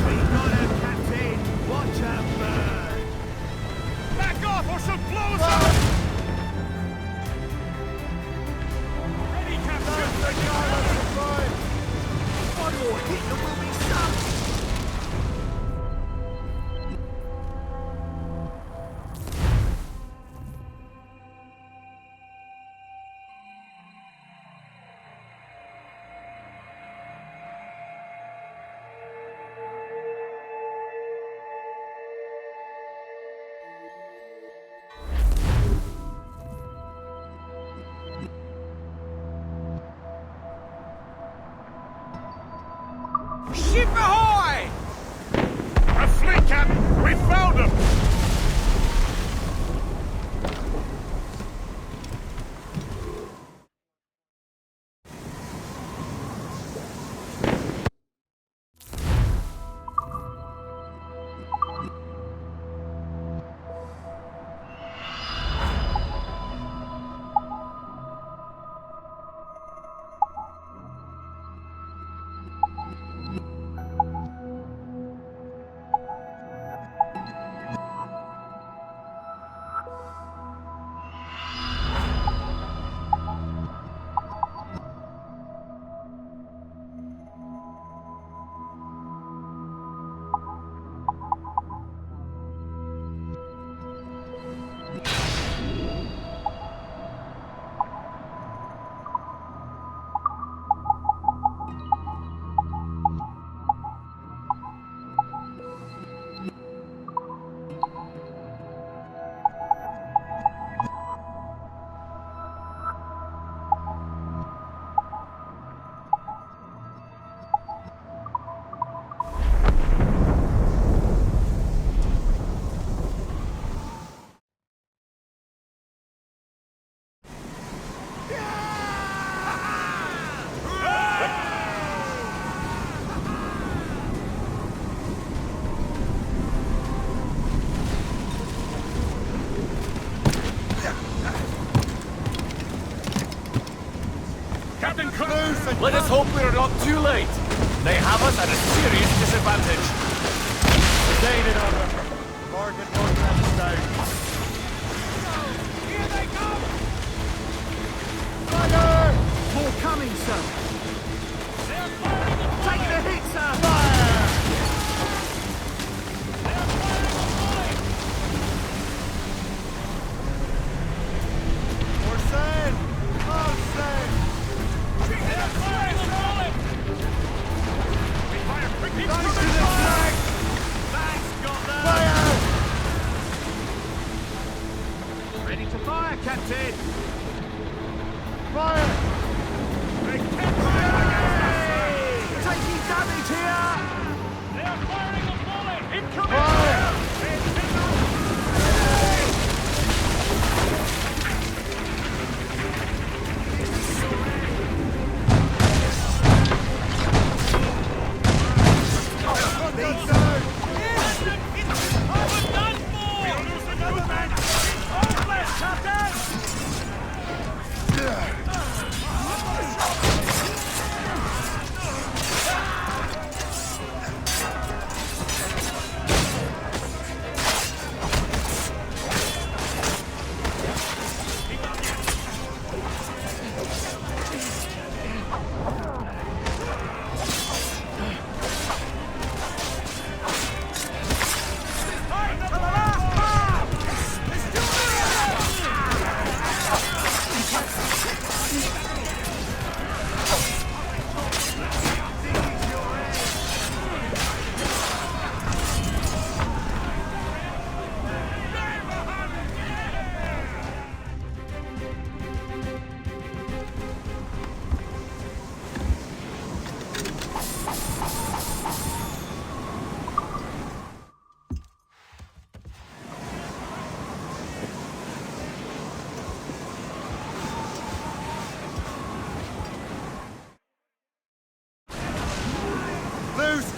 We got him, Captain! Watch him burn! Back off or she'll blow us up! Ready, Captain! One more hit and we'll be sunk! Ship ahoy! A fleet, Captain! We found him! Captain Cook! Let us hope we're not too late. They have us at a serious disadvantage. David over. Morgan, down. Here they come! Fire! More coming, sir! They're firing a Taking a hit, sir! Fire! They're firing a volley! Orsen! Orsen! They're firing a volley! We fire quickly! Nice to the flag! Thanks, got that! Fire! Ready to fire, Captain! Fire! They can't fire against us, sir! Taking damage here! They're firing a volley! Incoming! Fire!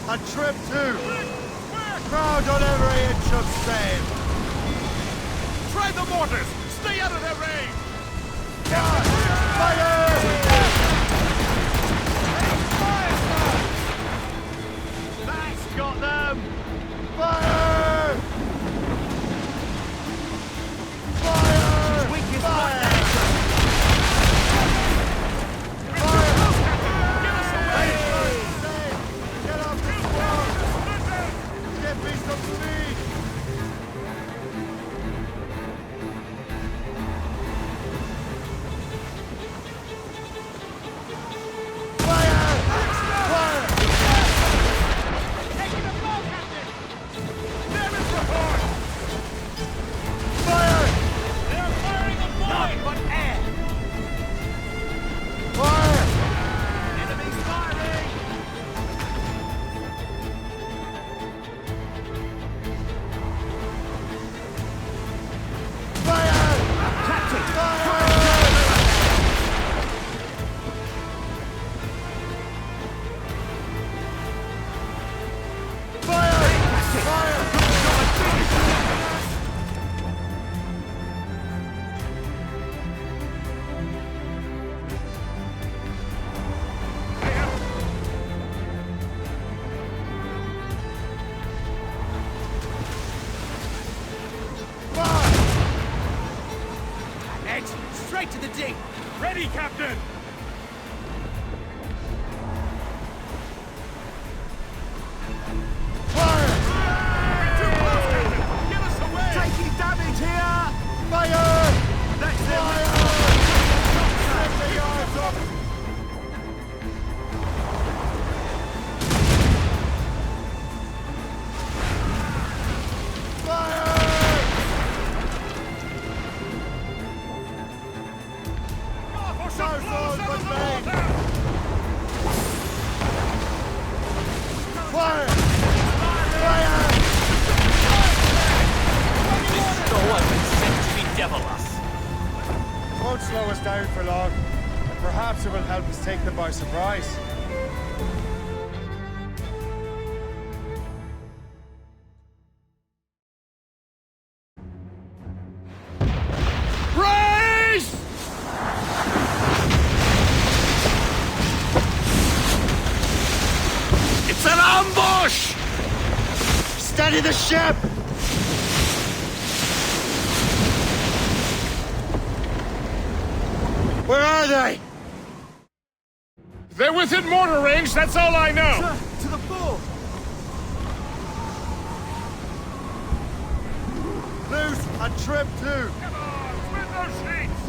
A trip too. Crowd on every inch of sail. Try the mortars. Stay out of their range! That's got them! Fire! Fire! She's weakest Fire! right there. Get off the squad! Get me some speed! Straight to the deep! Ready, Captain! Taking damage here! Fire! That's Fire! Take the yards up! Fire! Fire! This snow has been sent to bedevil us. It won't slow us down for long, and perhaps it will help us take them by surprise. Race! It's an ambush! Steady the ship! Where are they? They're within mortar range, that's all I know! To the fore! Loose and trim too! Come on, spin those sheets!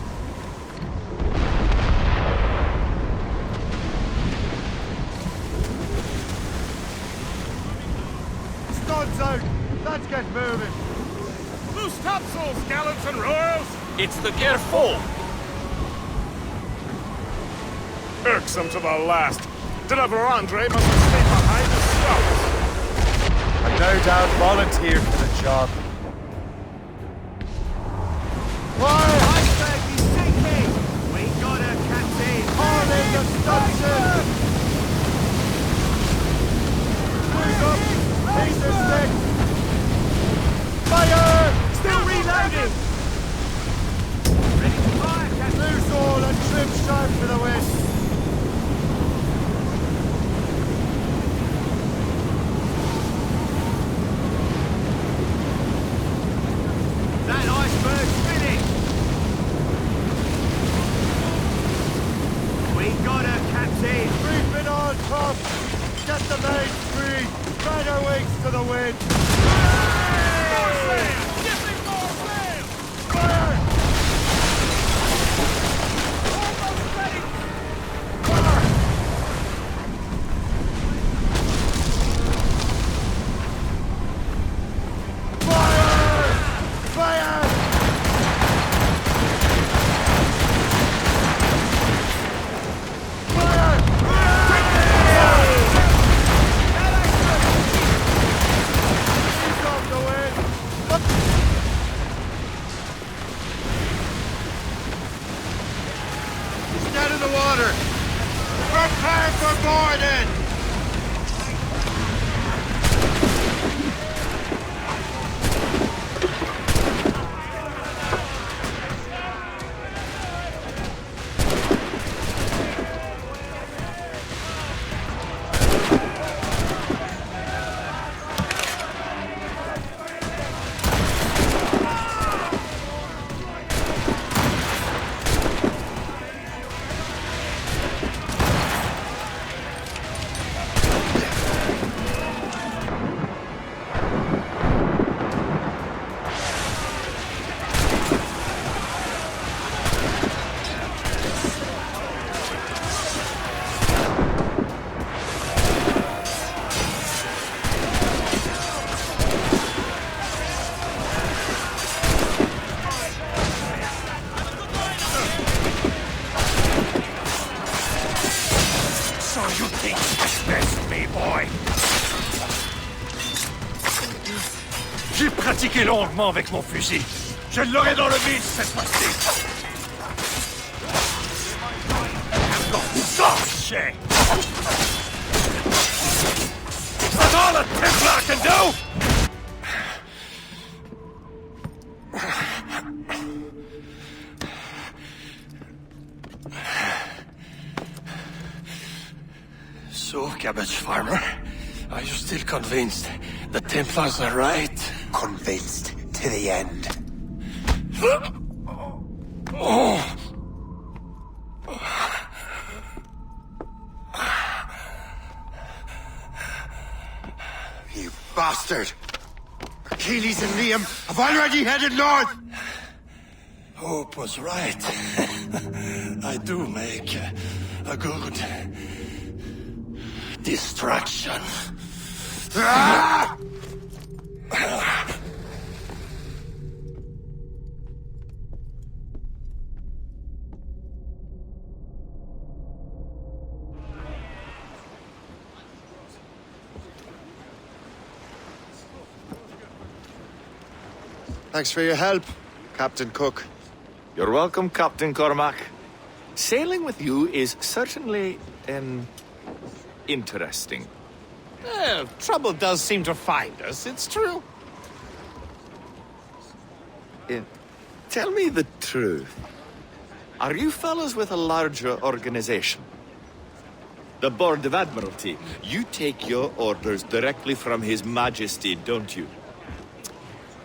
Studs out! Let's get moving! Loose topsails, gallants and royals! It's the Gerfaut! Irksome to the last. Deliver Andre must have stayed behind to stop us. And no doubt volunteered for the job. Fire! Iceberg is sinking! We got her, Captain! On in the stunship! Squeeze up! Piece of stick! Fire! Still reloading! Ready to fire, Captain! Loose all and trim sharp for the wind! That iceberg's finished! We got her, Captain! Reefing on top! Get the main free! Spread our wings to the wind! More sail! Give me more sail! Fire! Almost ready! Fire! Fire! Fire! Fire! He's off the wind! He's dead in the water! Prepare for boarding! pratiqué longuement avec mon fusil. Je l'aurai dans le vide cette fois-ci. Gosh, Shay! That's all a Templar can do! So, Cabbage Farmer, are you still convinced the Templars are right? Convinced to the end. Oh! You bastard! Achilles and Liam have already headed north! Hope was right. I do make a good distraction. Ah! Thanks for your help, Captain Cook. You're welcome, Captain Cormac. Sailing with you is certainly, interesting. Trouble does seem to find us, it's true. Tell me the truth. Are you fellows with a larger organization? The Board of Admiralty. You take your orders directly from His Majesty, don't you?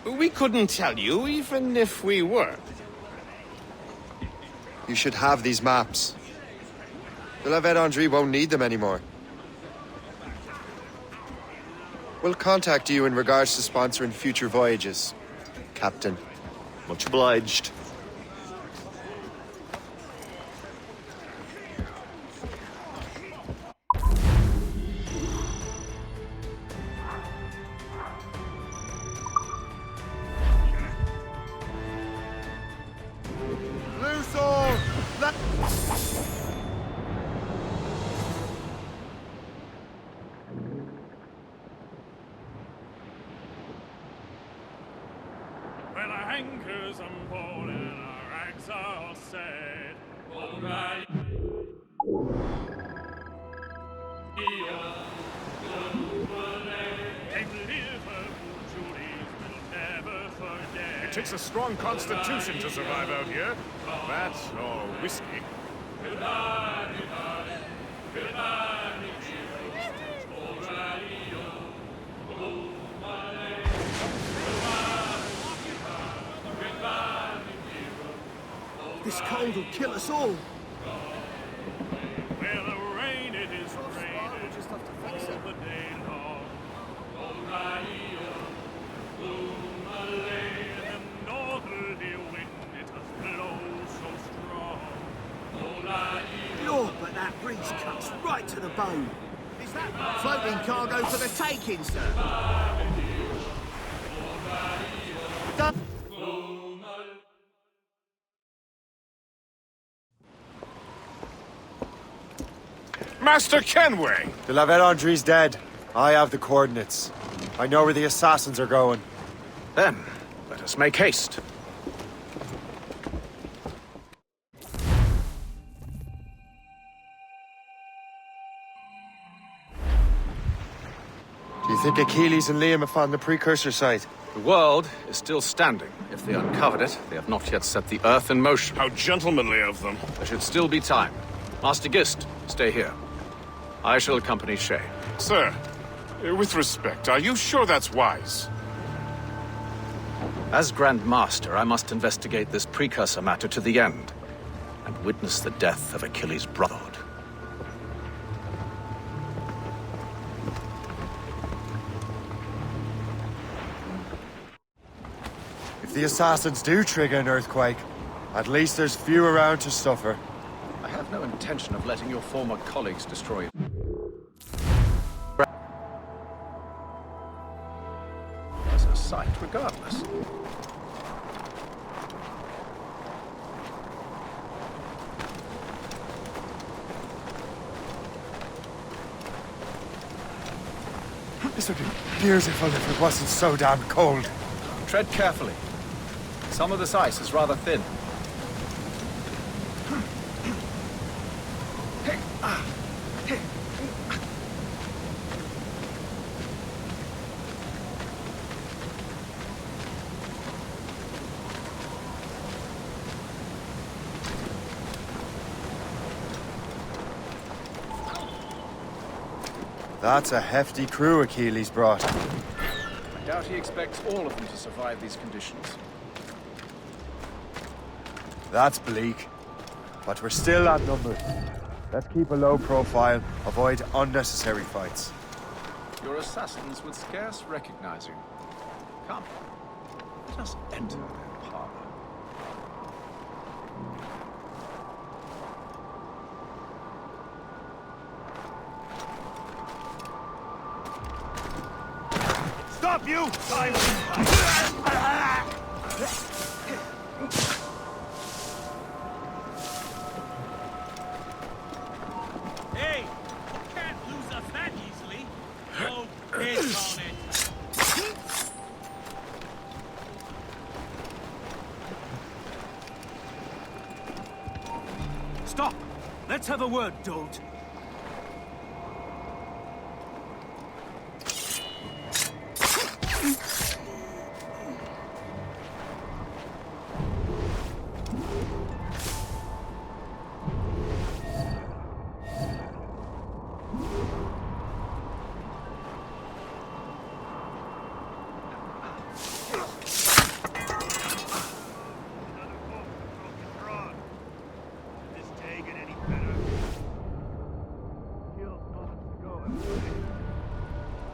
We couldn't tell you, even if we were. You should have these maps. The La Vérendrye won't need them anymore. We'll contact you in regards to sponsoring future voyages, Captain. Much obliged. Loose all! Well, our anchors are pulled and our rags are all set. All right. It takes a strong constitution to survive out here. That or whiskey. This cold will kill us all. Well, the rain, it is raining just have to fix it. The day long. The northerly wind, it has blown so strong. Lord, but that breeze cuts right to the bone. Is that floating cargo for the taking, sir? Master Kenway! The La Vérendrye's dead. I have the coordinates. I know where the assassins are going. Then, let us make haste. Do you think Achilles and Liam have found the precursor site? The world is still standing. If they uncovered it, they have not yet set the Earth in motion. How gentlemanly of them. There should still be time. Master Gist, stay here. I shall accompany Shay. Sir, with respect, are you sure that's wise? As Grand Master, I must investigate this precursor matter to the end, and witness the death of Achilles' Brotherhood. If the assassins do trigger an earthquake, at least there's few around to suffer. I have no intention of letting your former colleagues destroy it. As a sight, regardless. This would be beautiful if it wasn't so damn cold. Tread carefully. Some of this ice is rather thin. That's a hefty crew Achilles brought. I doubt he expects all of them to survive these conditions. That's bleak. But we're still outnumbered. Let's keep a low profile, avoid unnecessary fights. Your assassins would scarce recognize you. Come, let us enter their parlor. Stop you! Hey! Can't lose us that easily! Go big on it! Stop! Let's have a word, Dolt.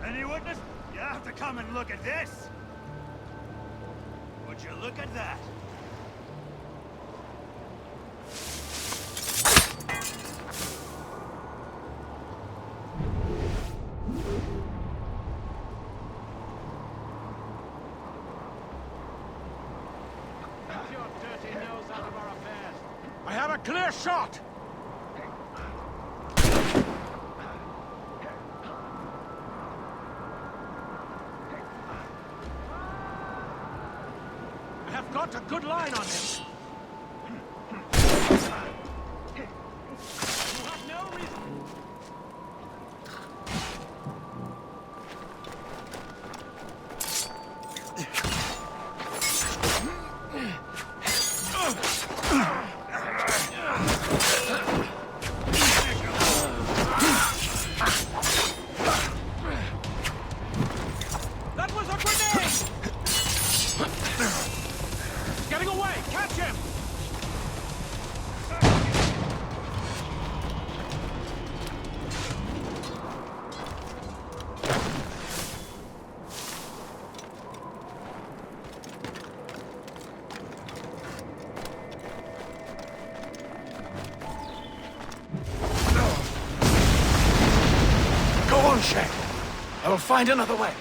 Any witness? You have to come and look at this! Would you look at that? I have a clear shot! I have got a good line on him. You have no reason. That was a grenade! He's getting away! Catch him! Go on, Shay. I will find another way.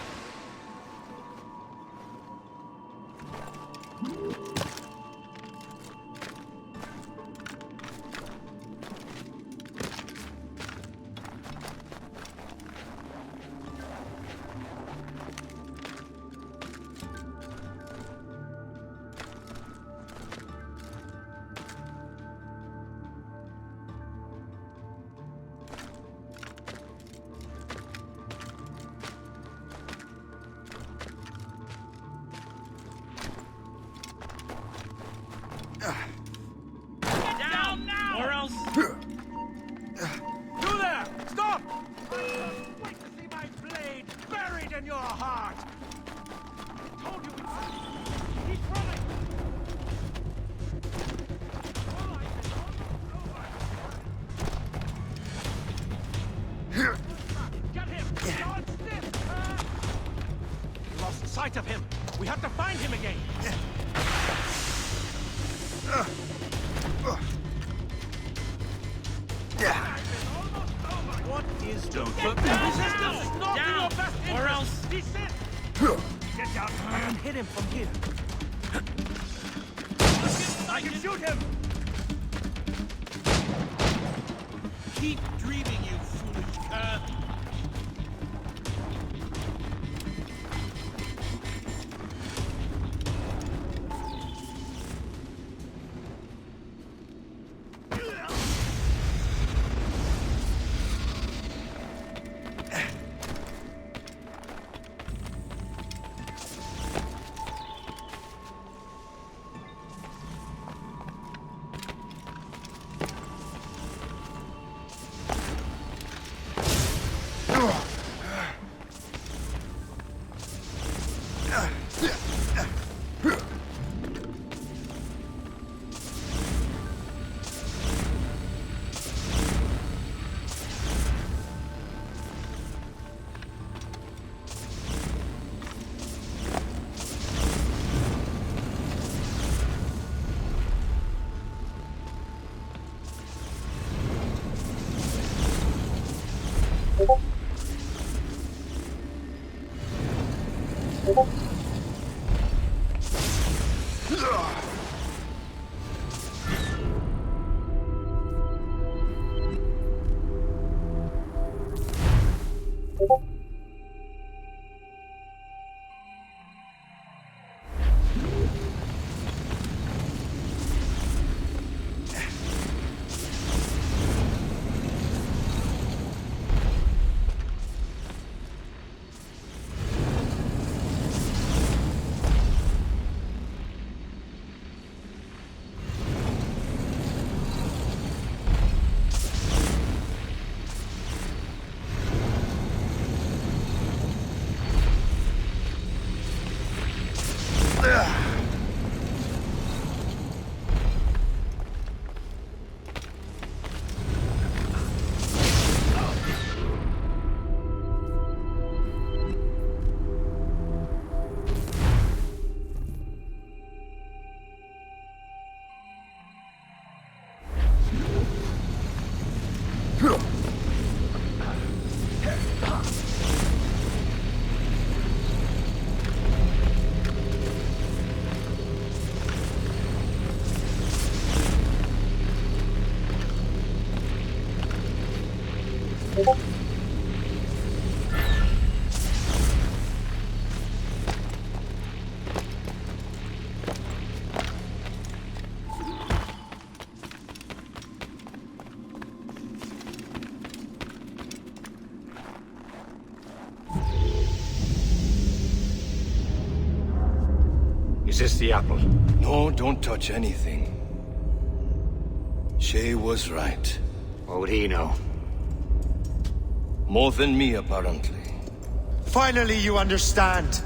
Down now! Or else... You there! Stop! Wait to see my blade buried in your heart! I told you it's... Keep running! Get him! Dodge this! We lost sight of him! We have to find him again! What is doing? Resistance is not in your best interest! Or else... Desist! Get down! I can hit him from here! I can shoot him! Keep dreaming, you foolish cur! Is this the apple? No, don't touch anything. Shay was right. What would he know? More than me, apparently. Finally, you understand.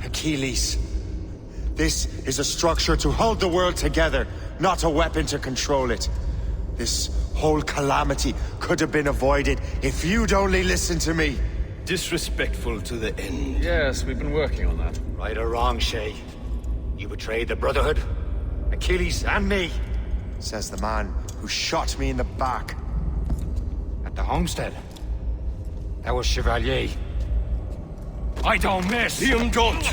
Achilles. This is a structure to hold the world together, not a weapon to control it. This whole calamity could have been avoided if you'd only listened to me. Disrespectful to the end. Yes, we've been working on that. Right or wrong, Shay? You betrayed the Brotherhood, Achilles, and me. Says the man who shot me in the back. At the homestead. That was Chevalier. I don't miss! Liam, don't!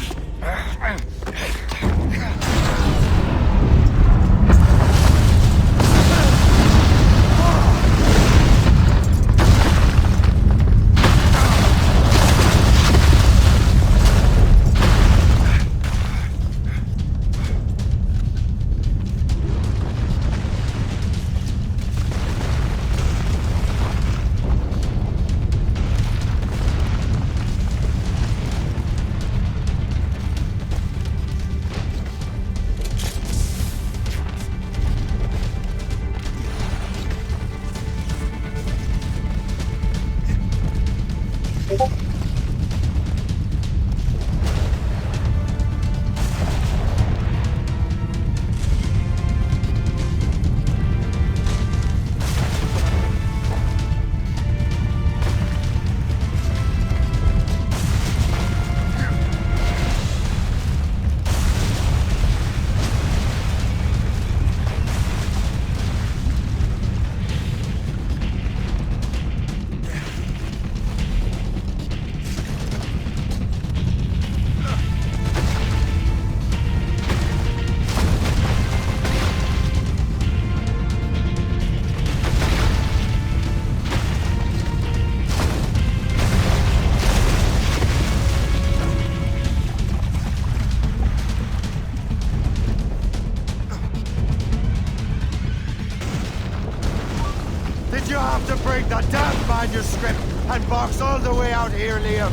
Did you have to bring the damn manuscript and box all the way out here, Liam?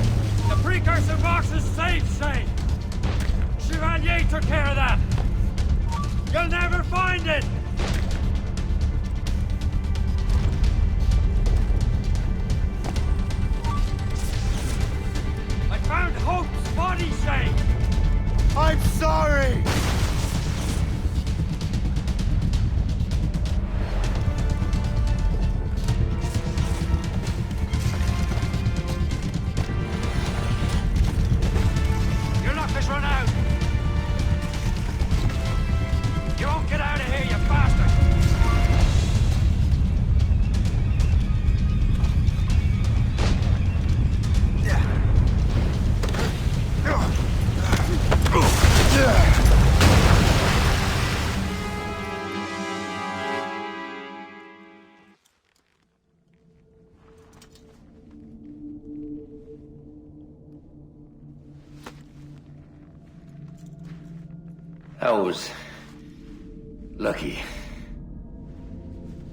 The precursor box is safe, Shay. Chevalier took care of that. You'll never find it. I found Hope's body, Shay. I'm sorry! Your luck has run out. You won't get out of here, you bastard. I was lucky.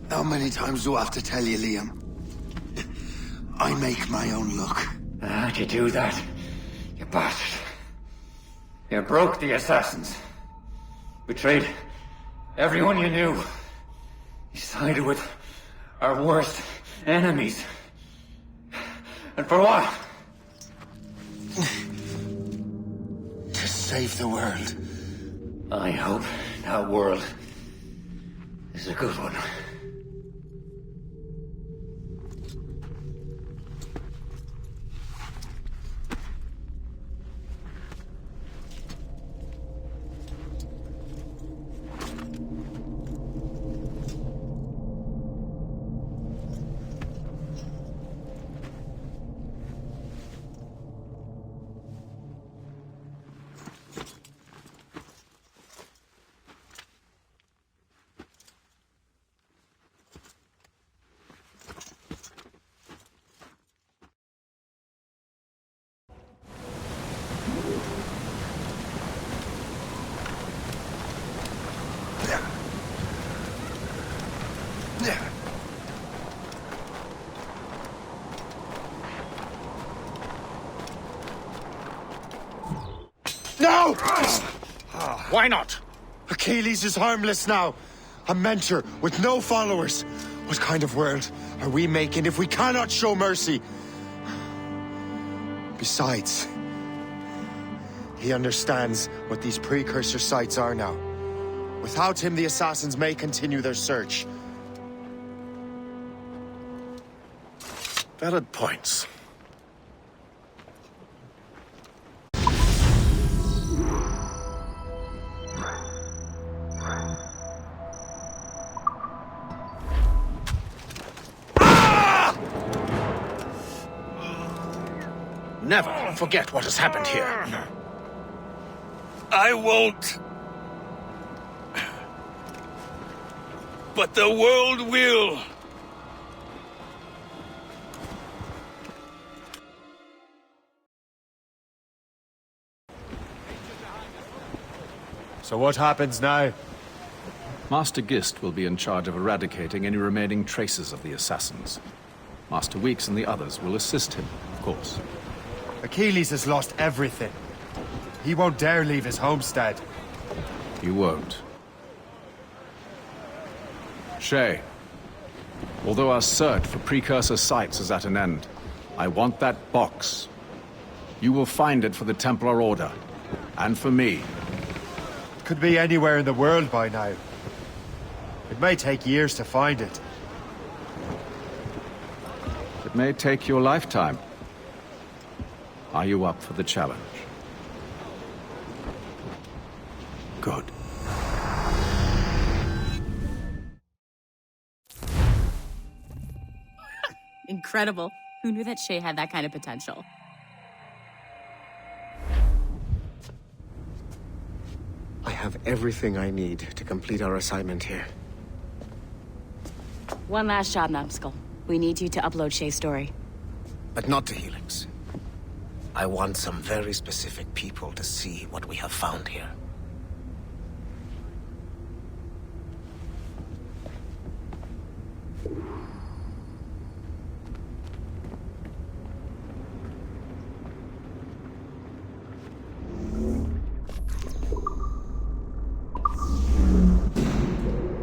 How many times do I have to tell you, Liam? I make my own luck. How'd you do that, you bastard? You broke the assassins. Betrayed everyone you knew. You sided with our worst enemies. And for what? To save the world. I hope that world is a good one. No! Why not? Achilles is harmless now. A mentor with no followers. What kind of world are we making if we cannot show mercy? Besides, he understands what these precursor sites are now. Without him, the assassins may continue their search. Valid points. Never forget what has happened here. I won't. But the world will. So what happens now? Master Gist will be in charge of eradicating any remaining traces of the assassins. Master Weeks and the others will assist him, of course. Achilles has lost everything. He won't dare leave his homestead. He won't. Shay, although our search for precursor sites is at an end, I want that box. You will find it for the Templar Order, and for me. Could be anywhere in the world by now. It may take years to find it. It may take your lifetime. Are you up for the challenge? Good. Incredible. Who knew that Shay had that kind of potential? I have everything I need to complete our assignment here. One last job, Numbskull. We need you to upload Shay's story. But not to Helix. I want some very specific people to see what we have found here.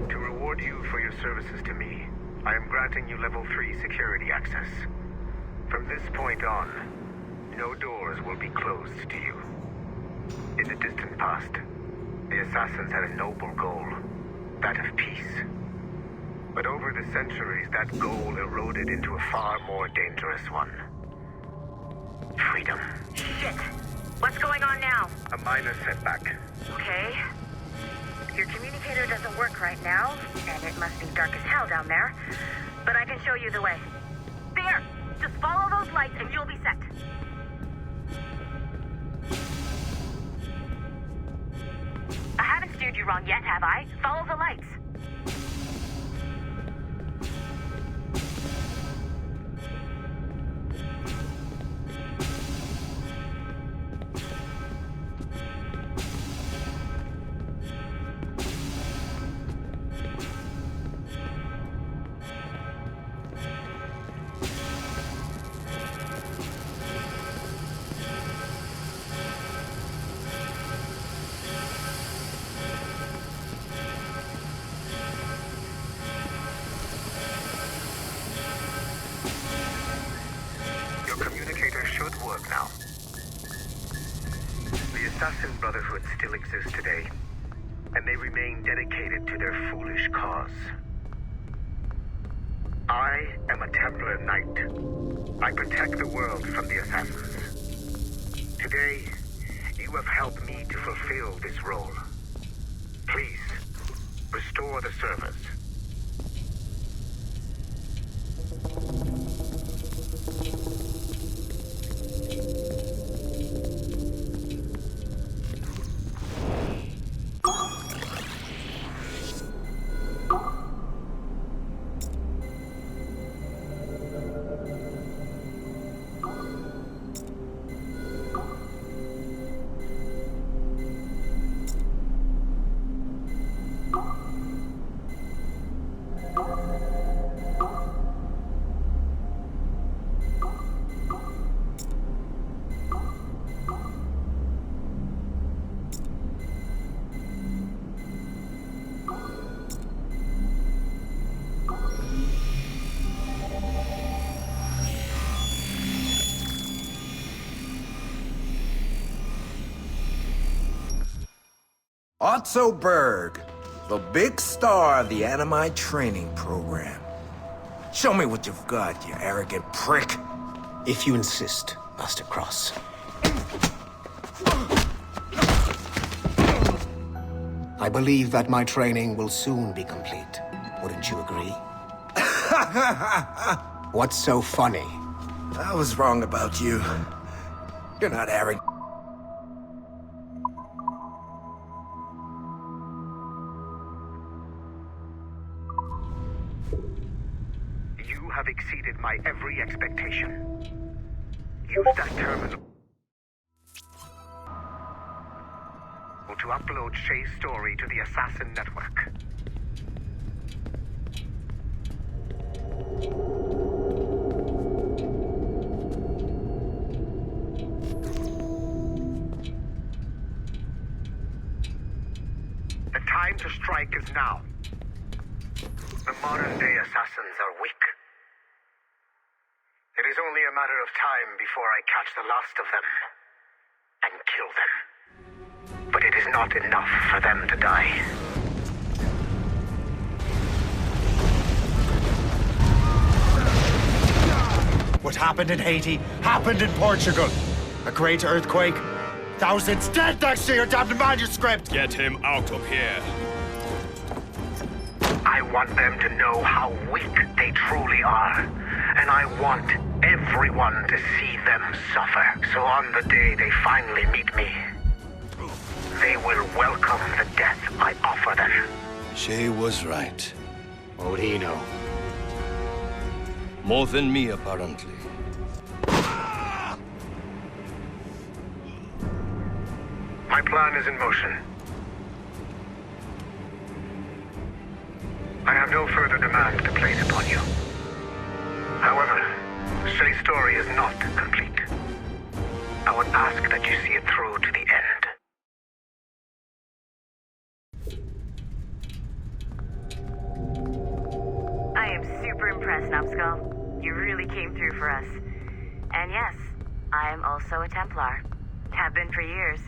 To reward you for your services to me, I am granting you level 3 security access. From this point on, no doors will be closed to you. In the distant past, the assassins had a noble goal, that of peace. But over the centuries, that goal eroded into a far more dangerous one. Freedom. Shit. What's going on now? A minor setback. Okay. Your communicator doesn't work right now, and it must be dark as hell down there. But I can show you the way. There! Just follow those lights and you'll be set. I haven't steered you wrong yet, have I? Follow the lights. Assassin Brotherhood still exists today, and they remain dedicated to their foolish cause. I am a Templar Knight. I protect the world from the assassins. Today, you have helped me to fulfill this role. Please, restore the servers. Otto Berg, the big star of the Animi training program. Show me what you've got, you arrogant prick. If you insist, Master Cross. I believe that my training will soon be complete. Wouldn't you agree? What's so funny? I was wrong about you. You're not arrogant. You have exceeded my every expectation. Use that terminal to upload Shay's story to the Assassin Network. The time to strike is now. The modern-day assassins are weak. It is only a matter of time before I catch the last of them and kill them. But it is not enough for them to die. What happened in Haiti happened in Portugal. A great earthquake. Thousands dead thanks to your damned manuscript! Get him out of here. I want them to know how weak they truly are. And I want everyone to see them suffer. So on the day they finally meet me, they will welcome the death I offer them. Shay was right. What would he know? More than me, apparently. My plan is in motion. I have no further demands to place upon you. However, Shay's story is not complete. I would ask that you see it through to the end. I am super impressed, Numbskull. You really came through for us. And yes, I am also a Templar. Have been for years.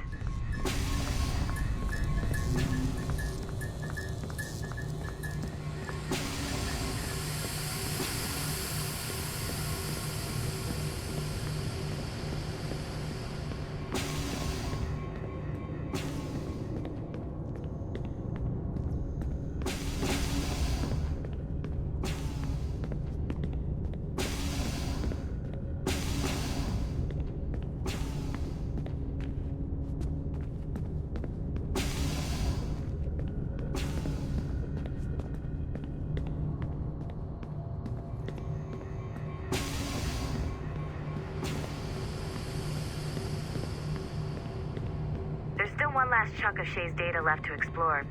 One last chunk of Shay's data left to explore.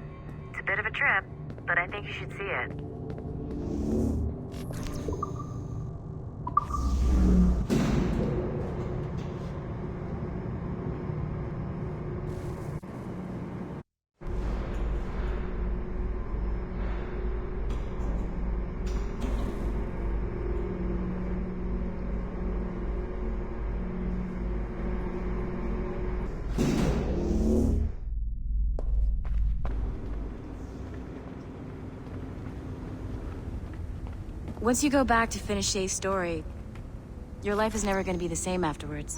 It's a bit of a trip, but I think you should see it. Once you go back to finish Shay's story, your life is never going to be the same afterwards.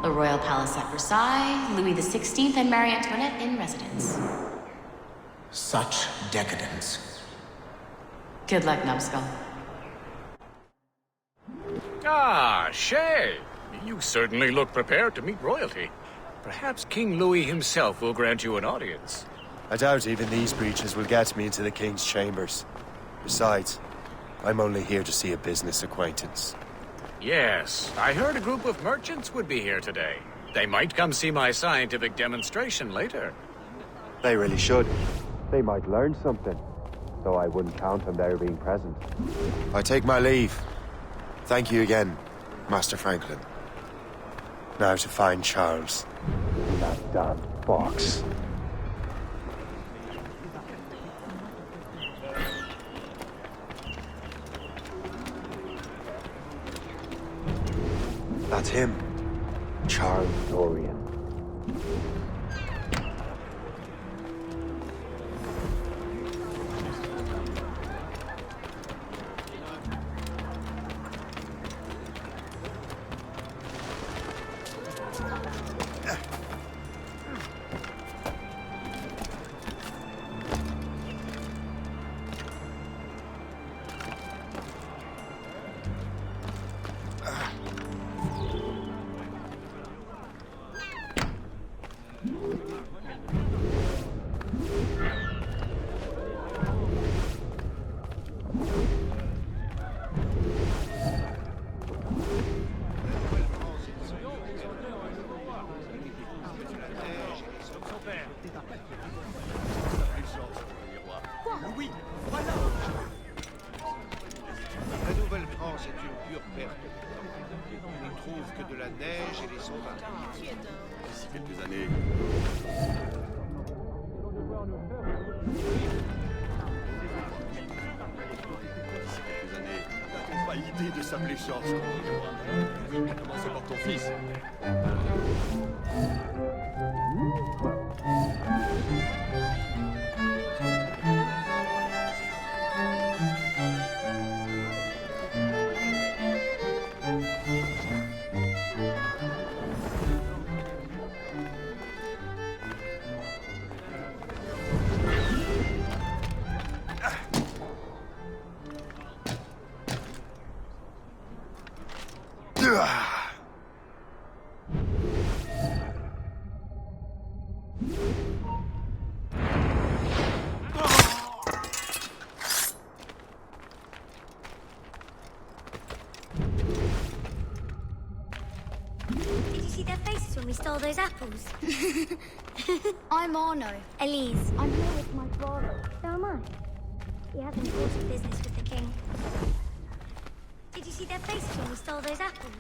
The Royal Palace at Versailles, Louis XVI and Marie Antoinette in residence. Such decadence. Good luck, Numbskull. Ah, Shay! You certainly look prepared to meet royalty. Perhaps King Louis himself will grant you an audience. I doubt even these breaches will get me into the King's chambers. Besides, I'm only here to see a business acquaintance. Yes, I heard a group of merchants would be here today. They might come see my scientific demonstration later. They really should. They might learn something, though I wouldn't count on their being present. I take my leave. Thank you again, Master Franklin. Now to find Charles. That damn box. That's him. Charles Dorian. Oui, voilà. La Nouvelle-France est une pure perte de temps. On n'y trouve que de la neige et les sauvages. D'ici quelques années. N'a-t-on pas idée de sa méchance? Commencez par ton fils. Did you see their faces when we stole those apples? I'm Arno. Elise. I'm here with my father. So am I. We have important business with the king. Did you see their faces when we stole those apples?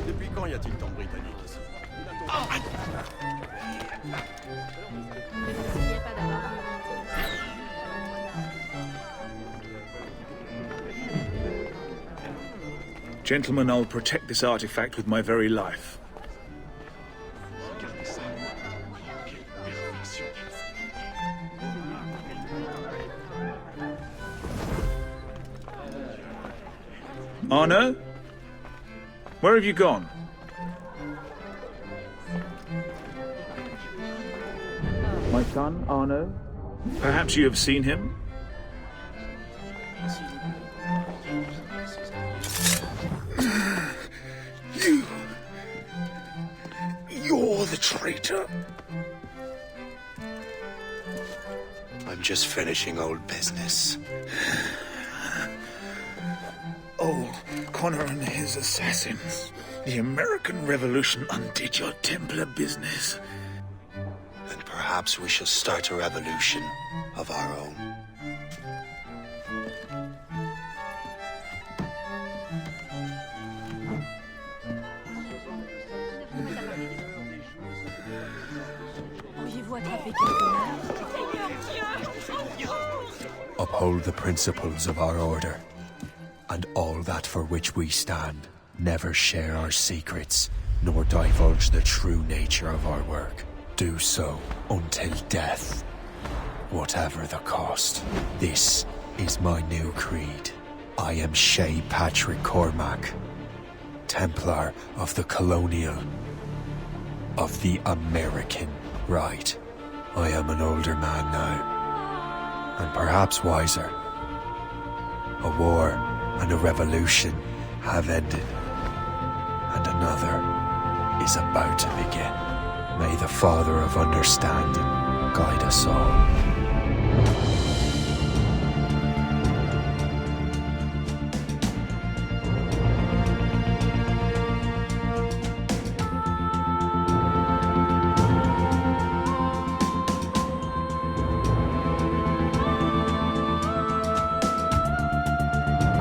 Depuis quand y a-t-il tant de Britanniques ici? Gentlemen, I'll protect this artifact with my very life. Arno? Where have you gone? My son, Arno? Perhaps you have seen him? You're the traitor. I'm just finishing old business. Old Connor and his assassins. The American Revolution undid your Templar business. And perhaps we shall start a revolution of our own. Uphold the principles of our order, and all that for which we stand. Never share our secrets, nor divulge the true nature of our work. Do so until death, whatever the cost. This is my new creed. I am Shay Patrick Cormac, Templar of the Colonial, of the American right. I am an older man now, and perhaps wiser. A war and a revolution have ended, and another is about to begin. May the Father of Understanding guide us all.